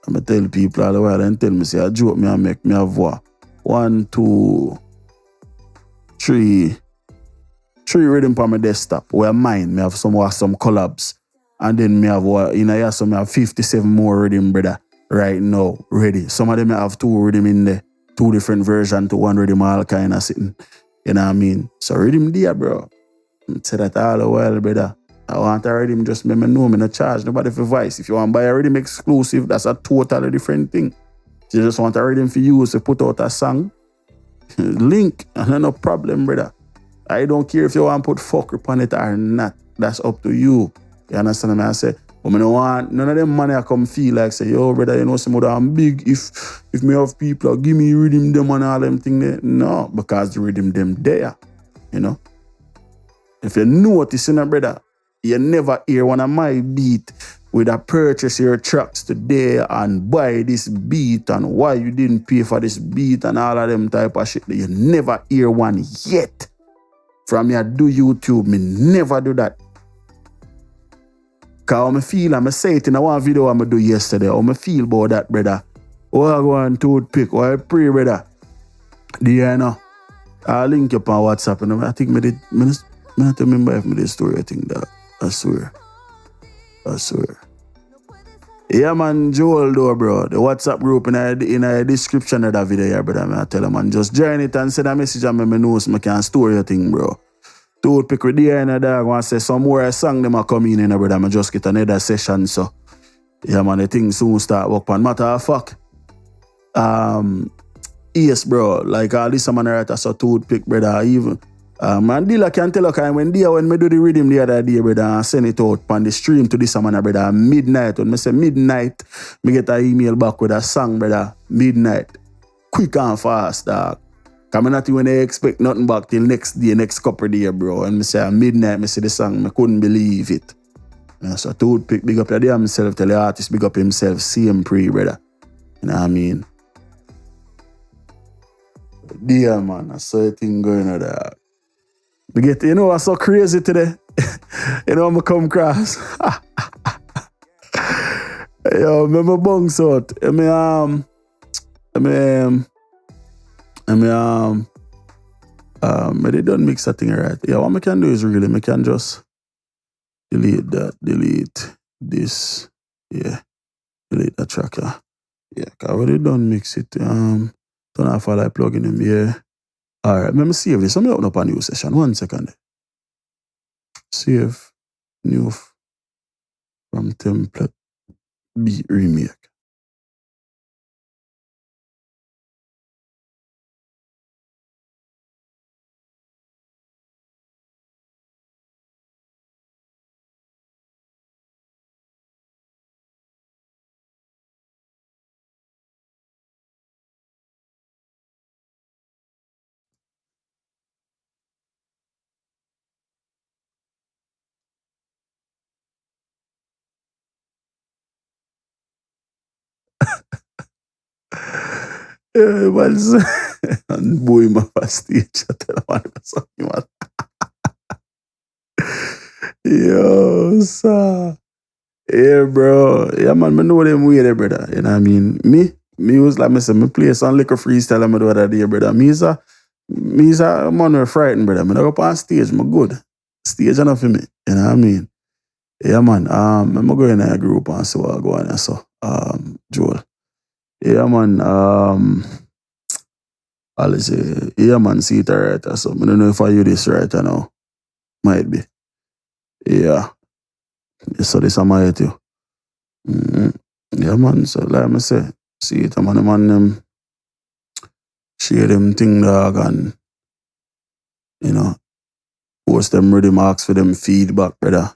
I'm tell people all the while and tell me, say, a joke me and make me have what? 1, 2, 3 rhythm on my desktop. Where mine, me have some collabs. And then me have what, you know, yeah, so me have 57 more rhythm, brother. Right now, ready. Some of them have 2 rhythm in there, 2 different versions to 1 rhythm, all kind of sitting. You know what I mean? So rhythm there, bro. I say that all the while, brother. I want a rhythm, just let me know, me no charge nobody for voice. If you want to buy a rhythm exclusive, that's a totally different thing. If you just want a rhythm for you to put out a song, link, and no problem, brother. I don't care if you want to put fuck upon it or not. That's up to you. You understand what I say? But I don't want none of them money I come feel like say, yo, brother, you know, some other I'm big. If me have people give me rhythm them and all them thing there. No, because the rhythm them there. You know? If you notice, you know, brother, you never hear one of my beat would have purchased your tracks today and buy this beat and why you didn't pay for this beat and all of them type of shit. You never hear one yet. From me, I do YouTube, me never do that. Cause how I feel, I say it in one video I do yesterday, how I feel about that, brother. Oh, I go on toothpick, oh, I pray, brother. Do you know? I'll link you up on WhatsApp, and I think I don't remember if I did story, I think that. I swear. Yeah, man, Joel, though, bro. The WhatsApp group in the description of that video, yeah, brother. I tell him, man, just join it and send a message and me know so I can store your thing, bro. Toothpick with the and the dog want to say some more song them a come in, brother. I just get another session, so yeah, man, the thing soon start work on. Matter of fact, yes, bro, like all this man right as a toothpick, brother, even. Man, dealer can tell you, when me do the rhythm the other day, brother, and send it out on the stream to this man, brother, midnight. When me say midnight, me get an email back with a song, brother, midnight. Quick and fast, dog. Cause me not even expect nothing back till next day, next couple day, bro. And me say at midnight, me see the song, me couldn't believe it. So toothpick, big up your damn himself, tell the artist, big up himself, same pre, brother. You know what I mean? Dear man, I saw a thing going on there. You know what's so crazy today? You know I'm come across. Yo, me bounce out. They don't mix that thing right. Yeah, what I can do is really, I can just delete that, delete this. Yeah, delete that track, yeah. Yeah, cause when they don't mix it, turn off all that plugin in, yeah. Alright, let me save this. Let me open up a new session. 1 second. Save new from template beat remake. Yeah, man. And boy, my first stage. I tell him something, man. Yo, sir. Yeah, bro. Yeah, man, I know them way there, brother. You know what I mean? Me was like, me play some liquor freestyle and I do that day, brother. Me is a man who frightened, brother. I go up on stage, I'm good. Stage enough for me. You know what I mean? Yeah, man. I'm going in a group and see what I go on. So, Joel. Yeah, man. I'll say, yeah, man, see it right. So, I don't know if I do this right now. Might be. Yeah. So, this I might do. Yeah, man. So, like I say, see it, man, them share them thing, dog, and, you know, post them ready marks for them feedback, brother.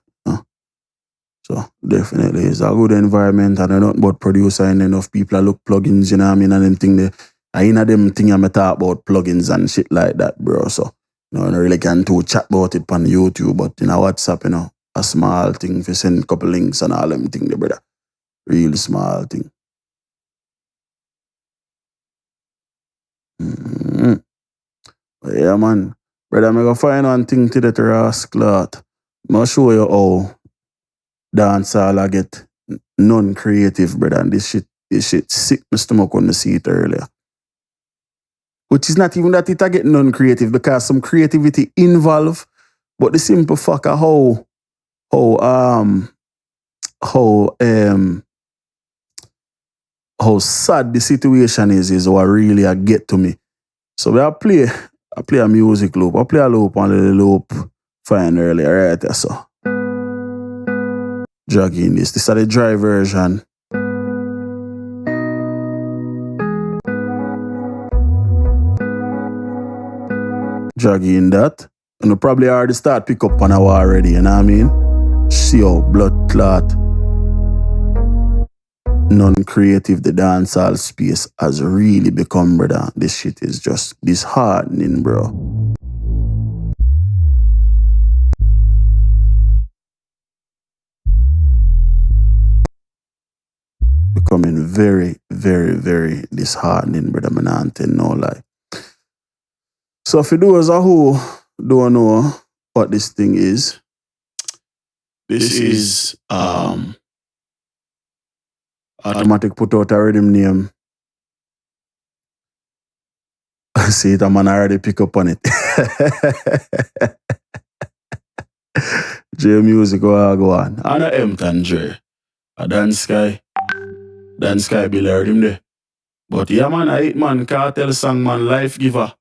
So definitely it's a good environment and not but producer and enough people look plugins, you know what I mean, and them thing there. I in them thing I'm talk about plugins and shit like that, bro. So you know, I really can't do chat about it on YouTube, but you know WhatsApp, you know, a small thing for send a couple links and all them thing there, brother. Real small thing. Yeah, man. Brother, I'm gonna find one thing to the rascal. I'm gonna show you how dancehall I get non-creative, brother. And this shit sick my stomach when I see it earlier. Which is not even that it I get non-creative because some creativity involved, but the simple fact of how sad the situation is what really I get to me. So I play a music loop. I play a loop on the loop fine earlier, right? So drag in this. This is the dry version. Drag in that. And you probably already start pick up on our already, you know what I mean? See how blood clot non-creative the dancehall space has really become, brother. This shit is just disheartening, bro. becoming very, very, very disheartening, brother. Man, I tell no lie. So for those who don't know what this thing is, this is automatic put out a rhythm name. I see it, a man already pick up on it. J Music go on. And a Empton Dre. A Dance Sky Bill heard him there. But yeah man, a Hitman Cartel song man, Life Giver.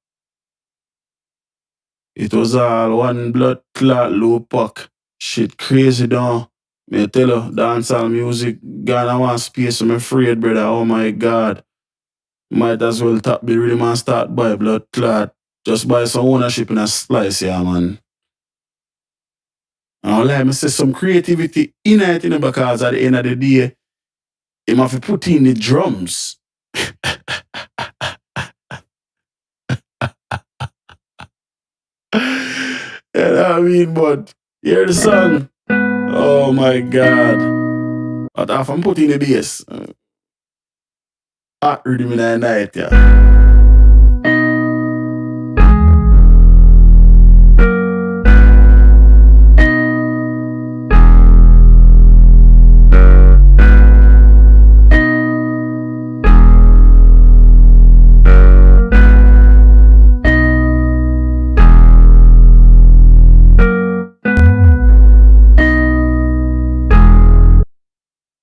It was all one blood clot low pack. Shit crazy down. Me tell you, dancehall music gone a one space, I'm afraid, brother. Oh my God. Might as well tap the rhythm and start by blood clot. Just buy some ownership in a slice, yeah, man. And I'll let me say some creativity in it, you know, because at the end of the day, him have to put in the drums. You know what I mean? But hear the song. Oh my God. But if I'm putting the bass, hot rhythm in the night, yeah.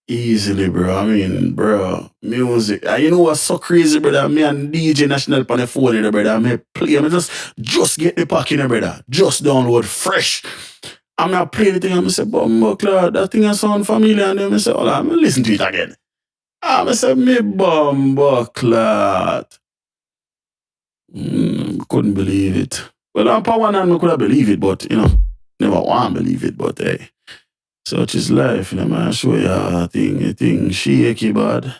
Easily, bro. I mean, bro, music. And you know what's so crazy, brother? Me and DJ National on the phone, you know, brother. Me play, I just get the pack, you know, brother. Just download fresh. I'm not playing the thing, and I say, Bumbo Clad, that thing sound familiar. And then I say, hold on, I'm listen to it again. I say, me Bumbo Clad. Couldn't believe it. Well, I'm power and I could have believed it, but, you know, never want to believe it, but hey. Such is life, you know, man. Show you a thing shaky, bad.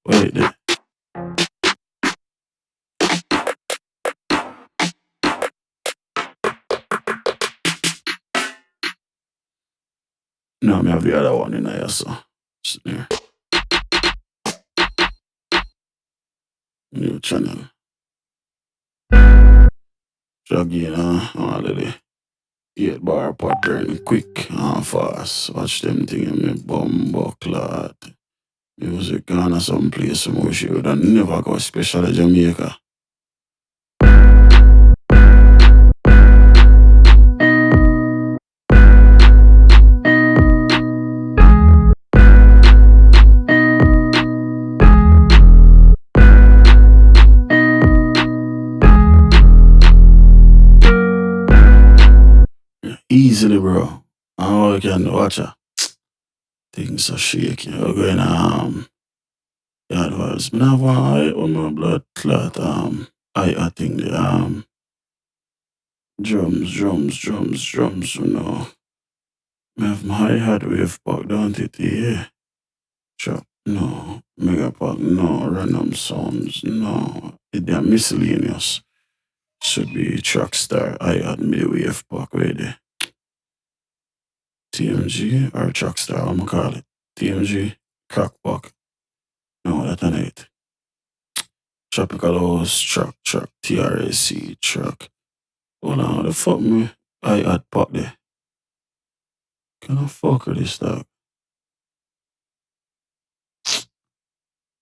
Wait there. No, I have the other one in there, so. There. New channel. Joggy, all of the 8-bar pattern, quick and fast. Watch them thing in me bumbo clad. Music gone some place where she would have never go, especially Jamaica. Easily, bro. Oh, you can watch her. Things are shaky. You're going, yeah, it was. But now, I on my blood clot, I think the, drums, you know. I have my hi-hat wave pack, don't it? Yeah. Chop, no. Mega pack, no. Random sounds, no. They're miscellaneous. Should be TrackStar, hi-hat, mid wave pack, right there. TMG or TrackStar, I'm gonna call it. TMG, crackback. No, that ain't it. Tropical House, track, TRAC, track. Hold on, what the fuck me? I had pack there. Can I fuck with this dog?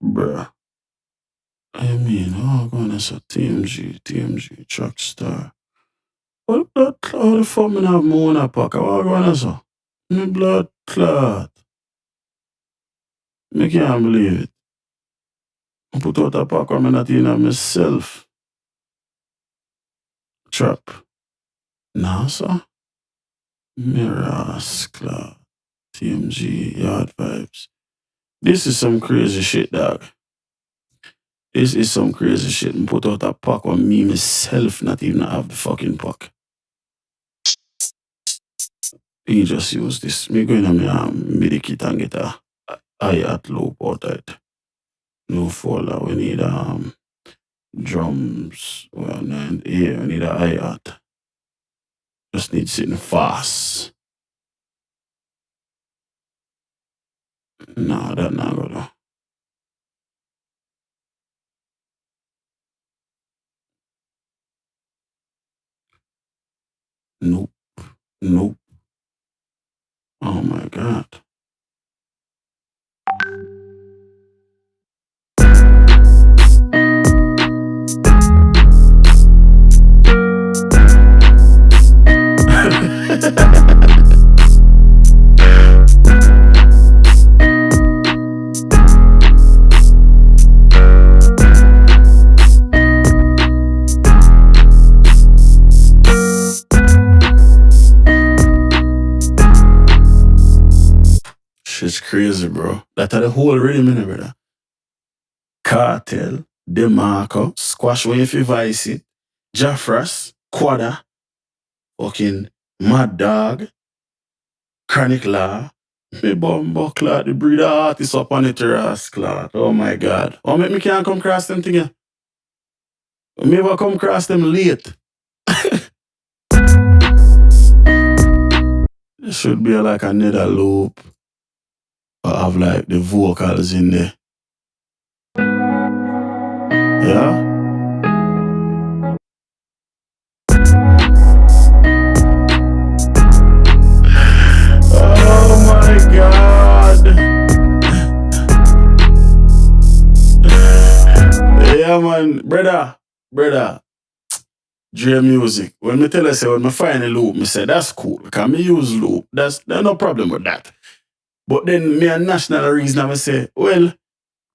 Bruh. I mean, oh, going to TMG, TrackStar. What the fuck me have my own pack? What going to say? Me blood clot. Me can't believe it. I put out a pack and I'm not in myself. Trap. Nah, sir. Mirrors, cloud. TMG, Yard Vibes. This is some crazy shit, dog. This is some crazy shit. I put out a pack on me myself, not even have the fucking pack. You just use this. Me going on my MIDI kit and get a hi-hat loop out of it. No folder. We need drums. Well, yeah, we need a hi-hat. Just need something fast. No, that not go though. Nope. Nope. Oh my God. Shit's crazy, bro. That's the whole rhythm in it, brother. Cartel, DeMarco, Squash Wave Vice It, Jaffras, Quada, fucking Mad Dog, Chronic Law, me bumbo clot, the breeder artist up on the terrace clot. Oh my God. Oh, me can't come cross them thing. Me ever come cross them late. There should be like another loop. Or have like the vocals in there. Yeah? Oh my God. Yeah, man. Brother. Dre music. When me tell you, say, when me find a loop, me say, that's cool. Because me use loop. There's no problem with that. But then me a national reason, I say, well,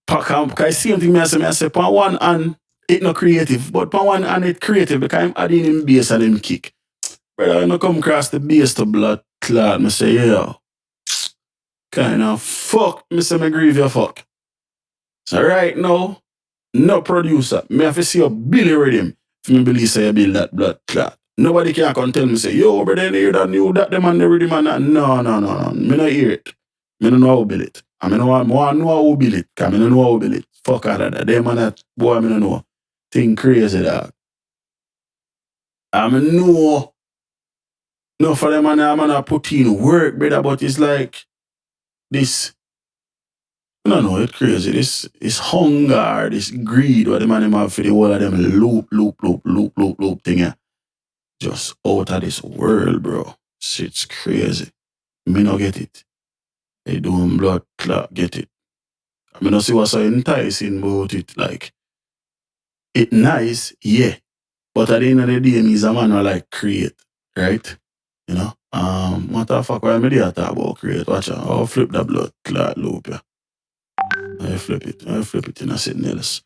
because I see something me I say, on one hand, it not creative. But on one hand, it creative because I'm adding in bass and him kick. Brother, when I come across the bass to blood clot, me say, yeah. Kind of fuck. Me say, me grieve your fuck. So right now, no producer. Me have to see a Billy Riddim if me believe say you build that blood clot. Nobody can come tell me say, yo, brother, you hear that new that them and the rhythm and that. No. Me not hear it. Me don't know how to build it. I mean, I know how to build it. Because I don't know how to build it. Fuck all of that. Them and that boy, I don't know. Thing crazy, dog. I know. No, for them and I'm gonna put in work, brother, but it's like this. No, it's crazy. This hunger, this greed, what the man have for the whole of them loop thing. Yeah. Just out of this world, bro. Shit's crazy. Me no get it. They doing blood clot, get it. I mean, I see what's so enticing about it. Like, it nice, yeah. But at the end of the day, me's a man who like create, right? You know? What the fuck why me there talk about create? Watch out. I'll flip that blood clot loop, yeah. I flip it in a something else.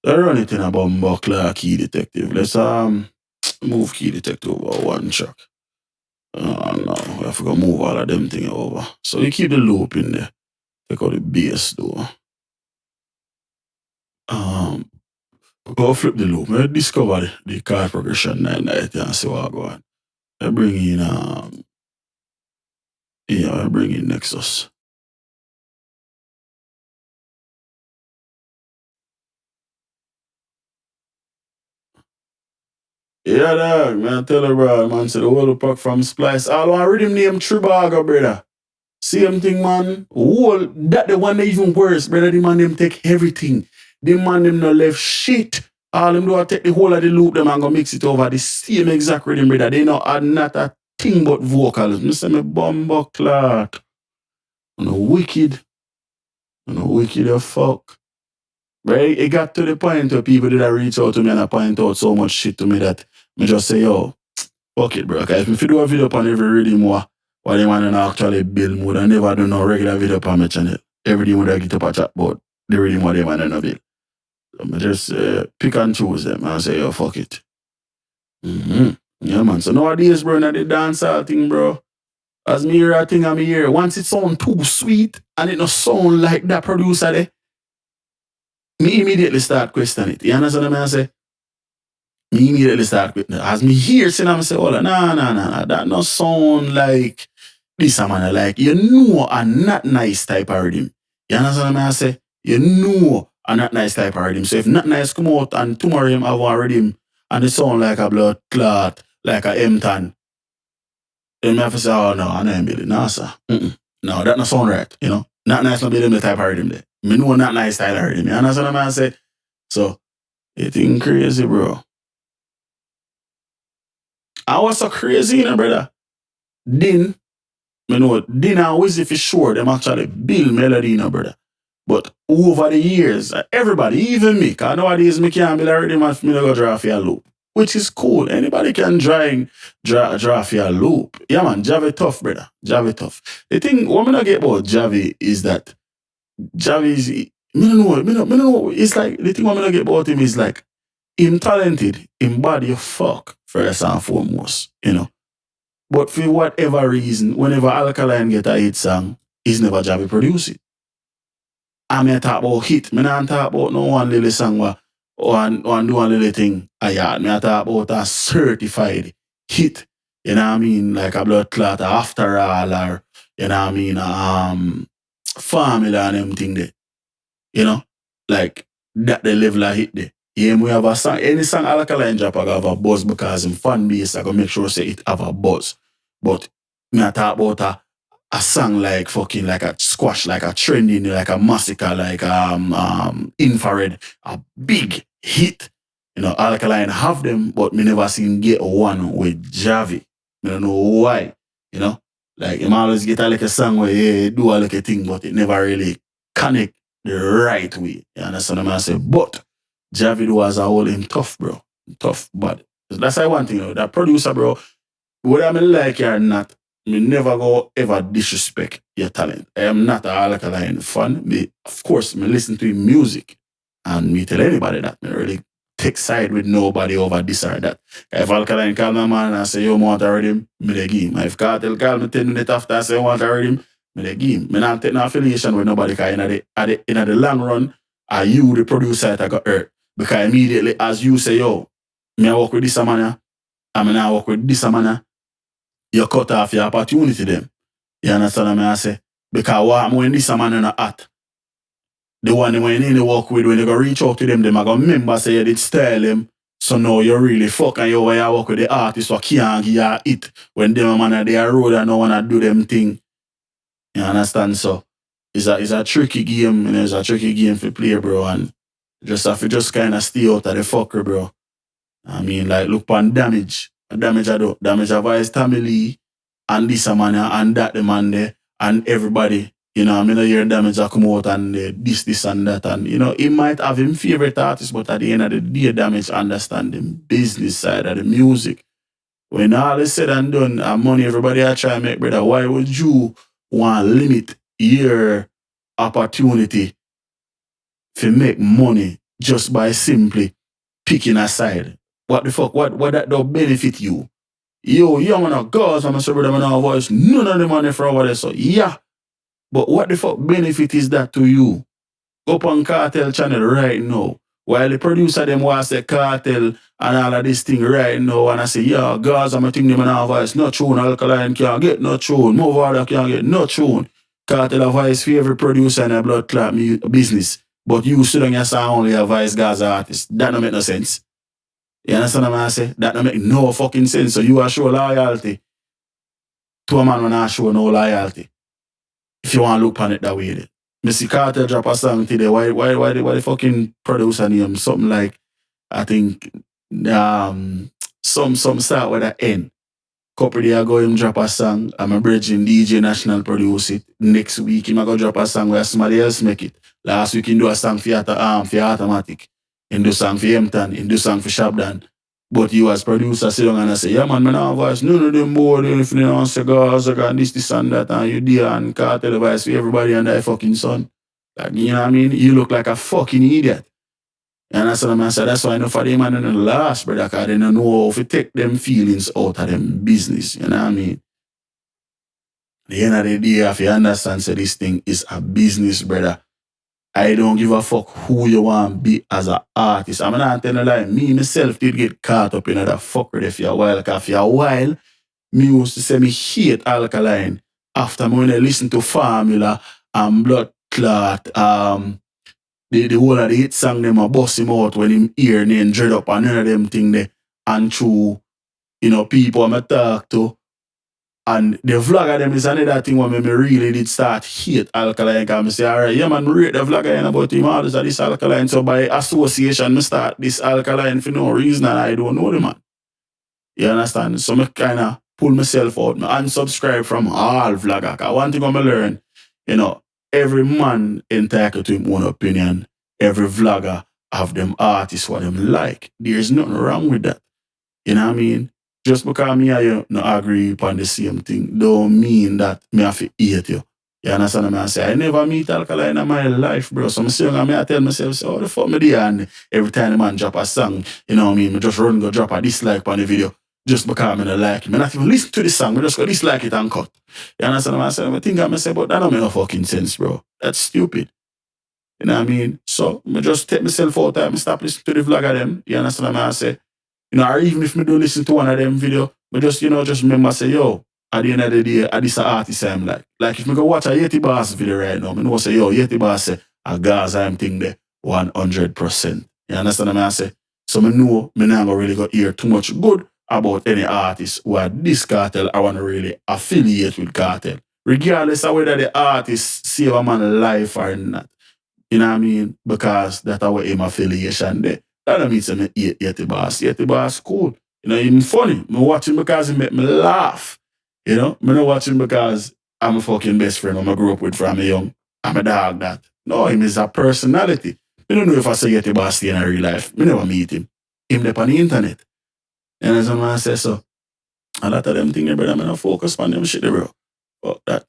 I run it in a bumbo clot key detective. Let's move key detective over one track. No, we have to go move all of them things over. So you keep the loop in there. Take out the bass though. Go flip the loop. I discover the chord progression 990 and see what I go on. I bring in I bring in Nexus. Yeah, dog, man, tell her, bro, man, say the whole pack from Splice. All one rhythm name Tribago, brother. Same thing, man. Whole, that the one that even worse, brother. The man them take everything. The man them no left shit. All them do I take the whole of the loop, them and go mix it over the same exact rhythm, brother. They not add not a thing but vocals. Me say me bumbo clock. No wicked. No wicked as fuck. Right? It got to the point where people did reach out to me and I point out so much shit to me that me just say, yo, fuck it, bro. Because if you do a video on every rhythm what they want to actually build more, I never do no regular video on my channel. Everything would I get up a chat about the rhythm what they want to build. So I just pick and choose them and say, yo, fuck it. Yeah, man. So nowadays, bro, now the dancehall thing, bro. As me hear a thing and me hear, once it sound too sweet and it not sound like that producer there, me immediately start questioning it. You understand what I say? Me immediately start questioning it. As me hear saying, I say, oh, nah, that not sound like this, man. Like, you know a not nice type of rhythm. You understand what I say? You know a not nice type of rhythm. So if not nice come out and tomorrow him have one rhythm and it sound like a blood clot, like a M-Tan, then I have to say, oh, no, I ain't build it. No, sir. No, that not sound right, you know? Not nice no be them the type of rhythm there. Me know not nice style of rhythm. You understand what I say? So it ain't crazy, bro. I was so crazy, you know, brother. Then, you know, Din and Wizzy for sure, them actually build melody, you know, brother. But over the years, everybody, even me, because nowadays me can't build a rhythm and me no go draw for a loop. Which is cool. Anybody can draw for a loop. Yeah, man, Javi tough, brother. Javi tough. The thing, what me not get about Javi is that Javi is, me don't know. It's like, the thing what me not get about him is like, him talented, him body fuck, first and foremost, you know. But for whatever reason, whenever Alkaline get a hit song, he's never Javi produce it. I mean, talk about hit. Me not talk about no one little song one do one little thing. I me talk about a certified hit. You know what I mean? Like a blood clot, after all, or you know what I mean? Formula and them thing there. You know? Like that the level of hit there. Yeah, we have a song. Any song Alkaline drop I have a buzz because in fan base I go make sure say it have a buzz. But me I talk about a song like fucking like a squash, like a trending, like a massacre, like infrared, a big hit. You know, Alkaline have them, but me never seen get one with Javi. I don't know why. You know, like him always get a like a song where yeah, do a like a thing, but it never really connect the right way. You understand what I say? But Javi was a whole him tough, bro. Tough, but that's like one thing, you know, that producer, bro, whether I like you or not, me never go ever disrespect your talent. I am not a Alkaline fan. Me, of course, me listen to him music. And me tell anybody that. Me really take side with nobody over this or that. If Alkaline call my man and say, you want to read him, me they give him. If Cartel call me 10 minutes after and say, you want to read him, me they give him. Me not take no affiliation with nobody because in the long run, are you the producer that got hurt? Because immediately as you say, yo, me I work with this man, and me now work with this man, you cut off your opportunity them. You understand what I say? Because what when this man in a hat, the one when you work with, when you go reach out to them I go remember say you did style them. So now you really fuck and you work with the artist who can't give you it when them man are there road and no wanna do them thing. You understand? So it's a tricky game, and it's a tricky game for play, bro, and just have to just kinda stay out of the fucker, bro. I mean, like, look on damage. Damage I do. Damage of his family and this man and that the man there and everybody. You know, I mean, I hear damage I come out and this and that. And, you know, he might have him favorite artist, but at the end of the day, damage understand the business side of the music. When all is said and done, and money everybody I try to make, brother, why would you want to limit your opportunity to make money just by simply picking a side? What the fuck? What that don't benefit you? Yo, young man of girls, I'm a say brother, man of voice, none of the money for over there. So yeah. But what the fuck benefit is that to you? Up on Cartel channel right now. While the producer them was say Cartel and all of this thing right now, and I say, yeah, girls, I'm a thing them and voice, no tune, Alkaline can't get no tune, Move Order can't get no tune. Cartel a voice favorite producer in a blood clot business. But you sit on your sound only a voice Gaza artist. That don't make no sense. You understand what I say? That don't make no fucking sense. So you are show loyalty to a man when I show no loyalty. If you want to look on it that way. Missy Carter drop a song today. Why the fucking producer name? Something like, I think, some start with an N. Couple days ago, him drop a song. I'm a bridging DJ National produce it. Next week, him go drop a song where somebody else make it. Last week, he do a song for Automatic. He do song for Empton. He do song for Shabdan. But you as producer sit down and I say, yeah man, I have voice, none of them board, if you don't cigars, this and that, and you deal and Cartel voice for everybody and their fucking son. Like, you know what I mean? You look like a fucking idiot. And that's what I say. That's why I know for them man in the last, brother, because they don't know how to take them feelings out of them business. You know what I mean? At the end of the day, if you understand, so this thing is a business, brother. I don't give a fuck who you want to be as an artist. I'm not telling you like me myself did get caught up in that fuckery for a while. Because for a while, me used to say me hate Alkaline. After me when I listen to Formula and Blood Clot, the whole of the hit song them a bust him out when him ear name dread up and none of them thing there. And through, you know, people I talk to, And the vlogger them is another thing where me really did start hate Alkaline, because I say, all right, yeah man, me rate the vlogger about him all this Alkaline. So by association, me start this Alkaline for no reason, and I don't know the man. You understand? So me kind of pull myself out. Me unsubscribe from all vlogger. Cause one thing I learn, you know, every man entitled to his own opinion. Every vlogger have them artists what them like. There's nothing wrong with that. You know what I mean? Just because me and you no agree upon the same thing, don't mean that me have to hate you. You understand what I say? I never meet Alkaline in my life, bro. So I'm saying, I tell myself, so how the fuck me there? And every time the man drop a song, you know what I mean? Me just run go drop a dislike on the video just because I don't like it. I not even listen to the song, I just go dislike it and cut. You understand what I say? I think I say, but that don't make no fucking sense, bro. That's stupid. You know what I mean? So I just take myself out and stop listening to the vlog of them. You understand what I say? You know, or even if me do listen to one of them video, but just, you know, just remember say, yo, at the end of the day, at this artist I'm like. Like if me go watch a Yeti Boss video right now, I know say, yo, Yeti Boss say, a Gaza I'm thing there 100%. You understand what I say? So me know me not gonna really go hear too much good about any artist who are this cartel I want to really affiliate with cartel. Regardless of whether the artist save a man's life or not. You know what I mean? Because that's our aim affiliation there. That don't mean to me hate Yeti Boss. Yeti Boss cool. You know, even funny. Me watch him because he make me laugh. You know? Me not watch him because I'm a fucking best friend who I grew up with from a young. I'm a dog that. No, him is a personality. Me don't know if I say Yeti Boss in real life. Me never meet him. Him there on the internet. You know what I say? So, a lot of them things, brother, me not focus on them shit, bro. Fuck that.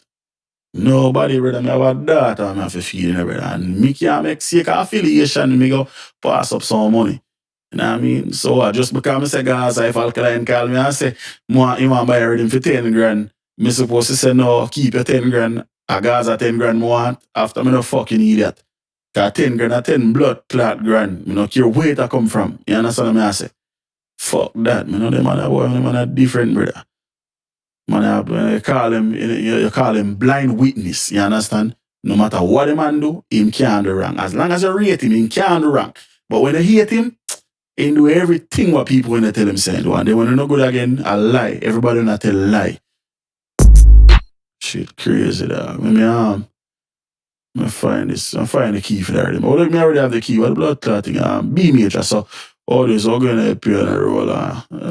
Nobody, brother, me have a daughter, I have to feed her, brother. And me can't make sake affiliation, me go pass up some money. You know what I mean? So just because I say Gaza, if Alkaline call me and say, you want to buy a Riddim for 10 grand, me supposed to say, no, keep your 10 grand. A Gaza 10 grand more want, after me no fucking idiot. Because 10 grand a 10 blood clot grand. Me no care where it come from. You understand what I say? Fuck that. Me know them are different, brother. Man, you call him blind witness, you understand? No matter what the man do, him can't do wrong. As long as you rate him, he can't do wrong. But when you hate him, he do everything what people when they tell him saying do. And then when you not good again, a lie. Everybody not tell a lie. Shit crazy dog. I find the key for that. Oh, look, me already have the key. What the blood clotting? B major. So all this all gonna piano roll.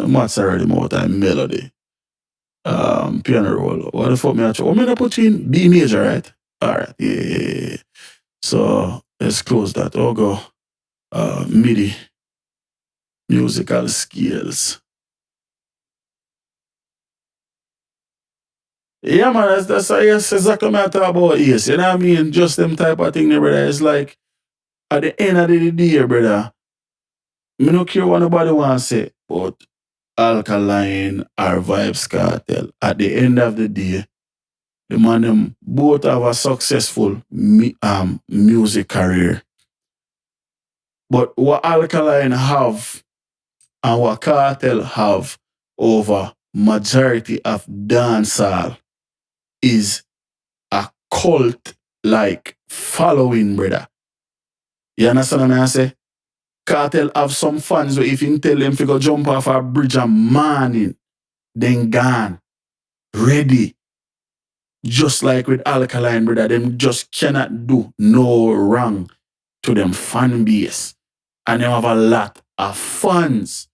What's already more time melody. Piano roll. What the fuck me actually? What me I put in? B major, right? Alright, yeah. So let's close that. I'll go MIDI musical scales. Yeah man, that's exactly what I talk about. Yes, you know what I mean? Just them type of thing, brother. It's like at the end of the day, brother, me no care what nobody want to say, but Alkaline or Vibes Cartel, at the end of the day, the man them both have a successful music career. But what Alkaline have and what Cartel have over majority of dancehall is a cult-like following, brother. You understand what I say? Cartel have some fans where if you tell them to go jump off a bridge a morning, then gone, ready. Just like with Alkaline, brother, them just cannot do no wrong to them fan base. And they have a lot of fans.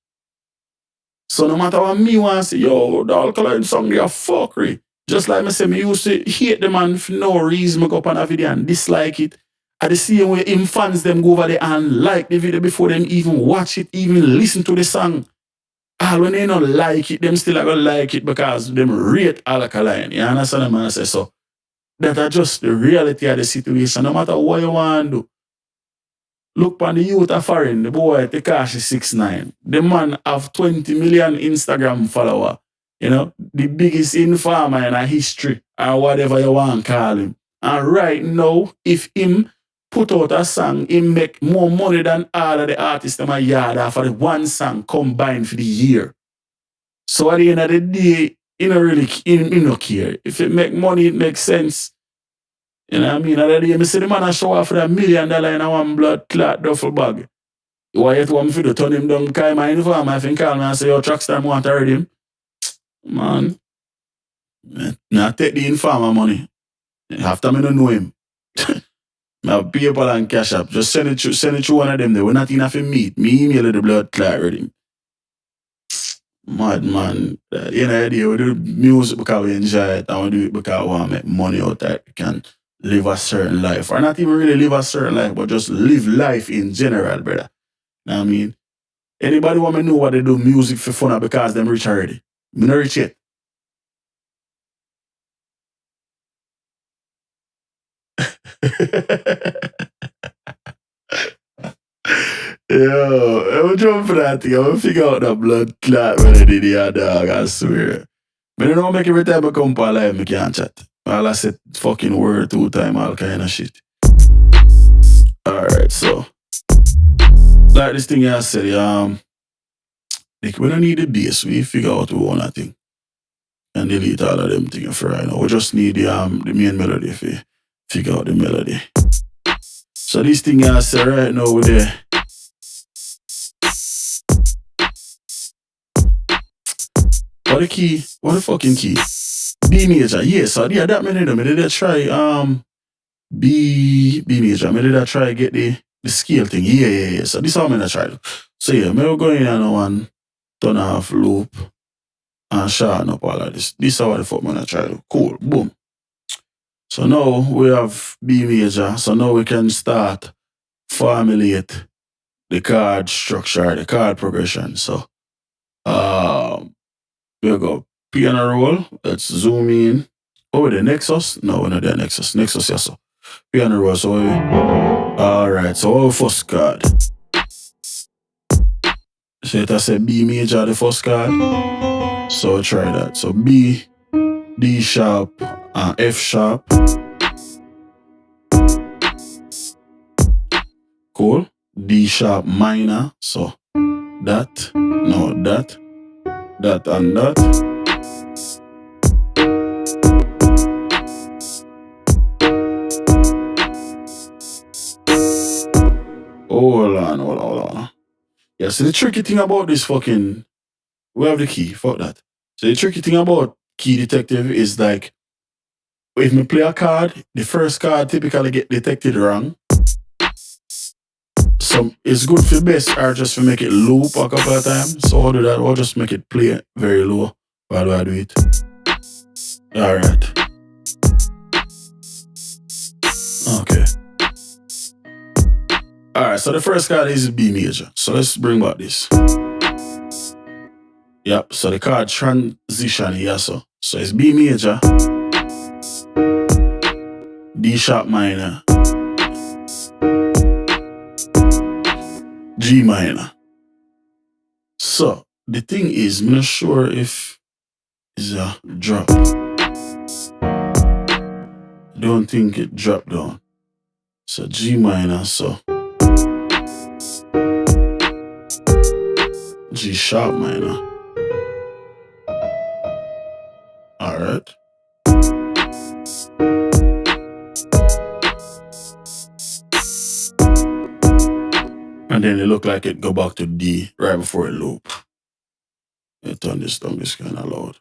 So no matter what me want to say, yo, the Alkaline song, they are fuckery. Just like me say, me used to hate the man for no reason, me go up on a video and dislike it. At the same way, him fans them go over there and like the video before them even watch it, even listen to the song. All when they don't like it, them still are gonna like it because them rate Alkaline. You understand what I say? So that's just the reality of the situation. No matter what you want to do. Look on the youth of foreign, the boy Tekashi 69. The man have 20 million Instagram follower. You know, the biggest informer in a history or whatever you want to call him. And right now, if him put out a song, he make more money than all of the artists in my yard for the one song combined for the year. So at the end of the day, he don't care. If it make money, it makes sense. You know what I mean? At the day, I see the man a show off for $1 million in a one blood clot duffel bag. Why you want me to turn him down? Because my informer, I think call me and say, yo, TrackStar want to Riddim. Man. Now take the informer money. After me don't know him. I have PayPal and Cash App. Just send it to one of them. They were not enough to meet. Me email the blood clot Riddim. Mad man. You know, idea we do music because we enjoy it and we do it because we want to make money out of it. We can live a certain life. Or not even really live a certain life, but just live life in general, brother. Know what I mean? Anybody want to know what they do music for fun because them rich already? Me not rich yet. Yo, I'm jump for that thing. I'm gonna figure out that blood clot when I did the dog, I swear. But you know, make every time I come for live, I can't chat. All I said fucking word 2 times, all kind of shit. Alright, so like this thing I said, like we don't need the bass, we figure out we want that thing. And delete all of them things for right now. We just need the main melody if we figure out the melody. So this thing I said right now with the what the key? What the fucking key? B major. Yeah, so yeah, that me did I try B major. Me did I try get the scale thing. Yeah. So this is how I try. So yeah, me will go in and one turn off loop and shorten up all of this. This is how the fuck I try. Cool. Boom. So now we have B major. So now we can start formulate the chord structure, the chord progression. So we go piano roll. Let's zoom in. Oh, the Nexus? No, we're not there. Nexus, yes. So piano roll. So alright. So our first chord. So it has a B major, the first chord. So we'll try that. So B, D sharp, and F sharp. Cool. D sharp minor. So that, no, that and that. Hold on. Yeah, so the tricky thing about this fucking, we have the key, fuck that. So the tricky thing about key detective is like, if me play a card, the first card typically get detected wrong. So it's good for bass or just to make it loop a couple of times. So I'll do that, I'll just make it play very low while I do it. Alright. Okay. Alright, so the first chord is B major. So let's bring back this. Yep, so the chord transition here, so it's B major, D sharp minor, G minor. So the thing is, I'm not sure if it's a drop. I don't think it dropped down. So G minor, so G sharp minor. Alright. And then it looked like it go back to D right before it loop. I turn this down, this kind of loud.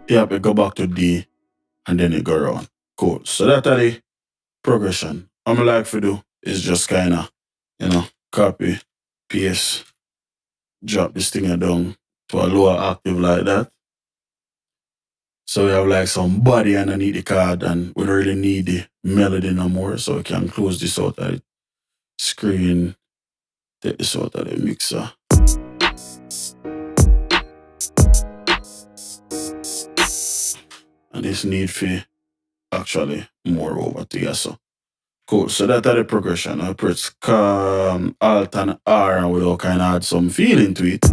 Yep, it go back to D and then it go around. Cool. So that's the progression. What I like to do is just kind of, copy, paste, drop this thing down to a lower octave like that. So we have like some body underneath the card and we don't really need the melody no more. So we can close this out of the screen, take this out of the mixer. And this need for actually more over to here. So cool. So that's the progression. I press Alt and R and we'll kind of add some feeling to it.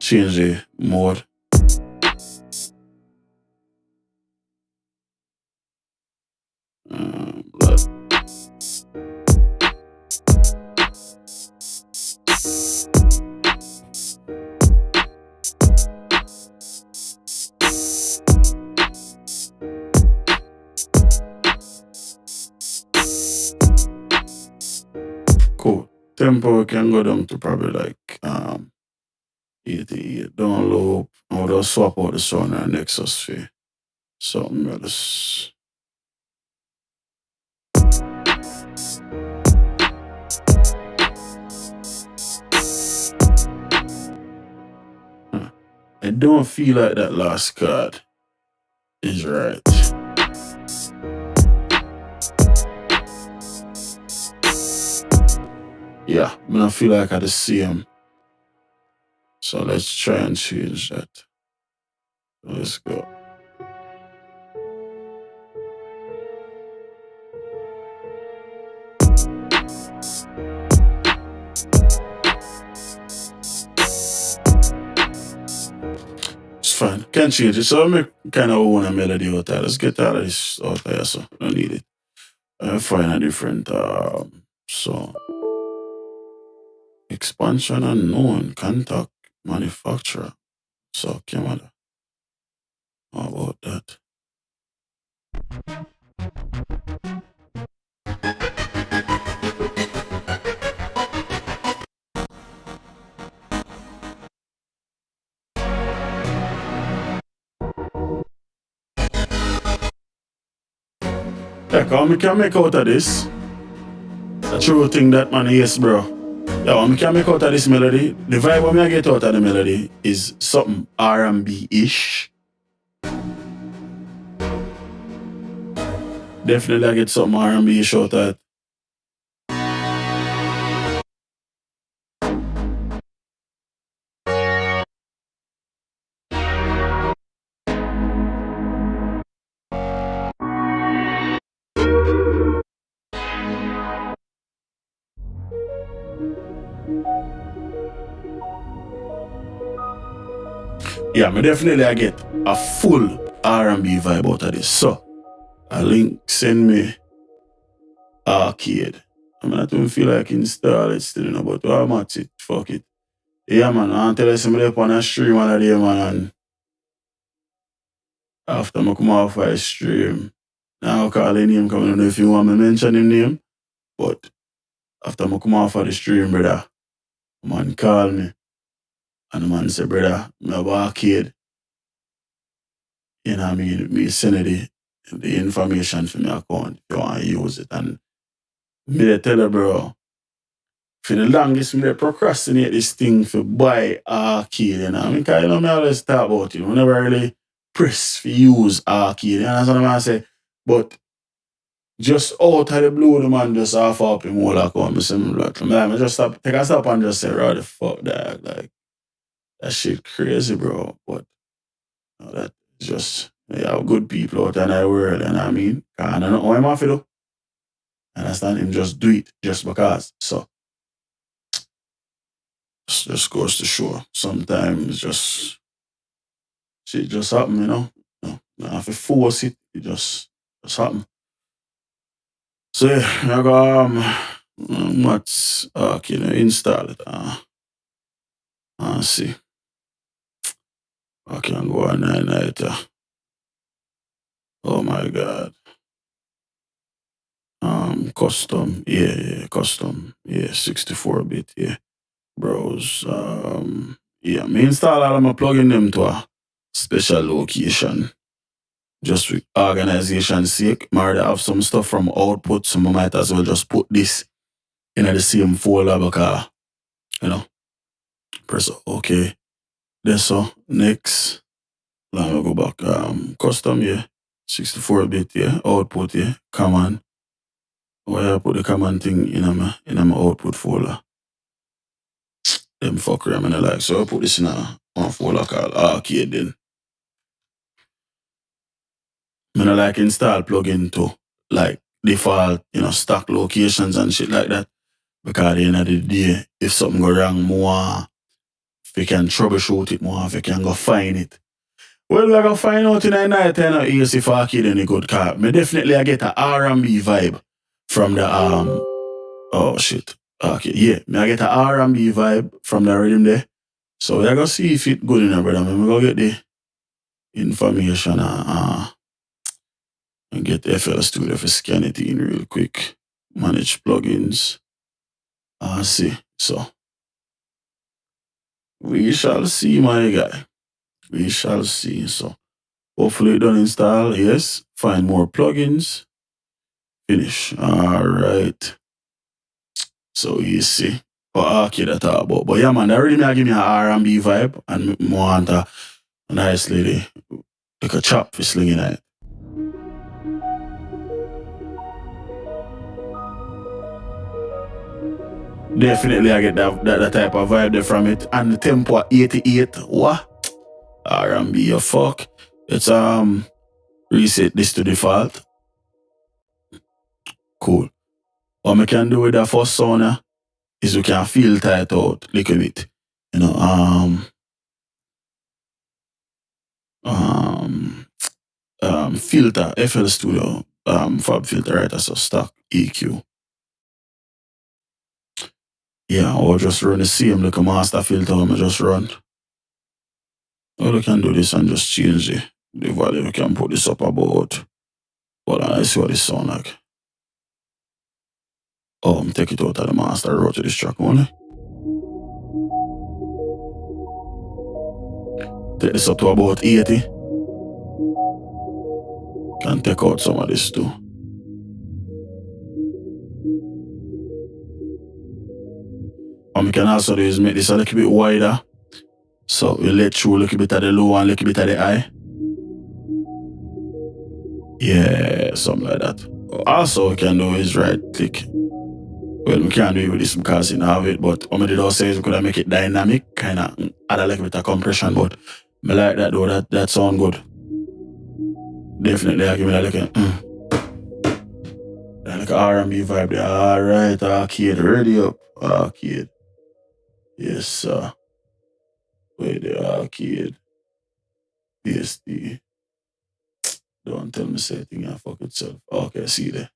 Change the mode. Cool. tempo can go down to probably like 88. Don't loop. And we'll just swap out the sound and Nexus for something else. I don't feel like that last card is right. Yeah, I don't feel like I the same. So let's try and change that. Let's go. It's fine. Can't change it. So I make kind of own a melody out there. Let's get out of this out there, so I don't need it. I find a different song. Expansion unknown. Contact manufacturer. So Canada. How about that? Yeah, cause we can make out of this. A true thing that man, yes, bro. Yeah, we can make out of this melody. The vibe I get out of the melody is something R&B-ish. Definitely I get something R&B-ish out of it. Yeah, me definitely I get a full R&B vibe out of this. So, a link send me arcade. I mean, I don't feel like install it still, you know, but I'll match it. Fuck it. Yeah, man, I tell you somebody up on a stream one of the day, man, and after I come off a stream, now I'll call his name, because I don't know if you want me to mention his name, but after I come off of the stream, brother, man call me, and the man say, brother, I have arcade. You know what I mean? Me send the information for my account if you want to use it. And me they tell you, bro, for the longest, me they procrastinate this thing for buy arcade, you know what I mean? Because you know me always talk about it. We never really press for use arcade, you know what I'm saying? But just out of the blue, the man just offer up him whole account. I say, man, I just take a stop and just say, right the fuck that. Like, that shit crazy, bro. But you know, that just, you have good people out in the world, you know what I mean? Because I don't know what I'm off to do. Understand? Him just do it just because. So, just goes to show. Sometimes just, shit just happen, you know? You don't have to force it. It just happen. So, yeah, I go, what's, install it. See. I can go on night. Oh my God. Custom. Yeah, custom. Yeah, 64-bit. Yeah. Browse. Yeah, me install all of my plugin them to a special location. Just with organization's sake. I already have some stuff from output, so I might as well just put this in the same folder because, you know, press OK. Then so, next. Let me go back. Custom, yeah. 64-bit, yeah. Output, yeah. Command. Where I put the command thing in my output folder. Them fucker I'm gonna like. So I put this in one folder called arcade then. I'm gonna like install plugin to like default, stock locations and shit like that. Because at the end of the day, if something go wrong, more if you can troubleshoot it more, if you can go find it. Well, we are gonna find out in the night and easy for arcade any good car. Me definitely I get a R&B vibe from the oh shit. Okay, yeah. Me I get a R&B vibe from the rhythm there. So we're gonna see if it good enough, brother. I'm gonna get the information and get FL Studio for scan it in real quick. Manage plugins. See. So we shall see, my guy. We shall see. So hopefully it don't install. Yes. Find more plugins. Finish. All right. So you see. Okay, that talk about. But yeah, man, that really give me an R&B vibe, and I want a nice lady, like a chop for slinging it. Definitely, I get that type of vibe there from it, and the tempo at 88. What? R&B, you fuck. It's reset this to default. Cool. What we can do with that first sound is we can filter it out a little bit. You know, filter, FL Studio, Fab filter, right? That's a stock EQ. Yeah, or just run the same like a master filter I just run. Or we can do this and just change the value. We can put this up about. Hold on, let's see what this sound like. Take it out of the master, route to this track only. Take this up to about 80. Can take out some of this too. What we can also do is make this a little bit wider. So we let through a little bit of the low and a little bit of the high. Yeah, something like that. Also, we can do is right click. Well, we can't do it with this because you have it, but what I did also is we could make it dynamic, kind of add a little bit of compression, but I like that though, that sound good. Definitely, I give me like an R&B vibe there. Alright, Arcade, ready up, Arcade. Yes, sir. Wait there, Arcade. PSD. Don't tell me say thing I fuck itself. Okay, see there.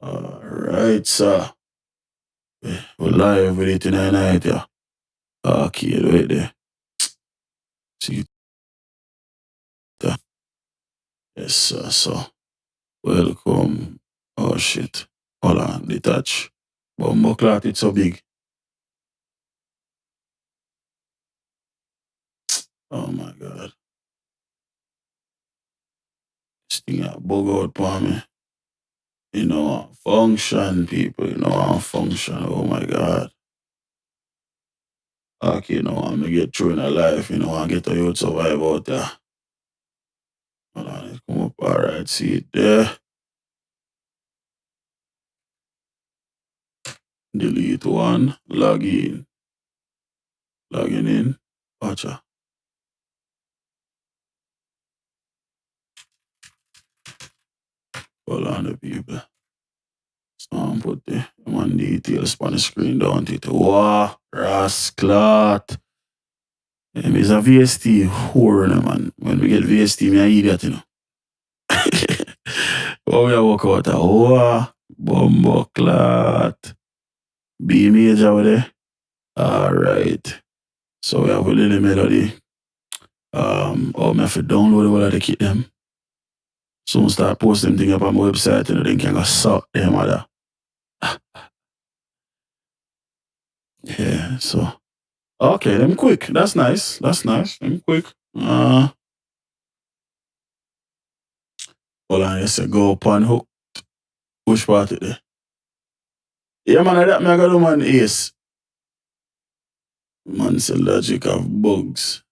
Alright, sir. We're live with it tonight, yeah. Arcade, wait there. See there. Yes, sir, so. Welcome. Oh shit. Hold on, detach. Bumbo clock, it's so big. Oh my god. This thing a bug out for me. You know, function, people. You know, function. Oh my god. Okay, you know, I'm gonna get through in a life. You know, I get a youth survive out there. Hold on, let's come up. Alright, see it there. Delete one. Log in. Logging in. Watch out. Hold on, the people. So put the one details on the screen, don't it? Wow, rasclat. It's a VST whore, man. When we get VST, me I idiot, you know. Oh, we walk out a wow, bumbo clat. B major over there. Alright. So we have a little melody. I have to download all of the kit them. Soon start posting things up on my website and then can go suck them other. Yeah, so. Okay, them quick. That's nice. That's nice. Them quick. Hold on, you say go upon hook. Which part it there? Yeah, man, that me I got do man ace. Man say logic of bugs.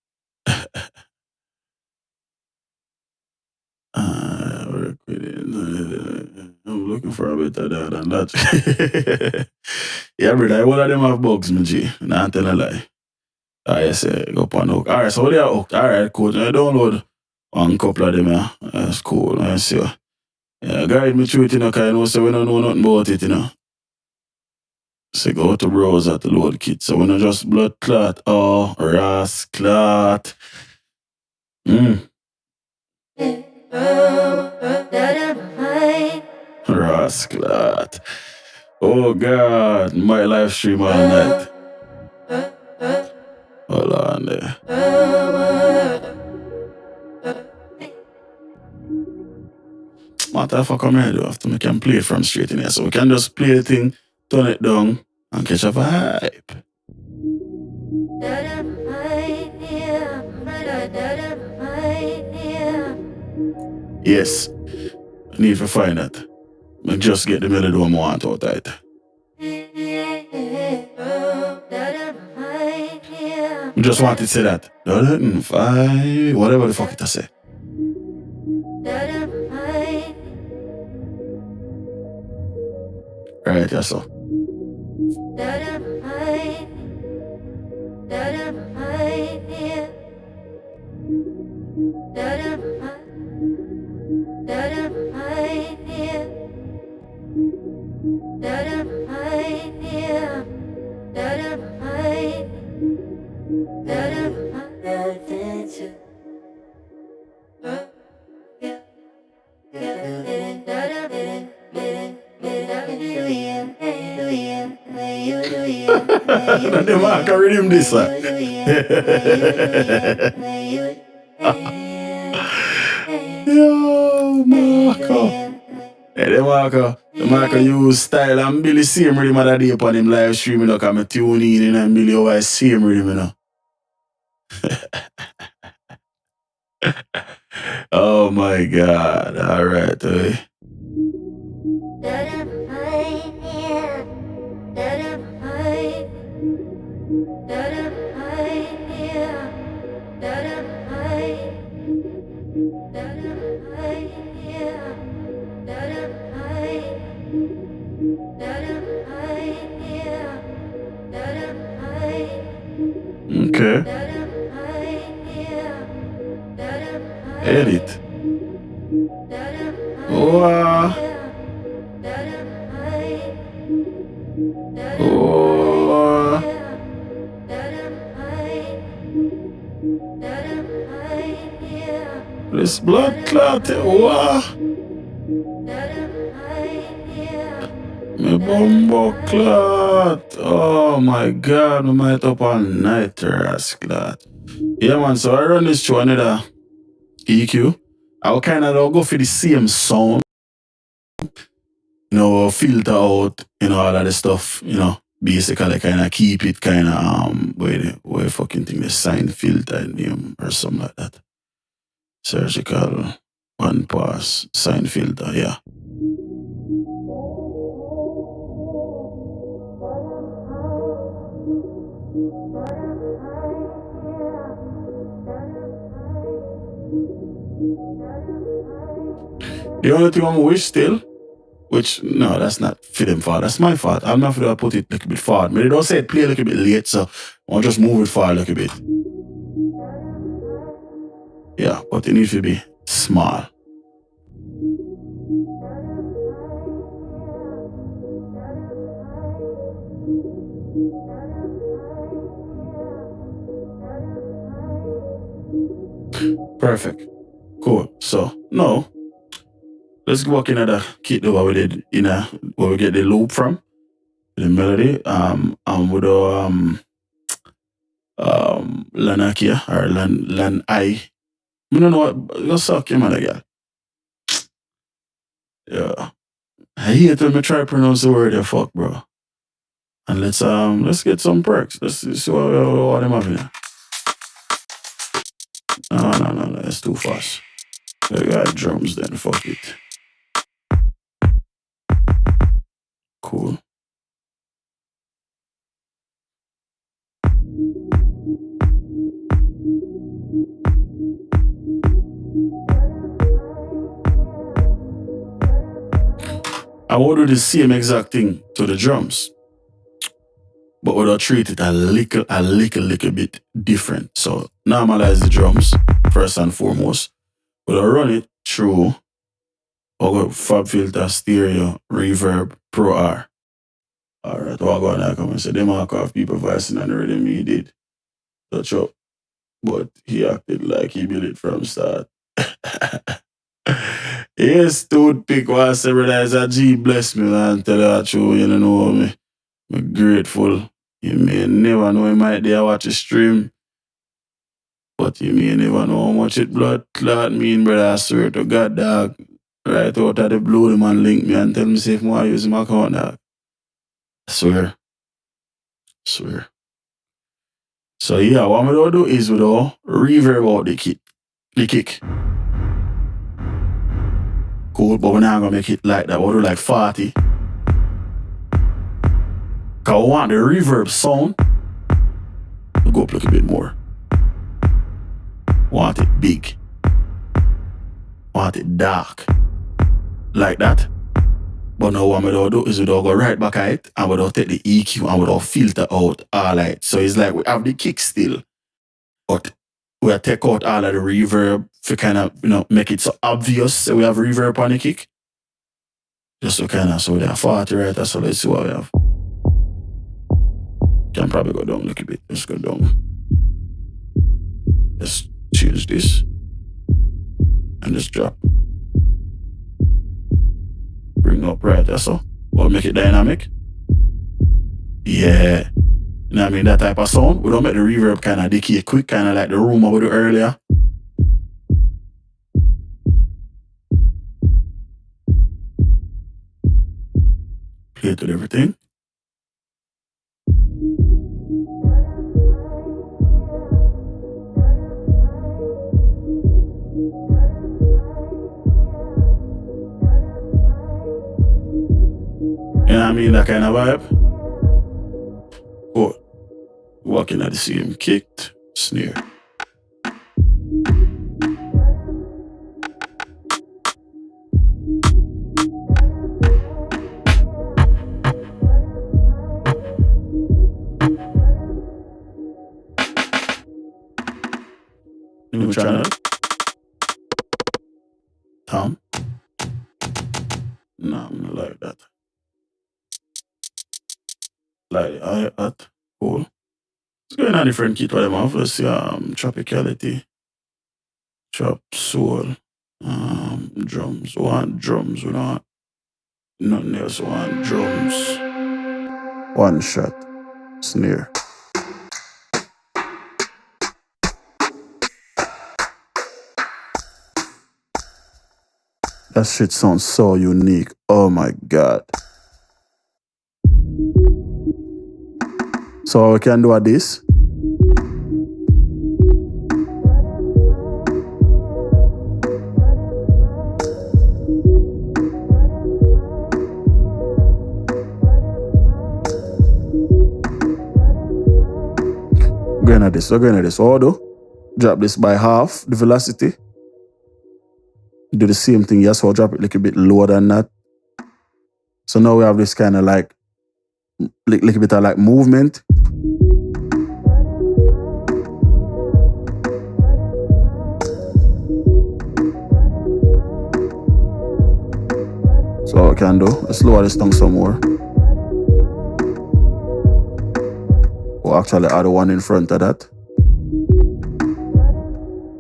Work with it. I'm looking for a better dad than that. Yeah, brother, all of them have bugs, my G. Not tell a lie. Yes, go upon hook. Alright, so what they are hooked? Alright, cool. I download one couple of them, yeah. That's cool. I see. Yeah, guide me through it, you know, because I know so we don't know nothing about it, you know. So go to browser to load kit. So we not just blood clot. Oh, ras clot. Ras clot. Oh God, my live stream all night. Hold on there. Matter of fact, come here, though, after we can play it from straight in here. So we can just play the thing, turn it down, and catch a vibe. Yes, I need to find that. I just get the melody one I want out of it. I just want to say that. Whatever the fuck it I say. Right, that's so. The Mark Riddim this Yo, Marco. Hey, the Marco use style and Billy same rhythm that day upon him live stream, you know, come tune in and Billy always same rhythm, you know. Oh my God. Alright, Okay. Edit. Oh. Oh. This blood clot. Oh. My bumbo clot. Oh my God, I might up all night ass clot. Yeah man, so I run this through another EQ. I will kind of go for the same sound. You know, filter out, you know, all of the stuff, you know, basically kind of keep it kind of, where fucking thing, the sign filter name or something like that. Surgical, one pass, sign filter, yeah. The only thing I wish still, which, no, that's not for them fault. That's my fault. I'm not for to put it a little bit forward. But they don't say it play a little bit late, so I'll just move it forward a little bit. Yeah, but it needs to be small. Perfect. Cool. So, no. Let's walk in at the kit where we did where we get the loop from, the melody. With Lanakia or Lan I. I don't know what go suck your mother girl. Yeah. I hate when I try to pronounce the word fuck, bro. And let's get some perks. Let's see what I'm having here. No, it's too fast. I got drums then, fuck it. Cool. I will do the same exact thing to the drums, but we'll treat it a little bit different. So normalize the drums first and foremost. We'll run it through our Fab Filter, Stereo, Reverb, Pro R. Alright, what go on there come and say they mark off people voicing and the rhythm he did. Touch up. But he acted like he built it from start. Yes, toothpick was realize that G bless me and tell her true, you know me. I'm grateful. You may never know, you might there watch a stream. But you may never know how much it blood clot mean, brother. I swear to God, dog. Right out of the blue, the man link me and tell me say if I use my account, dog. I swear. Swear. So yeah, what we do is we do reverb out the kick. Cool, but we're not gonna make it like that. We'll do like 40. Cause we want the reverb sound. We'll go up a little bit more. Want it big. Want it dark. Like that. But now what we do is we do go right back at it and we do take the EQ and we do filter out all that. So it's like we have the kick still. But we take out all of the reverb to kind of, make it so obvious that we have reverb on the kick. Just so kind of, so we have 40 right there, so let's see what we have. Can probably go down a little bit. Let's go down. Let's change this. And just drop. Bring up right there, so. We'll make it dynamic. Yeah. You know what I mean? That type of sound. We don't make the reverb kind of decay quick, kind of like the room we do earlier. Play it with everything. You know what I mean? That kind of vibe. Cool. Walking at the same kicked snare. New channel. Tom. No, I'm not like that. Like that. Cool. Let's go in a different kit for them off. Let's see tropicality. Chop soul. Drums. We want drums. We don't want nothing else. We want drums. One shot. Snare. That shit sounds so unique. Oh my God. So what we can do at this. We're going at this. What drop this by half the velocity. Do the same thing, yes, so drop it a little bit lower than that. So now we have this kind of like, little bit of like movement. So what we can do, let's lower this down some more. We'll actually add one in front of that.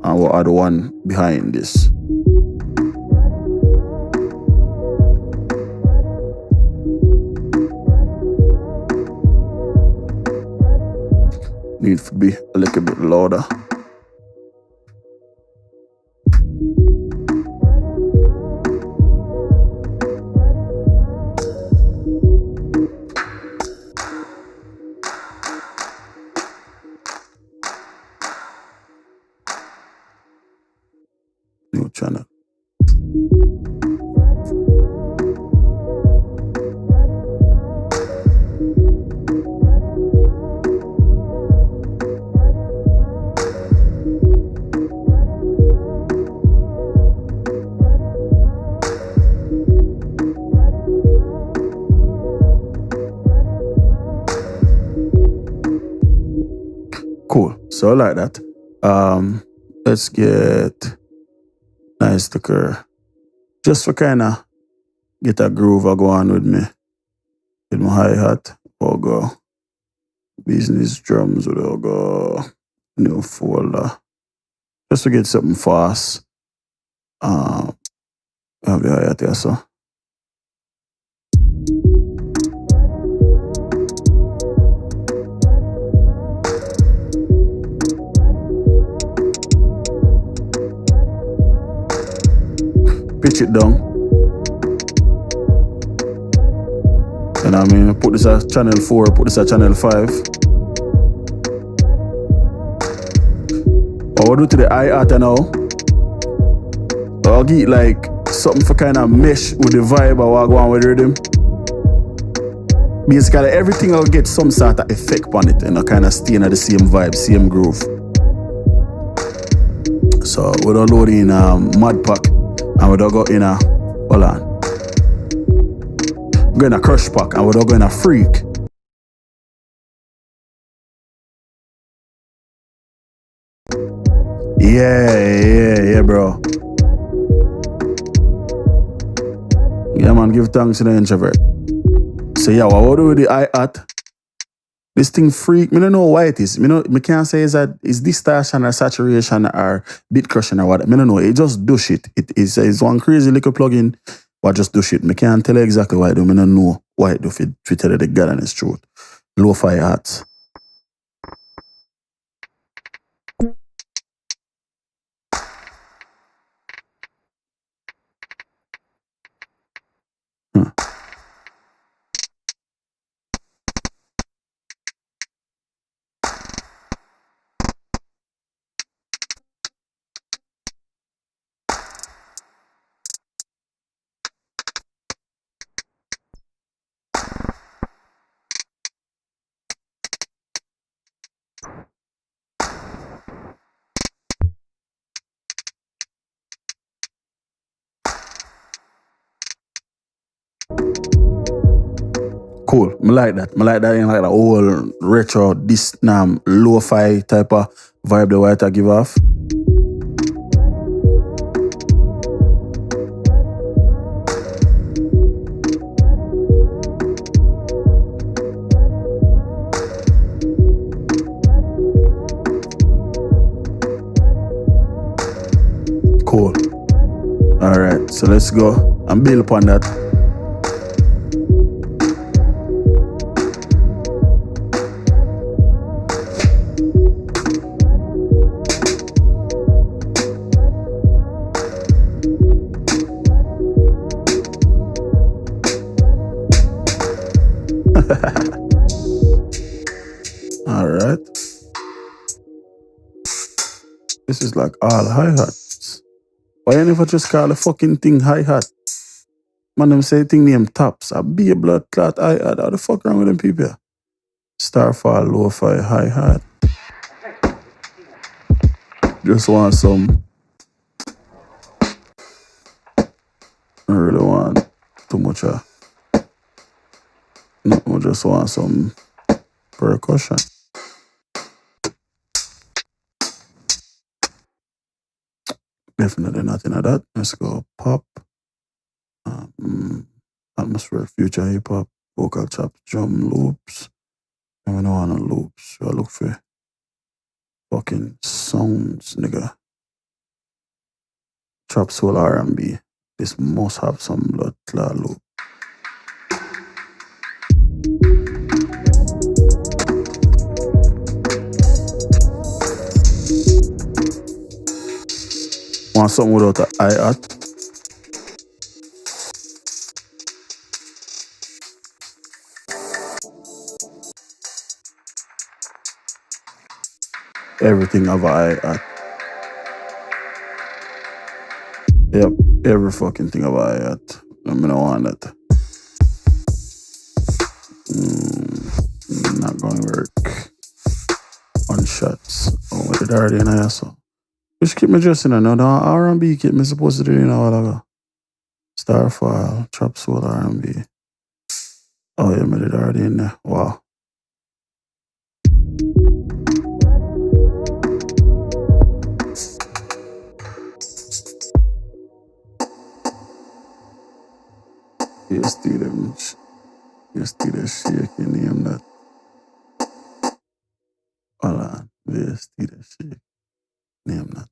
And we'll add one behind this. Need to be a little bit louder. New channel. Cool. So like that. Let's get nice sticker. Just for kinda get a groove go on with me. With my hi-hat. We'll go business drums, we'll go new folder. Just to get something fast. Have the hi-hat here, so. Pitch it down. You know what I mean? Put this at channel 4, put this at channel 5. What we'll do to the hi-hat now, I'll get like something for kind of mesh with the vibe I want to go on with rhythm. Basically, everything will get some sort of effect on it and kind of stay in the same vibe, same groove. So we'll load in Mod Pack and we'll go in a, hold on. Go in a Crush Pack and we'll go in a Freak. Yeah, bro. Yeah, man, give thanks to the introvert. So yeah, what do with the hi-hat? This thing Freak, I don't know why it is. I can't say is that it's distortion or saturation or bit crushing or what. I don't know. It just do shit. It's one crazy little plugin what just do shit. I can't tell you exactly why it do. I don't know why it do fit tell you the God and its truth. Lo-fi hats. Cool. I like that. I like that in like the whole retro, this lo-fi type of vibe the white I give off. Cool. Alright, so let's go and build upon that. Alright. This is like all hi-hats. Why you never just call the fucking thing hi-hat? Man, them say thing name tops. I be a blood clot hi-hat. How the fuck wrong with them people? Starfall, lo-fi, hi-hat. Just want some. I really want too much. No, I just want some percussion. Definitely nothing of that. Let's go pop. Atmosphere, future hip hop, vocal chops, drum loops. And we don't want no loops. I look for fucking sounds, nigga. Trap soul R&B. This must have some blood clot loop. Want something without a hi-hat? Everything have a hi-hat. Yep, every fucking thing have a hi-hat. I don't want that. Not gonna work. One shots. Oh, what did I already know so? Just keep me dressing in the R&B keep me supposed to do in a while ago. Starfall, Trap Soul R&B. Oh yeah, I did already in there. Wow. You still them shaking name that. Hold on. You still them shake. Name that.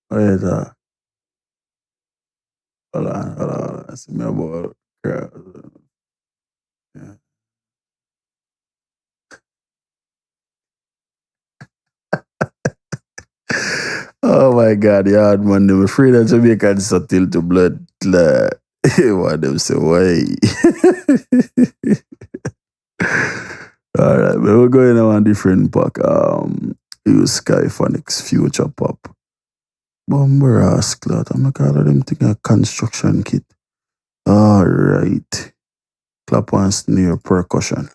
Oh yeah, that. Hold on. I see me about crowd. Yeah. Oh my God, yeah, man. I'm afraid that Jamaicans are till to blood. Why them say why? Alright, but we're going on a different pack. Use Skyphonics Future Pop. Bumper ass clot. I'm gonna call them thing a construction kit. Alright. Clap and snare percussion.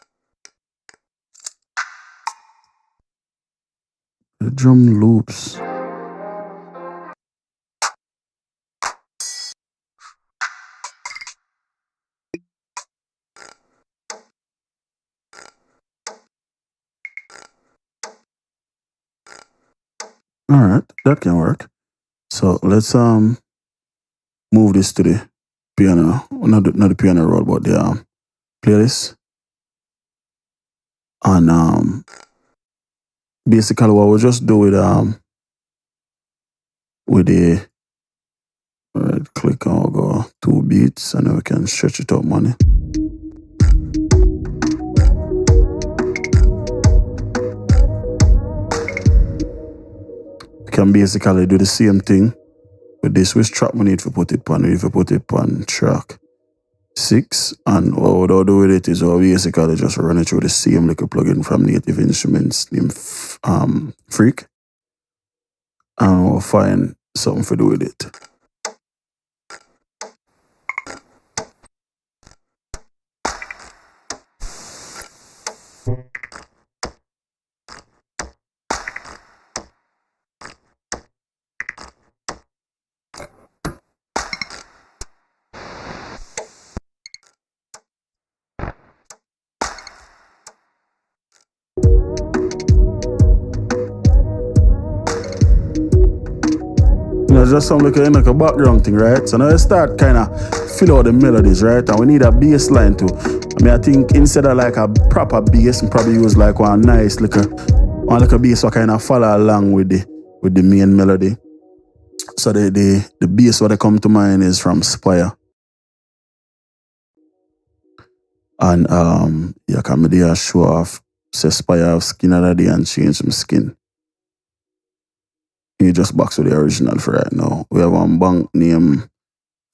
The drum loops. Alright, that can work. So let's move this to the piano. Not the piano roll, but the playlist. And basically what we'll just do with the right click and we'll go 2 beats and then we can stretch it up money. We can basically do the same thing with this. Which track we need to put it on? We need to put it on track 6, and what we'll do with it is we'll basically just run it through the same little plugin from Native Instruments named Freak, and we'll find something to do with it. It's just something like a background thing, right? So now you start kind of fill out the melodies, right? And we need a bass line too. I mean, I think instead of like a proper bass, we probably use like one nice little bass so kind of follow along with the main melody. So the bass what come to mind is from Spire. And yeah, come there show off say Spire have skin of the day and change some skin. You just box with the original for right now. We have one bank name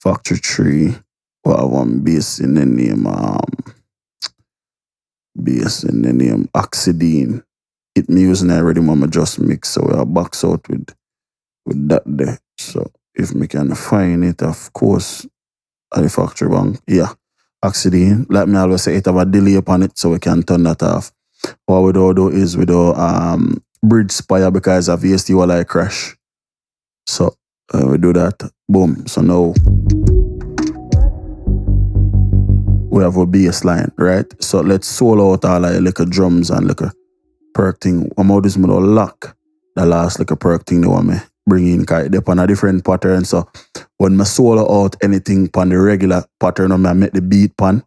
Factory 3. We have one bass in the name Oxidine. It me using already mama just mix, so we have box out with that there. So if me can find it, of course, at the factory bank, yeah. Oxidine. Like me always say, it have a delay upon it, so we can turn that off. What we do is we do bridge Spire because of VST will like crash. So we do that. Boom. So now we have a bass line, right? So let's solo out all like a drums and like a perk thing. I'm out this middle lock the last like a perk thing they want me bring in because they're on a different pattern. So when I solo out anything on the regular pattern, I make the beat pan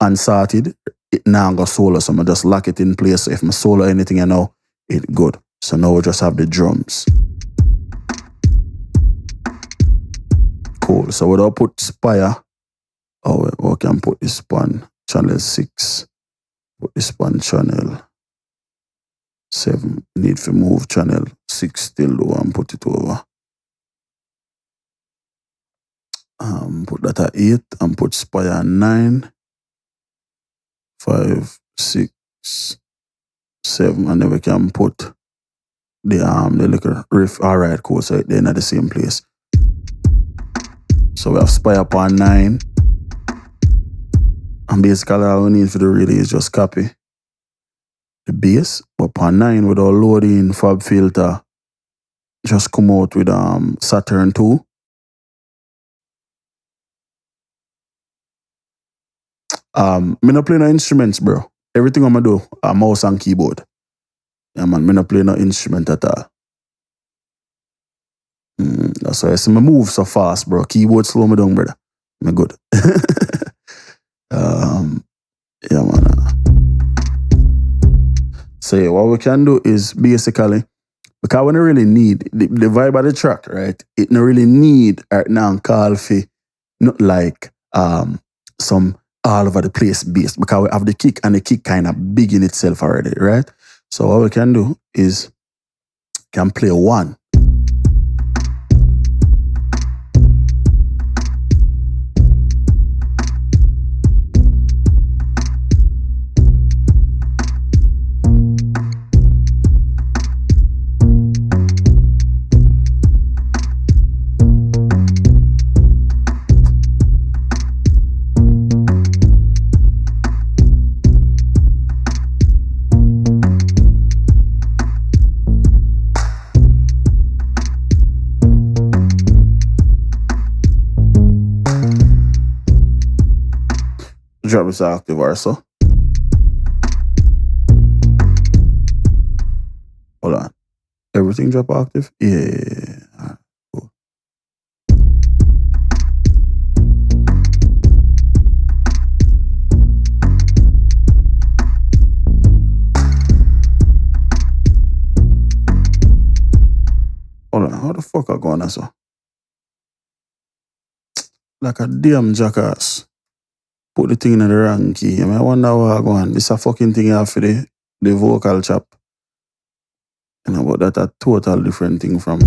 unstarted, it now go solo. So I just lock it in place. So if I solo anything, you know, it good. So now we just have the drums. Cool. So we don't put Spire. Oh, we can put this on channel 6. Put this on channel 7. Need to move channel 6 still though and put it over. Put that at 8 and put Spire at 9. 5, 6, 7, and then we can put the little riff. Alright, cool. So they're in the same place. So we have Spire upon 9. And basically all we need for the really is just copy the bass. But upon 9 with our loading fab filter, just come out with Saturn 2. Me not play no instruments, bro. Everything I'm gonna do, a mouse and keyboard. Yeah, man, me not play no instrument at all. That's why I see me move so fast, bro. Keyboard slow me down, brother. Me good. Yeah, man. So yeah, what we can do is basically, because we don't really need the vibe of the track, right? It don't really need right now call for not like some all over the place bass, because we have the kick and the kick kind of big in itself already, right? So what we can do is can play 1. Drop this octave or so. Hold on. Everything drop octave? Yeah. Alright, cool. Hold on, how the fuck I going so? Like a damn jackass. Put the thing in the wrong key. I mean, I wonder how I go on. This a fucking thing here for the vocal chop. You know, but that's a total different thing from.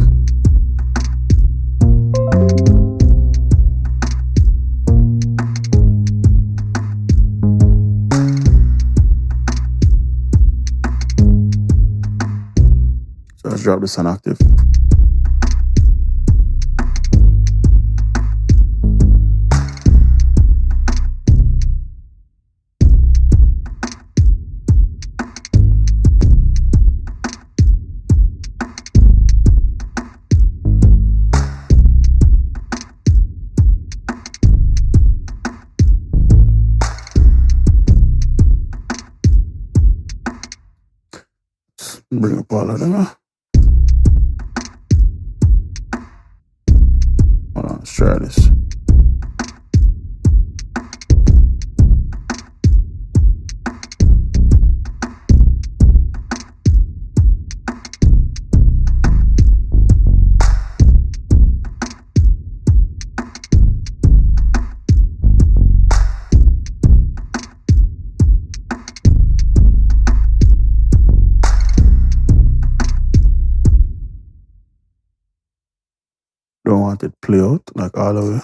So let's drop this on octave. Bring up all of them. Hold on, let's try this. Don't want it play out like all of it.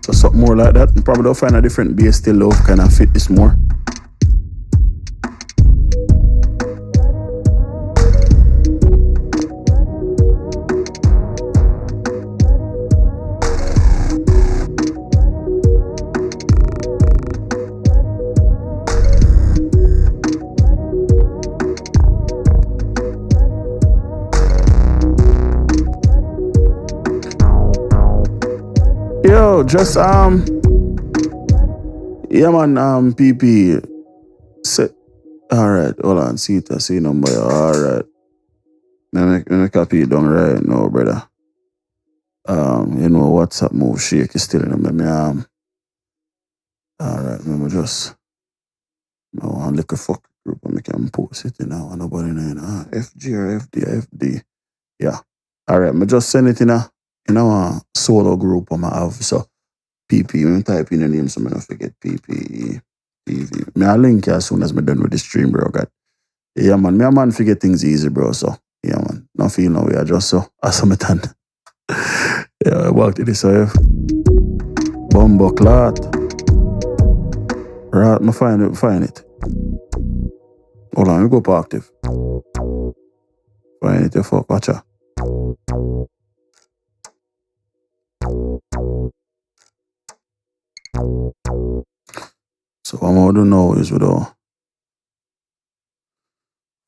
So something more like that. Probably don't find a different bass still though, kind of fit this more. Yo, just yeah man, PP set. Alright, hold on, see it, I see number. Alright. Let me copy it down right now, brother. You know WhatsApp move shake is still in them. Alright, remember just no one little fuck group and we can post it in now. Nobody know. FG or FD. Yeah. Alright, me just send it in a solo group I have. So PP, when I type in the name so I don't forget PP. PV. Me a link as soon as me done with the stream, bro. God. Yeah man, me a man forget things easy, bro. So yeah man. Not feel no way, I just so as I'm done. Yeah, I walked to this way. Bumbo clot. Right, me find it. Hold on, we go for octave. Find it, you fuck, watch out. So what I'm gonna do now is we'll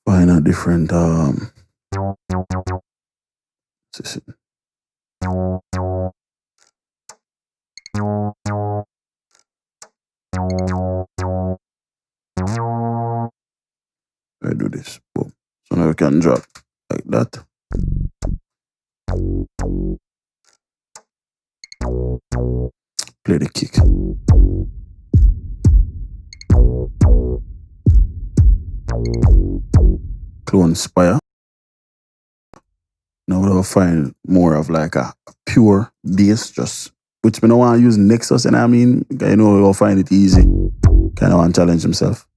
find a different I do this. Boom. So now we can drop like that. Play the kick. Clone Spire. Now we'll find more of like a pure bass, just which we don't want to use Nexus, and I mean, you know, we'll find it easy. Kind of want to challenge himself.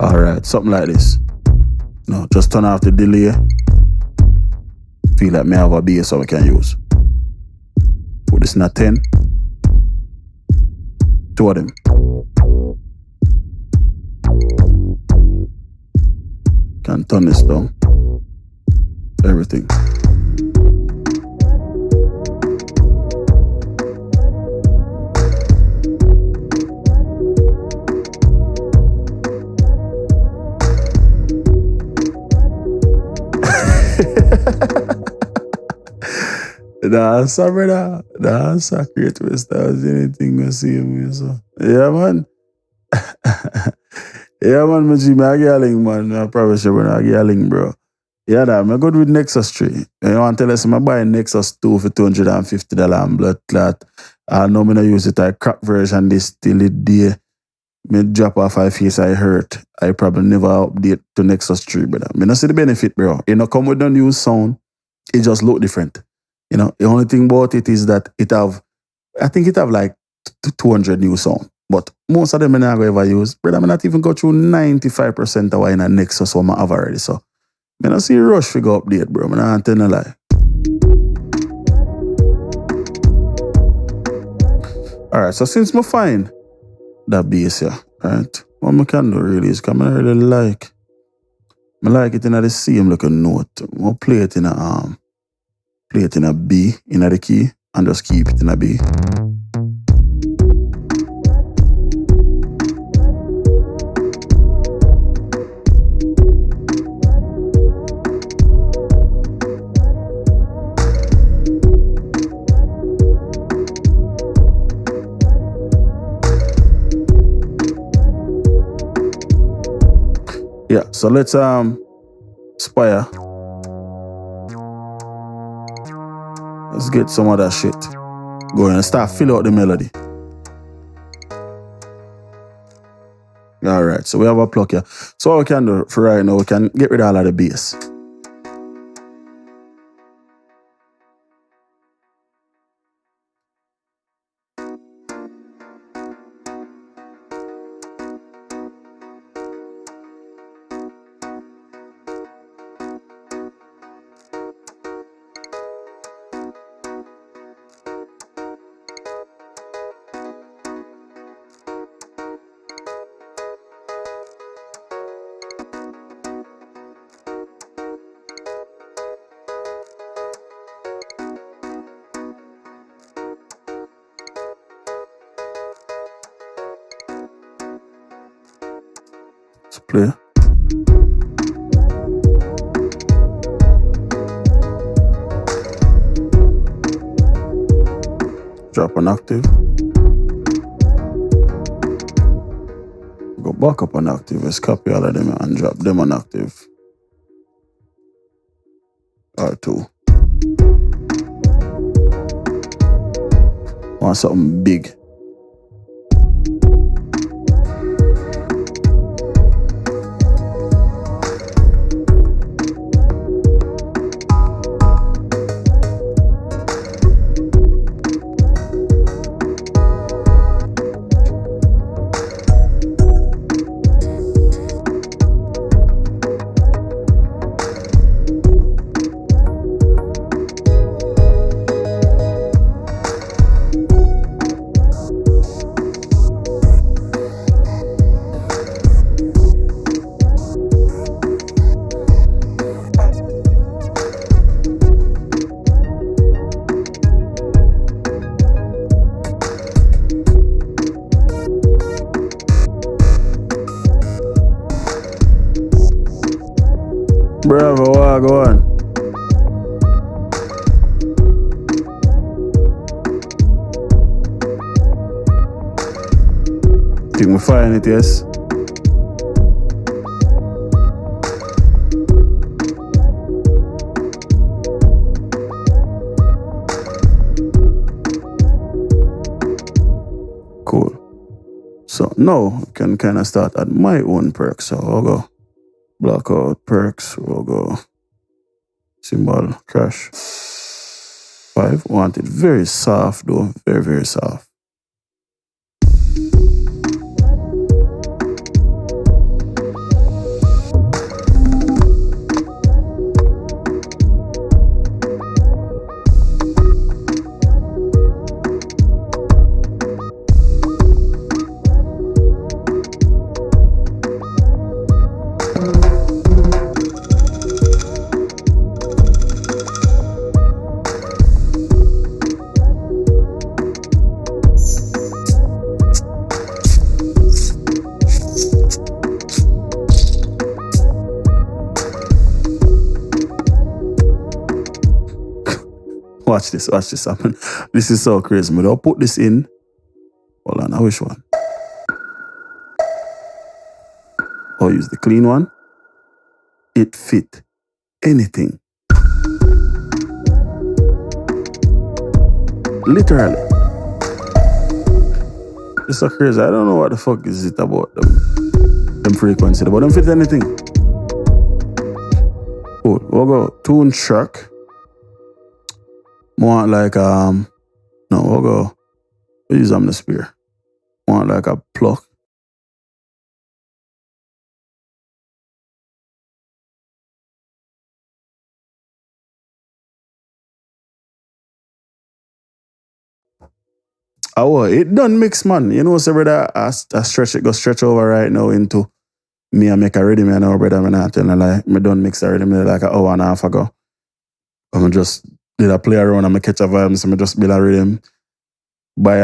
Alright, something like this. No, just turn off the delay. Feel like me have a bass so we can use. Put this in a 10. Two of them. Can turn this down. Everything. Dancer, brother. Dancer, create stars, anything you see me, so. Yeah, man. Yeah, man, my G, I get a link, man. I promise you, I get a link, bro. Yeah, that. I'm good with Nexus 3. You want to tell us, I'm buying Nexus 2 for $250 and blood clot. I know me not use it, I crack version this till it day. Me drop off my face, I hurt. I probably never update to Nexus 3, brother. Me not see the benefit, bro. You know, come with the new sound, it just look different. You know, the only thing about it is that I think it have like 200 new sound. But most of them I never ever use. Brother, I not even go through 95% of what in a Nexus one I have already. So, I don't see a rush figure update, bro. I don't tell no lie. Alright, so since I find that bass here, right, what I can do really is, because I really like it in the same looking note. I'll play it in a B, in the key, and just keep it in a B. Yeah, so let's Spire. Let's get some of that shit going and start fill out the melody. Alright, so we have a pluck here. So what we can do for right now, we can get rid of all of the bass. Let's play. Drop an octave. Go back up an octave. Let's copy all of them and drop them an octave. R2. Want something big. Bravo, go on. Think we find it, yes? Cool. So now we can kind of start at my own perks. So I'll go block out perks. We'll go cymbal crash 5. Want it very soft though, very, very soft. watch this. I mean, this is so crazy. But I'll put this in. Hold on, which one? I'll use the clean one. It fit anything. Literally. It's so crazy. I don't know what the fuck is it about them frequency, but them fit anything. Cool. We'll go tune track. Want like no, we'll go. We'll use the spear. Want like a pluck. Oh, it done mix, man. You know, so brother, I stretch it, go stretch over right now into me and make a ready, man. Now, brother, I'm not telling like, me done mix already, me like an hour and a half ago. I'm just did a play around and I catch a vibe, so I just build a rhythm. By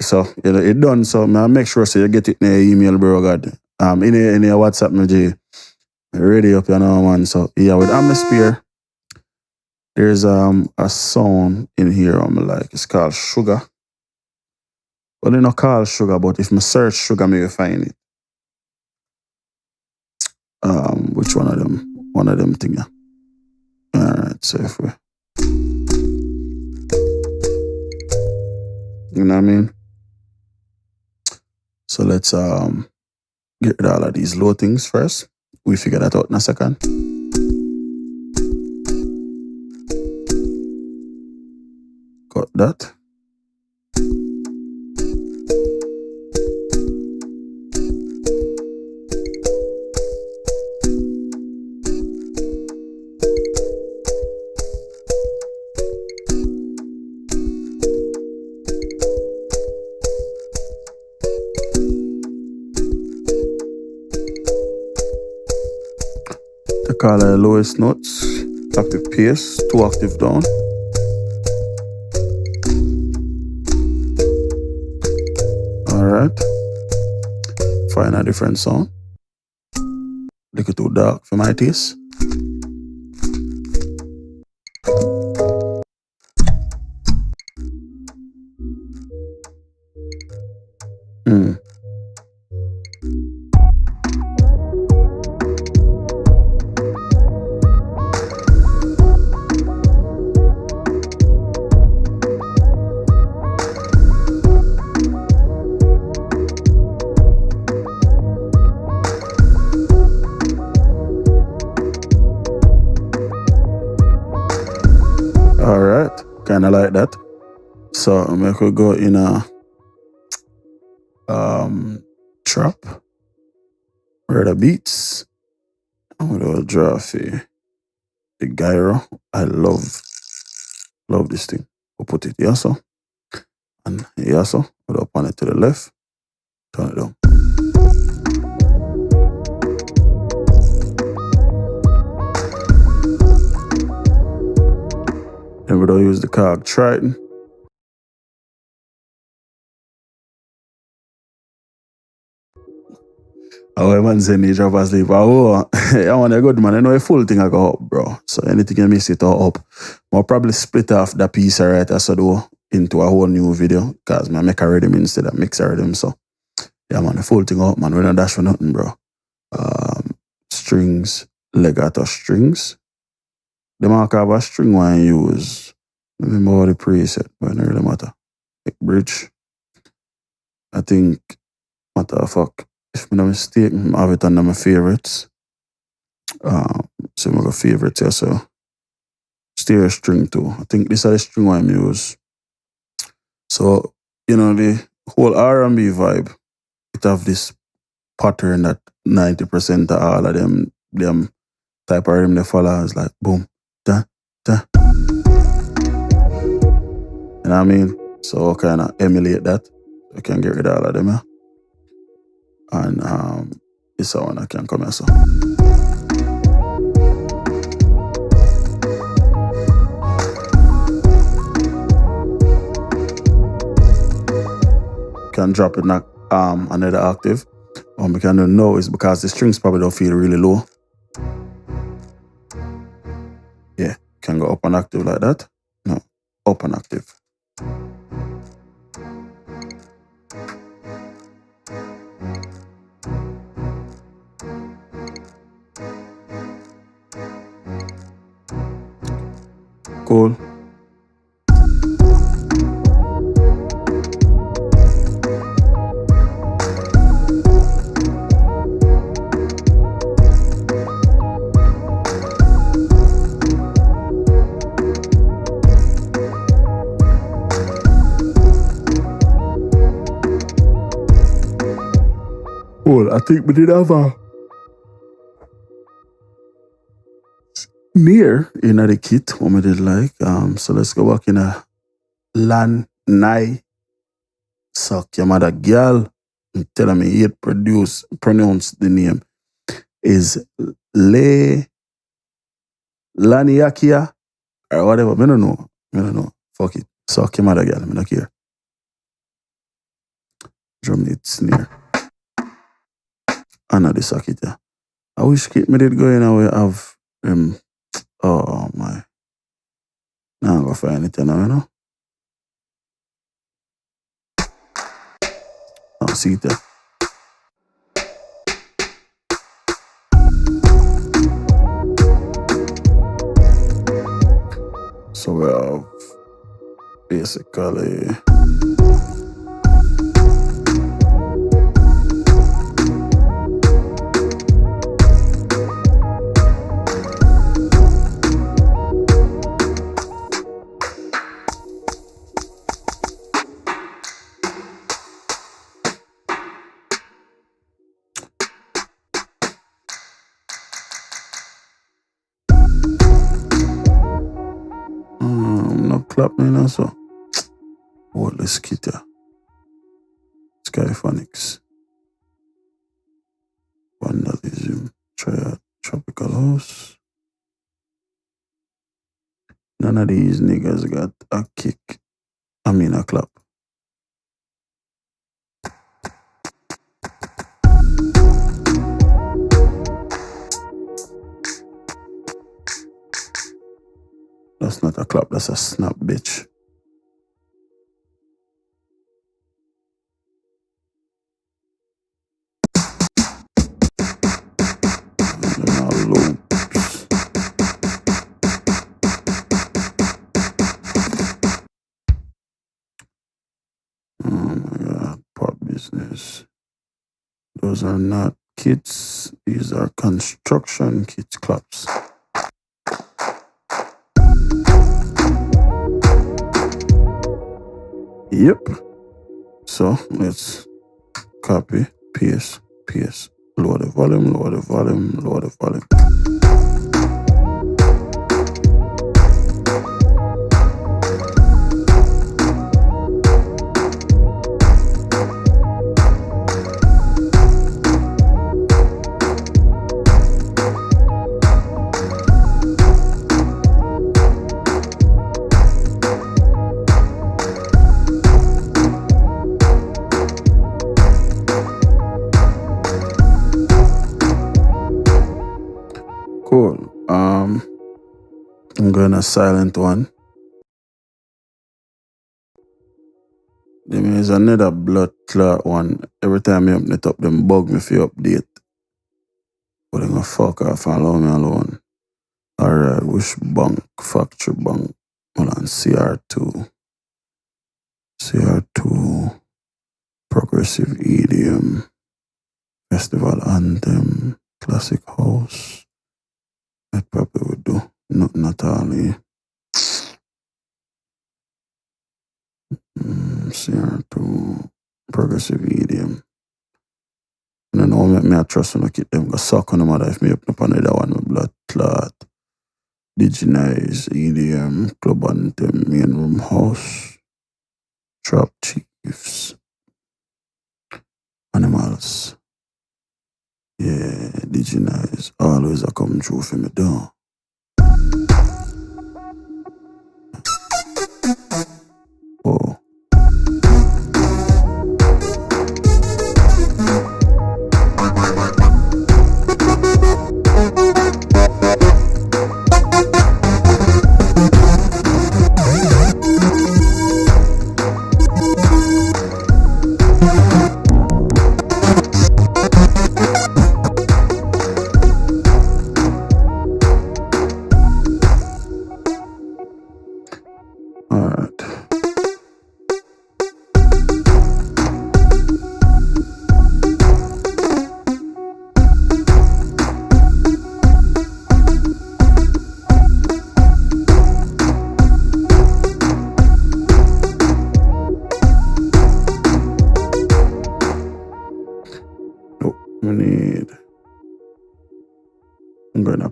so you know, it done, so I make sure so you get it in your email, bro, God. In your WhatsApp, me G. Ready up, you know, man. So yeah, with Amnespear, there's a song in here I'm like, it's called Sugar. Well, they not call Sugar, but if I search Sugar, I will find it. Which one of them? One of them things. Alright, so if we... You know what I mean? So let's get rid of all of these low things first. We figure that out in a second. Got that. Call the lowest notes, octave pace, 2 octaves down. Alright. Find a different sound. Little too dark for my taste. Kind of like that. So I could go in a trap where the beats. I'm gonna draw the gyro. I love this thing. We'll put it here so. And here so. Put up on it to the left. Turn it down. Then we'll use the cog Triton. Oh, man saying he drop asleep. Oh, I want a good man. I know a full thing I go up, bro. So anything you miss it all up. I'll probably split off that piece right as I do into a whole new video. Because I make a rhythm instead of mix a rhythm. So yeah, man, the full thing up, man. We don't dash for nothing, bro. Strings, legato strings. The mark have a string one use. Remember the preset, but it don't really matter. Like bridge. I think, matter of fact, if I'm not mistaken, I have it under my favorites. So I got favorites here, so stereo string too. I think this is the string one I use. So, you know, the whole R&B vibe, it have this pattern that 90% of all of them type of rhythm they follow is like boom, da, da. You know what I mean? So kind of emulate that. I can get rid of all of them, yeah. And this one I can come here, so. Can drop it another octave. What we can do now is because the strings probably don't feel really low. Yeah, can go up an octave like that. No, up and active. Cool. Cool. I think we did have a near in the kit what we did like. So let's go back in a Lan Nai Suck your mother girl. Tell me it pronounce the name is Le Laniakia or whatever. I don't know. Fuck it. Suck your mother girl. I don't care. Drum it snare. I know the suck it, yeah. I wish kit me did go in and we have oh my. Now I'm gonna find it now, you know. Oh, see it there. So we have basically not clapping now, so what let's get there. Skyphonics, Vandalism, Triad, Tropical House. None of these niggas got a kick. I mean a clap. That's not a clap, that's a snap, bitch. Loops. Oh my god, pop business. Those are not kits, these are construction kit claps. Yep. So let's copy, paste. Lower the volume. Cool. I'm going to silent one. There is another blood clot one. Every time I open it up, them bug me for update. But they're gonna fuck off and allow me alone. Alright, which bank? Factory bank. Hold on, CR2. Progressive EDM. Festival Anthem. Classic House. I probably would do. Not only. CR2. Progressive EDM. And then all make me a trust when I keep them go suck on them other if me open up another one with blood clot. Diginize, EDM, Club Anthem, Main Room House, Trap Chiefs, Animals. Yeah, Diginize. Always a come through for me down. Oh.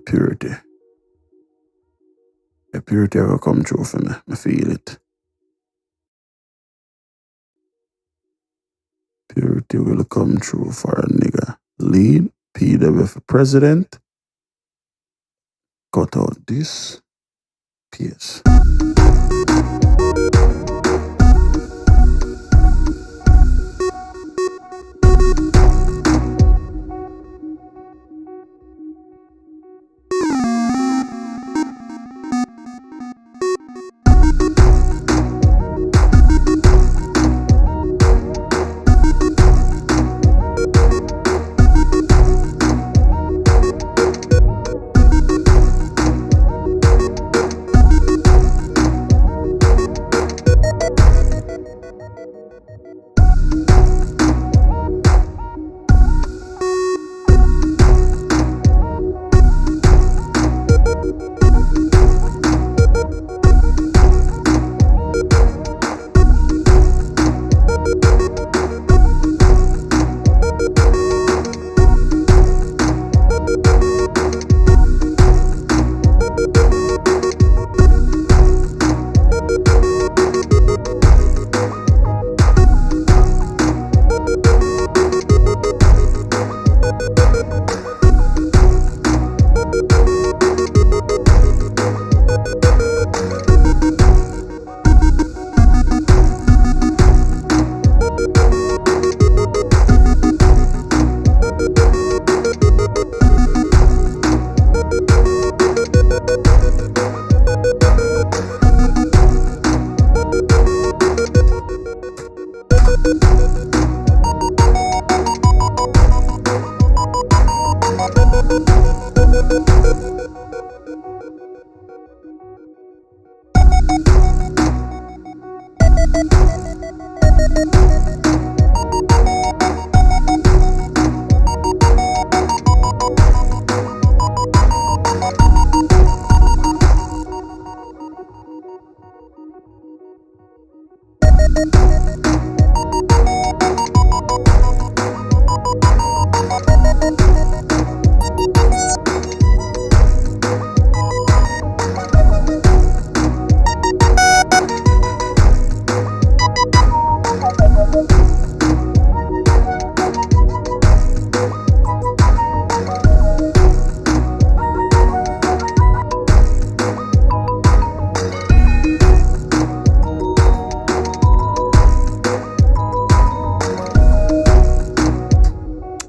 purity. The purity will come true for me. I feel it. Purity will come true for a nigga. Lead, PW for president. Cut out this. PS.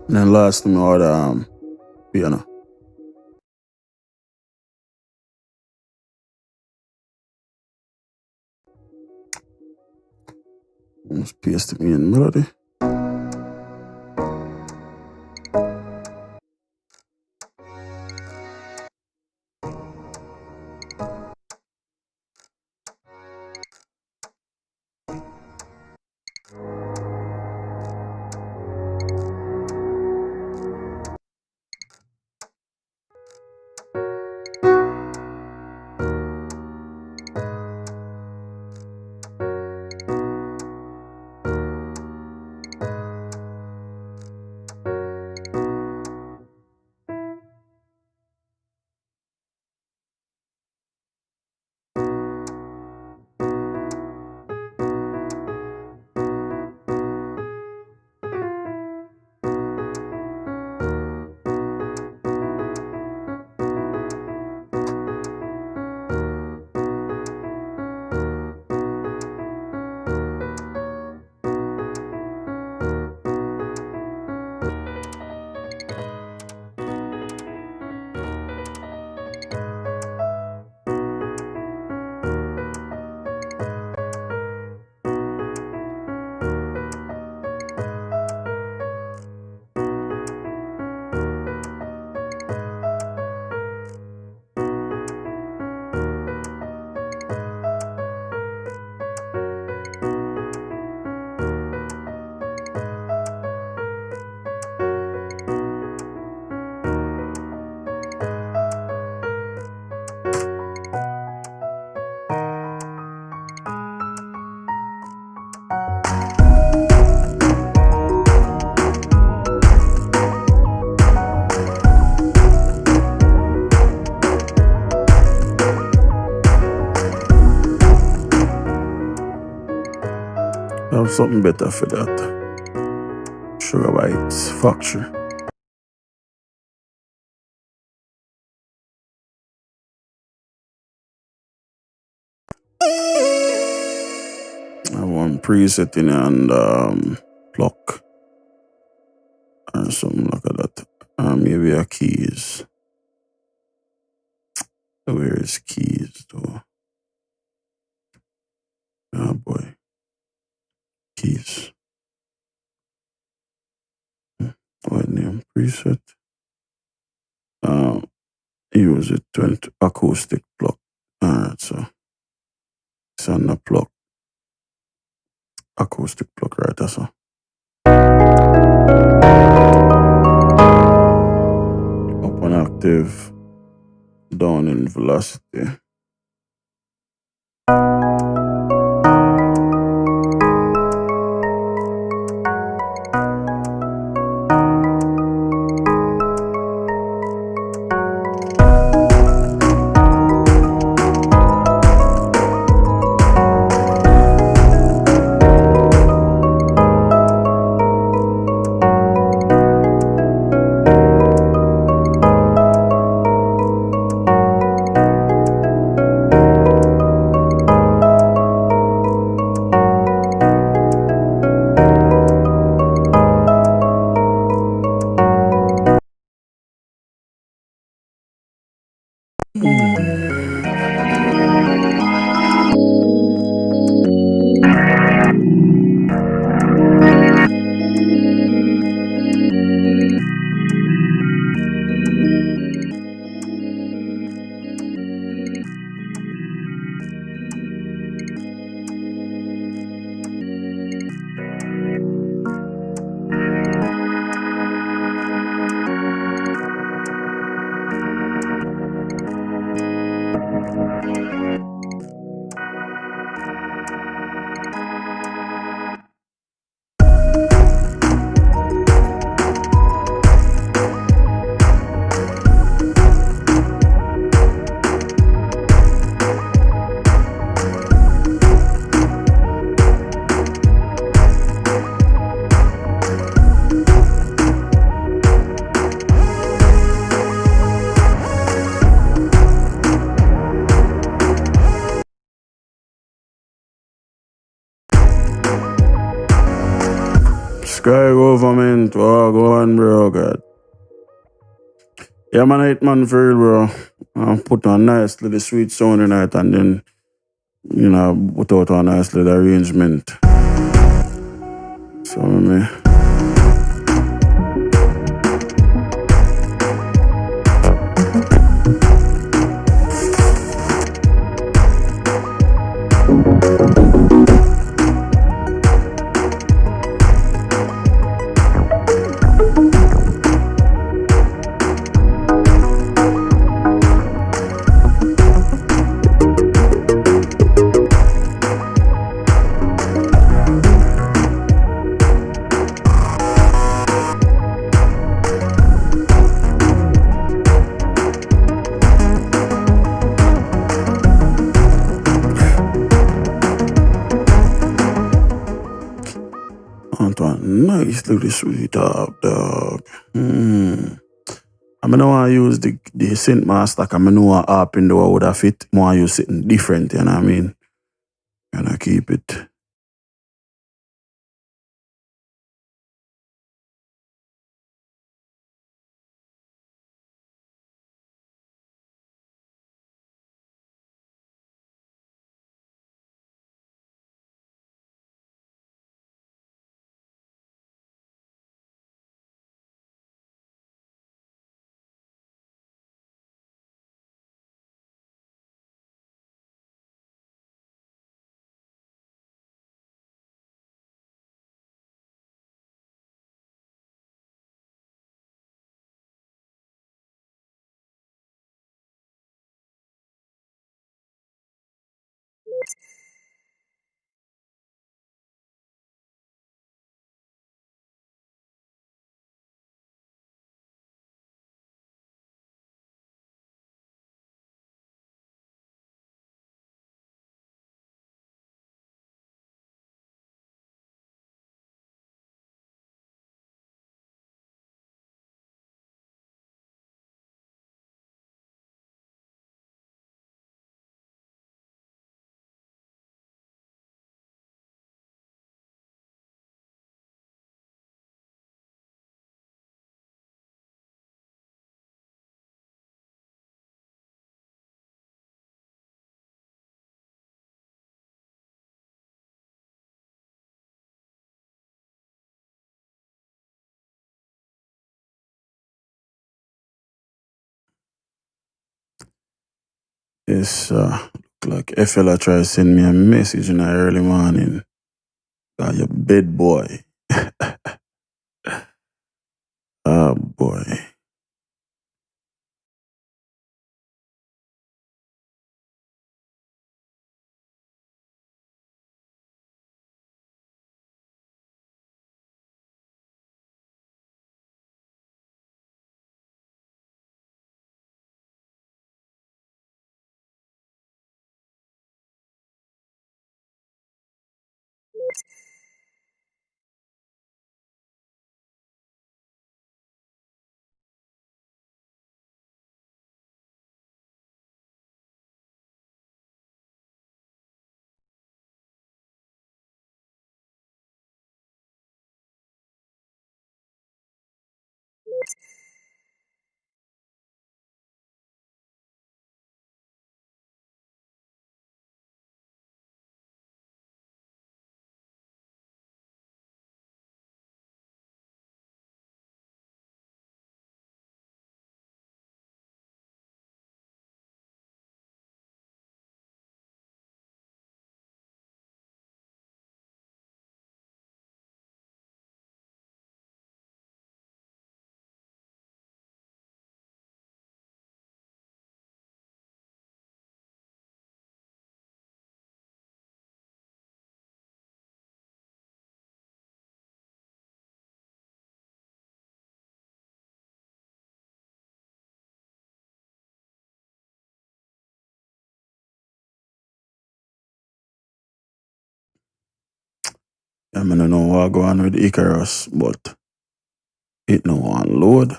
And last me order piano. Just paste me in melody. have something better for that. Sugar Bites Factory. I have one preset in and pluck and something like that. Maybe a keys. Where is keys though? Oh boy. Keys. What name? Preset. Use it 20 acoustic pluck. Alright, so it's on the pluck. Acoustic pluck, right? That's all. Up an octave, down in velocity. Sky government, oh, go on, bro, God. Yeah, man, it man for real, bro. Put on nice little sweet sound in it and then, put out a nice little arrangement. So, me. Nice little sweet dog. I mean, I want to use the synth master. I know what up in the would have fit. I want to use something different, you know what I mean? And I keep it. It's look like a fella try to send me a message in the early morning. Got your bed boy. Oh boy. I mean, I know what go on with Icarus, but it no one load.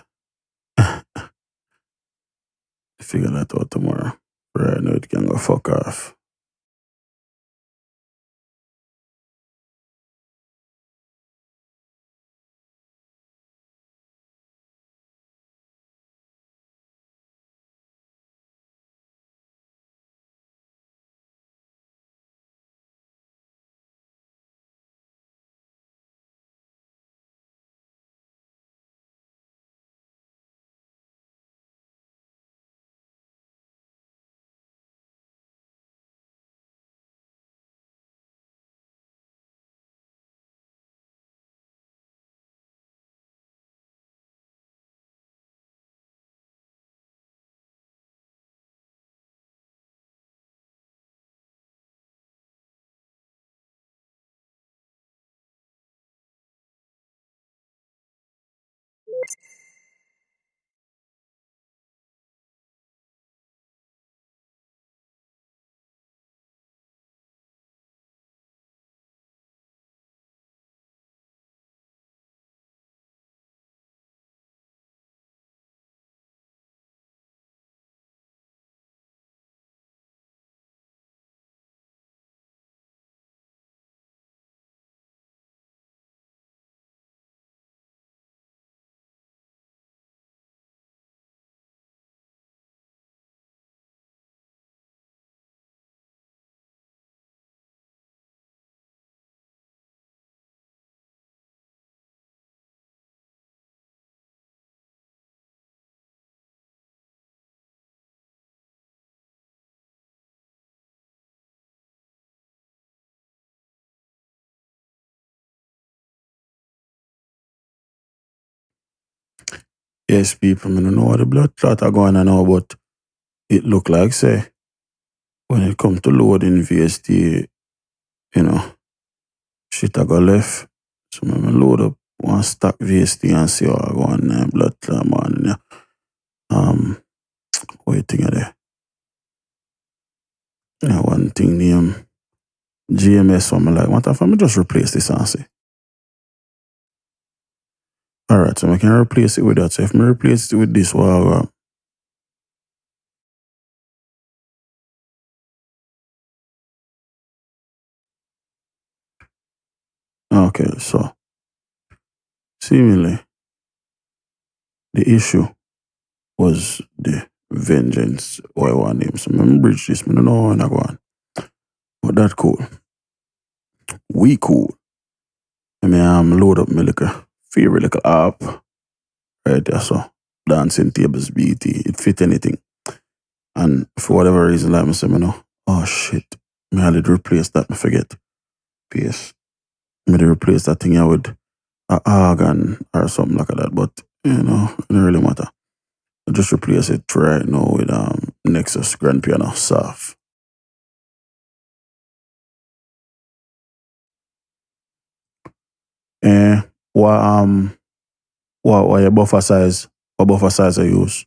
Figure that out tomorrow. Right now it can go fuck off. Yes, people, I don't know what the blood clot are going on now, but it look like say when it come to loading VST, you know, shit I go left. So I'm load up one stack VST and see how I go on blood clot morning. Yeah. What you think of that? Yeah, one thing name GMS one, I'm like, what if I just replace this and see? Alright, so I can replace it with that. So if I replace it with this, what I go? Okay, so seemingly the issue was the vengeance or I want name. So I'm bridge this, I don't know how I go on. But that cool. We cool. I mean, load up my little favorite little app right there. So dancing tables BT. It fit anything. And for whatever reason, like I say, me know, oh shit, me I did replace that, me forget. PS. Me did replace that thing here with a organ or something like that, but you know, it don't really matter. I just replace it right now with Nexus Grand Piano Soft. Eh, what your buffer size? What buffer size I use?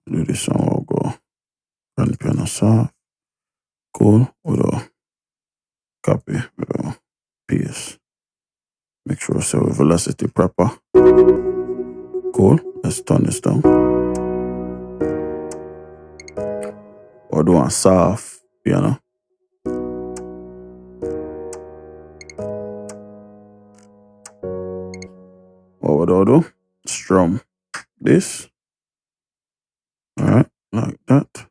Do this one, we'll go Grand Piano Soft. Cool. We'll copy, we'll paste. Make sure so velocity proper. Cool. Let's turn this down. Or do one soft piano. What would I do? Strum this. Alright, like that.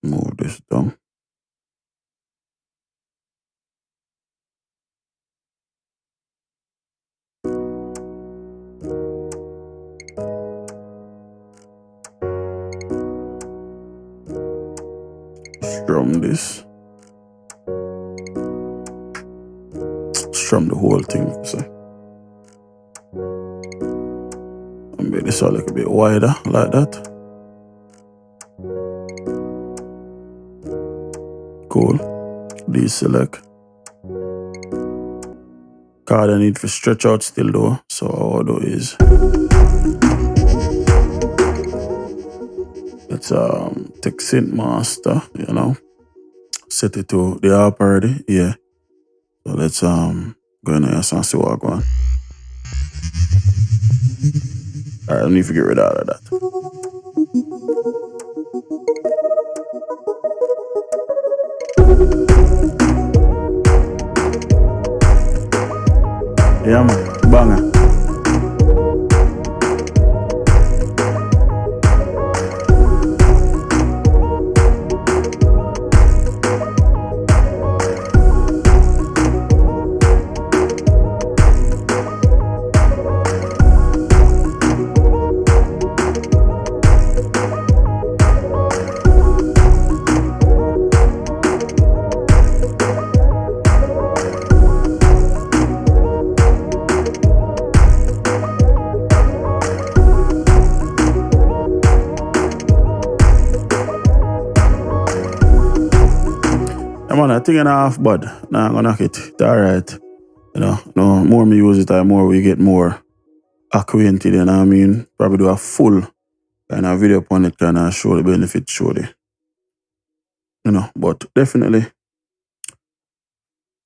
Move this down. Strum this. Strum the whole thing, so. And make this a little bit wider, like that. Cool. Deselect. Card I need to stretch out still though, so all I do is let's take synth master, you know. Set it to the harp already, yeah. So let's go in here and see what I go on. Alright, I need to get rid of all of that. Yeah man, banger. Man, I think and a half bad. Nah, I'm gonna knock it. It's alright. You know, no more me use it, the more we get more acquainted, you know what I mean? Probably do a full kind of video upon it, kind of show the benefit, show the, you know, but definitely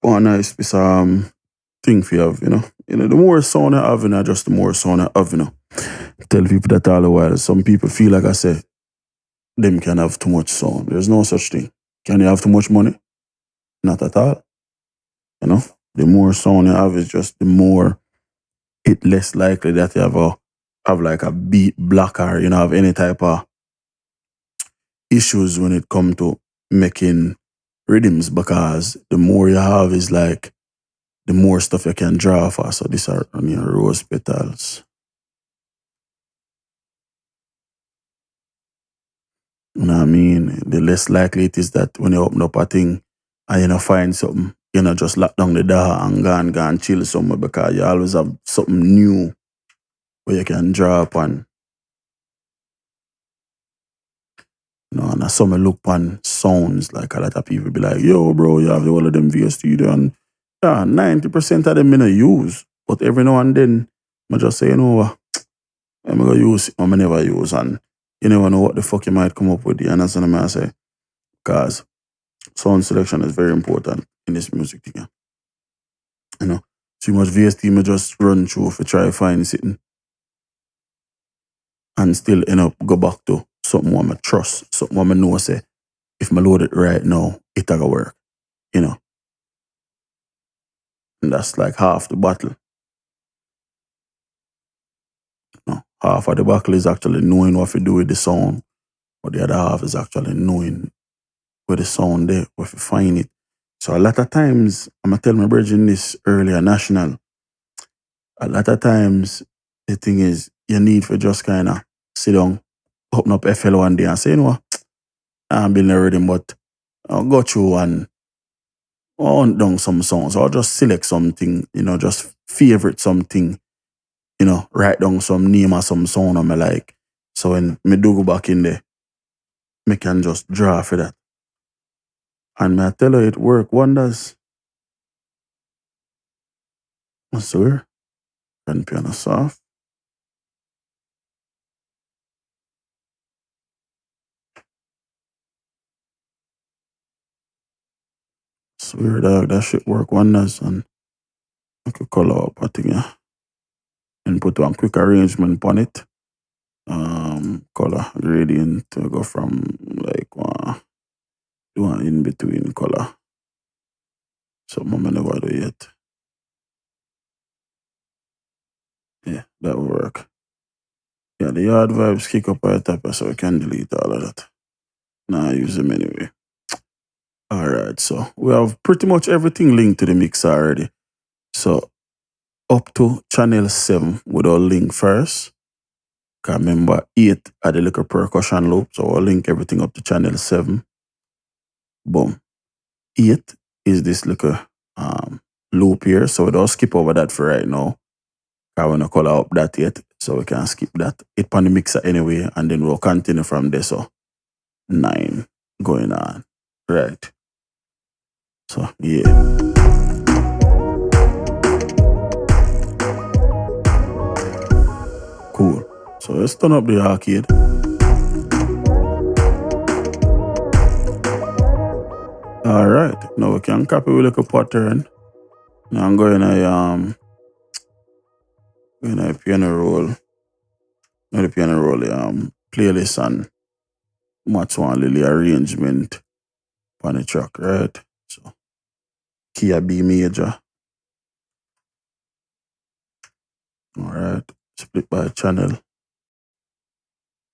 one nice piece of thing for you have, you know. You know, the more sound I have, you know, just the more sound I have, you know. Tell people that all the while. Some people feel like I say, them can have too much sound. There's no such thing. Can you have too much money? Not at all. You know, the more sound you have is just the more it less likely that you have like a beat blocker, you know, have any type of issues when it comes to making rhythms, because the more you have is like the more stuff you can draw for. So these are on your rose petals. You know what I mean? The less likely it is that when you open up a thing and you know find something, you know, just lock down the door and go and chill somewhere, because you always have something new where you can draw upon. You know, and some look upon sounds, like a lot of people be like, yo bro, you have all of them VS Studio, and yeah, 90% of them I use. But every now and then I just say, you know what, I'm gonna use it, I'm never use, and you never know what the fuck you might come up with. You understand what I say? Because sound selection is very important in this music thing. Yeah. You know, too much VST me just run through if I try to find something and still end up go back to something what I trust, something what I know say, if I load it right now, it'll go work. You know. And that's like half the battle. You know, half of the battle is actually knowing what to do with the sound, but the other half is actually knowing where the sound there, where to find it. So a lot of times, I'm going to tell my brethren this earlier, national, a lot of times the thing is, you need to just kind of sit down, open up FL one day and say, you know what, I'm building a rhythm, but I'll go through and hunt down some songs or just select something, just favorite something, write down some name or some song I like. So when me do go back in there, me can just draw for that. And me I tell you, it work wonders. I swear. And piano soft. Swear dog, that shit work wonders. And I could color up, I think, yeah. And put one quick arrangement on it. Color gradient to go from like do one in between color. Something I never do yet. Yeah, that will work. Yeah, the yard vibes kick up at the top so we can delete all of that. Nah, I use them anyway. Alright, so we have pretty much everything linked to the mix already. So up to channel 7 with our link first. Cause remember 8 at the little percussion loop, so I'll link everything up to channel 7. Boom. 8 is this little loop here, so we don't skip over that for right now. I want to color up that yet, so we can skip that. It on the mixer anyway, and then we'll continue from there. So 9 going on. Right. So yeah. Cool. So let's turn up the arcade. Alright. Now we can copy with like a pattern. Now I'm going to piano roll. Not the piano roll, playlist and match one little arrangement on the track, right? So key a B major. Alright. Split by channel.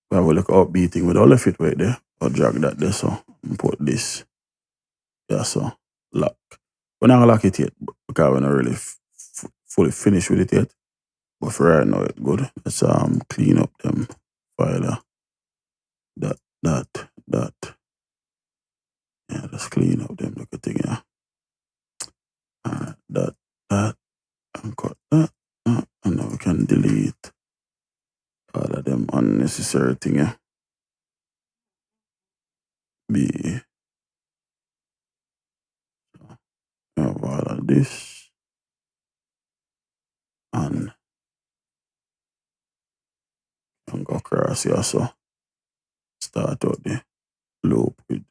We have a look upbeat thing with all of it right there. I'll drag that there, so put this. Yeah, so lock. We're not gonna lock it yet because we're not really fully finished with it yet. But for right now, it's good. Let's clean up them file. That. Yeah, let's clean up them little thing, yeah. That, and cut that. And now we can delete all of them unnecessary thing, yeah. B. We have all of this. And go across here, so start out the loop with.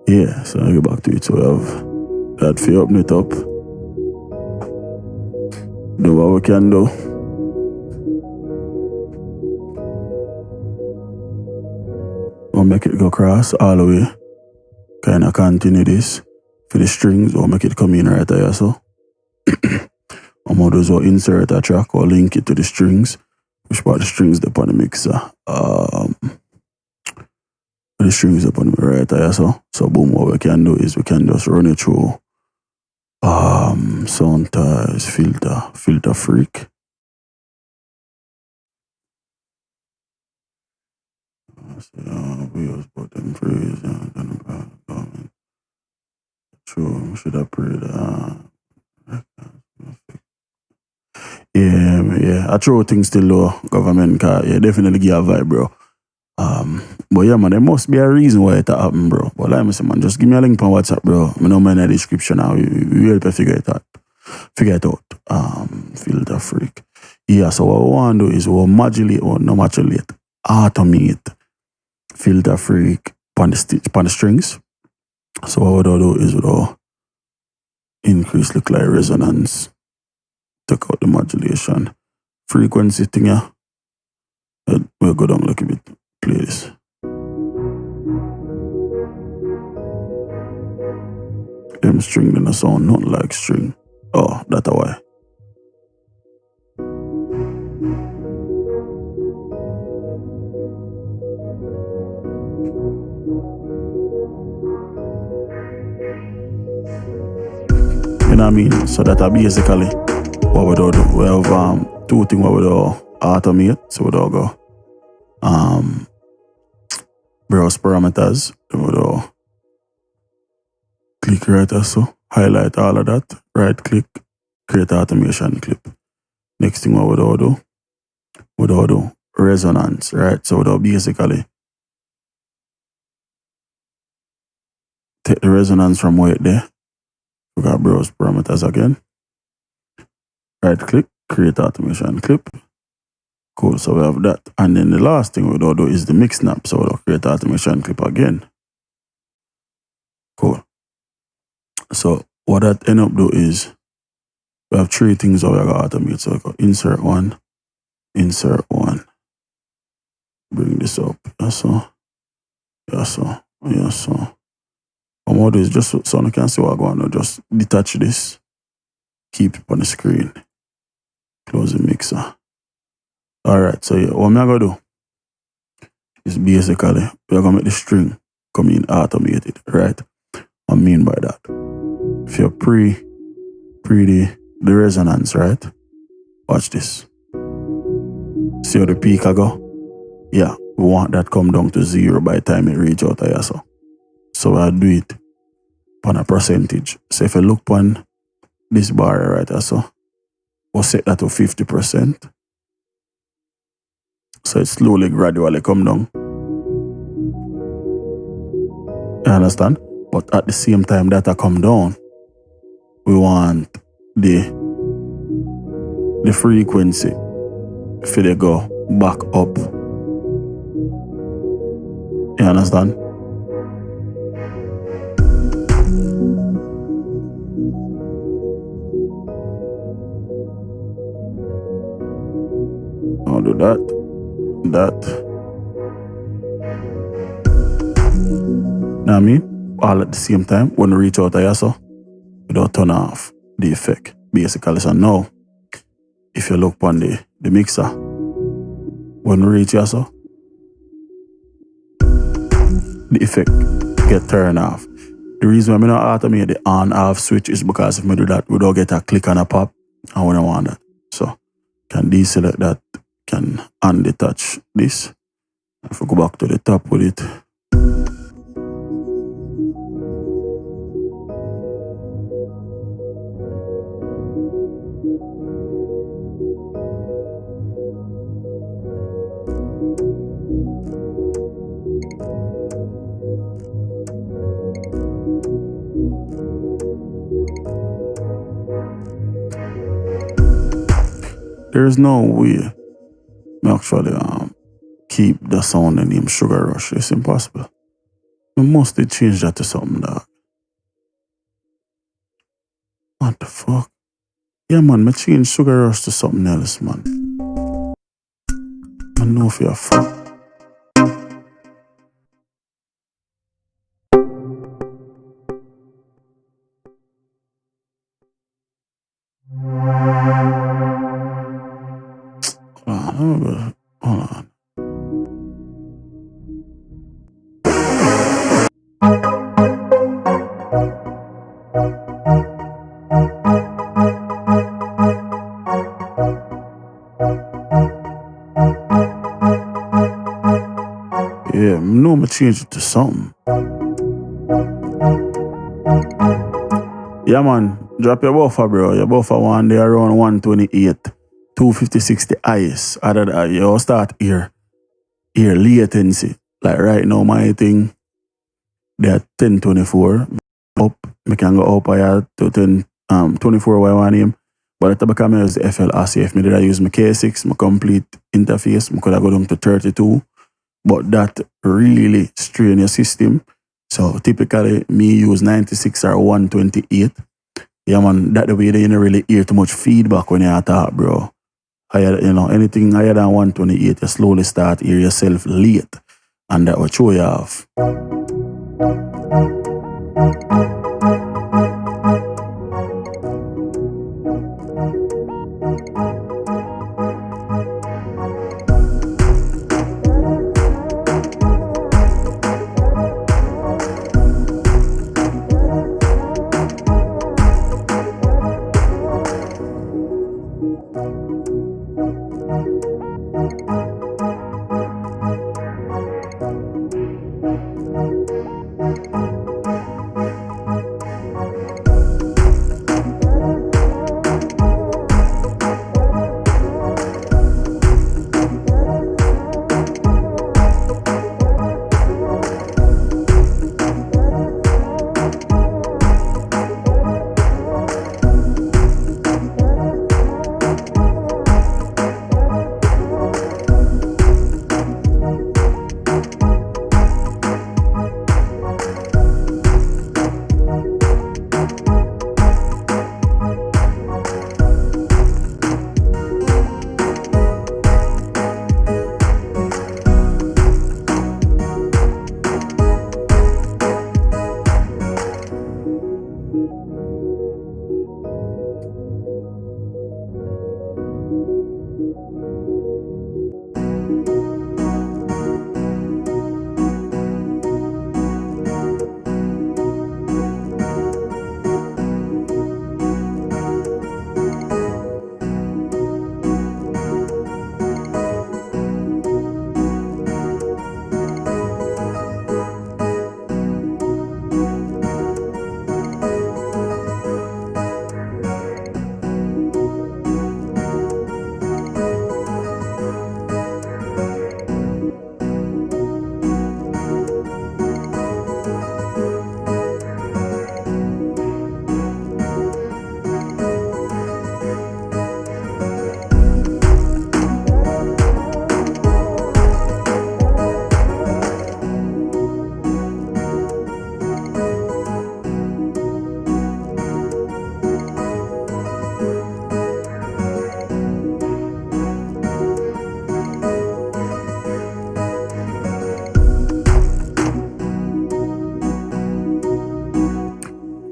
Yeah, so I get back to it. So we have that for open it up. Do what we can do. We'll make it go across all the way. Kind of continue this for the strings, or make it come in right there. So I'm going to do is insert a track or link it to the strings. Which part the strings up on the mixer. The strings up on the right there. So boom, what we can do is we can just run it through Sound ties, filter freak. We was put them praise and true, should have prayed. Yeah. I throw things still low, government car. Yeah, definitely give a vibe, bro. But yeah, man, there must be a reason why it happened, bro. But like I say, man, just give me a link on WhatsApp, bro. I know in the description now. We help you figure it out. Filter freak. Yeah, so what we want to do is we'll modulate or not modulate, automate filter freak on the strings. So what we'll do is we'll increase the like resonance, take out the modulation, frequency thing, yeah. We'll go down a little bit, play this. Them string then a sound not like string. Oh, that's why. You know what I mean? So that basically what we do. We have two things what we do automate. So we do go browse parameters. Then we do click right also, highlight all of that, right click, create automation clip. Next thing what we do resonance, right? So we do basically take the resonance from right there. We got browse parameters again. Right click, create automation clip. Cool, so we have that. And then the last thing we do is the mix snap. So we'll create automation clip again. Cool. So what that end up do is we have three things that we got automate. So we go insert one. Bring this up. Yes, so. What we'll do is just so you can see what I'm going to just detach this. Keep it on the screen. Close the mixer. Alright, so yeah, what I'm going to do is basically we're going to make the string come in automated, right? What I mean by that? If you pre the resonance, right? Watch this. See how the peak I go? Yeah, we want that come down to 0 by the time it reach out here, so. So I'll do it on a percentage. So if you look on this bar right here, so we'll set that to 50%. So it slowly, gradually come down. You understand? But at the same time that I come down, we want the frequency for they go back up. You understand? I'll do that. Know what I mean? All at the same time, when we reach out here, so we don't turn off the effect. Basically, so now, if you look on the mixer, when we reach here, so the effect get turned off. The reason why I not automate the on-off switch is because if I do that, we don't get a click and a pop, and we don't want that. So, can deselect that, can undetach this. If we go back to the top with it, there's no way I actually keep the sound and name Sugar Rush. It's impossible. We must change that to something, dog. What the fuck? Yeah, man, I change Sugar Rush to something else, man. I know if you're fuck. Hold on. Yeah, no, I change it to something. Yeah, man. Drop your buffer, bro. Your buffer one day around 128. 256 the highest. Other than that, you start here latency. Like right now, my thing, they're 1024. Up, I can go up higher to 24 why one name. But at the back I use the FLRC. If I did I use my K6, my complete interface, I could have go down to 32. But that really strain your system. So typically, me use 96 or 128. Yeah, man, that the way that you don't really hear too much feedback when you talk, bro. Higher, anything higher than 128, you slowly start hear yourself late. And that will throw you off.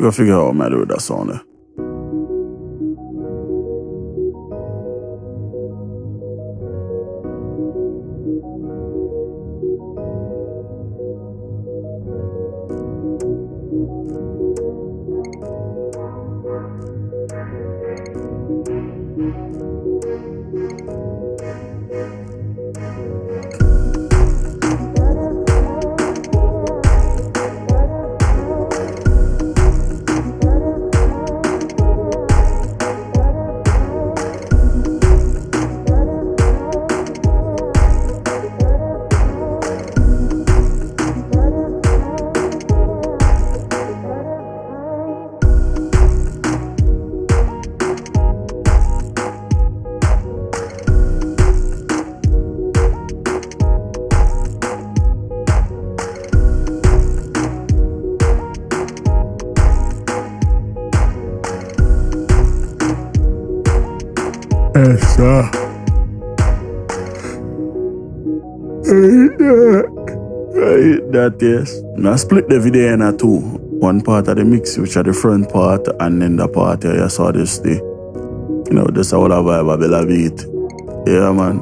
We'll figure out what I do with that song there. Yes, sir. That yes. Now split the video in two. One part of the mix, which are the front part, and then the part here you saw this day. This all a vibe, I believe it. Yeah, man.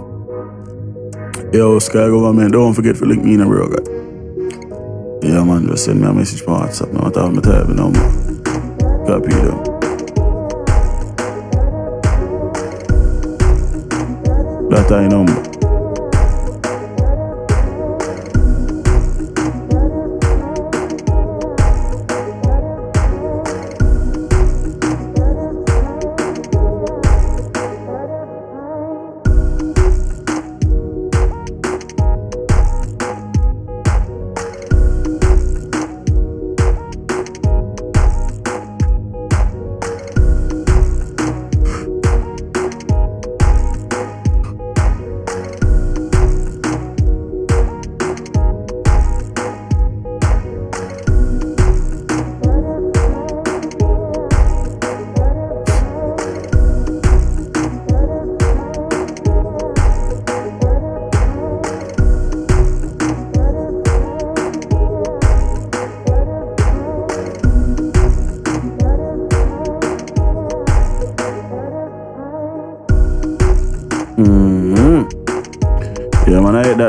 Yo, Sky Government, don't forget to link me in a bro, guy. Yeah, man, just send me a message on WhatsApp. No matter how much time, no more. Copy them. That I number.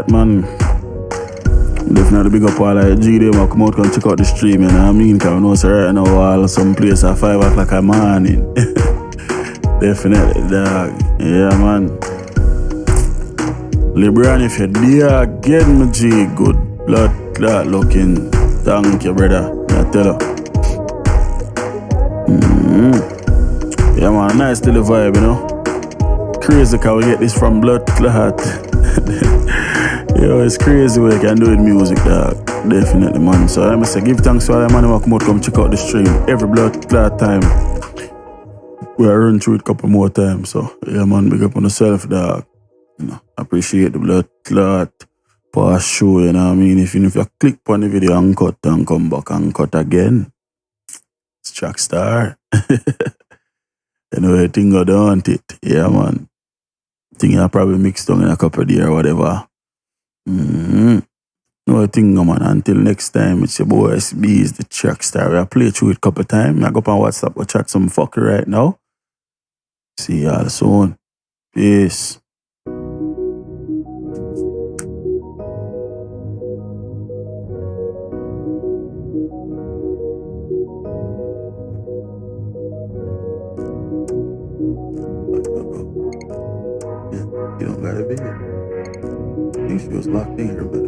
that, man. Definitely big up all the G them who come out and check out the stream, you know what I mean? Because I know so right now all some place at 5 o'clock in the morning. Definitely, dog. Yeah, man. LeBron, if you're there again, my G, good blood clot looking. Thank you, brother. I tell you. Yeah, man, nice little vibe, you know. Crazy how we get this from blood clot. Yo, it's crazy what you can do with music, dog. Definitely, man. So I must say, give thanks to all the man who come check out the stream. Every blood clot time. We are run through it a couple more times. So, yeah, man, big up on yourself, dog. You know, appreciate the blood clot past show, you know what I mean? If you click on the video and cut and come back and cut again, it's TrackStar. You know, the thing go down it. Yeah, man. Thing I probably mixed down in a couple of days or whatever. No thing, man. Until next time, it's your boy Itz-Beez-Da TrackStar. I play through it a couple of times. I go up on WhatsApp or chat some fucker right now. See y'all soon. Peace. You don't gotta be here. I think she was locked in here, but